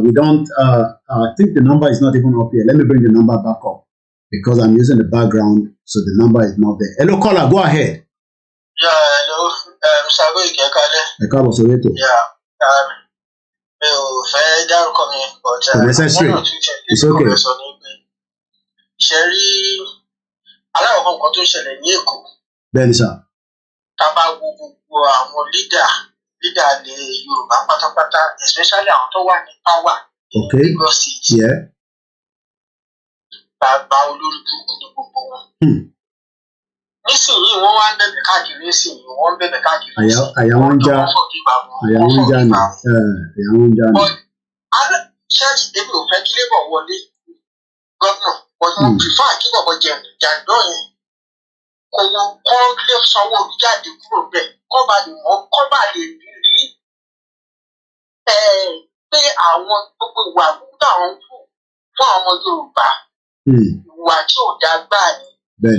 We don't. I think the number is not even up here. Let me bring the number back up because I'm using the background, so the number is not there. Hello, caller, go ahead. Yeah, hello. Mr. Ẹ káàbọ̀ sórí ètò. Mi ò fẹ́ dárúkọ mi, but necessary. It's okay. Ṣé rí aláwọ̀ nǹkan tó ṣẹlẹ̀ ní Èkó? Bẹ́ẹ̀ni sà. Tá bá wo gbogbo àwọn leader ilẹ̀ Yorùbá pátápátá, especially àwọn tó wà ní power ní Lagos State. Bàbá olórí burúkú ní gbogbo wọn. Nísìnyí wọ́n wá ń bẹ̀bẹ̀ káàkiri nísìnyí wọ́n ń bẹ̀bẹ̀ káàkiri nísìnyí. Àyà wọn ń já ni. Ṣẹ́ẹ̀tì èmi ò fẹ́ kí Labour wọlé gọ́vnà, but mo prefer kí bọ̀bọ̀ jàǹdọ́ yẹn kó lè sanwó jáde kúrò bẹ́ẹ̀ kó bá lè rí pé àwọn gbogbo ìwà gbogbo àwọn fún ọmọ Yorùbá ìwà tí ò dá gbáà ni.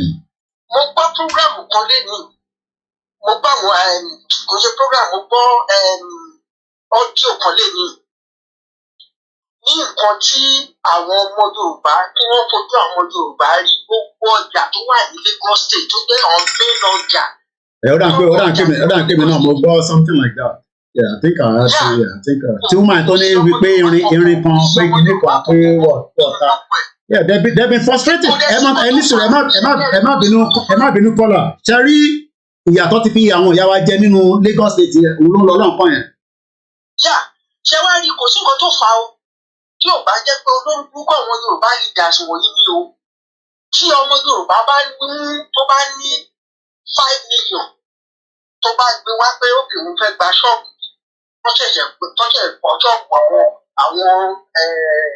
Mo gbọ́ prógrámù kan lénìí, mo gbọ́ àwọn kò ṣe prógrámù, mo gbọ́ ọ́díò kan lénìí ní nǹkan tí àwọn ọmọ Yorùbá tí wọ́n fojú àwọn Yorùbá rí gbogbo ọjà tó wà ní Lagos State tó jẹ́ àwọn main ọjà. Ó dà ń pè mí náà mo gbọ́ something like that. Yeah, I think I heard some, I think tí wọ́n máa tó ní wípé irin kan pé kíní kan pé wọ́ta. Yeah, they've been frustrated. Ẹ má bínú kọ́là. Ṣé rí ìyàtọ̀ ti fi àwọn ìyá wa jẹ nínú Lagos State yẹn, òun ló ń lọ lọ́nkàn yẹn. Ṣé wá rí kò sí nǹkan tó fà á o? Tí ò bá jẹ́ pé olórí burúkú àwọn Yorùbá leaders wọ̀nyí ni o. Tí ọmọ Yorùbá tó bá ní 5 million tó bá gbé wá pé òkè òun fẹ́ gba ṣọ́ọ̀bù tó ṣẹ̀ṣẹ̀ pọ̀ ṣọ́ọ̀bù àwọn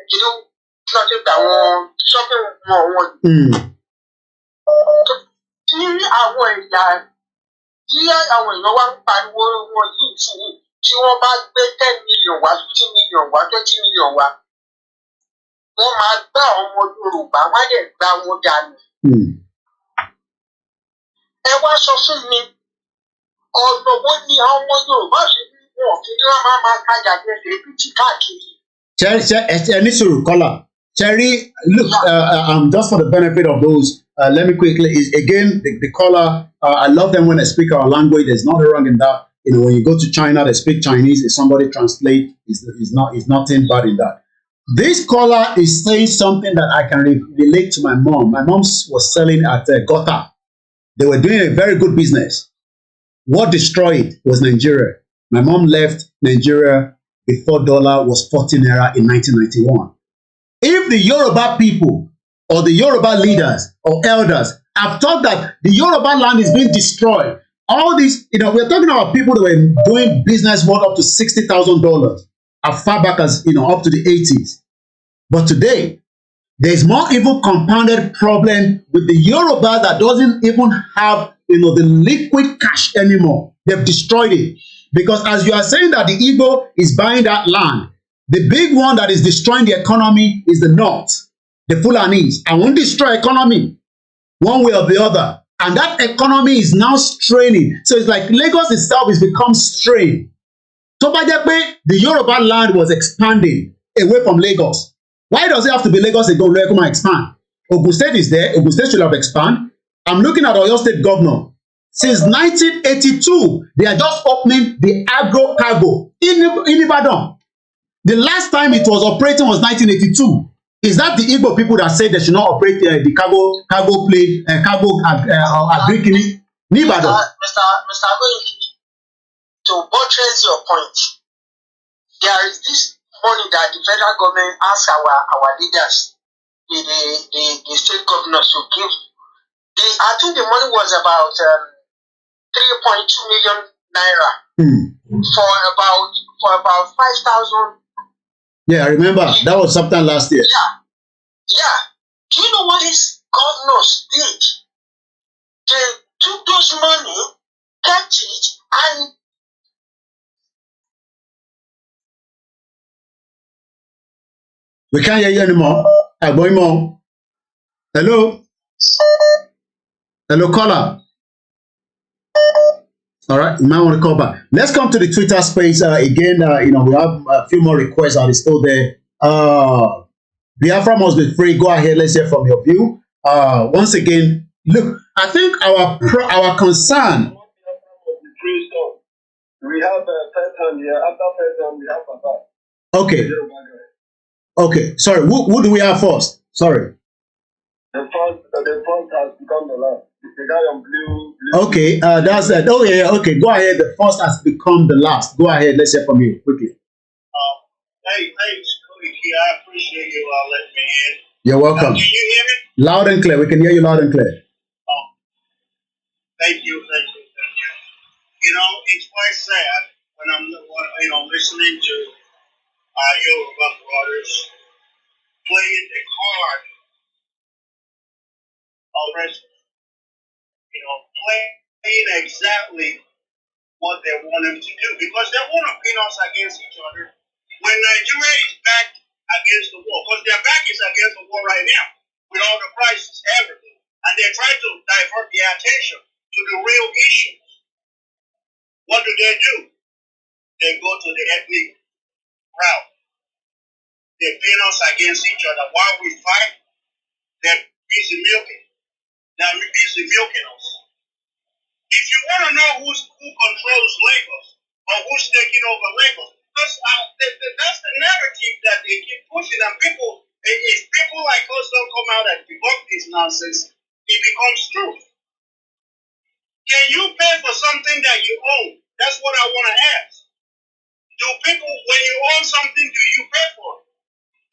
kìlú tí wọ́n ti gba àwọn shopping mall wọn. Tí àwọn èèyàn wá ń pariwo wọn yìí sí i tí wọ́n bá gbé 10 million wá 15 million wá 20 million wá wọ́n máa gbá ọmọ Yorùbá wọ́n á dẹ̀ gbá wọn dànù. Ẹ wá sọ fún mi ọ̀nà wo ni àwọn ọmọ Yorùbá ṣe ní wọn kí ni wọ́n máa kájà gbẹ̀gbẹ̀ bìtì káàkiri. Ṣe ní sùúrù kọ́là. Cherry, look, just for the benefit of those, let me quickly, again, the caller, I love them when they speak our language. There's nothing wrong in that. When you go to China, they speak Chinese. If somebody translate, it's nothing bad in that. This caller is saying something that I can relate to my mom. My mom was selling at Gota. They were doing a very good business. What destroyed was Nigeria. My mom left Nigeria before dollar was 40 naira in 1991. If the Yoruba people or the Yoruba leaders or elders have thought that the Yoruba land is being destroyed, all these, we're talking about people that were doing business worth up to $60,000 as far back as, up to the 80s. But today, There's more even compounded problem with the Yoruba that doesn't even have, the liquid cash anymore. They've destroyed it. Because as you are saying that the Igbo is buying that land, the big one that is destroying the economy is the North, the Fulanis. I won't destroy economy one way or the other. And that economy is now straining. So it's like Lagos itself has become strained. So by the way, the Yoruba land was expanding away from Lagos. Why does it have to be Lagos again where come and expand? Ogun State is there. Ogun State should have expanded. I'm looking at Oyo State governor. Since 1982, they are just opening the agro cargo in Ibadan. The last time it was operating was 1982. Is that the Igbo people that say they should not operate the cargo plane, agric in Ibadan? Mr. Agoyiki, to buttress your point, there is this money that the federal government asks our leaders, the state governors to give. I think the money was about 3.2 million naira for about 5,000. Yeah, I remember. That was sometime last year. Yeah. Do you know what these governors did? They took those money, kept it, and we can't hear you anymore. Agboimo. Hello? Hello, caller. All right, you might want to call back. Let's come to the Twitter space again. We have a few more requests that is still there. Biafra must be free. Go ahead. Let's hear from your view. Once again, look, I think our concern. We have first hand here. After first hand, we have Papa. Okay. Okay. Sorry. Who do we have first? Sorry. The first has become the last. The guy on blue. Okay. That's it. Oh yeah. Okay. Go ahead. The first has become the last. Go ahead. Let's hear from you quickly. Hey, I appreciate you letting me in. You're welcome. Can you hear me? Loud and clear. We can hear you loud and clear. Thank you. It's quite sad when I'm listening to our Yoruba brothers playing the card of wrestling. Playing exactly what they want them to do because they want to pin us against each other. When Nigeria is backed against the wall, because their back is against the wall right now with all the prices, everything, and they try to divert the attention to the real issues. What do? They go to the ethnic route. They pin us against each other while we fight. They're busy milking. They're busy milking us. If you want to know who controls Lagos or who's taking over Lagos, that's the narrative that they keep pushing. And if people like us don't come out and debunk this nonsense, it becomes truth. Can you pay for something that you own? That's what I want to ask. When you own something, do you pay for it?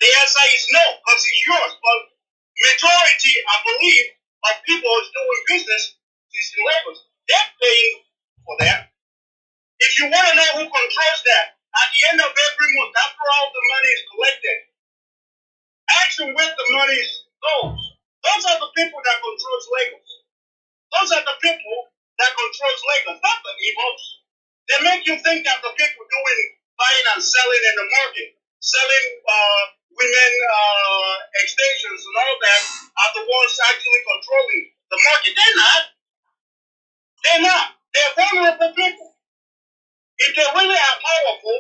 The answer is no, because it's yours. But majority, I believe, of people who's doing business is in Lagos. They're paying for that. If you want to know who controls that, at the end of every month, after all the money is collected, ask them where the money goes. Those are the people that controls Lagos. Those are the people that controls Lagos, not the Igbos. They make you think that the people doing buying and selling in the market, selling women extensions and all that, are the ones actually controlling the market. They're not. They're vulnerable people. If they really are powerful,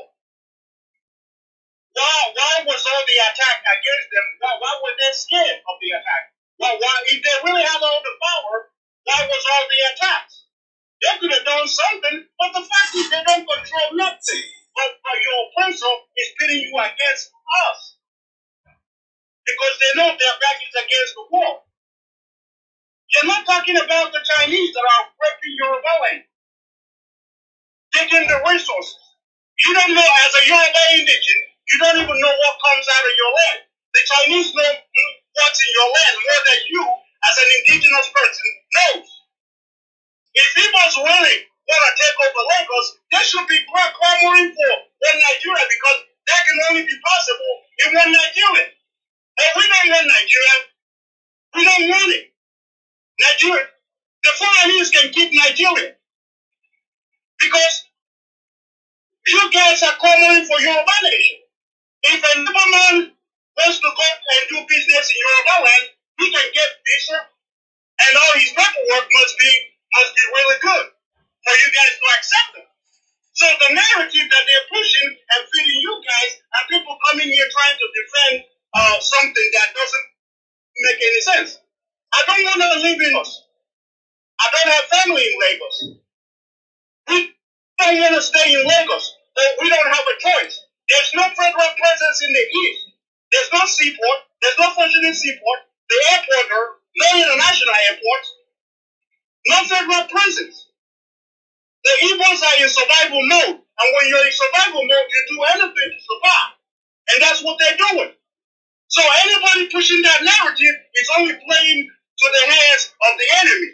why was all the attack against them? Why were they scared of the attack? Why, if they really have all the power, why was all the attacks? They could have done something, but the fact is they don't control nothing. But your oppressor is pitting you against us. Because they know their back is against the wall. You're not talking about the Chinese that are raping Yoruba land, taking the resources. You don't know, as a Yoruba indigene, you don't even know what comes out of your land. The Chinese know what's in your land more than you, as an indigenous person, knows. If people's really want to take over Lagos, they should be clamoring for one Nigeria because that can only be possible in one Nigeria. But we don't want Nigeria should, the Fulanis can keep Nigeria. Because you guys are calling for Yoruba nation. If a nobleman wants to go and do business in Yoruba land, he can get visa, and all his paperwork must be really good for you guys to accept them. So the narrative that they're pushing and feeding you guys, and people coming here trying to defend something that doesn't make any sense. I don't want to live in Lagos. I don't have family in Lagos. We don't want to stay in Lagos, but we don't have a choice. There's no federal presence in the east. There's no seaport. There's no functioning seaport. The airport, or no international airports. No federal presence. The Igbos are in survival mode. And when you're in survival mode, you do anything to survive. And that's what they're doing. So anybody pushing that narrative is only playing to the hands of the enemy.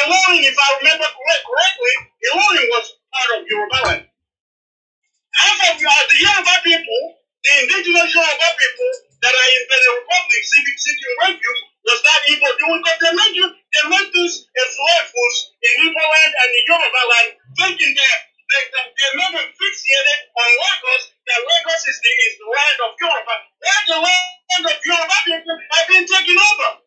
Ilorin, if I remember correctly, Ilorin was part of Yoruba land. Half of the Yoruba people, the indigenous Yoruba people that are in the Republic seeking refuge, was that Igbo doing? Because they made this enslaved in Igbo land and in Yoruba land, thinking that they're not fixated on Lagos, that Lagos is the land of Yoruba. Why the land of Yoruba people have been taken over?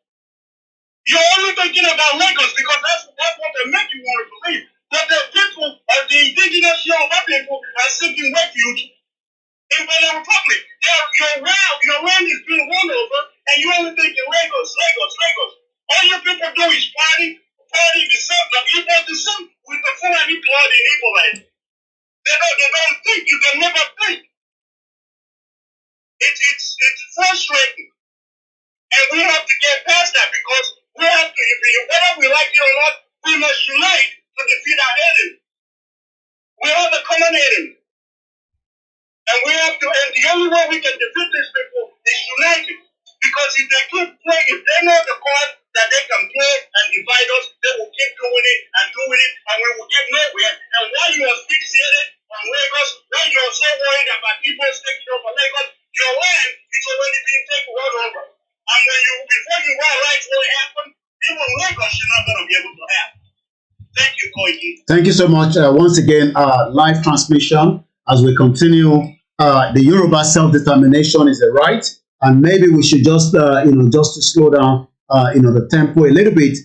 You're only thinking about Lagos because that's what they make you want to believe. But the people of the indigenous Yoruba people are seeking refuge in the Republic. Your land is being won over, and you only think in Lagos. All your people do is party the same with the Fulani blood in Igbo land. They don't think. You can never think. It's frustrating. And we have to get past that because we have to, whether we like it or not, we must unite to defeat our enemy. We have a common enemy. And we have to, and the only way we can defeat these people is united. Because if they keep playing, if they know the card that they can play and divide us, they will keep doing it, and we will get nowhere. And while you are fixated on Lagos, while you are so worried about people taking over Lagos, your land is already being taken over. And before you realize what happened, even Lagos you're not going to be able to have. Thank you, Koiki. Thank you so much. Once again, live transmission as we continue. The Yoruba self-determination is a right, and maybe we should just, just to slow down, the tempo a little bit.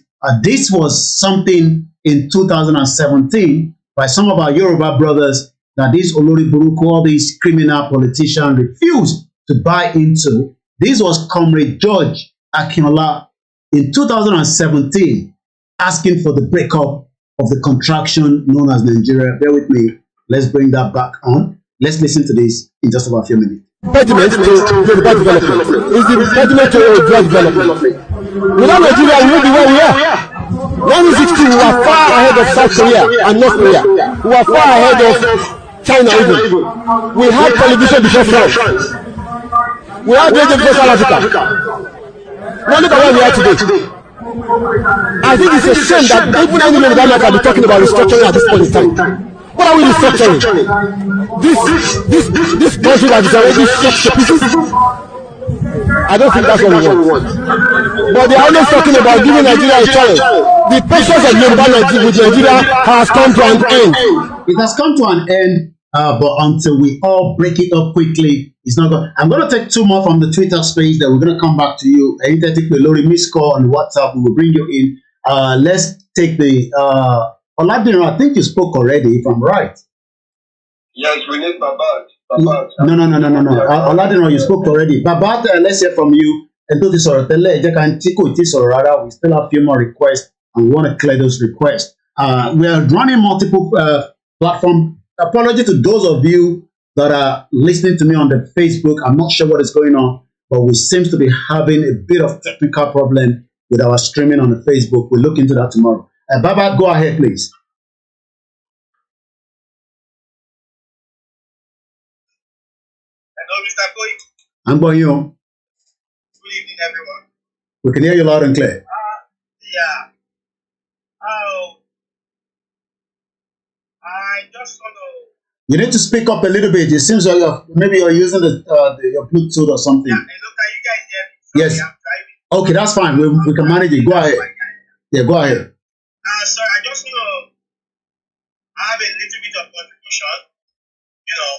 This was something in 2017 by some of our Yoruba brothers that this Olori Buruku, all these criminal politicians refused to buy into. This was Comrade George Akinola in 2017 asking for the breakup of the contraction known as Nigeria. Bear with me. Let's bring that back on. Let's listen to this in just about a few minutes. Impediment to Yoruba development is the impediment to Yoruba development. Without Nigeria, we will be where we are. 1960, we were far ahead of South Korea and North Korea. We were far ahead of China even. We had television before France. We had radio before South Africa. Now look at where we are today. I think it's a shame that even any Yoruba can be talking about restructuring at this point in time. What are we restructuring? This country that is already shot to pieces? I don't think that's what we want. But they are always talking about giving Nigeria a challenge. The patience of Yoruba with Nigeria has come to an end. It has come to an end, but until we all break it up quickly, it's not going. I'm going to take two more from the Twitter space that we're going to come back to you. Lori miss call on WhatsApp. We will bring you in. Let's take the Oladino. I think you spoke already, if I'm right. Yes, we need Babat. No. Oladino, you spoke already. Babat, let's hear from you. We still have a few more requests and we want to clear those requests. We are running multiple platforms. Apology to those of you that are listening to me on the Facebook. I'm not sure what is going on, but we seem to be having a bit of technical problem with our streaming on the Facebook. We'll look into that tomorrow. Baba, go ahead, please. Hello, Mr. Koi. I'm going you. Good evening, everyone. We can hear you loud and clear. Yeah. I just want to. You need to speak up a little bit. It seems like maybe you're using your Bluetooth or something. Yeah, look, can you guys hear me? Yes. Okay, that's fine. We can manage it. Go ahead. Yeah, go ahead. Sorry, I just want to have a little bit of contribution, you know,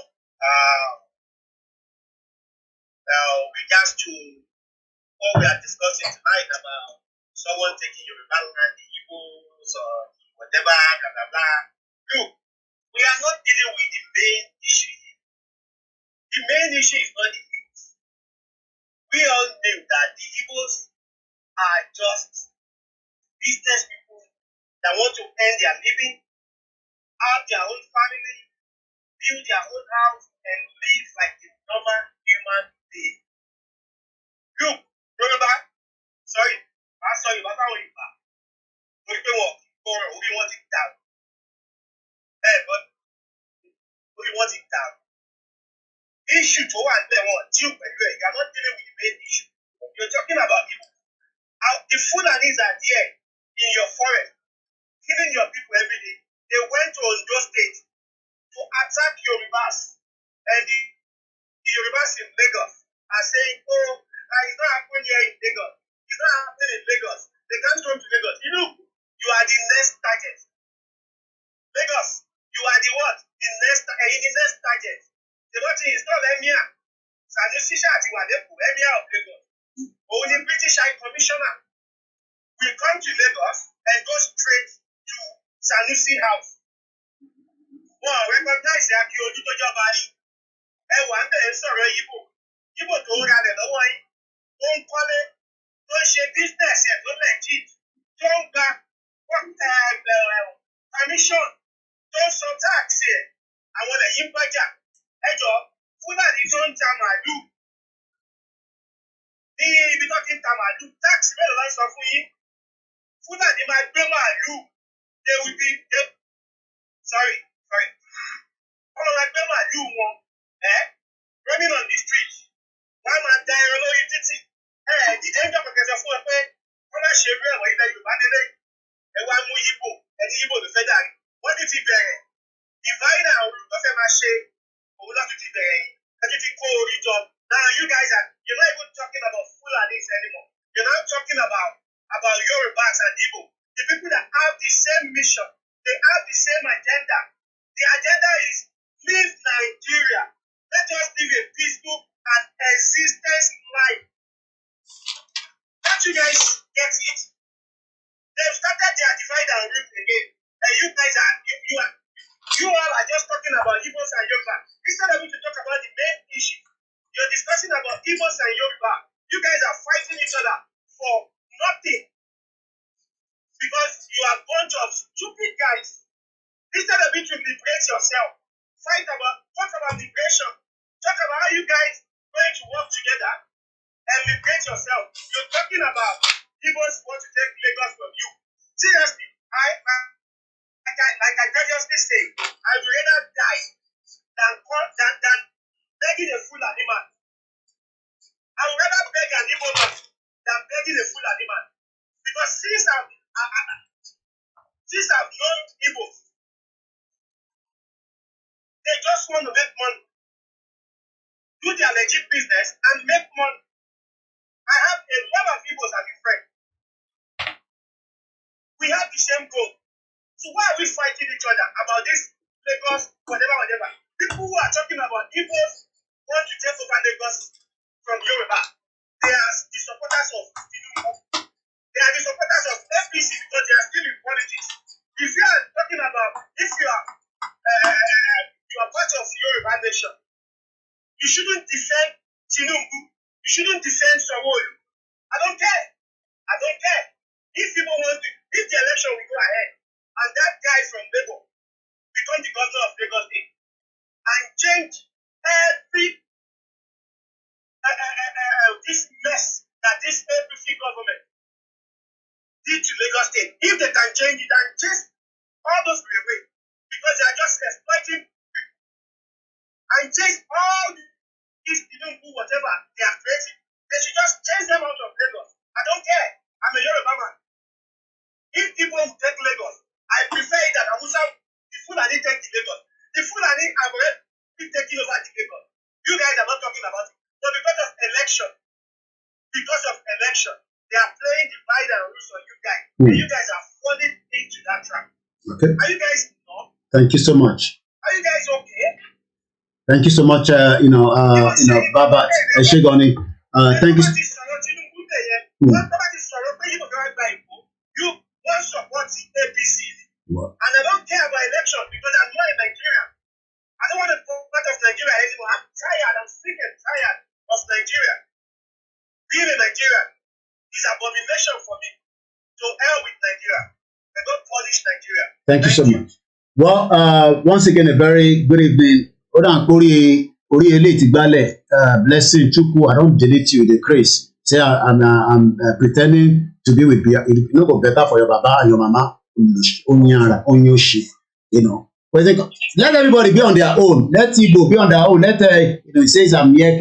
regards to what we are discussing tonight about someone taking your land, the Igbos, or whatever, blah, blah, blah. Look, we are not dealing with the main issue. The main issue is not the Igbos. We all know that the Igbos are just business people that want to earn their living, have their own family, build their own house, and live like a normal human being. Look, Yoruba, sorry, I'm sorry, Baba Oyiba. We want it down. But we want it down. Issue to one, they want deal with it. You are not dealing with the main issue. You're talking about people. The Fulanis are there in your forest, killing your people every day. They went to Ondo State to attack Yorubas. And the Yorubas in Lagos are saying, oh, it's not happening here in Lagos. It's not happening in Lagos. They can't come to Lagos. You are the next target. Lagos, you are the what? The next target. The what is not Emir. Sanusi Shati Wadepu, Emir of Lagos. Only British High Commissioner will come to Lagos and go straight to Sanusi House. Well, recognize that you do your body. And one day, sorry, Ibo to order the way. Don't call it. Don't share business yet. Don't let it. Don't back. Permission. Don't so tax here. I want to impact that. Hey, job. Fulani don't Tamadu. Be talking Tamadu. Tax very nice of you. Fulani might be Malu. They will be. Sorry. All of my Malu one. Running on the street. One man die all over the the danger because of what I'm not sure where you abandoned. And one more Igbo, and Igbo the federal. What did he bear? Divide our root of a shame. Or not to today. And if you call it up. Now you guys you're not even talking about Fulanis anymore. You're not talking about Yorubas and Igbo. The people that have the same mission. They have the same agenda. The agenda is leave Nigeria. Let us live a peaceful and existence life. Don't you guys get it? They've started their divide and rule again. And you guys you all are just talking about Igbos and Yoruba. Instead of you to talk about the main issue, you're discussing about Igbos and Yoruba. You guys are fighting each other for nothing. Because you are a bunch of stupid guys. Instead of you to liberate yourself, talk about liberation. Talk about how you guys going to work together and liberate yourself. You're talking about Igbos want to take Lagos from you. Seriously, like I previously said, I would rather die than begging a fool animal. I would rather beg an Igbo man than begging a fool animal. Because since I've known Igbos, they just want to make money. Do their legit business and make money. I have a lot of Igbos as a friend. We have the same goal. So why are we fighting each other about this Lagos, whatever? People who are talking about Igbos want to take over Lagos from Yoruba. They are the supporters of Tinubu. They are the supporters of FPC because they are still in politics. If you are talking about, if you are part of Yoruba nation, you shouldn't defend Tinubu. You shouldn't defend Sanwo-Olu. I don't care. If the election will go ahead, and that guy from Lagos become the governor of Lagos State and change every this mess that this APC government did to Lagos State. If they can change it and chase all those people away, because they are just exploiting people and chase all these people, whatever they are creating, they should just chase them out of Lagos. I don't care. I'm a Yoruba man. If people take Lagos, I prefer it that the Fulani take the Lagos. The Fulani have already taken over the Lagos. You guys are not talking about it. But because of election, They are playing divide and rules on you guys. And you guys are falling into that trap. Okay. Are you guys not? Thank you so much. Are you guys okay? Thank you so much, Babat Eshegoni. Thank you. You want support APC. What? And I don't care about election because I'm not a Nigerian. I don't want to be part of Nigeria anymore. I'm tired. I'm sick and tired of Nigeria. Being a Nigerian is abomination for me. So hell with Nigeria. I don't polish Nigeria. Thank you so much. Well, once again, a very good evening. Blessing Chukwu. I don't delete you, the Chris. Say I'm pretending to be with Bia. It no go better for your baba and your mama. You know. But let everybody be on their own. Let Igbo be on their own. Let it says I'm here.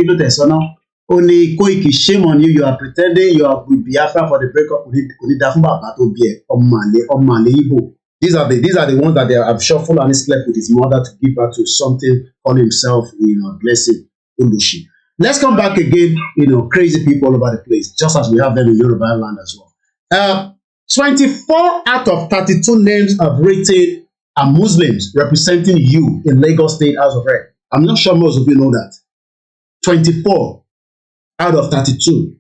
Only Koiki, shame on you. You are pretending you are with Biafra for the breakup. These are the ones that I'm sure Fulani slept with his mother to give her to something on himself, blessing Ulushi. Let's come back again, crazy people all over the place, just as we have them in Yoruba land as well. 24 out of 32 names I've written are Muslims representing you in Lagos State House of Rep. I'm not sure most of you know that. 24 out of 32.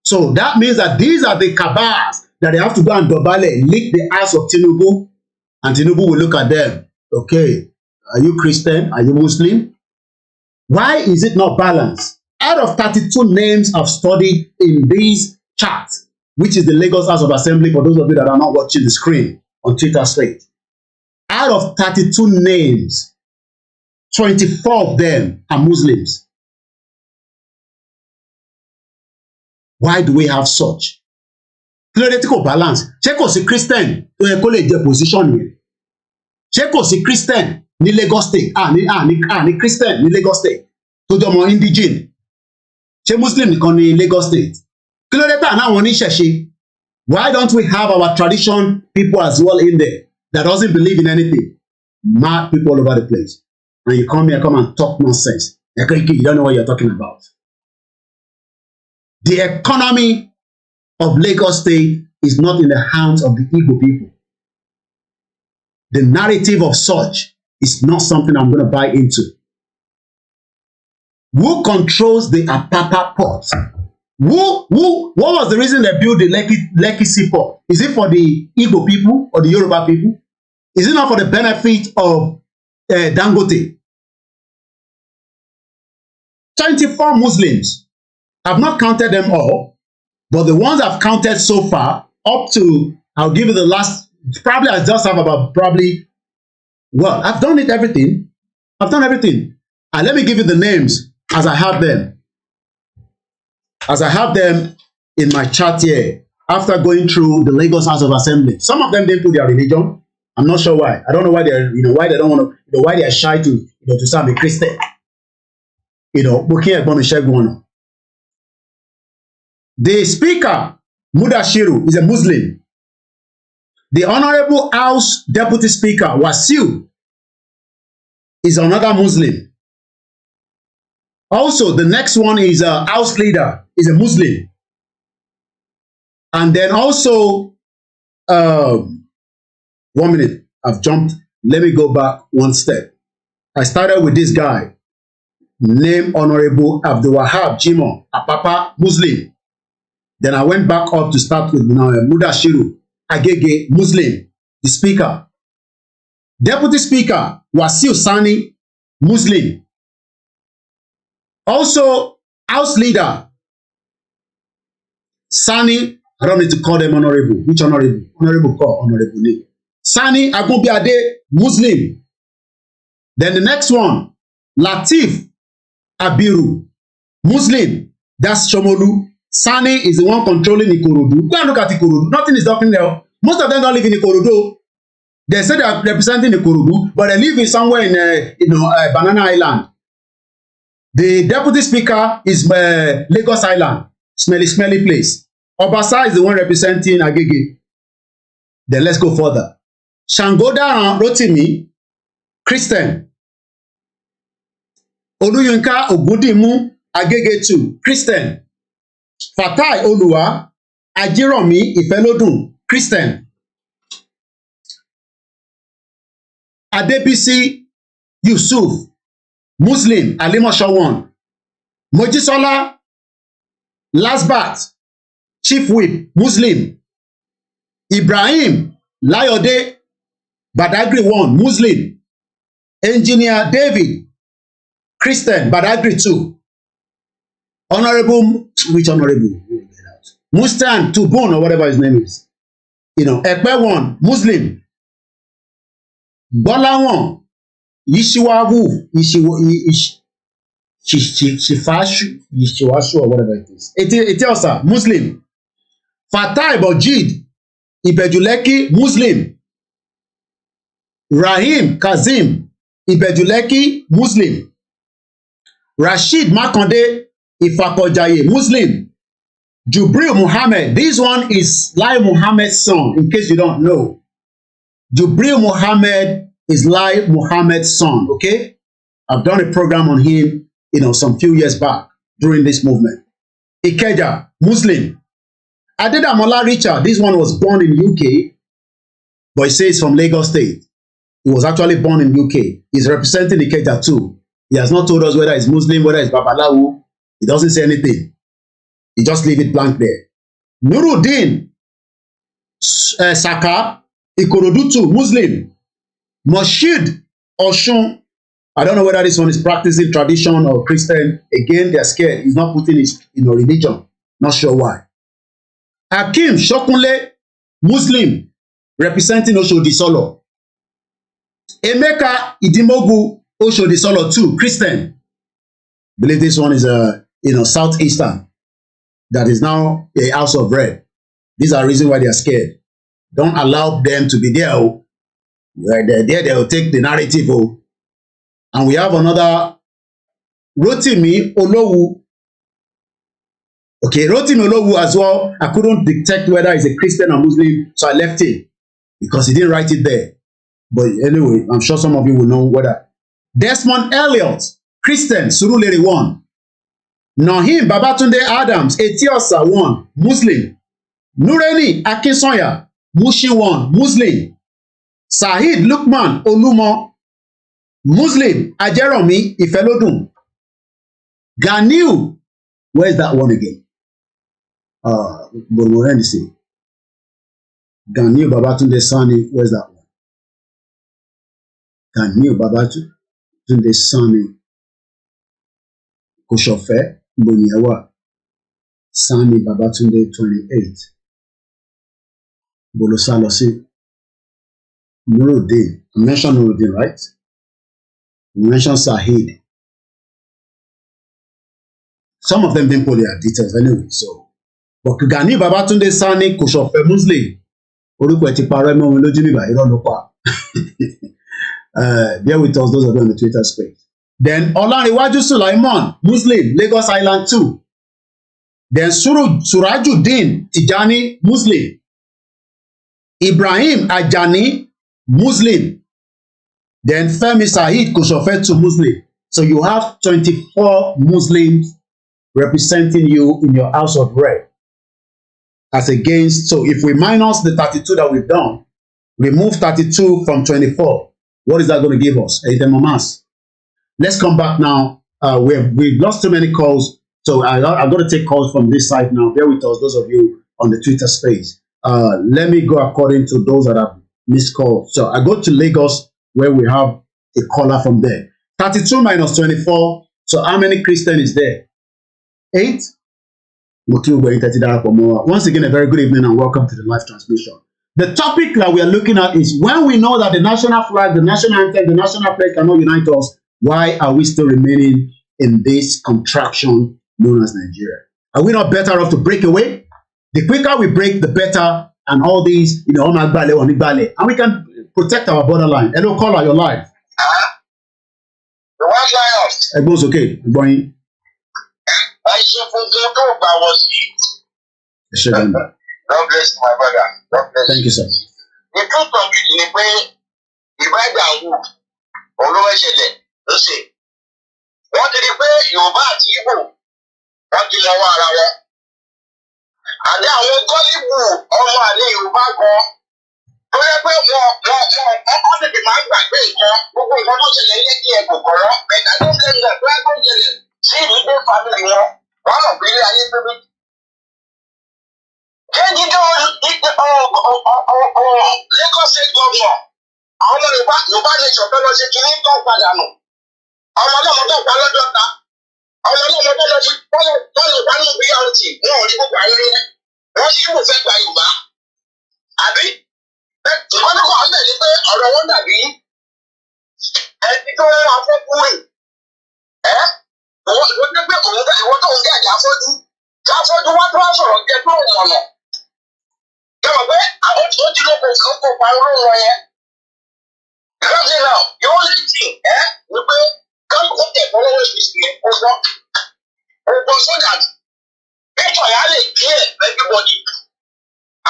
So that means that these are the cabals that they have to go and dobale, lick the ass of Tinubu, and Tinubu will look at them. Okay, are you Christian? Are you Muslim? Why is it not balanced? Out of 32 names I've studied in this chart, which is the Lagos House of Assembly, for those of you that are not watching the screen on Twitter straight. Out of 32 names, 24 of them are Muslims. Why do we have such? Theoretical balance. Ṣé kò sí Christian tó yẹ kó lè jẹ position yẹn? Ṣé kò sí Christian ní Lagos State? Ní Christian ní Lagos State tó jẹ́ ọmọ indigene. Ṣé Muslim nìkan ní Lagos State? Kí ló dé tá àwọn oníṣẹ̀ṣe? Why don't we have our tradition people as well in there that doesn't believe in anything? Mad people all over the place. And you come here, come and talk nonsense. You don't know what you're talking about. The economy of Lagos State is not in the hands of the Igbo people. The narrative of such is not something I'm going to buy into. Who controls the Apapa port? What was the reason they built the Lekki Seaport? Is it for the Igbo people or the Yoruba people? Is it not for the benefit of Dangote? 24 Muslims. I've not counted them all, but the ones I've counted so far, up to, I'll give you the last, probably I just have about well, I've done everything. I've done everything. And let me give you the names as I have them. As I have them in my chart here, after going through the Lagos House of Assembly. Some of them didn't put their religion. I'm not sure why. I don't know why they're, why they don't want to, why they're shy to, to say I'm a Christian. The speaker, Mudashiru, is a Muslim. The Honorable House Deputy Speaker, Wasiu, is another Muslim. Also, the next one is a House Leader, is a Muslim. And then also, 1 minute, I've jumped. Let me go back one step. I started with this guy, named Honorable Abdul Wahab Jimo, Apapa, Muslim. Then I went back up to start with Mudashiru Agege, Muslim, the speaker. Deputy Speaker, Wasiu Sani, Muslim. Also, House Leader, Sani, I don't need to call them honorable. Which honorable? Honorable call, honorable name. Sani Agunbiade, Muslim. Then the next one, Latif Kabiru, Muslim. That's Shomolu. Sani is the one controlling Ikorodu. Go and look at Ikorodu. Nothing is happening there. Most of them don't live in Ikorodu. They say they are representing Ikorodu, but they live in somewhere in Banana Island. The deputy speaker is Lagos Island, smelly place. Obasa is the one representing Agege. Then let's go further. Shangoda Rotimi, Christian. Oluyinka Ogundimu, Agege 2, Christian. Fatai Oluwa, Ajiromi Ifelodun, Christian. Adebisi Yusuf, Muslim, Alimosho 1. Mojisola Lasbat, Chief Whip, Muslim. Ibrahim Layode, Badagry 1, Muslim. Engineer David, Christian, Badagry 2. Honorable, which honorable? Mustan Tubun or whatever his name is. Ekpe 1, Muslim. Bola 1, Yishiwawu, Yishiwashu or whatever it is. Etiosa, Muslim. Fatai Bojid, Ibejuleki, Muslim. Rahim Kazim, Ibejuleki, Muslim. Rashid Makonde, Ifakojaye, Muslim. Jubril Muhammad, this one is Lai Muhammad's son, in case you don't know. Jubril Muhammad is Lai Muhammad's son, okay? I've done a program on him, some few years back during this movement. Ikeja, Muslim. Adedamola Richard, this one was born in UK, but he says from Lagos State. He was actually born in UK. He's representing Ikeja too. He has not told us whether he's Muslim, whether he's Babalawo. He doesn't say anything. He just leave it blank there. Nuruddin Saka, Ikorodu 2, Muslim. Moshid Oshun, I don't know whether this one is practicing tradition or Christian. Again, they're scared. He's not putting his religion. Not sure why. Hakim Shokunle, Muslim, representing Oshodi Solo. Emeka Idimogu, Oshodi Solo 2, Christian. I believe this one is Southeastern. That is now a house of bread. These are reasons why they are scared. Don't allow them to be there. Where they're there, they will take the narrative. And we have another Rotimi Olowu. Okay, Rotimi Olowu as well. I couldn't detect whether he's a Christian or Muslim, so I left it because he didn't write it there. But anyway, I'm sure some of you will know whether. Desmond Elliott, Christian, Surulere 1. Nahim Babatunde Adams, Etiosa 1, Muslim. Nureni Akinsanya, Mushi 1, Muslim. Sahid Lukman Olumo, Muslim. Ajeromi Ifelodun. Ganiu, where's that one again? Bormorenisi. Ganiu Babatunde Sani, where's that one? Ganiu Babatunde Sani. Koshofe. Boniawa, Sani Babatunde 28. Bolosalosi, Nuruddin. I mentioned Nuruddin, right? We mentioned Sahid. Some of them didn't put their details anyway, so. But Gani Babatunde Sani Koshofe Muslim. Orúkọ ti parẹ́ mọ́ wọn lójú nígbà irọ́ ló pa. Bear with us, those of you on the Twitter space. Then Olaniwaju Sulaiman, Muslim, Lagos Island 2. Then Surajuddin Tijani, Muslim. Ibrahim Ajani, Muslim. Then Femi Said Koshofe 2, Muslim. So you have 24 Muslims representing you in your house of bread. As against, so if we minus the 32 that we've done, remove 32 from 24, what is that going to give us? Mamas. Let's come back now. We've lost too many calls, so I've got to take calls from this side now. Bear with us, those of you on the Twitter space. Let me go according to those that have missed calls. So I go to Lagos, where we have a caller from there. 32 minus 24. So how many Christian is there? 8? Once again, a very good evening and welcome to the live transmission. The topic that we are looking at is when we know that the national flag, the national anthem, the national flag cannot unite us, why are we still remaining in this contraction known as Nigeria? Are we not better off to break away? The quicker we break, the better, and all these, and we can protect our borderline. Hello, caller, you're live. The one lions. Everyone's okay. Going. God bless my brother. God bless. Thank you, sir. The truth of it is pé ìbádà wù olówó ṣẹlẹ̀ ló ṣe. Wọ́n ti rí pé Yorùbá àti Ìgbò wọ́n ti lọ́wọ́ ara wọn. àní àwọn gọ́líbù ọmọ àlè Yorùbá gan tó yẹ pé ọkọ tètè máa ń gbàgbé nǹkan gbogbo nǹkan tó ṣẹlẹ̀ ní kí ẹ kòkòrò ẹ̀dá tó ń lẹ́nu ẹ̀ tó yẹ kó ṣẹlẹ̀ sí ìdílé fámìlì wọn wọn mọ̀ pé ilé ayé pépé. ṣé jíjọ́ Lagos State Governor àwọn ọmọ Yorùbá nation fẹ́ lọ ṣe kínní tó padà nù ọmọ ọlọ́mọ tó pa lọ́jọ́ ta ọmọ ọlọ́mọ tó lọ sí tọ́lọ̀ wá ní BRT wọn ò ní gbogbo ayé rẹ wọ́n ṣì wò fẹ́ gba Yorùbá àbí tí wọ́n ní kó àwọn ẹ̀rí pé ọ̀rọ̀ wọn dàbí ẹni tó ń afọ́kú rìn ìwọ jẹ́ pé ìwọ tó ń gé àjà afọ́jú tí afọ́jú wá tó wá sọ̀rọ̀ jẹ́ pé òun ọ̀nà kẹwàá pé àwọn tó ti lóko pa irú wọn yẹn ìrọ̀lẹ́ náà yóò lè jì wípé káàkó tẹ̀kọ́ lọ́wọ́ ìṣẹ̀ṣẹ̀ yẹn kó gbọ́ so that picture yà lè clear everybody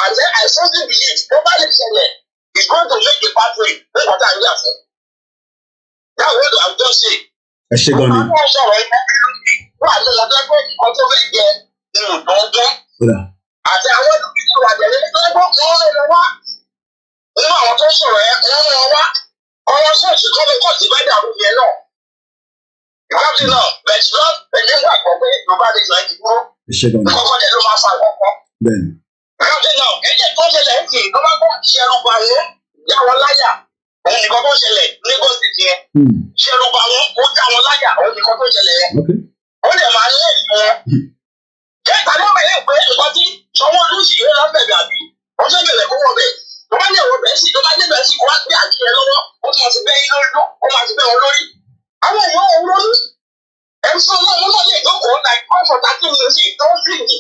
and then I strongly believe nobody ṣẹlẹ̀ is going to make a pathway fún ìkọ́tà ìlú àfẹ́. That word I just say. Ẹ ṣe gan ni. Àwọn sọ̀rọ̀ ẹgbẹ́ wà ní ọjọ́ pé nǹkan tó fẹ́ jẹ ní ọ̀dọ́gbọ́n. Àti àwọn dókítà wà jẹ́ lẹ́gbọ́n kan lọ wá. Nínú àwọn tó sọ̀rọ̀ ẹ̀ wọ́n lọ wá. Ọ̀rọ̀ sọ̀tì kọ́lọ́kọ̀tì bá dàrú yẹn náà. Ìwádìí náà bẹ̀tì náà pẹ̀lú ìgbà kan pé Yorùbá lè jọ ẹ̀jẹ̀ kúrò. Ẹ ṣe gan ni. Kọ́kọ́ dẹ̀ ló máa fa àkọ́kọ́. Bẹ́ẹ̀ni. Ìwádìí náà ẹ̀jẹ̀ tó ṣẹlẹ̀ ń kì í ló bá gbọ́ ìṣẹ́rùbà wọn yá wọn láyà. Òun nìkan tó ṣẹlẹ̀ ní Lagos State yẹn. Ìṣẹ́rùbà wọn ó já wọn láyà òun nìkan tó ṣẹlẹ̀ yẹn. Ó lè máa lé ìwọ̀n. Ṣé ìtàlẹ́ bẹ̀rẹ̀ pé nǹkan tí Sanwó-Olú sì yé lọ bẹ̀rẹ̀ àbí? Wọ́n ṣe bẹ̀rẹ̀ kó wọ bẹ̀. Tó bá lè wọ bẹ̀ sí, tó bá dé bẹ̀ sí, kó wá gbé àkí ẹ lọ́wọ́, ó máa ti bẹ́ yín lórí, ó máa ti bẹ́ wọn lórí. Àwọn èèyàn òun lórí. Ẹ̀sùn ọlọ́run náà lè jókòó like one for 30 minutes tó ń dìgì.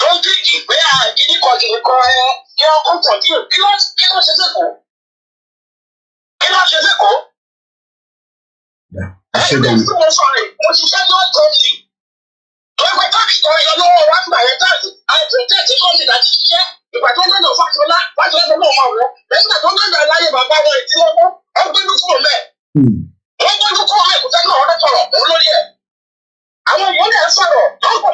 Tó ń dìgì pé àgídí kan kì í kọ ẹ kí wọ́n kó pọ̀ díẹ̀. Kí ló ṣe sẹ́kọ̀ọ́? Kí ló ṣe sẹ́kọ̀ọ́? Ẹgbẹ́ tí mo sọ rẹ̀, mo ṣiṣẹ́ ní ọjọ́ yìí. Lọ́pẹ́ táàkì kan yọ lọ́wọ́ wá gbà yẹn táàkì. Àìpẹ̀tẹ́ẹ̀tì kọ́ńtì láti ṣiṣẹ́. Ìgbà tó ń dọ̀dọ̀ Fáṣọlá tó náà máa wọ̀. Lẹ́yìn tó ń dọ̀dọ̀ láyé bàbá wọn ìdílọ́gbọ́n, wọ́n gbẹ́dú kúrò mẹ́. Wọ́n gbẹ́dú kúrò mẹ́ kúta náà ọdẹ sọ̀rọ̀ òun lórí ẹ̀. Àwọn èèyàn náà sọ̀rọ̀ lọ́pọ̀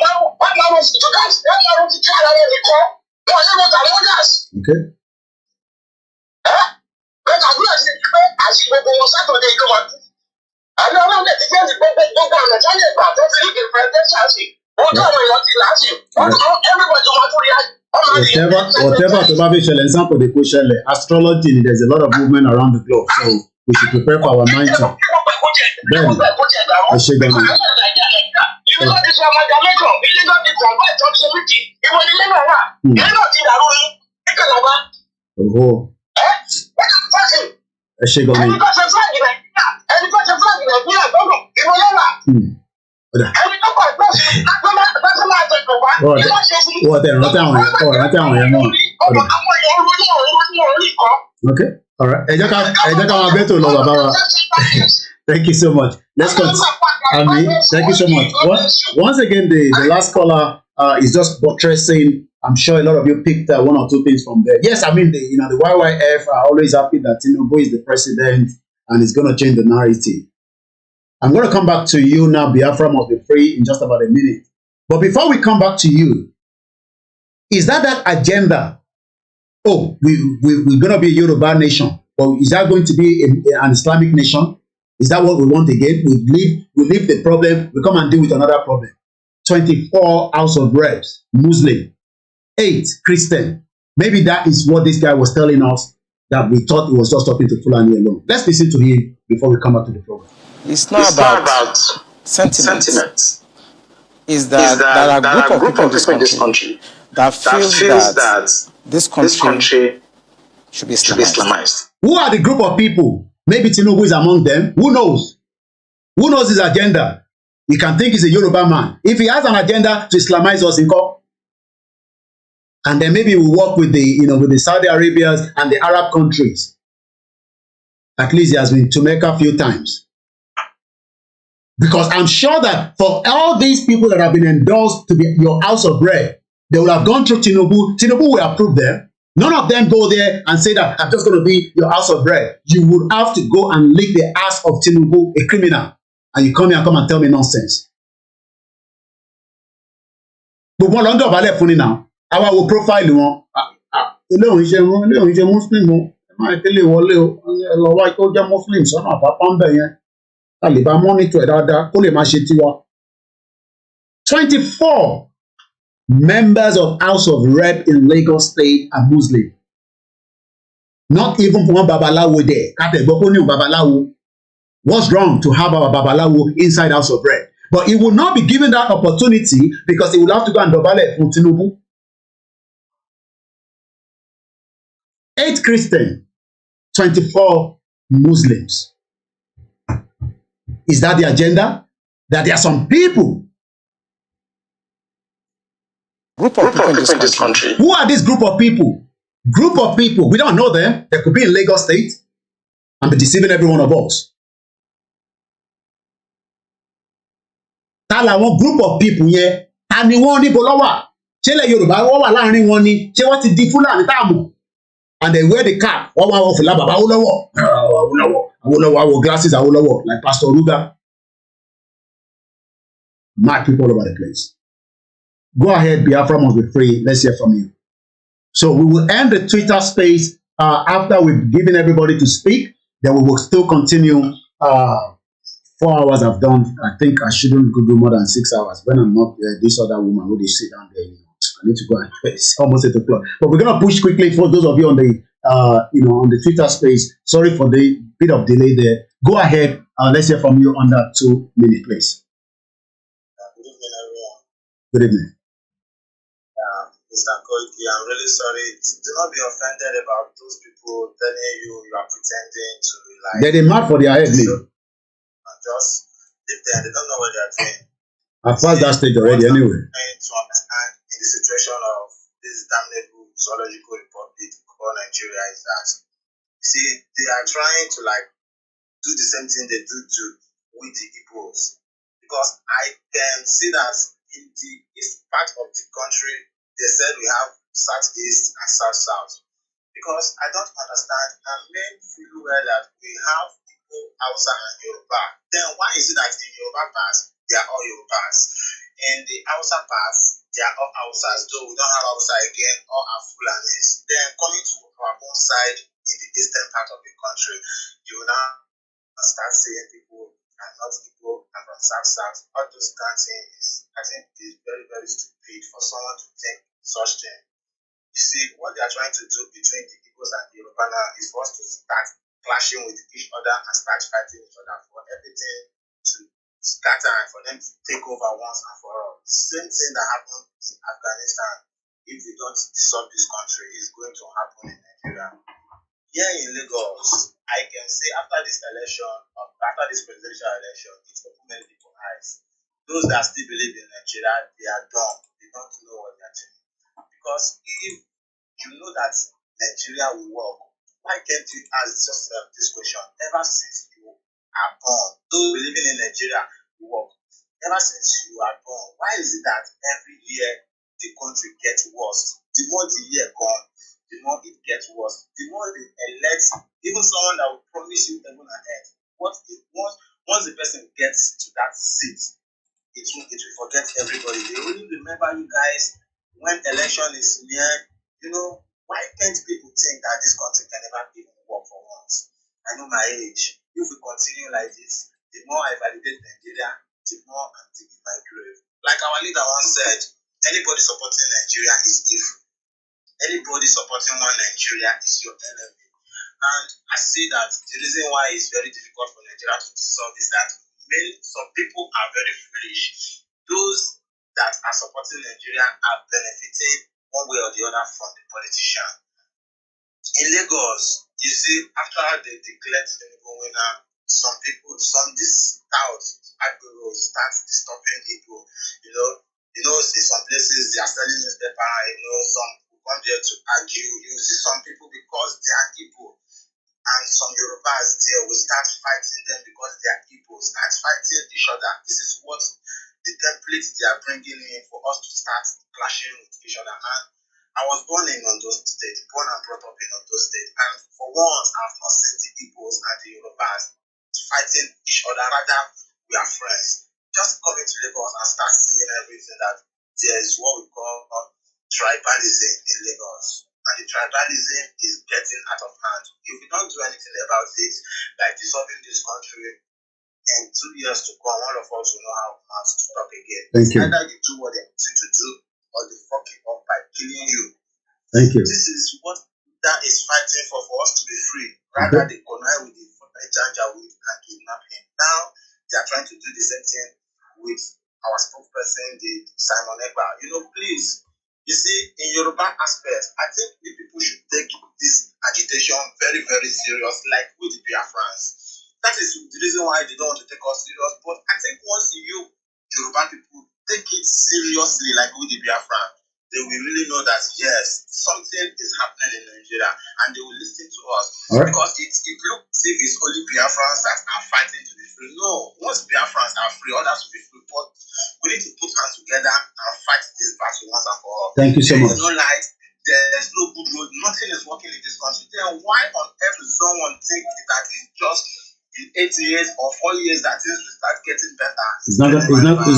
máa rọ sí tó gáàsì, wọ́n máa rọ sí kí ara wọn nìkan. Wọ́n yẹ wọ́n tàwọn gáàsì. Bẹ́ẹ̀ kàdúrà sí pé àti gbogbo wọn sátọ̀dẹ̀ ìlú wa. Àwọn ọlọ́run lè ti jẹ́ gbogbo ọ̀nà tí wọ́n lè gbà tó fi rí ìfẹ́tẹ́sàsì. Wọ́n tó àwọn èèyàn ti làásì. Wọ́n tó everybody wọn tó rí whatever tó bá fi ṣẹlẹ̀ example dey kó ṣẹlẹ̀ astrology there's a lot of movement around the globe so we should prepare for our mind too. Bẹ́ẹ̀ni ẹ ṣe gan ni. Ẹ ṣe gan ni. Wọ́n tẹ̀ rántí àwọn yẹn mọ́. Okay, all right. Ẹ jẹ́ ká máa bẹ́ẹ̀ tó lọ bàbá wa. Thank you so much. Let's continue. Ami, thank you so much. Once again, the last caller is just buttressing. I'm sure a lot of you picked one or two things from there. Yes, I mean the YYF are always happy that Tinubu is the president and it's going to change the narrative. I'm going to come back to you now. Biafra must be free in just about a minute. But before we come back to you, is that agenda? Oh, we're going to be a Yoruba nation. Or is that going to be an Islamic nation? Is that what we want again? We leave the problem, we come and deal with another problem. 24 House of Reps, Muslim, 8 Christian. Maybe that is what this guy was telling us, that we thought he was just talking to Fulani alone. Let's listen to him before we come back to the program. It's not about sentiment. It's that there are a group of people in this country that feels that this country should be Islamized. Who are the group of people? Maybe Tinubu is among them. Who knows? Who knows his agenda? You can think he's a Yoruba man. If he has an agenda to Islamize us in court, and then maybe we'll work with the Saudi Arabians and the Arab countries. At least he has been to Mecca a few times. Because I'm sure that for all these people that have been endorsed to be your house of bread, they will have gone through Tinubu. Tinubu will approve them. None of them go there and say that I'm just going to be your house of bread. You would have to go and lick the ass of Tinubu, a criminal. And you come here and tell me nonsense. gbogbo wọn lọ ń dọ̀bálẹ̀ fún ni náà àwa wo profile wọn eléwọ̀n iṣẹ́ muslim o ẹ máa tẹ́lẹ̀ wọlé o ẹ lọ wá kó jẹ́ muslim sọ́nà àpapọ̀ ń bẹ̀ yẹn ká lè bá mọ́nítọ̀ ẹ̀ dáadáa kó lè máa ṣe tiwa. 24 members of House of Rep in Lagos State are Muslim. Not even one babalawo there. Kate gbọ́ pé ó ní babalawo. What's wrong to have our babalawo inside House of Rep? But he will not be given that opportunity because he will have to go and dobale fún Tinubu. 8 Christians, 24 Muslims. Is that the agenda? That there are some people. Group of people in this country. Who are this group of people? Group of people. We don't know them. They could be in Lagos State and be deceiving every one of us. Ta làwọn group of people yẹn, ta ni wọ́n níbo ló wà? Ṣé ilẹ̀ Yorùbá wọ́n wà láàrin wọn ni? Ṣé wọ́n ti di Fúlàní tá a mọ̀? And they wear the cap. Wọ́n wá wọ fìlà bàbá Awólọ́wọ̀, Awólọ́wọ̀ glasses Awólọ́wọ̀ like Pastor Ruga. Mad people all over the place. Go ahead, Biafra must be free. Let's hear from you. So we will end the Twitter space after we've given everybody to speak. Then we will still continue. 4 hours I've done. I think I shouldn't do more than 6 hours. When I'm not this other woman who they sit down there, I need to go and it's almost 8 o'clock. But we're gonna push quickly for those of you on the on the Twitter space. Sorry for the bit of delay there. Go ahead. Let's hear from you on that 2 minute, please. Good evening, everyone. Good evening. Mr. Koiki, I'm really sorry. Do not be offended about those people telling you are pretending to like. They're mad for their head, Lee. Just live there. They don't know what they're doing. I passed that stage already anyway. To understand in the situation of this damnable zoological republic called Nigeria is that you see they are trying to like do the same thing they do to with the Igbos, because I can see that in the east part of the country they said we have southeast and south, because I don't understand and men feel well that we have Igbo, Hausa and Yoruba. Then why is it that in Yoruba pass they are all Yorubas? In the Hausa pass they are all Hausas, though we don't have Hausa again, all are Fulanis. Then coming to our own side in the eastern part of the country, you will now start seeing people and not Igbo and from south. All those kind of things I think is very, very stupid for someone to think such thing. You see, what they are trying to do between the Igbos and the Yoruba now is for us to start clashing with each other and start fighting each other for everything to scatter and for them to take over once and for all. The same thing that happened in Afghanistan, if they don't dissolve this country, is going to happen in Nigeria. Here in Lagos, I can say after this election, after this presidential election, it's opened many people's eyes. Those that still believe in Nigeria, they are dumb. They don't know what they are doing. Because if you know that Nigeria will work, why can't you ask yourself this question? Ever since you are born, those believing in Nigeria will work. Ever since you are born, why is it that every year the country gets worse? The more the year gone, the more it gets worse. The more they elect, even someone that will promise you heaven and earth. Once the person gets to that seat, it will forget everybody. They only remember you guys when election is near. Why can't people think that this country can never even work for once? I know my age. If we continue like this, the more I validate Nigeria, the more I'm digging my grave. Like our leader once said, anybody supporting Nigeria is evil. Anybody supporting one Nigeria is your enemy. And I see that the reason why it's very difficult for Nigeria to dissolve is that some people are very foolish. Those that are supporting Nigeria are benefiting one way or the other from the politician. In Lagos, you see, after they declared the winner, some this IGBOHO start disturbing people. In some places they are selling newspaper. Some will come there to argue. You see some people because they are Igbo, and some Yorubas there will start fighting them because they are Igbo, start fighting each other. This is what the template they are bringing in for us to start clashing with each other. And I was born in Ondo State, born and brought up in Ondo State, and for once I've not seen the Igbos and the Yorubas fighting each other. Rather, we are friends. Just coming to Lagos and start seeing everything that there's what we call tribalism in Lagos. And the tribalism is getting out of hand. If we don't do anything about it, like dissolving this country, in 2 years to come, all of us will know how to stop again. Thank you. Either you do what they want you to do, or they fuck you up by killing you. Thank you. This is what that is fighting for us to be free. Rather, they connive with the Janjaweed and kidnap him. Now, they are trying to do the same thing with our spokesperson, the Simon Ekpa. You know, please, you see, in Yoruba aspect, I think the people should take this agitation very, very serious, like with the Biafrans. That is the reason why they don't want to take us serious. But I think once you, Yoruba people, take it seriously, like with the Biafran, they will really know that, yes, something is happening in Nigeria, and they will listen to us. Right. Because it looks as if it's only Biafrans that are fighting to be free. No, once Biafrans are free, others will be free. But we need to put hands together and fight this battle once and for all. Thank you so much. There's no light, there's no good road, nothing is working in this country. Then why on earth does someone think that it's just in 8 years or 4 years that things will start getting better? It's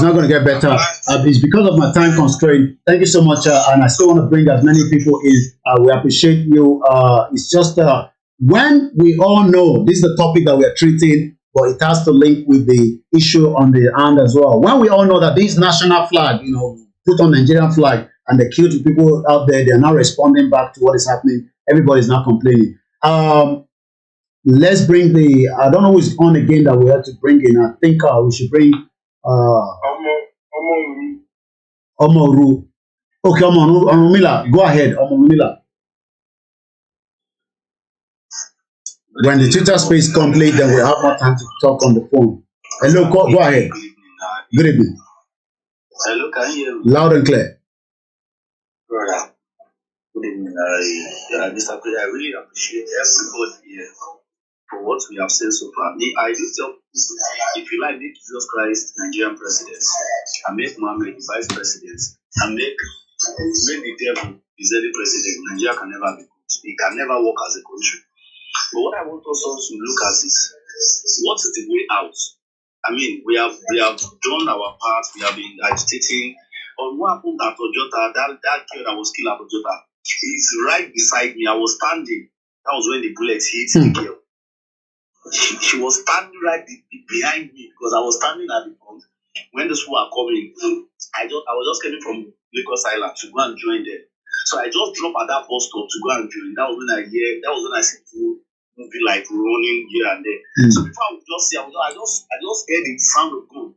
not going to get better. It's because of my time constraint. Thank you so much, and I still want to bring as many people in. We appreciate you. It's just when we all know this is the topic that we are treating, but it has to link with the issue on the hand as well. When we all know that this national flag, put on Nigerian flag, and the killed people out there, they are now responding back to what is happening. Everybody's not complaining. Let's bring I don't know who's on again that we have to bring in. I think we should bring Omoru. Okay, Omomila, go ahead, Omomila. When the Twitter space complete, then we'll have more time to talk on the phone. Hello, go ahead. Good evening. Hello, can you hear me? Loud and clear. Brother, good evening. Mr. Clay, I really appreciate everybody here for what we have said so far. I do tell people, if you like, make Jesus Christ Nigerian president, and make Muhammad the vice president, and make the devil the Zedi president, Nigeria can never be good. It can never work as a country. But what I want us all to look at is, what is the way out? I mean, we have done our part. We have been agitating. On what happened at Ojota, that girl that was killed at Ojota, is right beside me. I was standing. That was when the bullet hit the girl. She was standing right behind me because I was standing at the front. When the people were coming, I was just coming from Lagos Island to go and join them. So I just dropped at that bus stop to go and join. That was when I see people moving like running here and there. So before I would just see, I just heard the sound of gun.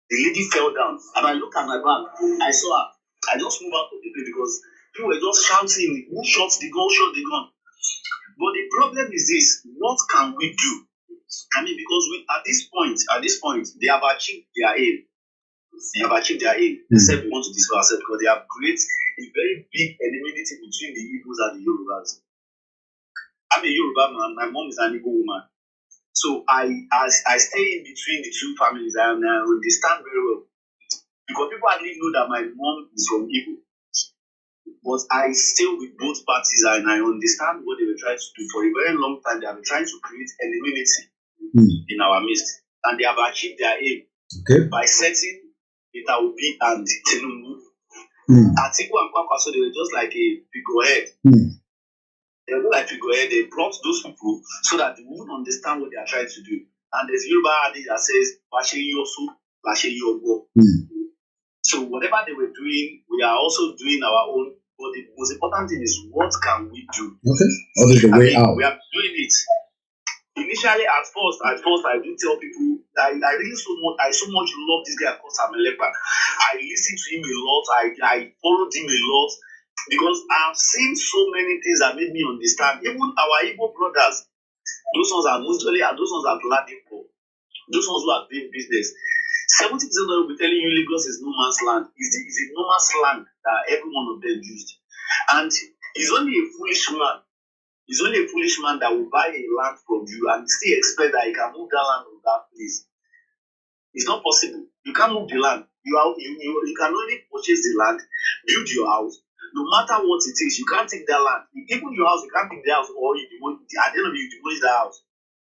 The lady fell down, and I looked at my back. I saw her. I just moved out of the place because people were just shouting, "Who shot the gun? Who shot the gun?" But the problem is this: what can we do? I mean, because at this point, they have achieved their aim. Except we want to destroy ourselves because they have created a very big enmity between the Igbos and the Yorubas. I'm a Yoruba man. My mom is an Igbo woman. So I stay in between the two families, and I understand very well. Because people hardly know that my mom is from Igbo. But I stay with both parties, and I understand what they were trying to do. For a very long time, they have been trying to create enmity in our midst. And they have achieved their aim by setting Peter Obi and Tinubu. Atiku and Kwakwaso, they were just like a figurehead. They were like figurehead. They brought those people so that they wouldn't understand what they are trying to do. And there's Yoruba adage that says, Bashe Yosu, Bashe Yogo. So whatever they were doing, we are also doing our own. But the most important thing is, what can we do? Okay. What is the way out? We are doing it. Initially, at first, I do tell people I really so much love this guy called Amelekan. I listen to him a lot. I followed him a lot because I have seen so many things that made me understand. Even our Igbo brothers, those ones are blood people. Those ones who are doing business. 70% of them will be telling you Lagos is no man's land. It's a no man's land that every one of them used. And he's only a foolish man. He's only a foolish man that will buy a land from you and still expect that he can move that land to that place. It's not possible. You can't move the land. You can only purchase the land, build your house. No matter what it is, you can't take that land. Even your house, you can't take the house, or at the end of it, you demolish the house.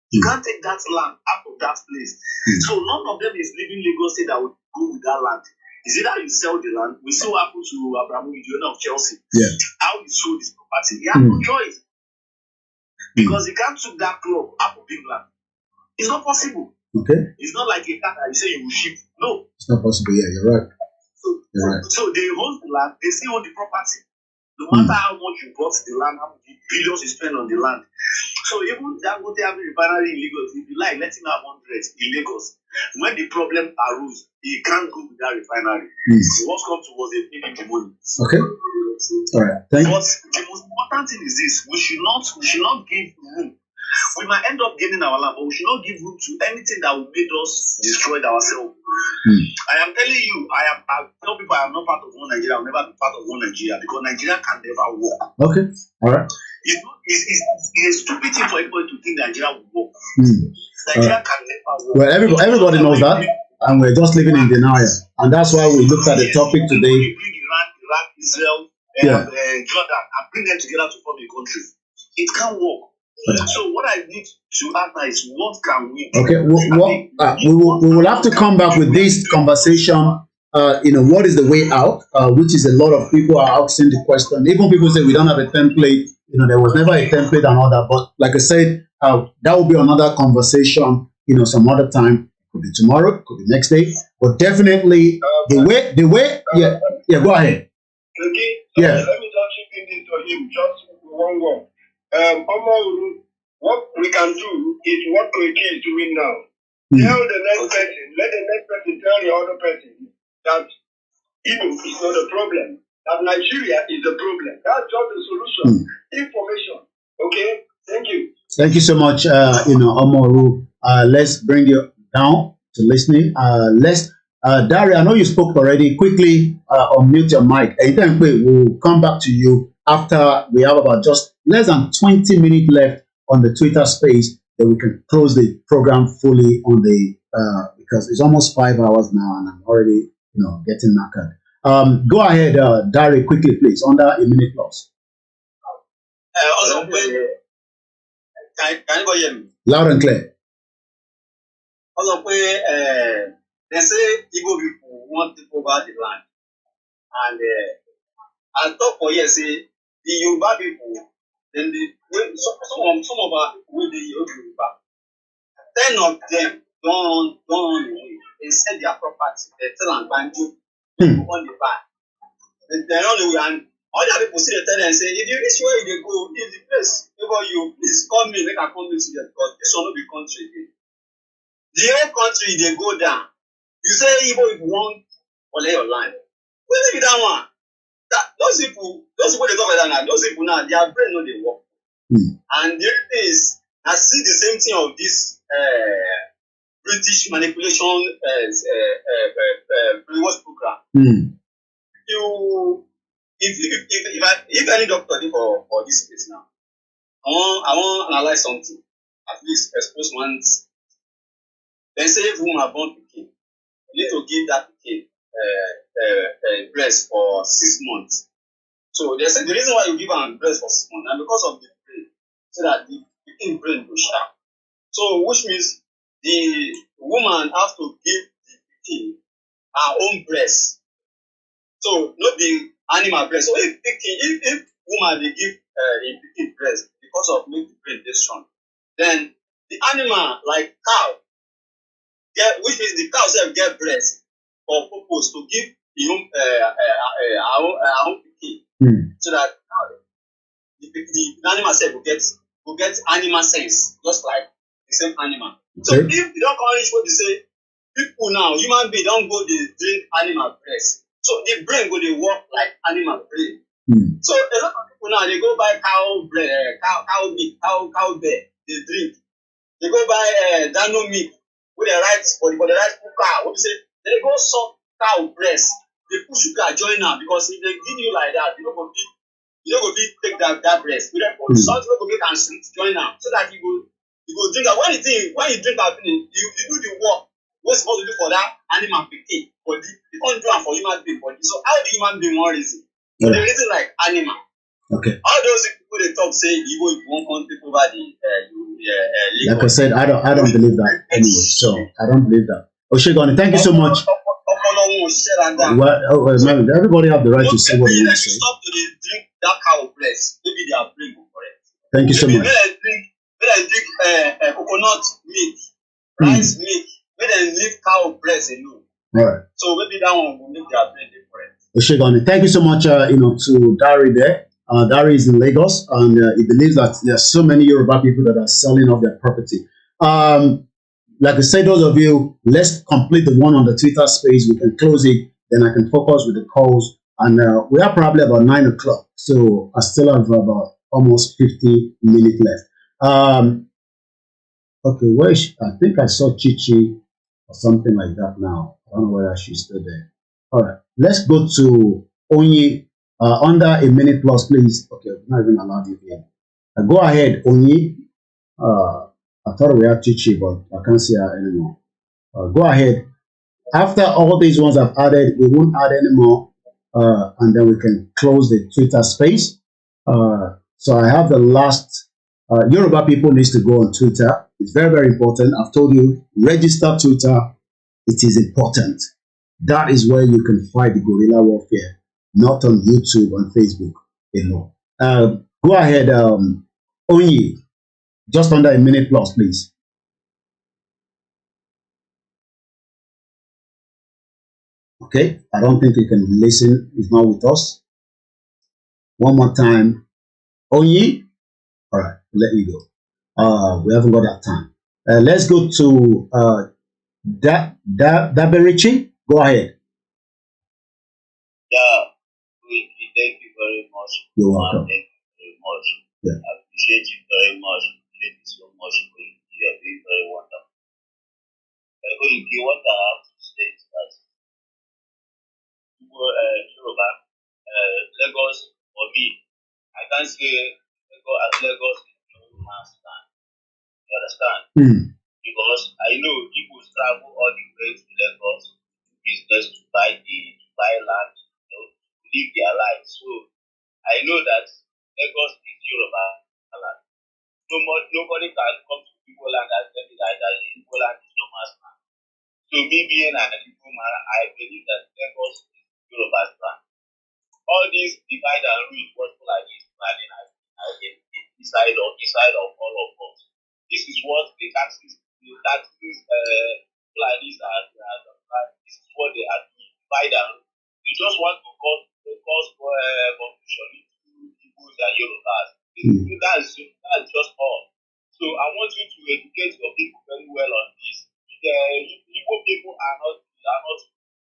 You can't take that land out of that place. So none of them is living Lagos State that would go with that land. Is it how you sell the land? We saw happen to Abramovich, the owner of Chelsea. Yeah. How he sold his property. He had no choice. Because he can't took that club out of England. It's not possible. Okay. It's not like a car that you say you will ship. No. It's not possible. Yeah, you're right. So they own the land, they still own the property. No matter how much you bought the land, how many billions you spend on the land. So even that what they have a refinery in Lagos, if you like, let him have 100 in Lagos. When the problem arose, he can't go with that refinery. What comes to was they pay him the money. Okay. All right. Thank you. But the most important thing is this: we should not give room. We might end up gaining our land, but we should not give room to anything that will make us destroy ourselves. I am telling you, I tell people I am not part of one Nigeria. I will never be part of one Nigeria because Nigeria can never work. Okay. All right. It's a stupid thing for everybody to think Nigeria will work. Nigeria can never work. Well, everybody knows that, and we're just living in denial, and that's why we looked at the topic today. We bring Iraq, Israel, and Jordan, and bring them together to form a country. It can't work. So what I need to ask now is what can we do? Okay, we will have to come back with this conversation. What is the way out? Which is a lot of people are asking the question. Even people say we don't have a template. There was never a template and all that. But like I said, that will be another conversation. Some other time. Could be tomorrow. Could be next day. But definitely the way. Yeah. Go ahead. Okay. Yeah. Let me just chip in to him. Just one word. What we can do is what Koiki is doing now. Tell the next person, let the next person tell the other person that Igbo is not a problem, that Nigeria is a problem. That's just the solution. Information. Okay? Thank you. Thank you so much, Omoru. Let's bring you down to listening. Dari, I know you spoke already. Quickly unmute your mic. We'll come back to you after we have about just less than 20 minutes left on the Twitter space, that we can close the program fully on the because it's almost 5 hours now and I'm already getting knackered. Go ahead, Dari, quickly, please, under a minute plus. Can anybody hear me? Loud and clear. Also, they say Igbo people want to take over the land, and I talk for years, say the Yoruba people, then some of our people with the Yoruba, 10 of them don't run away. They sell their property, they tell and banjo on the back. They run away, and other people see the tell and say, if you reach where you go, if the place over you, please call me, make I come meet you, because this will not be country again. The whole country they go down. You say Igbo if you want collect your land. Where be that one? Those people they talk like that now, those people now, their brain no dey work. And the other thing is, I see the same thing of this British manipulation reward program. If any doctor did for this place now, I want analyze something, at least expose one. They say if woman born pikin, you need to give that pikin breast for 6 months. So they say the reason why you give her breast for 6 months, and because of the brain, so that the pikin brain will sharp. So which means the woman has to give the pikin her own breast. So not the animal breast. So if woman they give a pikin breast because of make the brain dey strong, then the animal like cow, which means the cow self get breast for purpose to give our own pikin, so that the animal self will get animal sense, just like the same animal. So if you don't call it what they say, people now, human being don't go they drink animal breast. So the brain go they work like animal brain. So a lot of people now they go buy cow meat, cow bear, they drink. They go buy dano meat with the rice for the rice cooker. What we say, they go suck cow breast. They put sugar join now, because if they give you like that, you don't go take that breast. We don't salt go get and sweet join now, so that you go drink that. When you drink that thing, you do the work what's supposed to do for that animal pikin body. You can't do it for human being body. So how the human being want reason? So they reason like animal. Okay. All those people they talk say Igbo if you won't take over the like I said, I don't believe that anyway. So I don't believe that. Oshegoni, thank you so much. man, everybody have the right to say what they want to say. Stop to drink that cow breast. Maybe they are brain correct. Thank you so much. When I drink coconut milk, rice milk, when I leave cow breast alone. All right. So maybe that one will make their brain correct. Thank you so much, to Dari there. Dari is in Lagos, and he believes that there are so many Yoruba people that are selling off their property. Like I said, those of you, let's complete the one on the Twitter space. We can close it, then I can focus with the calls. And we are probably about 9 o'clock, so I still have about almost 50 minutes left. Okay, where is she? I think I saw Chichi or something like that now. I don't know whether she's still there. All right, let's go to Onyi. Under a minute plus, please. Okay, I'm not even allowed you here. Go ahead, Onyi. I thought we had Chichi, but I can't see her anymore. Go ahead. After all these ones I've added, we won't add anymore, and then we can close the Twitter space. So I have the last. Yoruba people needs to go on Twitter. It's very, very important. I've told you, register Twitter. It is important. That is where you can fight the guerrilla warfare. Not on YouTube and Facebook alone. Go ahead, Onyi. Just under a minute plus, please. Okay, I don't think you can listen. He's not with us. One more time. Onyi. All right, let you go. We haven't got that time. Let's go to Daberichi. Go ahead. Yeah. Thank you very much. You're welcome. Thank you very much. Yeah. I appreciate you very much. Appreciate you so much. You are doing very wonderful. What I have to say is that Yoruba, Lagos, for me, I can't say Lagos is no man's land. You understand? Because I know people travel all the way to Lagos to business to buy land, live their life. So I know that Lagos is Yoruba land. Nobody can come to Igbo land and tell me that Igbo land is no man's land. So me being an Igbo man, I believe that Lagos is Yoruba's land. All these divide and rule what Fulani is planning inside of all of us. This is what the taxis Fulanis are. This is what they are doing. Divide and rule. They just want to cause confusion into Igbos and Yorubas. That's just all. So I want you to educate your people very well on this. The Igbo people are not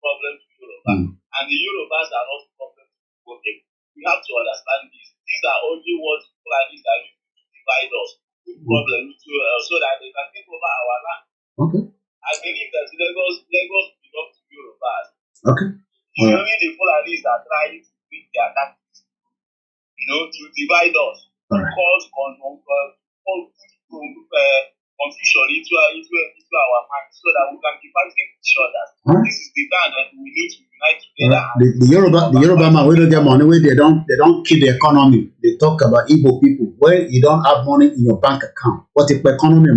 problem to Yoruba, and the Yorubas are not problem to Igbo people. We have to understand this. These are only what Fulanis are using to divide us, problem so that they can take over our land. Okay. I believe that Lagos belongs to Yorubas. Okay. It's only the Fulanis are trying to bring their tactics, to divide us, cause confusion into our minds, so that we can be fighting each other. This is the time that we need to unite together. The Yoruba man, we don't get money. They don't keep the economy. They talk about Igbo people where you don't have money in your bank account. What if economy?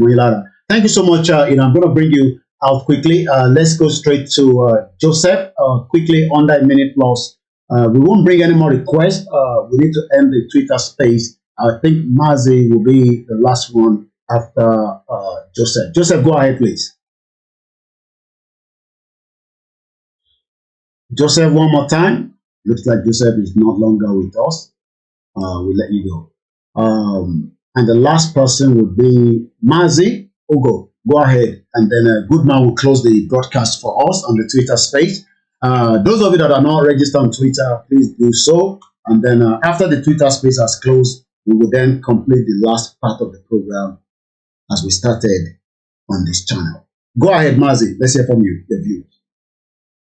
Thank you so much. I'm going to bring you out quickly. Let's go straight to Joseph. Quickly, under a minute plus. We won't bring any more requests. We need to end the Twitter space. I think Mazi will be the last one after Joseph. Joseph, go ahead, please. Joseph, one more time. Looks like Joseph is no longer with us. We'll let you go. And the last person would be Mazi Ogo. Go ahead. And then Goodman will close the broadcast for us on the Twitter space. Those of you that are not registered on Twitter, please do so. And then after the Twitter space has closed, we will then complete the last part of the program as we started on this channel. Go ahead, Mazi. Let's hear from you, your views.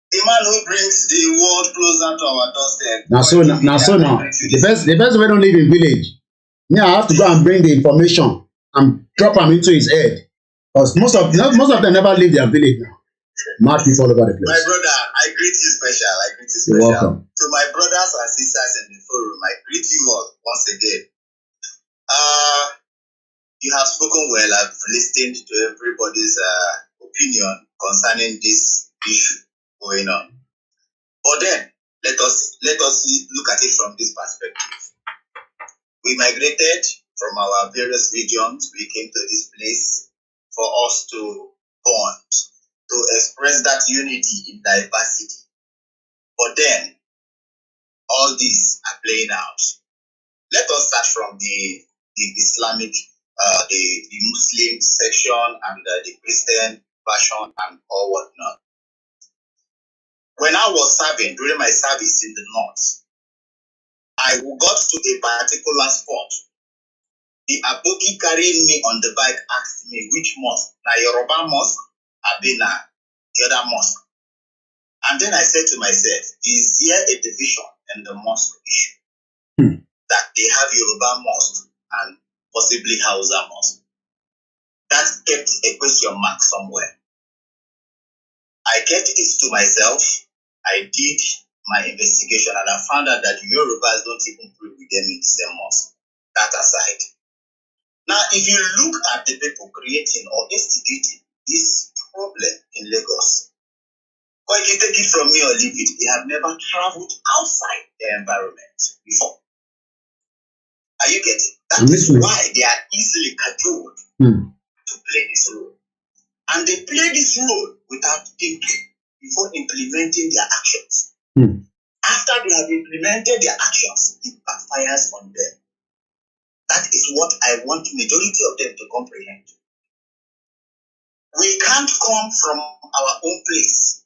The man who brings the world closer to our doorstep. Now. The best way don't live in village. Now I have to go and bring the information and drop them into his head. Because most of them never leave their village now. Mad people all over the place. My brother, I greet you special. You're welcome. To my brothers and sisters in the forum, I greet you all once again. You have spoken well. I've listened to everybody's opinion concerning this issue. going on. But then, let us look at it from this perspective. We migrated from our various regions. We came to this place for us to bond, to express that unity in diversity. But then, all these are playing out. Let us start from the Islamic, the Muslim section and the Christian version and all whatnot. When I was serving, during my service in the north, I got to a particular spot. The Aboki carrying me on the bike asked me which mosque, na Yoruba mosque, Abina, the other mosque. And then I said to myself, is there a division in the mosque issue? That they have Yoruba mosque and possibly Hausa mosque. That kept a question mark somewhere. I kept it to myself. I did my investigation and I found out that Yorubas don't even pray with them in the same mosque. That aside. Now, if you look at the people creating or instigating this problem in Lagos, or if you take it from me or leave it, they have never traveled outside their environment before. Are you getting? That is why they are easily cajoled to play this role. And they play this role without thinking before implementing their actions. After they have implemented their actions, it backfires on them. That is what I want majority of them to comprehend. We can't come from our own place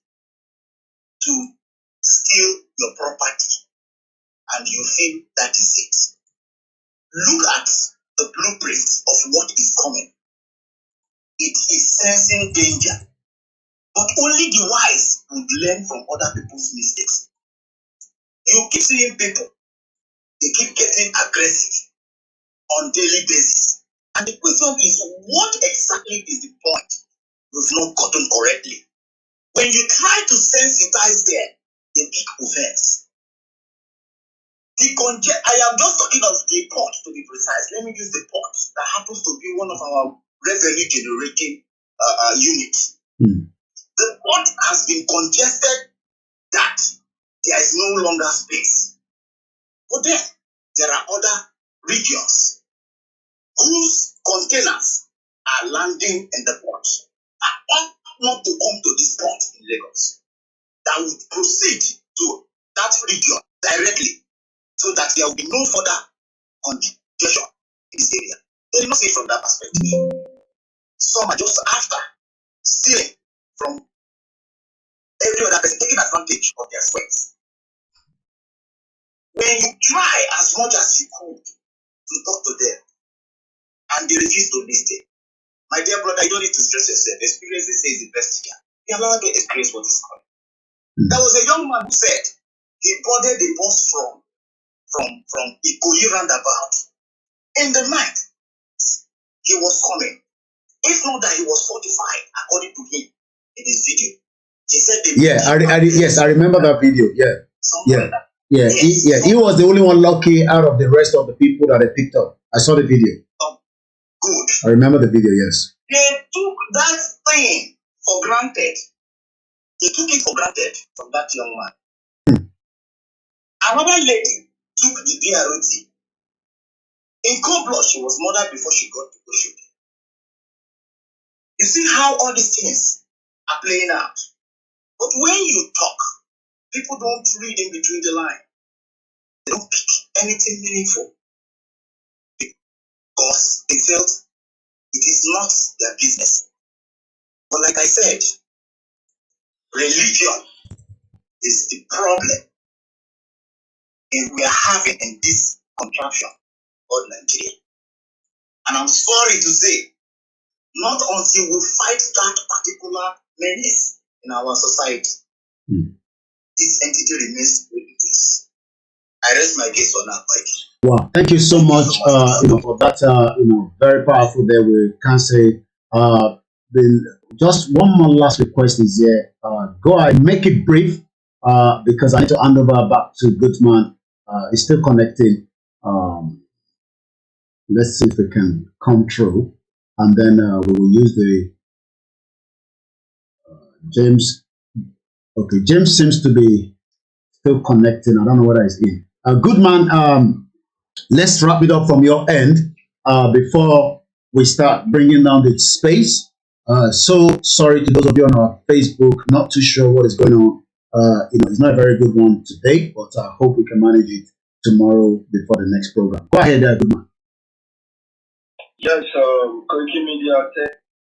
to steal your property and you feel that is it. Look at the blueprint of what is coming. It is sensing danger. But only the wise would learn from other people's mistakes. You keep seeing people, they keep getting aggressive on daily basis. And the question is, what exactly is the point we've not gotten correctly? When you try to sensitize them, they pick offense. I am just talking of the port, to be precise. Let me use the port that happens to be one of our revenue generating units. The port has been congested that there is no longer space. But then, there are other regions whose containers are landing in the port and ought not to come to this port in Lagos. That would proceed to that region directly so that there will be no further congestion in this area. They did not see it from that perspective. Some are just after stealing from every other person, taking advantage of their sweats. When you try as much as you could to talk to them and they refuse to listen, my dear brother, you don't need to stress yourself. Experience is the best teacher. You allow them to experience what is coming. There was a young man who said he boarded the bus from Ikoyi roundabout. In the night, he was coming. If not that he was fortified, according to him in his video. He said yes, I remember that video. He was the only one lucky out of the rest of the people that I picked up. I saw the video. Good. I remember the video, yes. They took that thing for granted. They took it for granted from that young man. Another lady took the BROT. In cold blood, she was murdered before she got to go shooting. You see how all these things are playing out. But when you talk, people don't read in between the line. They don't pick anything meaningful. Because they felt it is not their business. But like I said, religion is the problem we are having in this contraption called Nigeria. And I'm sorry to say, not until we fight that particular menace in our society, this entity remains ridiculous. I rest my case for now, Mike. Wow, thank you so much, for that, very powerful there. We can say, just one more last request is here. Go ahead, make it brief, because I need to hand over back to Goodman. He's still connecting. Let's see if we can come through, and then we will use the James Okay, James seems to be still connecting. I don't know whether he's in. Good man. Let's wrap it up from your end before we start bringing down the space. So sorry to those of you on our Facebook. Not too sure what is going on. It's not a very good one today, but I hope we can manage it tomorrow before the next program. Go ahead, good man. Yes, koikimedia,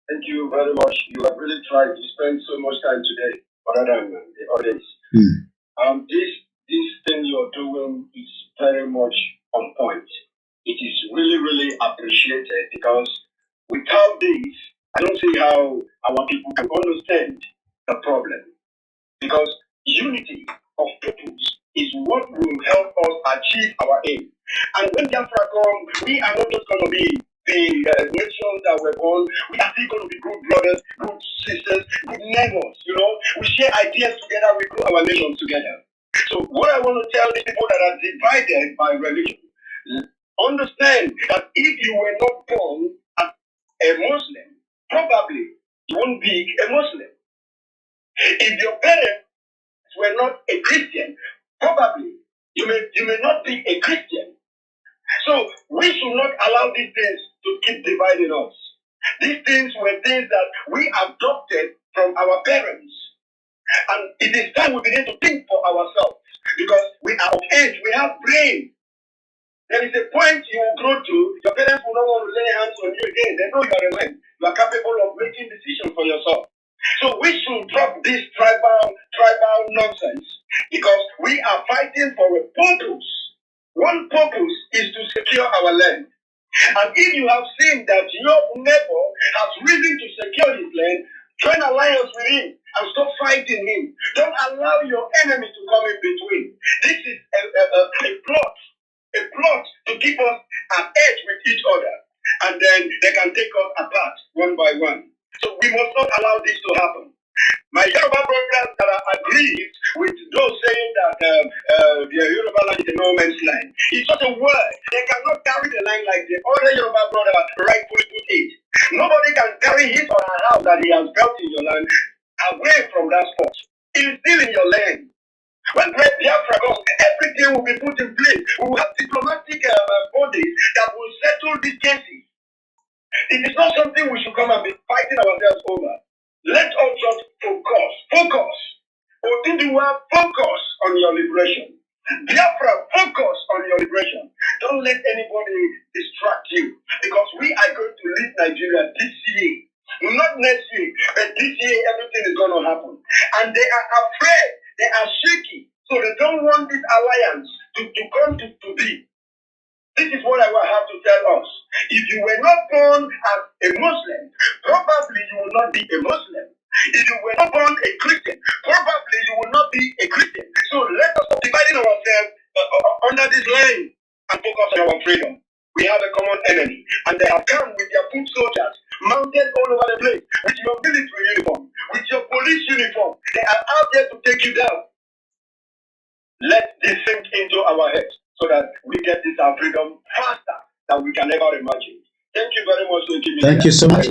thank you very much. You have really tried to spend so much time today rather than the audience. This thing you're doing is very much on point. It is really, really appreciated because without this, I don't see how our people can understand the problem. Because unity of purpose is what will help us achieve our aim. And when Biafra comes, we are not just going to be the nations that were born. We are still going to be good brothers, good sisters, good neighbors. We share ideas together, we grow our nations together. So what I want to tell the people that are divided by religion, understand that if you were not born as a Muslim, probably you won't be a Muslim. If your parents were not a Christian, probably you may not be a Christian. So we should not allow these things to keep dividing us. These things were things that we adopted from our parents. And it is time we begin to think for ourselves because we are of age, we have brain. There is a point you will grow to, your parents will not want to lay hands on you again. They know you are a man. You are capable of making decisions for yourself. So we should drop this tribal nonsense because we are fighting for a purpose. One purpose is to secure our land. And if you have seen that your neighbor has reason to secure his land, join alliance with him and stop fighting him. Don't allow your enemy to come in between. This is a plot to keep us at edge with each other. And then they can take us apart one by one. So we must not allow this to happen. My Yoruba brothers that are aggrieved with those saying that the Yoruba land is a no man's land. It's just a word. They cannot carry the line like the other Yoruba brother rightfully put it. Nobody can carry his or her house that he has built in your land away from that spot. It is still in your land. When Biafra comes, everything will be put in place. We will have diplomatic bodies that will settle these cases. It is not something we should come and be fighting ourselves over. Let us just focus. Odinduwa, focus on your liberation. Biafra, focus on your liberation. Don't let anybody distract you because we are going to leave Nigeria this year. Not next year, but this year everything is going to happen. And they are afraid, they are shaky, so they don't want this alliance to come to be. This is what I will have to tell us. If you were not born as a Muslim, probably you will not be a Muslim. If you were not born a Christian, probably you will not be a Christian. So let us stop dividing ourselves under this line and focus on our freedom. We have a common enemy, and they have come with their foot soldiers, mounted all over the place, with your military uniform, with your police uniform. They are out there to take you down. Let this sink into our heads so that we get this our freedom faster than we can ever imagine. Thank you very much. Thank you so much.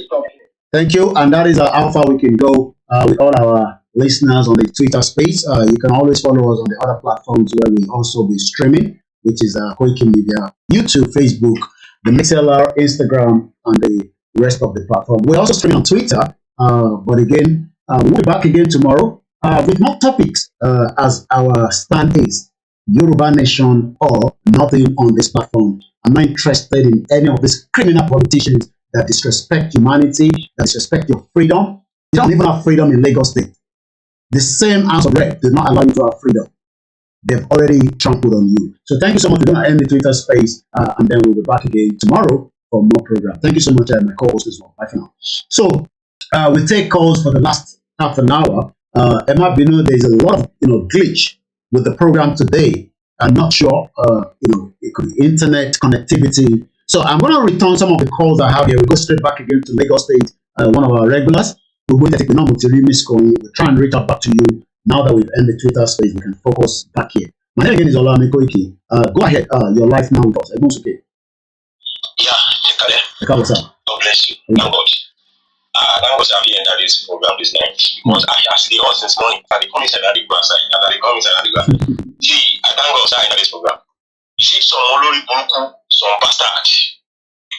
Thank you. And that is how far we can go with all our listeners on the Twitter space. You can always follow us on the other platforms where we also be streaming, which is koikimedia, YouTube, Facebook, the MixLR, Instagram, and the rest of the platform. We're also streaming on Twitter. But again, we'll be back again tomorrow with more topics as our stand is Yoruba Nation or nothing on this platform. I'm not interested in any of these criminal politicians that disrespect humanity, that disrespect your freedom. You don't even have freedom in Lagos State. The same House of Rep did not allow you to have freedom. They've already trampled on you. So thank you so much. We're going to end the Twitter space and then we'll be back again tomorrow for more program. Thank you so much, my co-host as well. Bye for now. So we take calls for the last half an hour. Emma Bino, there's a lot of glitch with the program today. I'm not sure, it could be internet connectivity. So I'm going to return some of the calls I have here. We'll go straight back again to Lagos State, one of our regulars. We'll try and reach out back to you. Now that we've ended Twitter space, we can focus back here. My name again is OLAMILEKAN. Go ahead, your life now with us. Everyone's okay. Yeah, God bless you. Thank God. I don't was happy enter this program this night because I see all since morning. And they come inside and they go outside, and they come inside and they go outside. See, I don't go outside in this program. You see some Olori Buruku, some bastard,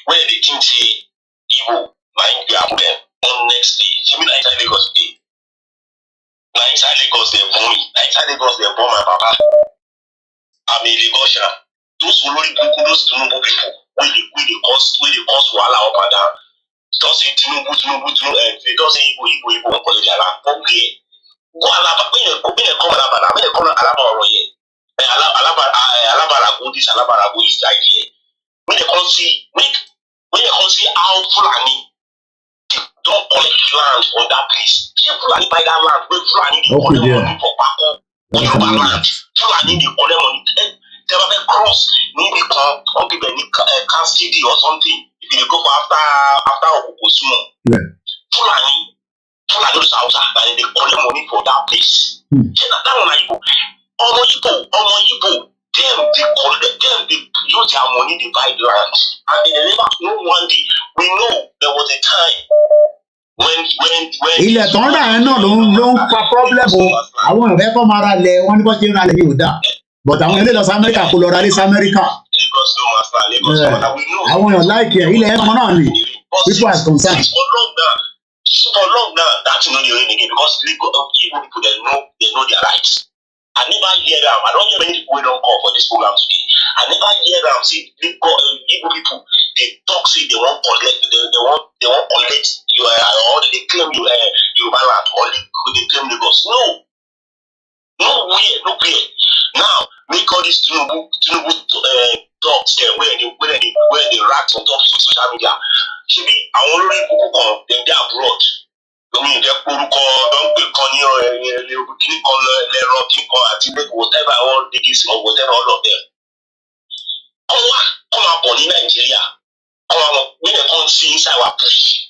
where they think say Igbo, mind you have them on next day. You mean inside Lagos day? Inside Lagos they born me. Inside Lagos they born my papa. I'm a Lagosian. Those Olori Buruku, those Tinubu people, where they cause wahala up and down. Don't say Tinubu, they don't say Igbo, college Alaba. But here, go Alaba, when you come Alaba, when you come Alaba or here, Alaba go this, Alaba go this side here. When you come see how Fulani don't collect land on that place. See Fulani buy that land, where Fulani they collect money for Bako, Yoruba land. Fulani they collect money. They have a cross, maybe some people need custody or something. If they go for after Okusumo, Fulani those houses and they collect money for that place. That one are Igbo. Igbo, they use their money to buy the land. And they never know one day. We know there was a time when ilẹ̀ tó ń rà yẹn náà ló ń fa problem o. Àwọn ọ̀rẹ́ kọ́ máa ra lẹ̀ wọ́n ní bọ́ ṣe ń ra lẹ̀ yóò dà. But àwọn ilé lọ sí Amẹ́ríkà kò lọ ra lé sí Amẹ́ríkà. Àwọn èèyàn láìkì ẹ̀ ilẹ̀ ẹ̀kọ́ náà ni people are concerned. For long now, that's not the only again because Igbo people they know their rights. I never hear them. I don't hear many people don't call for this program today. I never hear them say Igbo people they talk say they won't collect they won't collect you or they claim you Yoruba land or they claim Lagos. Nowhere. Now make all these Tinubu talks where they rat on top of social media. Should be our only people come then they abroad. I mean, they're don't be conny or click on whatever all this or whatever all of them. Come up on in Nigeria. Come on, when they come see inside our bush.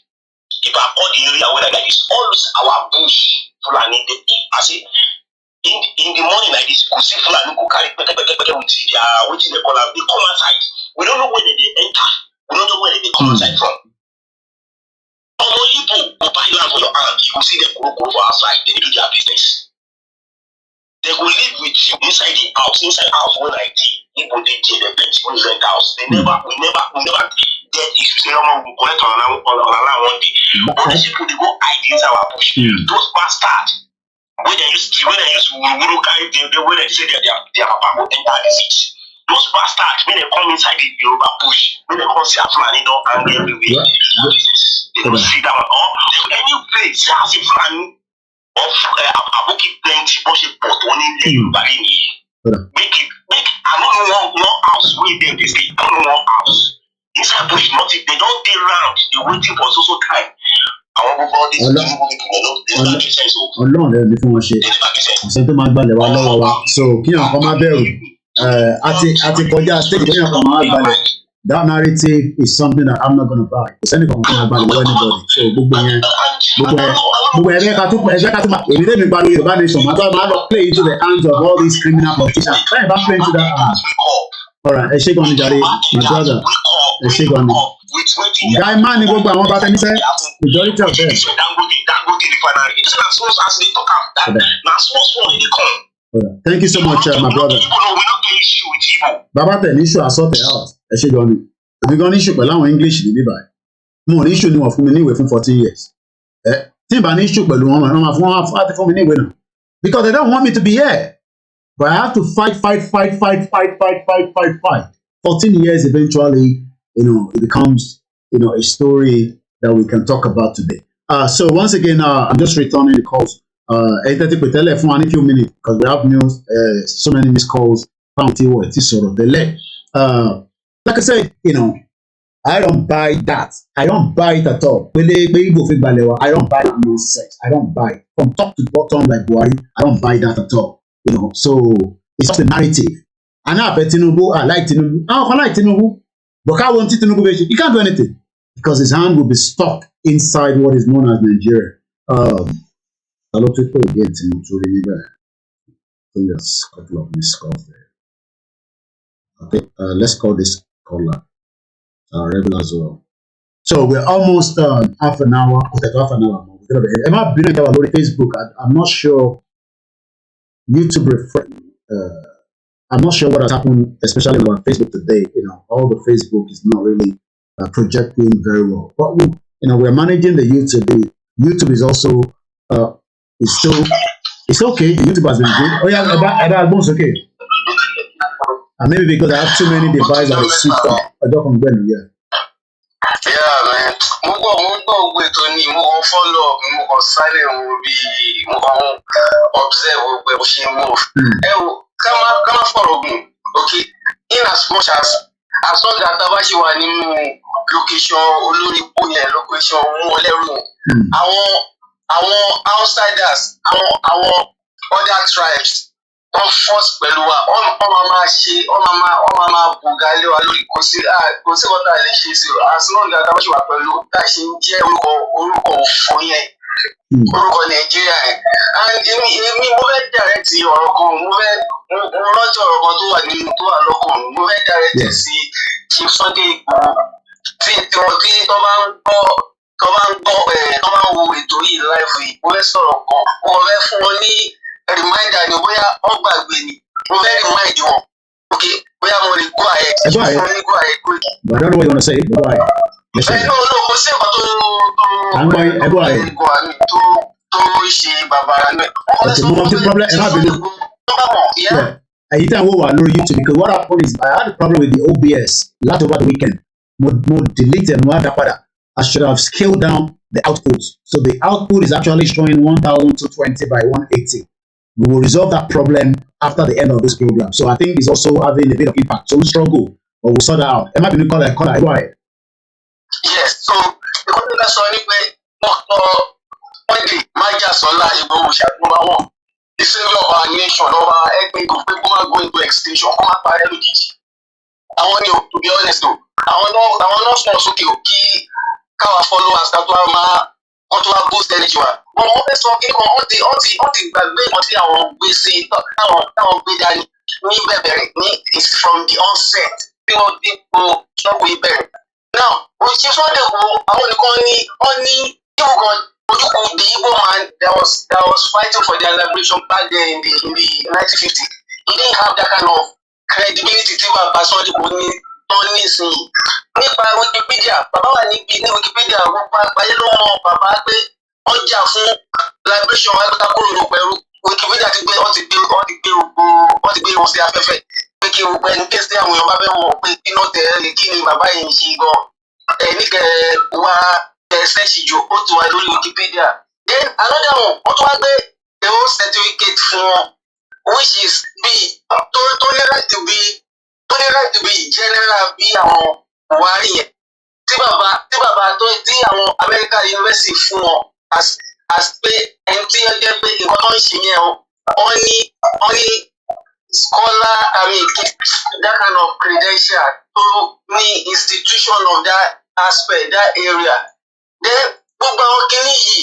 If I call the area where like this, always our bush Fulani they eat. I say in the morning like this, you see Fulani go carry with their waiting they call them, they come outside. We don't know where they enter. We don't know where they come outside from. Igbo go buy land for your hand. You will see them go for outside. They do their business. They will live with you inside the house. Inside house when I did, Igbo they plenty when rent house. We never get issues. Say we will collect on land one day. But these people they go hide inside our bush. Those bastards when they use Wuru carry when they say their papa will enter the city. Those bastards when they come inside the Yoruba bush, when they come see a Fulani don't angry everywhere. They don't see that one. Or any place has a Fulani of Abuki plenty but one in the Yoruba in here. Make I don't know one house where them they sleep. I don't know one house. Inside bush nothing. They don't get round. They waiting for so time. Ọlọ́run lẹ́nu fún wọn ṣe ọ̀sẹ̀ tó máa gbalẹ̀ wá lọ́wọ́ wa so kí àwọn kan má bẹ̀rù àti kọjá stage kí àwọn kan má gbalẹ̀ that narrative is something that I'm not gonna buy kò sẹ́ni kan máa gbalẹ̀ lọ́wọ́ anybody so gbogbo ẹ̀rẹ́ ká tó máa èmi lẹ́nu gbalẹ̀ Yorùbá nation máa lọ play into the hands of all these criminal politicians bẹ́ẹ̀ bá play into that hand alright ẹ ṣé gan ni jàre my brother ẹ ṣé gan ni. Guy man ni gbogbo àwọn bàtà níṣẹ́ majority of them. Thank you so much my brother. Bàbá tẹ̀ ní issue assault out ẹ ṣe gan ni. Èmi gan ní issue pẹ̀lú àwọn English ní bíbá ẹ̀. Mo ní issue ni wọ́n fún mi ní ìwé fún 14 years. Tí n bá ní issue pẹ̀lú wọn máa fún mi ní ìwé náà. Because they don't want me to be here. But I have to fight. 14 years eventually. It becomes, a story that we can talk about today. So once again, I'm just returning the calls. A few minutes because we have news, so many missed calls. Like I said, I don't buy that. I don't buy it at all. I don't buy that nonsense. I don't buy it. From top to bottom like Buhari, I don't buy that at all. So it's just a narrative. And I bet Tinubu, I like Tinubu. I like Tinubu. But I want Tinubu, he can't do anything because his hand will be stuck inside what is known as Nigeria. I love to play again, Tinubu. I think there's a couple of missed calls there. I think let's call this caller regular as well. So we're almost half an hour. Half an hour. Am I being on Facebook? I'm not sure. YouTube I'm not sure what has happened, especially on Facebook today. All the Facebook is not really projecting very well. But we're managing the YouTube. The YouTube is also it's okay. The YouTube has been good. Oh yeah, Adalbon's okay. And maybe because I have too many devices that switch off. I don't know when. Yeah. Yeah, man. Mo wait on you. Mo follow. Mo silent. Mo observe where she move. Come follow me. Okay. In as much as long as Tabashi were in location, location, our outsiders, our other tribes. Wọ́n force pẹ̀lú wa ọmọ máa ṣe ọmọ máa bùgá lé wa lórí kò sí ọ̀tá lè ṣe sí o as long as wọ́n ṣe wà pẹ̀lú tá a ṣe ń jẹ́ orúkọ òfò yẹn orúkọ Nàìjíríà yẹn and èmi mo fẹ́ direct ọ̀rọ̀ kan mo rántí ọ̀rọ̀ kan tó wà lọ́kàn mo fẹ́ direct sí Chief Sunday Igboho tí wọ́n bá ń wo ètò yìí láìpẹ́ yìí mo fẹ́ sọ̀rọ̀ kan mo fẹ́ fún wọn ní reminder ni bóyá wọ́n gbàgbé ni mo fẹ́ remind wọn okay bóyá mo lè go ahead go ahead but I don't know what you want to say go ahead no kò sí ẹ̀kọ́ tó go ahead tó ṣe bàbàrà náà. Okay, mo ti problem ẹ má bínú. Èyí tí àwọn wà lórí YouTube because what happened is I had a problem with the OBS last over the weekend mo delete and mo wá dá padà I should have scaled down the output so the output is actually showing 1220 by 180. We will resolve that problem after the end of this program. So I think it's also having a bit of impact. So we'll struggle, but we'll sort that out. Am I going to call it? Go ahead. Yes. So the company that's only Monday, Maja Sola, Igboho, number one. The savior of our nation, of our ethnic group, people are going to extinction. Come up by I want you to be honest though. I want not small okay. Our followers that wọ́n boost energy wa. Wọ́n fẹ́ sọ kí wọ́n ti gbàgbé wọn tí àwọn gbé sí táwọn gbé dání ní bẹ̀bẹ̀rẹ̀ ní is from the onset bí wọ́n dípò ṣọ́ọ̀bù ìbẹ̀rẹ̀. Now, òṣìṣẹ́ Sunday Igboho àwọn nìkan wọ́n ní ìwọ̀n ojúkò the Igbo man that was fighting for their liberation back then in the 1950s. He didn't have that kind of credibility tí bàbá Sunday Igboho ní tán nísìnyí. Nípa Wikipedia bàbá wà ní Wikipedia gbogbo àgbáyé ló mọ bàbá pé wọ́n jà fún liberation agbẹ́takúrò pẹ̀lú Wikipedia ti gbé wọn sí afẹ́fẹ́ pé kí gbogbo ẹni kéésì àwọn èèyàn bá fẹ́ mọ̀ pé kí náà tẹ̀lé kí ni bàbá yìí ń ṣe gan níkẹ́ wá ṣẹ́ẹ̀ṣì jò ó ti wà lórí Wikipedia. Then another one wọ́n tún wá gbé the whole certificate fún wọn which is tó ní right to be general bí àwọn Buhari yẹn tí bàbá tí àwọn American University fún wọn as pé ẹni tí ó jẹ́ pé nǹkan tó ń ṣe yẹn wọ́n ní scholar that kind of credential to ní institution of that aspect that area. Then gbogbo àwọn kìíní yìí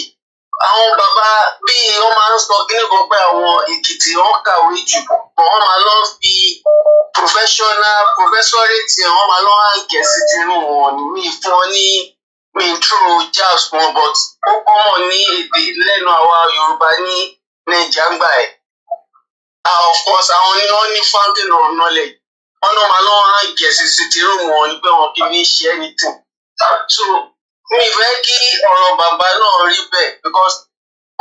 àwọn bàbá bí wọ́n máa ń sọ kíní kan pé àwọn Èkìtì wọ́n kàwé jù wọ́n máa lọ fi professorate wọ́n máa lọ hàǹkẹ́ sí tinú wọn ní fún wọn ní intro jazz wọn but ó kọ́mọ̀ ní èdè lẹ́nu àwa Yorùbá ní Nàìjíríà gbà ẹ̀. Of course àwọn ni wọ́n ní fountain of knowledge wọ́n náà máa lọ hàǹkẹ́ sí tinú wọn ní pé wọn kì í ṣe anything. So mi fẹ́ kí ọ̀rọ̀ bàbá náà rí bẹ́ẹ̀ because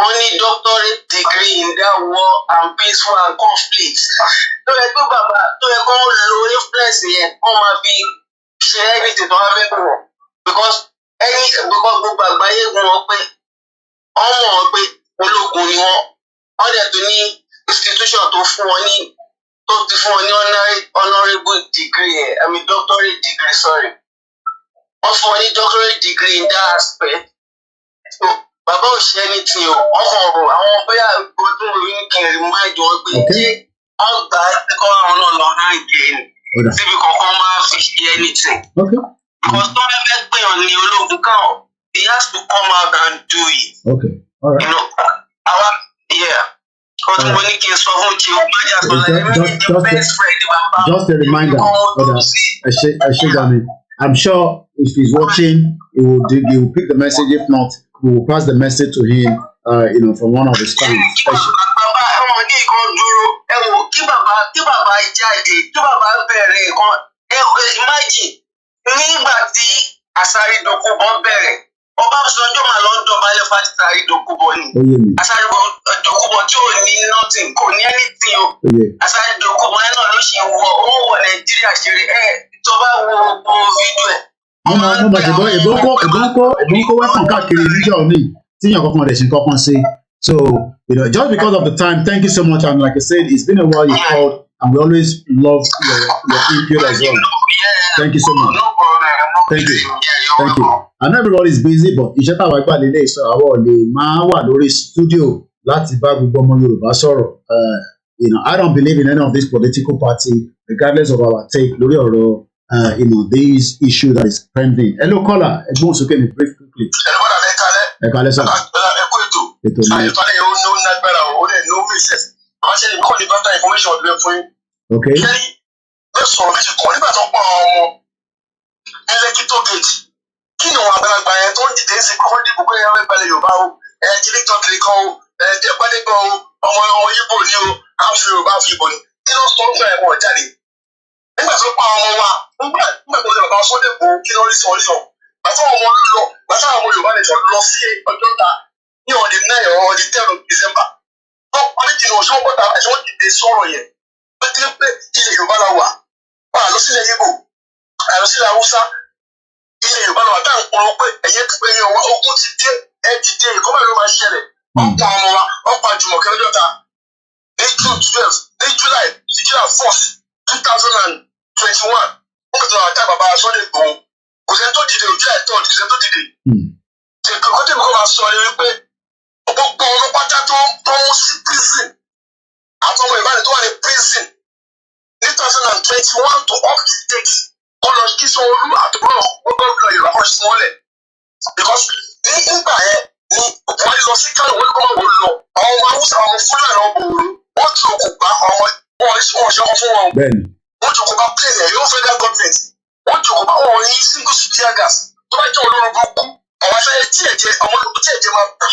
wọ́n ní doctorate degree in that war and peaceful and conflict. Tó yẹ pé bàbá tó yẹ kó lo influence yẹn kó máa fi ṣe anything tó wá fẹ́ wọ̀ because gbogbo àgbáyé gun wọn pé wọ́n mọ̀ wọn pé ológun ni wọ́n dẹ̀ tún ní institution tó fún wọn ní honorable degree doctorate degree sorry. Wọ́n fún wọn ní doctorate degree in that aspect. So bàbá ò ṣe anything o ọkàn àwọn bóyá ọdún orí kí n remind wọn pé ṣé wọ́n gbà kọ́ àwọn náà lọ hàn again síbi kankan máa fi ṣe anything. Because tó bá fẹ́ pè ọ́ ní ológun káwọn he has to come out and do it. Okay. All right. Ọdún mo ní kí n sọ fún Chief Maja Sola the best friend bàbá. Just a reminder. I should I'm sure if he's watching, he will pick the message. If not, we will pass the message to him, from one of his fans. Ọbásanjọ́ máa lọ ń dọ̀bálẹ̀ fún Àsárì Dòkúbọ̀ ni. Àsárì Dòkúbọ̀ tí ò ní nothing, kò ní anything o. Àsárì Dòkúbọ̀ yẹn náà ló ṣe wọ Nàìjíríà ṣeré tó bá wo fídíò ẹ̀. Ọmọ ìbọn kó wẹ́pọ̀n káàkiri níjọ́ mi tí yàn kankan rẹ̀ ṣe kankan sí. So, just because of the time, thank you so much. And like I said, it's been a while you called, and we always love your input as well. Thank you so much. Thank you. I know everybody's busy, but iṣẹ́ táwa gbà lélẹ̀ sọ àwọn ò lè máa wà lórí studio láti bá gbogbo ọmọ Yorùbá sọ̀rọ̀. I don't believe in any of this political party, regardless of our take lórí ọ̀rọ̀ this issue that is pending. Hello, caller. Ẹ̀gbọ́n sókè ní brief quickly. Ẹ̀kálẹ́ sọ. Ètò ní. Okay. Kí ni àwọn àgbàlagbà yẹn tó ń dìde sí kọ́kọ́ dìbò pé ẹ̀rọ ìgbàlẹ̀ Yorùbá o kiri kan o ẹ̀ẹ́dẹ́gbẹ́lẹ́gbẹ́ o ọmọ Yíbò ni o àfi Yorùbá àfi Ìbò ni kí ló sọ fún ẹ̀wọ̀n jáde nígbà tó pa ọmọ wa nígbà tó lè bàbá sọ́dẹ̀ bò kí ló rí sọ bàtà ọmọ lọ bàtà àwọn Yorùbá nation lọ sí Ọjọ́ta ní ọ̀dẹ̀ 9 or ọ̀dẹ̀ 10 of December wọ́n parí jìnnà òṣùwọ̀n bọ́ta àti wọ́n dìde sọ̀rọ̀ yẹn wọ́n ti pé ilẹ̀ Yorùbá la wà wọ́n à lọ sílẹ̀ Yíbò à lọ sílẹ̀ Haúsá ilé Yorùbá lọ́wọ́ tá à ń pọ̀rọ̀ pé ẹ̀yẹ pípé ní ọwọ́ ogun ti dé dìde ìkọ́mọ̀ ló máa ṣẹlẹ̀ ọ̀pọ̀ ọmọ wa ọ̀pọ̀ àjùmọ̀kẹ́ Ọjọ́ta ní June 12 ní July 4th 2021 wọ́n tó àtà bàbá Sunday Igboho kò sẹ́ni tó dìde ojú ẹ̀ tọ́ kò sẹ́ni tó dìde. Ṣèkọ́ tí mo máa sọ ni wípé gbogbo ọlọ́pàá tó ń sí prison àtọmọ ìbáraẹ̀ tó wà ní prison ní 2021 to up to date ọlọ kí Sanwó-Olú àtúbọ̀ gómìnà Yorùbá kan sí wọn lẹ̀ because nígbà yẹn ni Buhari lọ sí Kánò wọ́n kọ́ wọ́n lọ àwọn ọmọ Haúsá àwọn Fúlàní ọmọ òru wọ́n ti òkú gba ọmọ wọn ṣọkọ fún wọn wọ́n ti òkú gba plane ẹ̀ yóò federal government wọ́n ti òkú gba wọn ní single tear gas tó bá jẹ́ olóró burúkú àwọn afẹ́ tí ẹ̀jẹ̀ àwọn olùkú tí ẹ̀jẹ̀ máa bù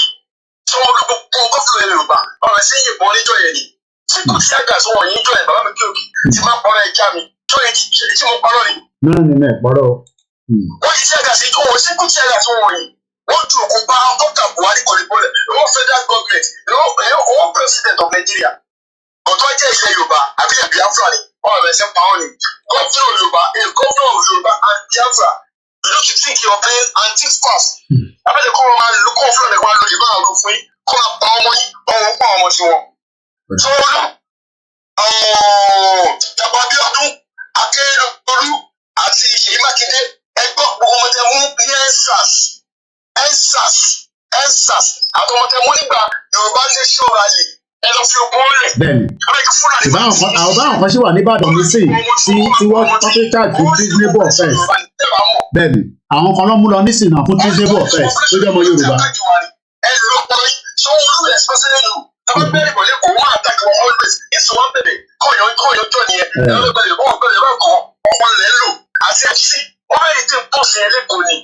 Sanwó-Olú gbogbo gómìnà Yorùbá ọ̀rọ̀ ẹ̀sìn yìnbọn níjọ́ yẹn ni single tear gas wọn yìí jọ ẹ̀ bàbá mi kí òkè tí má pọ̀rọ̀ ẹja mi jọ ẹ̀ tí mo parọ́ ni. No, pọ̀rọ̀. Wọ́n ti tear gas yìí wọ́n single tear gas wọn yìí wọ́n ju òkú bá ọ̀tà Buhari kò ní bọ́lẹ̀ ìwọ́n federal government ìwọ́n president of Nigeria ọ̀tọ́ jẹ́ ilẹ̀ Yorùbá àbí ẹ̀ Biafra ni ọ̀rọ̀ ẹ̀sẹ̀ pa ọ́ ni governor of Yorùbá and Biafra you need to think your brain and think fast abẹ́lẹ̀ kọ́ wọn máa lo kọ́ńfúlọ̀ nípa lóye máa lò fún yín kọ́ máa pa ọmọ yín ọ̀hún pa ọmọ sí wọn. Tàbí ọdún Akérédolú àti Ṣèyí Mákindé ẹgbọ́ gbogbo ọmọdéwú ní ensas àtọmọdéwú nígbà Yorùbá nation rally ẹ lọ fi ogun rẹ. Bẹ́ẹ̀ni àwọn báwọn kan ṣì wà nìbàdàn nísìnyí tí wọ́n fi charge fún treasonable offence. Bẹ́ẹ̀ni àwọn kan ló mú lọ nísìnyí náà fún treasonable offence tó jẹ́ ọmọ Yorùbá. ẹ lọ pọ Sanwó-Olú especially you tọ́wọ́ bẹ́ẹ̀ bọ̀ lẹ́kọ̀ọ́ wọn àtàkì wọn always èso wọn bẹ̀rẹ̀ kọ́yọ̀ jọ nìyẹn ẹ lọ bẹ̀rẹ̀ bọ̀ kọ́ ọmọ rẹ̀ lò àti ẹ̀sì wọ́n bẹ̀rẹ̀ tí ń pọ̀ sí ẹ lẹ́kọ̀ọ́ ni.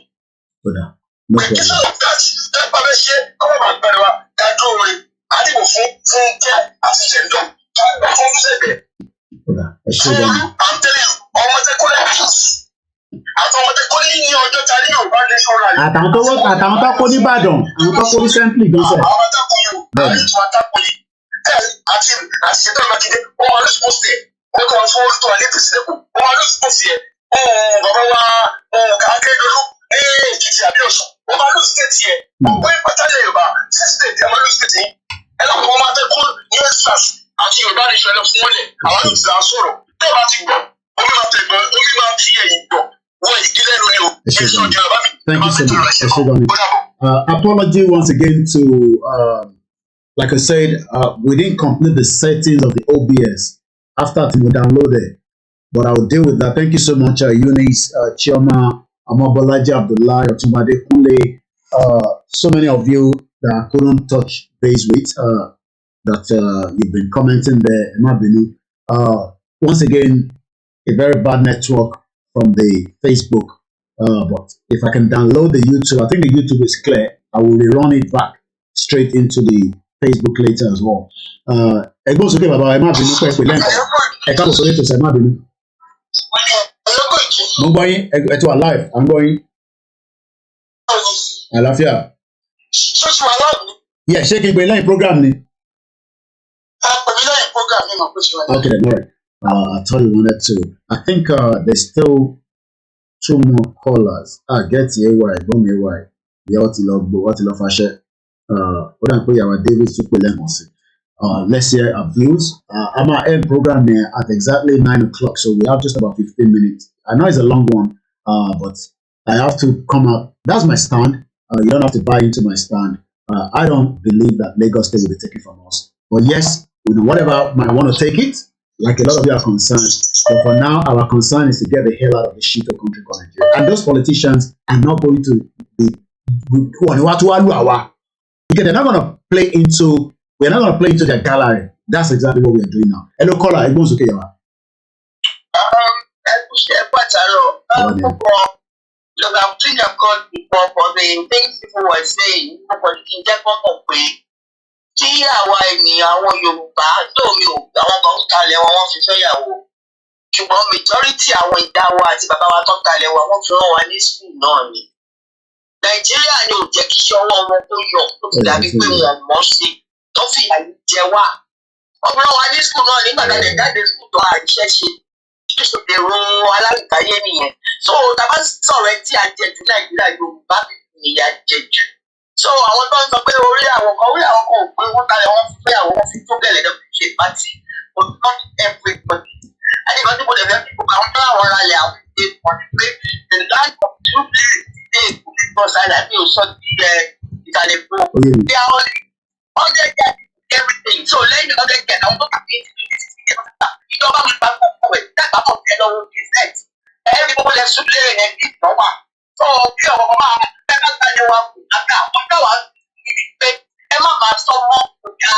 Ìkísọ̀ tẹ́pà bẹ́ ṣe kọ́mọ̀ bá bẹ̀rẹ̀ wa kájú orin àdìbò fún jẹ́ àti jẹ̀ndọ̀ tó ń gbà fún ṣẹ̀gbẹ̀. Sanwó-Olú àǹtẹ̀lẹ̀ ọmọdékọ́lẹ̀ àtọmọdékọ́lẹ̀ ní ọjọ́ ta ní Yorùbá nation rally. àtàwọn tó kó nìbàdàn àwọn tó kó recently gan sẹ. àwọn atakùn yìí àyètò atakùn yìí àti ṣètò Mákindé wọn wà lóṣù pọ̀sì ẹ̀ wọ́n kọ́ wọn fún orí tó wà ní ìpèsè wọn wà lóṣù pọ̀sì ẹ̀ bàbá wa Akérédolú ní Èkìtì àbí Ọ̀ṣun wọ́n máa lóṣù tẹ̀tì ẹ̀ wọ́n pàtàkì Yorùbá sí stéètì ẹ̀ máa lóṣù tẹ̀tì ẹ̀ lọ́kọ̀ wọn máa tẹ́ kó ní ensas àti Yorùbá nation ẹ̀ fún wọlé àwọn ló ti là ń sọ̀rọ̀ tẹ́ bá ti gbọ́ omi máa ti ẹ̀yìn gbọ́ wọ́n ìdílé lórí o èso ìjọba mi. Thank you so much. Apology once again to like I said, we didn't complete the settings of the OBS after we downloaded, but I'll deal with that. Thank you so much, Eunice, Chioma, Amabolaji, Abdullah, Otunbade Kunle, so many of you that I couldn't touch base with, that you've been commenting there. Once again, a very bad network from the Facebook. But if I can download the YouTube, I think the YouTube is clear. I will rerun it back straight into the Facebook later as well. It goes okay, Baba. I'm not being quick with them. I can't also let us. I'm not being. I'm going to alive. I'm going. Alafia. Yeah, shaking by line program. Okay, then, all right. I thought you wanted to. I think there's still 2 more callers. Get here, why? Go me, why? The what love fashion. What I'm putting our David to let's hear our views. I'm at end program here at exactly 9 o'clock, so we have just about 15 minutes. I know it's a long one, but I have to come up. That's my stand. You don't have to buy into my stand. I don't believe that Lagos State will be taken from us. But yes, whatever might want to take it, like a lot of you are concerned. But for now, our concern is to get the hell out of the shit of country called Nigeria. And those politicians are not going to be. They're not going to play into. We're not going to play into their gallery. That's exactly what we're doing now. Hello, caller. Everyone's okay, Look, I'm thinking of God before for the things people were saying. Tí àwa ènìyàn àwọn Yorùbá lómi ò àwọn kan ń kalẹ̀ wọn wọ́n fi fẹ́yàwó ṣùgbọ́n majority àwọn ìyá wa àti bàbá wa tó ń kalẹ̀ wọn wọ́n fi rán wa ní school náà ni. Nàìjíríà ni ò jẹ́ kí iṣẹ́ ọwọ́ wọn kó yọ tó fi dàbí pé wọn mọ̀ ṣe tó fi àyè jẹ wá. Wọ́n fi rán wa ní school náà nígbà tá a lè jáde school tó àìṣẹ́ ṣe ìṣòdèrò alárìnkáyé nìyẹn. So tá a bá sọ̀rọ̀ ẹ tí a jẹ jù Nàìjíríà Yorùbá nìyà jẹ jù. So àwọn tó ń sọ pé orí àwọn kan ò pé wọ́n kalẹ̀ wọ́n fi fẹ́yàwó wọ́n fi tó gẹ̀lẹ́ lọ fi ṣe pàtì but not everybody. Àdìgbà tí mo lè fẹ́ fi gbogbo àwọn tó láwọn ra lẹ̀ àwọn ìdè kan ní pé the land of 2 places today kò ní bọ́ sáyà mi ò sọ ti ìkàlẹ̀ bò. They are only 100 get everything. So lẹ́yìn 100 get àwọn tó kà pé ìjọba mi gba gbogbo ẹ̀ dàgbà mọ̀ ẹ̀ lọ́wọ́ business. Ẹ̀rí gbogbo lẹ̀ súnlé ẹ̀ ní ìdánwà. So bí ọ̀rọ̀ máa bẹ́ẹ̀ bá gbàdé wa kù àgbà àwọn tó wà ní pé ẹ má máa sọ mọ́ ọ̀gá.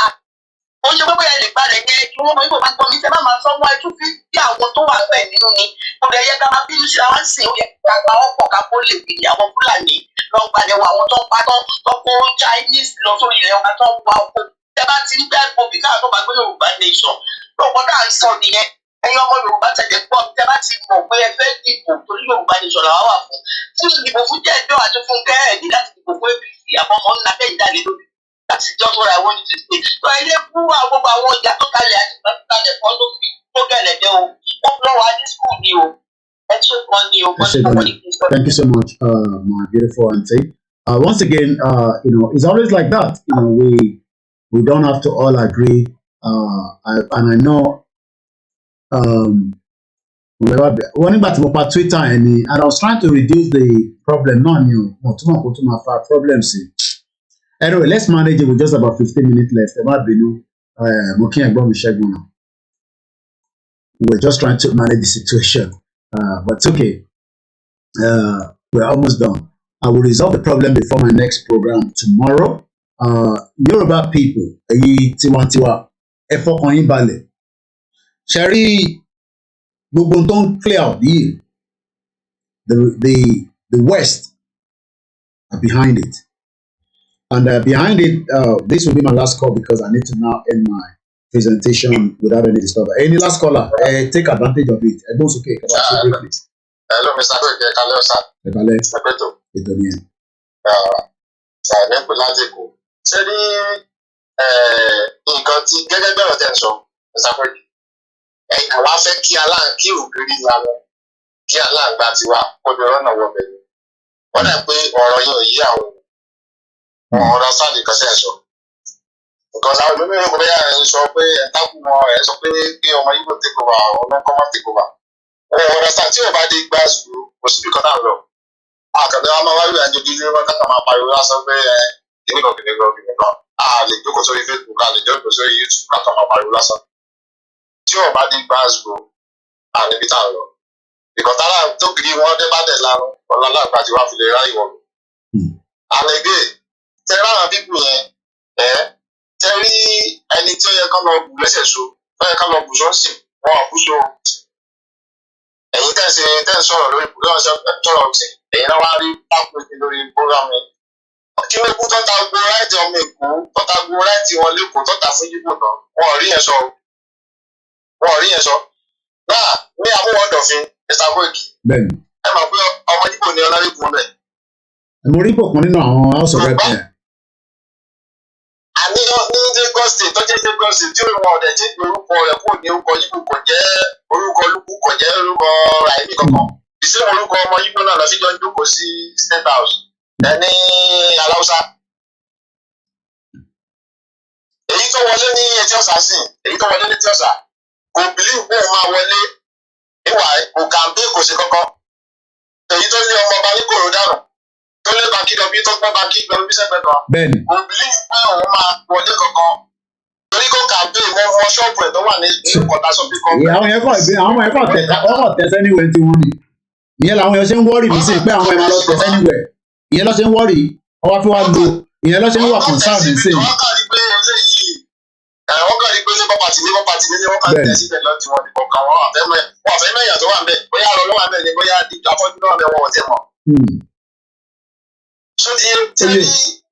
Ó ṣe pé bóyá lè gbalẹ̀ yẹn kí wọ́n mọ ibò máa gbọ́ mi tẹ́ má máa sọ mọ́ ẹtú fi bí àwọn tó wà bẹ́ẹ̀ nínú ni. Kò lè yẹ ká máa bínú sí àwọn sìn ó yẹ ká gba ọ̀pọ̀ ká kó lè gbìyànjú àwọn Fúlàní lọ gbalẹ̀ wa àwọn tó ń pa tó kó Chinese lọ sórí ilẹ̀ wọn tó ń pa oko. Tẹ́ bá ti ń gbẹ́ gbòbí káà tó bá gbé Yorùbá nation. Lọ́pọ̀ náà sọ nìyẹn. Ẹ̀yin ọmọ Yorùbá tẹ̀lé gbọ́ tẹ́ bá ti mọ̀ pé ẹ fẹ́ dìbò torí Yorùbá nation làwa wà fún. Tí ìdìbò fún jẹ́ ẹjọ́ àti fún kẹ́ẹ̀ẹ́dì láti dìbò fún APC àmọ́ ọmọ ńlá bẹ́ẹ̀ ìdálé lórí. That's just what I want you to say. So ilé fún gbogbo àwọn ìyá tó kalẹ̀ àti ìgbà tó kalẹ̀ fọ́ ló fi tó gẹ̀lẹ̀ jẹ́ o. Wọ́n lọ wá ní school ni o. Ẹ ṣe kan ni o. Thank you so much, my beautiful auntie. Once again, it's always like that. We don't have to all agree. And I know. Wọ́n nígbà tí mo pa Twitter ẹ̀ ni and I was trying to reduce the problem náà ni mo túmọ̀ kó tún máa fa problem sí. Anyway, let's manage it with just about 15 minutes left. Ẹ má bínú mo kí ẹ̀gbọ́n mi Ṣẹ́gun náà. We're just trying to manage the situation, but it's okay. We're almost done. I will resolve the problem before my next program tomorrow. Yoruba people, èyí tiwantiwa, ẹ fọkàn yín balẹ̀. Ṣé rí gbogbo tó ń clear out yìí, the West are behind it. And behind it, this will be my last call because I need to now end my presentation without any disturber. Any last caller, take advantage of it. Everyone's okay. Hello, Mr. Kweke, hello, sir. Hello, Hello. Ìdọ̀nìyẹn. Nípò láti kù. Ṣé ní nǹkan tí gẹ́gẹ́ bẹ̀rẹ̀ tẹ̀ ń sọ, Mr. Kweke? Ẹ̀yìn àwa fẹ́ kí ògiri lanu kí aláǹgbá tiwa kó lè rọ́nà wọ bẹ̀rẹ̀. Wọ́n dà pé ọ̀rọ̀ yìí ò yí àwọn ọ̀rọ̀ sáàdì kan sẹ́ẹ̀ sọ. Because àwọn olómìnira kò bẹ́yà ẹ̀ ń sọ pé ẹ̀ ń tákù wọn ẹ̀ sọ pé kí ọmọ Igbo take over ọmọ ẹ̀kọ́ má take over. Ọ̀rọ̀ sáà tí ò bá dé gbá ṣùgbọ́n kò sí bí kan náà lọ. Àkàndé wa máa wáyé àjọ dídí wọn kákan máa pariwo lásán pé kìnìkan. A lè jókòó sórí Facebook, a lè jókòó sórí YouTube kákan máa pariwo lásán. Tí ò bá dé gbá ṣùgbọ́n a níbi tá à ń lọ. Ìkọ̀tà tó kiri wọn dé bá dẹ̀ lánàá ọ̀la lágbà tí wàá fi lè ráyè wọn. Àlejò tẹ́lá àwọn bíbù yẹn tẹ́rí ẹni tí ó yẹ kán lọ bù lẹ́sẹ̀ so ó yẹ kán lọ bù sọ́ọ̀sì wọn ò bù so. Ẹ̀yin tẹ́ ń sọ̀rọ̀ lórí ìbùdó ọ̀sẹ̀ sọ̀rọ̀ sí èyí náà wá rí pápẹ́sì lórí program yẹn. Tinubu tó ta gbogbo ráìtì ọmọ Èkó tó ta gbogbo ráìtì wọn lẹ́kọ̀ọ́ tó ta fún Yíbò náà wọn ò rí yẹn sọ náà ní amúwọ́dọ̀fin Mr. Koiki ẹ mọ̀ pé ọmọ Yíbò ni ọlọ́rìbù ń bẹ̀. mo rí ipò kan nínú àwọn house of rep yẹn. àní ní Lagos State tó jẹ́ Lagos State tí wọn ọ̀dẹ̀ tí orúkọ rẹ̀ kò ní orúkọ Yíbò kò jẹ́ orúkọ Lúkú kò jẹ́ orúkọ Ràìmí kankan ìṣe orúkọ ọmọ Yíbò náà lọ sí jọ ń jókòó sí State House ẹni Aláùsá. èyí tó wọlé ní Etí Ọ̀sà sìn èyí tó wọlé ní Etí Ọ̀sà kò bìlíì pé òun máa wọlé ìwà kò kàǹpé kò ṣe kankan èyí tó lé ọmọ ọba ní kòrò dànù tó lé bàkídọ̀bí tó gbọ́ bàkídọ̀bí sẹ́gbẹ̀ẹ́ kan kò bìlíì pé òun máa wọlé kankan torí kò kàǹpé mọ ṣọ́ọ̀bù ẹ̀ tó wà ní ìkọ̀tà sọ́bí kan. àwọn yẹn kọ̀ tẹ̀sẹ̀ níwẹ̀ tí wọ́n ní ìyẹn làwọn yẹn ṣe ń wọ́rì mí sí pé àwọn ẹ̀ máa lọ tẹ̀sẹ̀ níwẹ̀ ìyẹn lọ́ ṣe ń wọ́rì ọwọ́ fi wá lo ìyẹn lọ́ ṣe ń wà concerned ní sèyí. wọ́n kàn rí pé ní pọ́pàtì ní wọ́n kàn tẹ̀ síbẹ̀ lọ́tí wọn ní kọ̀ọ̀kan wọn àfẹ́ mẹ́yà tó wà ń bẹ̀ bóyá àrọ̀ ló wà ń bẹ̀ ni bóyá afọ́jú náà bẹ̀ wọ́n tẹ̀ mọ́. so tí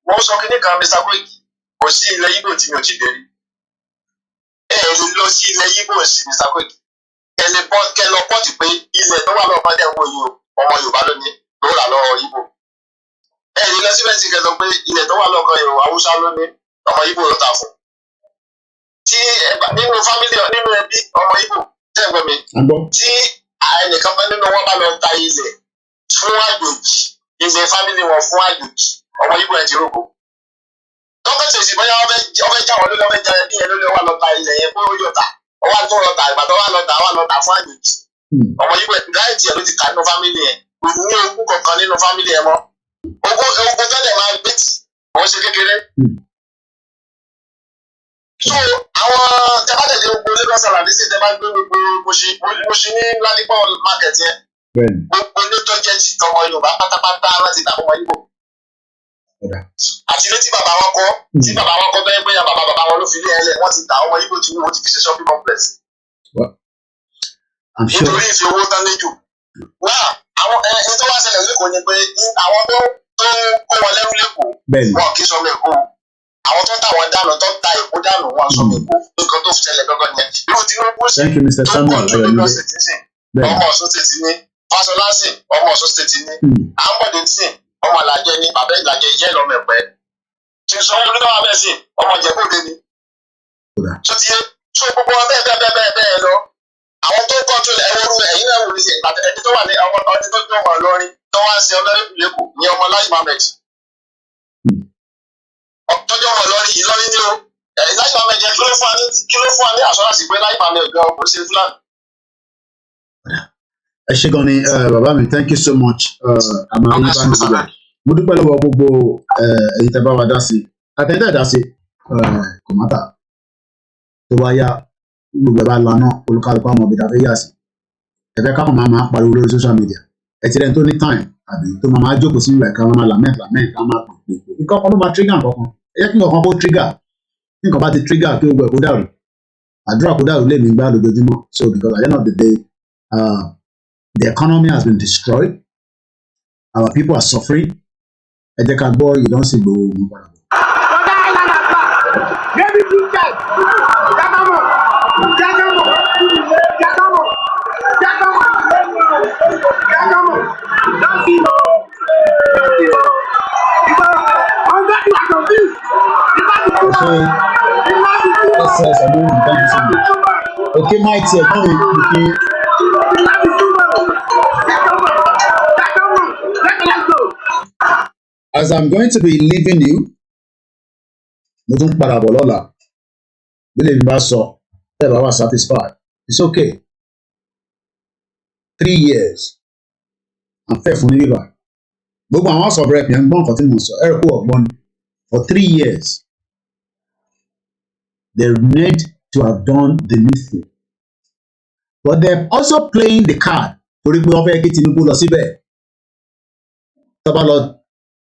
wọ́n sọ kíní kan Mr. Koiki kò sí ilẹ̀ Yíbò tí mi ò ti dé rí ẹ lè lọ sí ilẹ̀ Yíbò sí Mr. Koiki kẹ lọ pọ́ọ̀tì pé ilẹ̀ tó wà lọ́wọ́ bá dẹ̀ wọ yìí ọmọ Yorùbá lónìí ló rà lọ́wọ́ Yíbò ẹ lè lọ síbẹ̀ sí kẹ sọ pé ilẹ̀ tó wà lọ́kọ̀ Yorùbá Haúsá lónìí ọmọ Yíbò ló tà fún tí nínú fámílì nínú ẹbí ọmọ Ìgbò tẹ́gbọ̀n mi tí ẹnìkan bá nínú wọn bá lọ ta ilẹ̀ fún àjòjì ilẹ̀ fámílì wọn fún àjòjì ọmọ Ìgbò ẹ̀ ti rògbò tọ́kẹ́tì sí bóyá ọbẹ̀ já wọn lórí ọbẹ̀ já ẹbí yẹn lórí ọwọ́ lọ ta ilẹ̀ yẹn bó yóò ta ọwọ́ tó lọ ta ìgbàdàn wà lọ ta fún àjòjì ọmọ Ìgbò ẹ̀ ráìtì ẹ̀ ló ti ta nínú fámílì yẹn kò ní ogún kankan nínú fámílì yẹn mọ́ ogún tẹ́lẹ̀ máa gbé tì wọ́n ṣe kékeré. So àwọn tẹ́bàtẹ̀lé gbogbo Lagos Island ṣe tẹ́bà gbé gbogbo Mùṣín ní ládìpọ̀ market yẹn gbogbo onítọ́jẹ́ ti tọmọ Yorùbá pátápátá láti dàbọ̀ ọmọ Ìgbò àti ilé tí bàbá wọn kọ́ bẹ́ẹ̀ bóyá bàbá wọn ló fi lé ẹlẹ́ wọ́n ti dà ọmọ Ìgbò tí wọ́n ti fi ṣe shopping complex nítorí ìfi owó tán léjò náà àwọn ẹni tó wá ṣẹlẹ̀ lẹ́kọ̀ọ́ ni pé àwọn tó kó wọn lẹ́rú lẹ́kọ̀ọ́ wọn kì í sọmọ Èkó àwọn tó tà wọn dànù tó ta Èkó dànù wọn sọmọ Èkó nǹkan tó ṣẹlẹ̀ gbọ́ngàn yẹn irú Tinubu sí tó kọ́ ní Lagos State sìn ọmọ Ọ̀ṣun State ní Fáṣọlá sìn ọmọ Ọ̀ṣun State ní Àǹbọ̀dé sìn ọmọ Àlàjẹ ní bàbá Ìlàjẹ ìjẹ́ lọ́mọ Ẹ̀pẹ́ tí Sanwó-Olú náà wà bẹ́ẹ̀ sìn ọmọ Ìjẹ̀bú-Òde ni tó ti yé tó gbogbo wọn bẹ́ẹ̀ lọ àwọn tó kọ́ tó ẹ̀wọ̀rú ẹ̀yìn náà wò ní ẹni tó wà ní ọmọ ọdún tó gbọ́n wọn lọ́rin tó wá ń ṣe ọlọ́rin lẹ́kọ̀ọ́ ní ọmọ Láì Mohammed tọ́jọ́ wọn lọ́rin yìí lọ́rin ní o Láì Mohammed yẹn kí ló fún wa ní àṣọ́ráṣí pé Láì Mohammed gan kò ṣe Fúlàní. ẹ ṣé gan ni bàbá mi thank you so much àmọ́ àwọn bá mi síbẹ̀ mo dúpẹ́ lọ́wọ́ gbogbo ẹ̀yin tẹ́ bá wa dá sí àtẹ̀yìntẹ́ dá sí kò má tà tó bá yá gbogbo ẹ̀ bá lọ náà olùkálùkù àwọn ọ̀bìdà fẹ́ yà sí ẹ̀fẹ́ káwọn máa pariwo lórí social media ẹ̀ ti rẹ̀ tó ní time àbí tó máa jókòó sí ìwẹ̀ ká máa lament ká máa pè nǹkan kan ló máa trigger nǹkan kan ẹ jẹ́ kí nǹkan kan kó trigger nǹkan bá ti trigger kí gbogbo ẹ̀ kó dàrú àdúrà kó dàrú lè mí gbá lójoojúmọ́ so because at the end of the day the economy has been destroyed our people are suffering ẹ jẹ́ ká gbọ́ ìdánsì gbòòrò mú padà. Okay, my dear, as I'm going to be leaving you, mo tún padà bọ̀ lọ́la bí lè bá sọ ẹ bá wà satisfied it's okay 3 years I'm fair fún níbà gbogbo àwọn house of rep yẹn ń gbọ́ nǹkan tí mo sọ ẹ rẹ̀ kó ọ̀gbọ́n for 3 years they need to have done the needful but they're also playing the card torí pé wọ́n fẹ́ kí Tinubu lọ síbẹ̀ tó bá lọ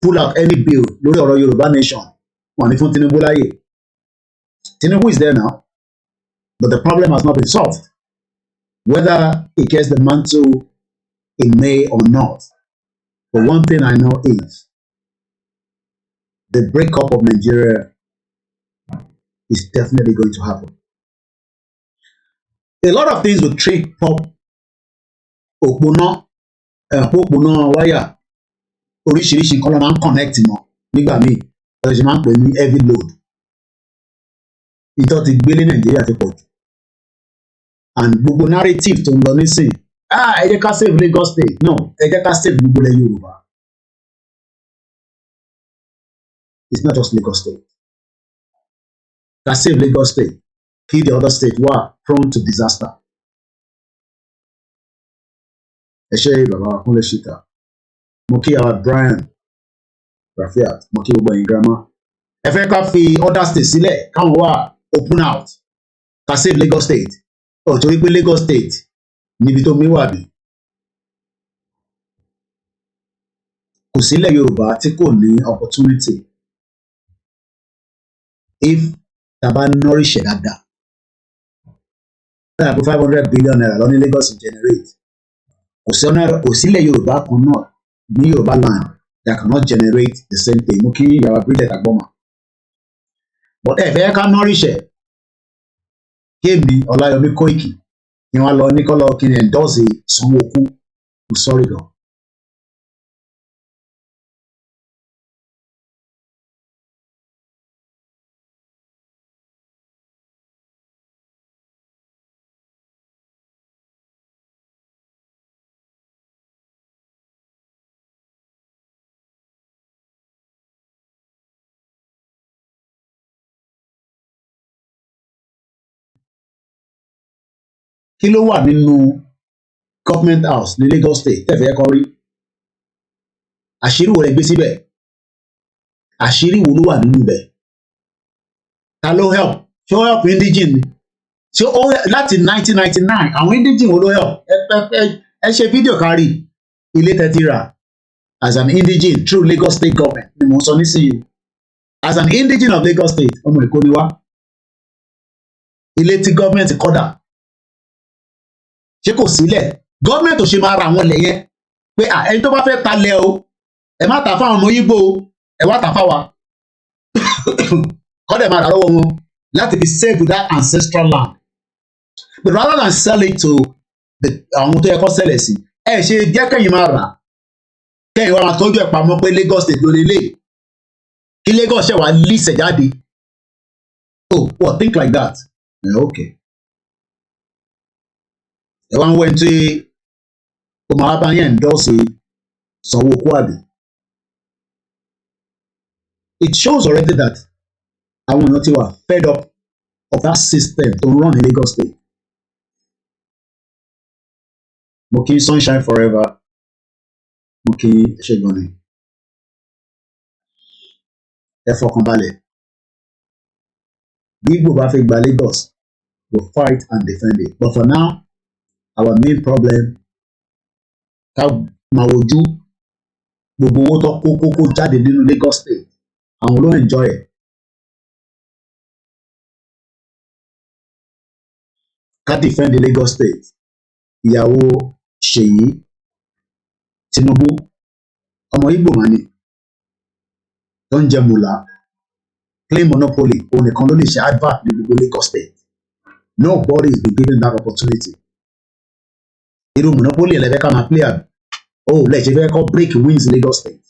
pull out any bill lórí ọ̀rọ̀ Yorùbá nation wọ́n ní fún Tinubu láyè Tinubu is there now but the problem has not been solved whether he gets the mantle in May or not But one thing I know is the breakup of Nigeria is definitely going to happen. A lot of things will trip up òpónà wáyà oríṣiríṣi nǹkan ló máa ń connect mọ́ nígbà míì ọ̀rọ̀ ṣe máa ń pè ní heavy load. Ìjọ ti gbélé Nàìjíríà ti pọ̀ jù and gbogbo narrative tó ń lọ nísìn ẹ jẹ́ ká save Lagos State no ẹ jẹ́ ká save gbogbo ilẹ̀ Yorùbá. It's not just Lagos State. Ká save Lagos State kí the other state wà prone to disaster. Ẹ ṣe bàbá wa Kúnlé Ṣítà mo kí àwa Brian Rafiat mo kí gbogbo ẹ̀yin girama ẹ fẹ́ ká fi other state sílẹ̀ káwọn wà open out ká save Lagos State torí pé Lagos State níbi tó mi wà bí kò sílẹ̀ Yorùbá tí kò ní opportunity if taba nourish ẹ̀ dáadáa lára pé 500 billion naira lọ ní Lagos generate kò sílẹ̀ Yorùbá kan náà ní Yorùbá land that cannot generate the same thing mo kí yàrá bílẹ̀ àgbọ̀mọ̀ but ẹ fẹ́ ká nourish ẹ̀ kéèmí Ọláyọmí Kóìkì ni wọ́n lọ ní kọ́lọ́ kí ni endorse Sanwó-Olú mo sọ́rí gan. Kí ló wà nínú government house ní Lagos State tẹ̀fẹ́ kọ́ rí àṣírí wo lẹ gbé síbẹ̀ àṣírí wo ló wà nínú ibẹ̀ ta ló help ṣé ó help indigene ṣé ó láti 1999 àwọn indigene wo ló help ẹ ṣe fídíò kárí ilé tẹ́tí rà as an indigene through Lagos State government ni mo sọ nísìnyí as an indigene of Lagos State ọmọ Èkó ni wá ilé tí government kọ́dà ṣé kò sílẹ̀ gọ́ọ̀mẹ̀ntì ò ṣe máa ra àwọn ilẹ̀ yẹn pé ẹni tó bá fẹ́ talẹ̀ o ẹ má tà fáwọn ọmọ Ìgbò o ẹ wá tà fáwa kọ́dẹ̀ máa rà lọ́wọ́ wọn láti fi save that ancestral land but rather than sell it to àwọn tó yẹ kó sẹ́lẹ̀ sí ẹ ṣe jẹ́ kẹ́yìn máa rà kẹ́yìn wá máa tọ́jú ẹ̀ pamọ́ pé Lagos State ló lélẹ̀ kí Lagos ṣẹ̀ wá lease ẹ̀ jáde oh well think like that okay. Ẹ wá ń wẹ́ tí ó máa bá yẹn endorse Sanwó-Olú àbí. It shows already that àwọn èèyàn ti wà fed up of that system to run in Lagos State. Mo kí Sunshine Forever mo kí ṣẹ́gun ni. Ẹ fọkàn balẹ̀. Bí Igbo bá fẹ́ gba Lagos, we'll fight and defend it. But for now, our main problem ká máa wojú gbogbo owó tó kó jáde nínú Lagos State àwọn ló enjoy ẹ̀ ká defend Lagos State ìyàwó Ṣèyí Tinubu ọmọ Ìgbò mà ní tó ń jẹ mùlá claim monopoly òun nìkan ló lè ṣe advert ní gbogbo Lagos State nobody is been given that opportunity. Irú monopoly ẹlẹ́fẹ́ ká máa play àbí lẹ́ẹ̀ ṣe fẹ́ kọ́ break wins Lagos State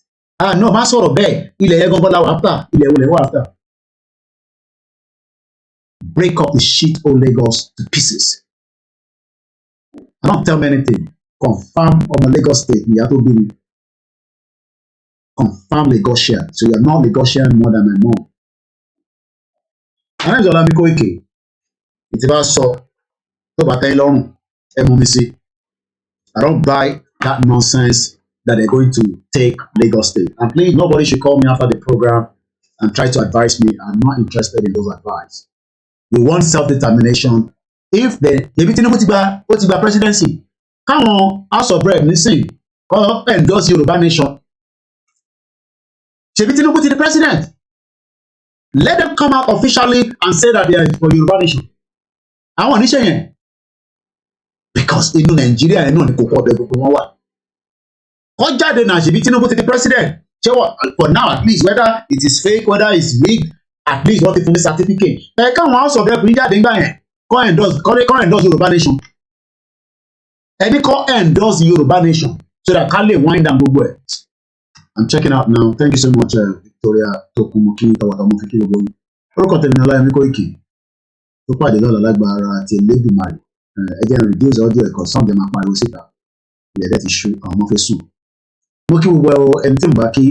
no má sọ̀rọ̀ bẹ́ẹ̀ ilẹ̀ yẹn gangan láwọ̀ after ilẹ̀ wo lẹ̀ wọ̀ after break up the shit of Lagos to pieces I don't tell me anything confirm ọmọ Lagos State ìyá tó bí mi confirm Lagosian so you are not Lagosian more than my mom my name is Olami Koiki ìtì bá sọ tó bá tẹ́ lọ́rùn ẹ mú mi sí. I don't buy that nonsense that they're going to take Lagos State. And please, nobody should call me after the program and try to advise me. I'm not interested in those advice. We want self-determination. If maybe Tinubu ti gba presidency, káwọn House of Rep nísìn kọ́ endorse Yoruba nation. Ṣebí Tinubu ti the president. Let them come out officially and say that they are for Yoruba nation. Àwọn oníṣẹ́ yẹn. Because inú Nàìjíríà yẹn náà ni kò pọ̀ bẹ́ẹ̀ gbogbo wọn wà Kọ́ jáde náà ṣèbí Tinubu ti di president. Ṣé wọ́n for now at least whether it is fake whether it's rigged at least wọ́n ti fún mi certificate. Ẹ káwọn house of rep jáde ńgbà yẹn kọ́ endorse Yorùbá nation. Ẹni kọ́ endorse Yorùbá nation so that ká lè wind down gbogbo ẹ̀. I'm checking out now. Thank you so much, Victoria Tokumoki Tawatamofi Kirobo. Orúkọ tèmi ní Ọláyẹmí Kóìkì. Tó pàdé lọ́la lágbára àti Elédùmarè. Ẹ jẹ́ reduce audio ẹ̀kọ́ sọ́ọ̀dẹ̀ máa pariwo síta. Ilẹ̀ ti ṣú àwọn ọmọ fẹ́ sùn. Mo kí gbogbo ẹni tí mo bá kí.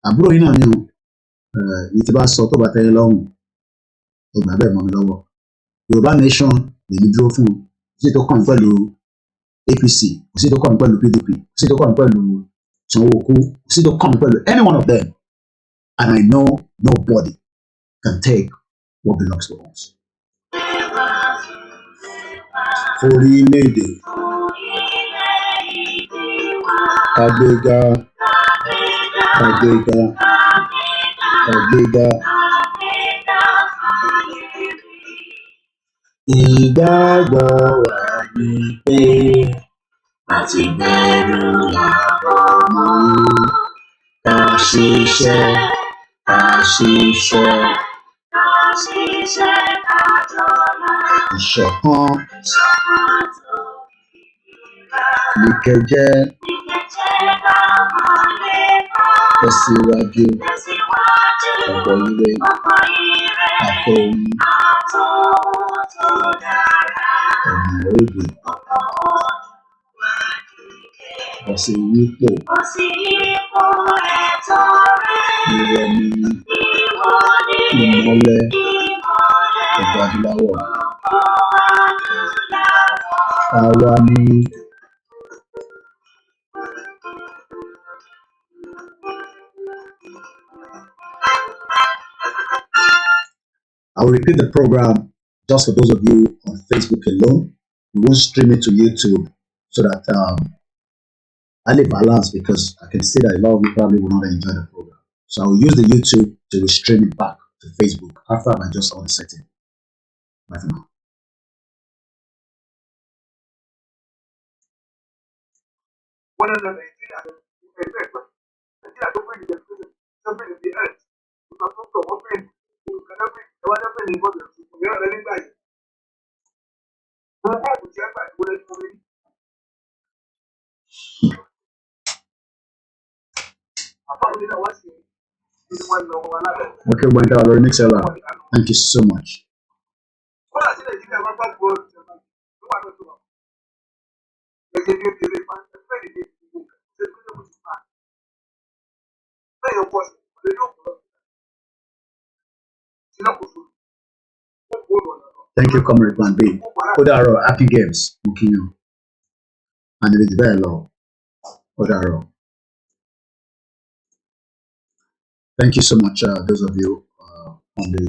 Àbúrò yín náà ni o. Ní ti bá sọ tó bá tẹ́lẹ̀ lọ́rùn. Ẹgbàá bẹ́ẹ̀ mọ́ mi lọ́wọ́. Yorùbá nation lèmi dúró fún un. Kò sí tó kàn mí pẹ̀lú APC. Kò sí tó kàn mí pẹ̀lú PDP. Kò sí tó kàn mí pẹ̀lú Sanwó-Olú. Kò sí tó kàn mí pẹ̀lú any one of them. And I know nobody can take what belongs to us. Orílẹ̀-èdè Àgbéga Àgbéga Àgbéga ìgbàgbọ́ wa ni pé àti bẹ̀rù làbọ̀ mọ́ ká ṣiṣẹ́ ká ṣiṣẹ́ ká ṣiṣẹ́ ká jọlá ìṣọ̀kan ní kẹjẹ tẹ̀síwájú ọ̀pọ̀ ire àtòhun ọ̀nà òde ọ̀sẹ̀ yípo ìrẹ̀mí ìmọ́lẹ̀ ọ̀gbà adúláwọ̀ àwa ní. I'll repeat the program just for those of you on Facebook alone. We won't stream it to YouTube so that I live balance because I can see that a lot of you probably will not enjoy the program. So I will use the YouTube to stream it back to Facebook after I adjust all the settings. Bye for now. Okay, went out remix. Thank you so much. Thank you, Comrade Plan B. Odaro, happy games, Mukinyo. And it is very low. Odaro. Thank you so much, those of you on the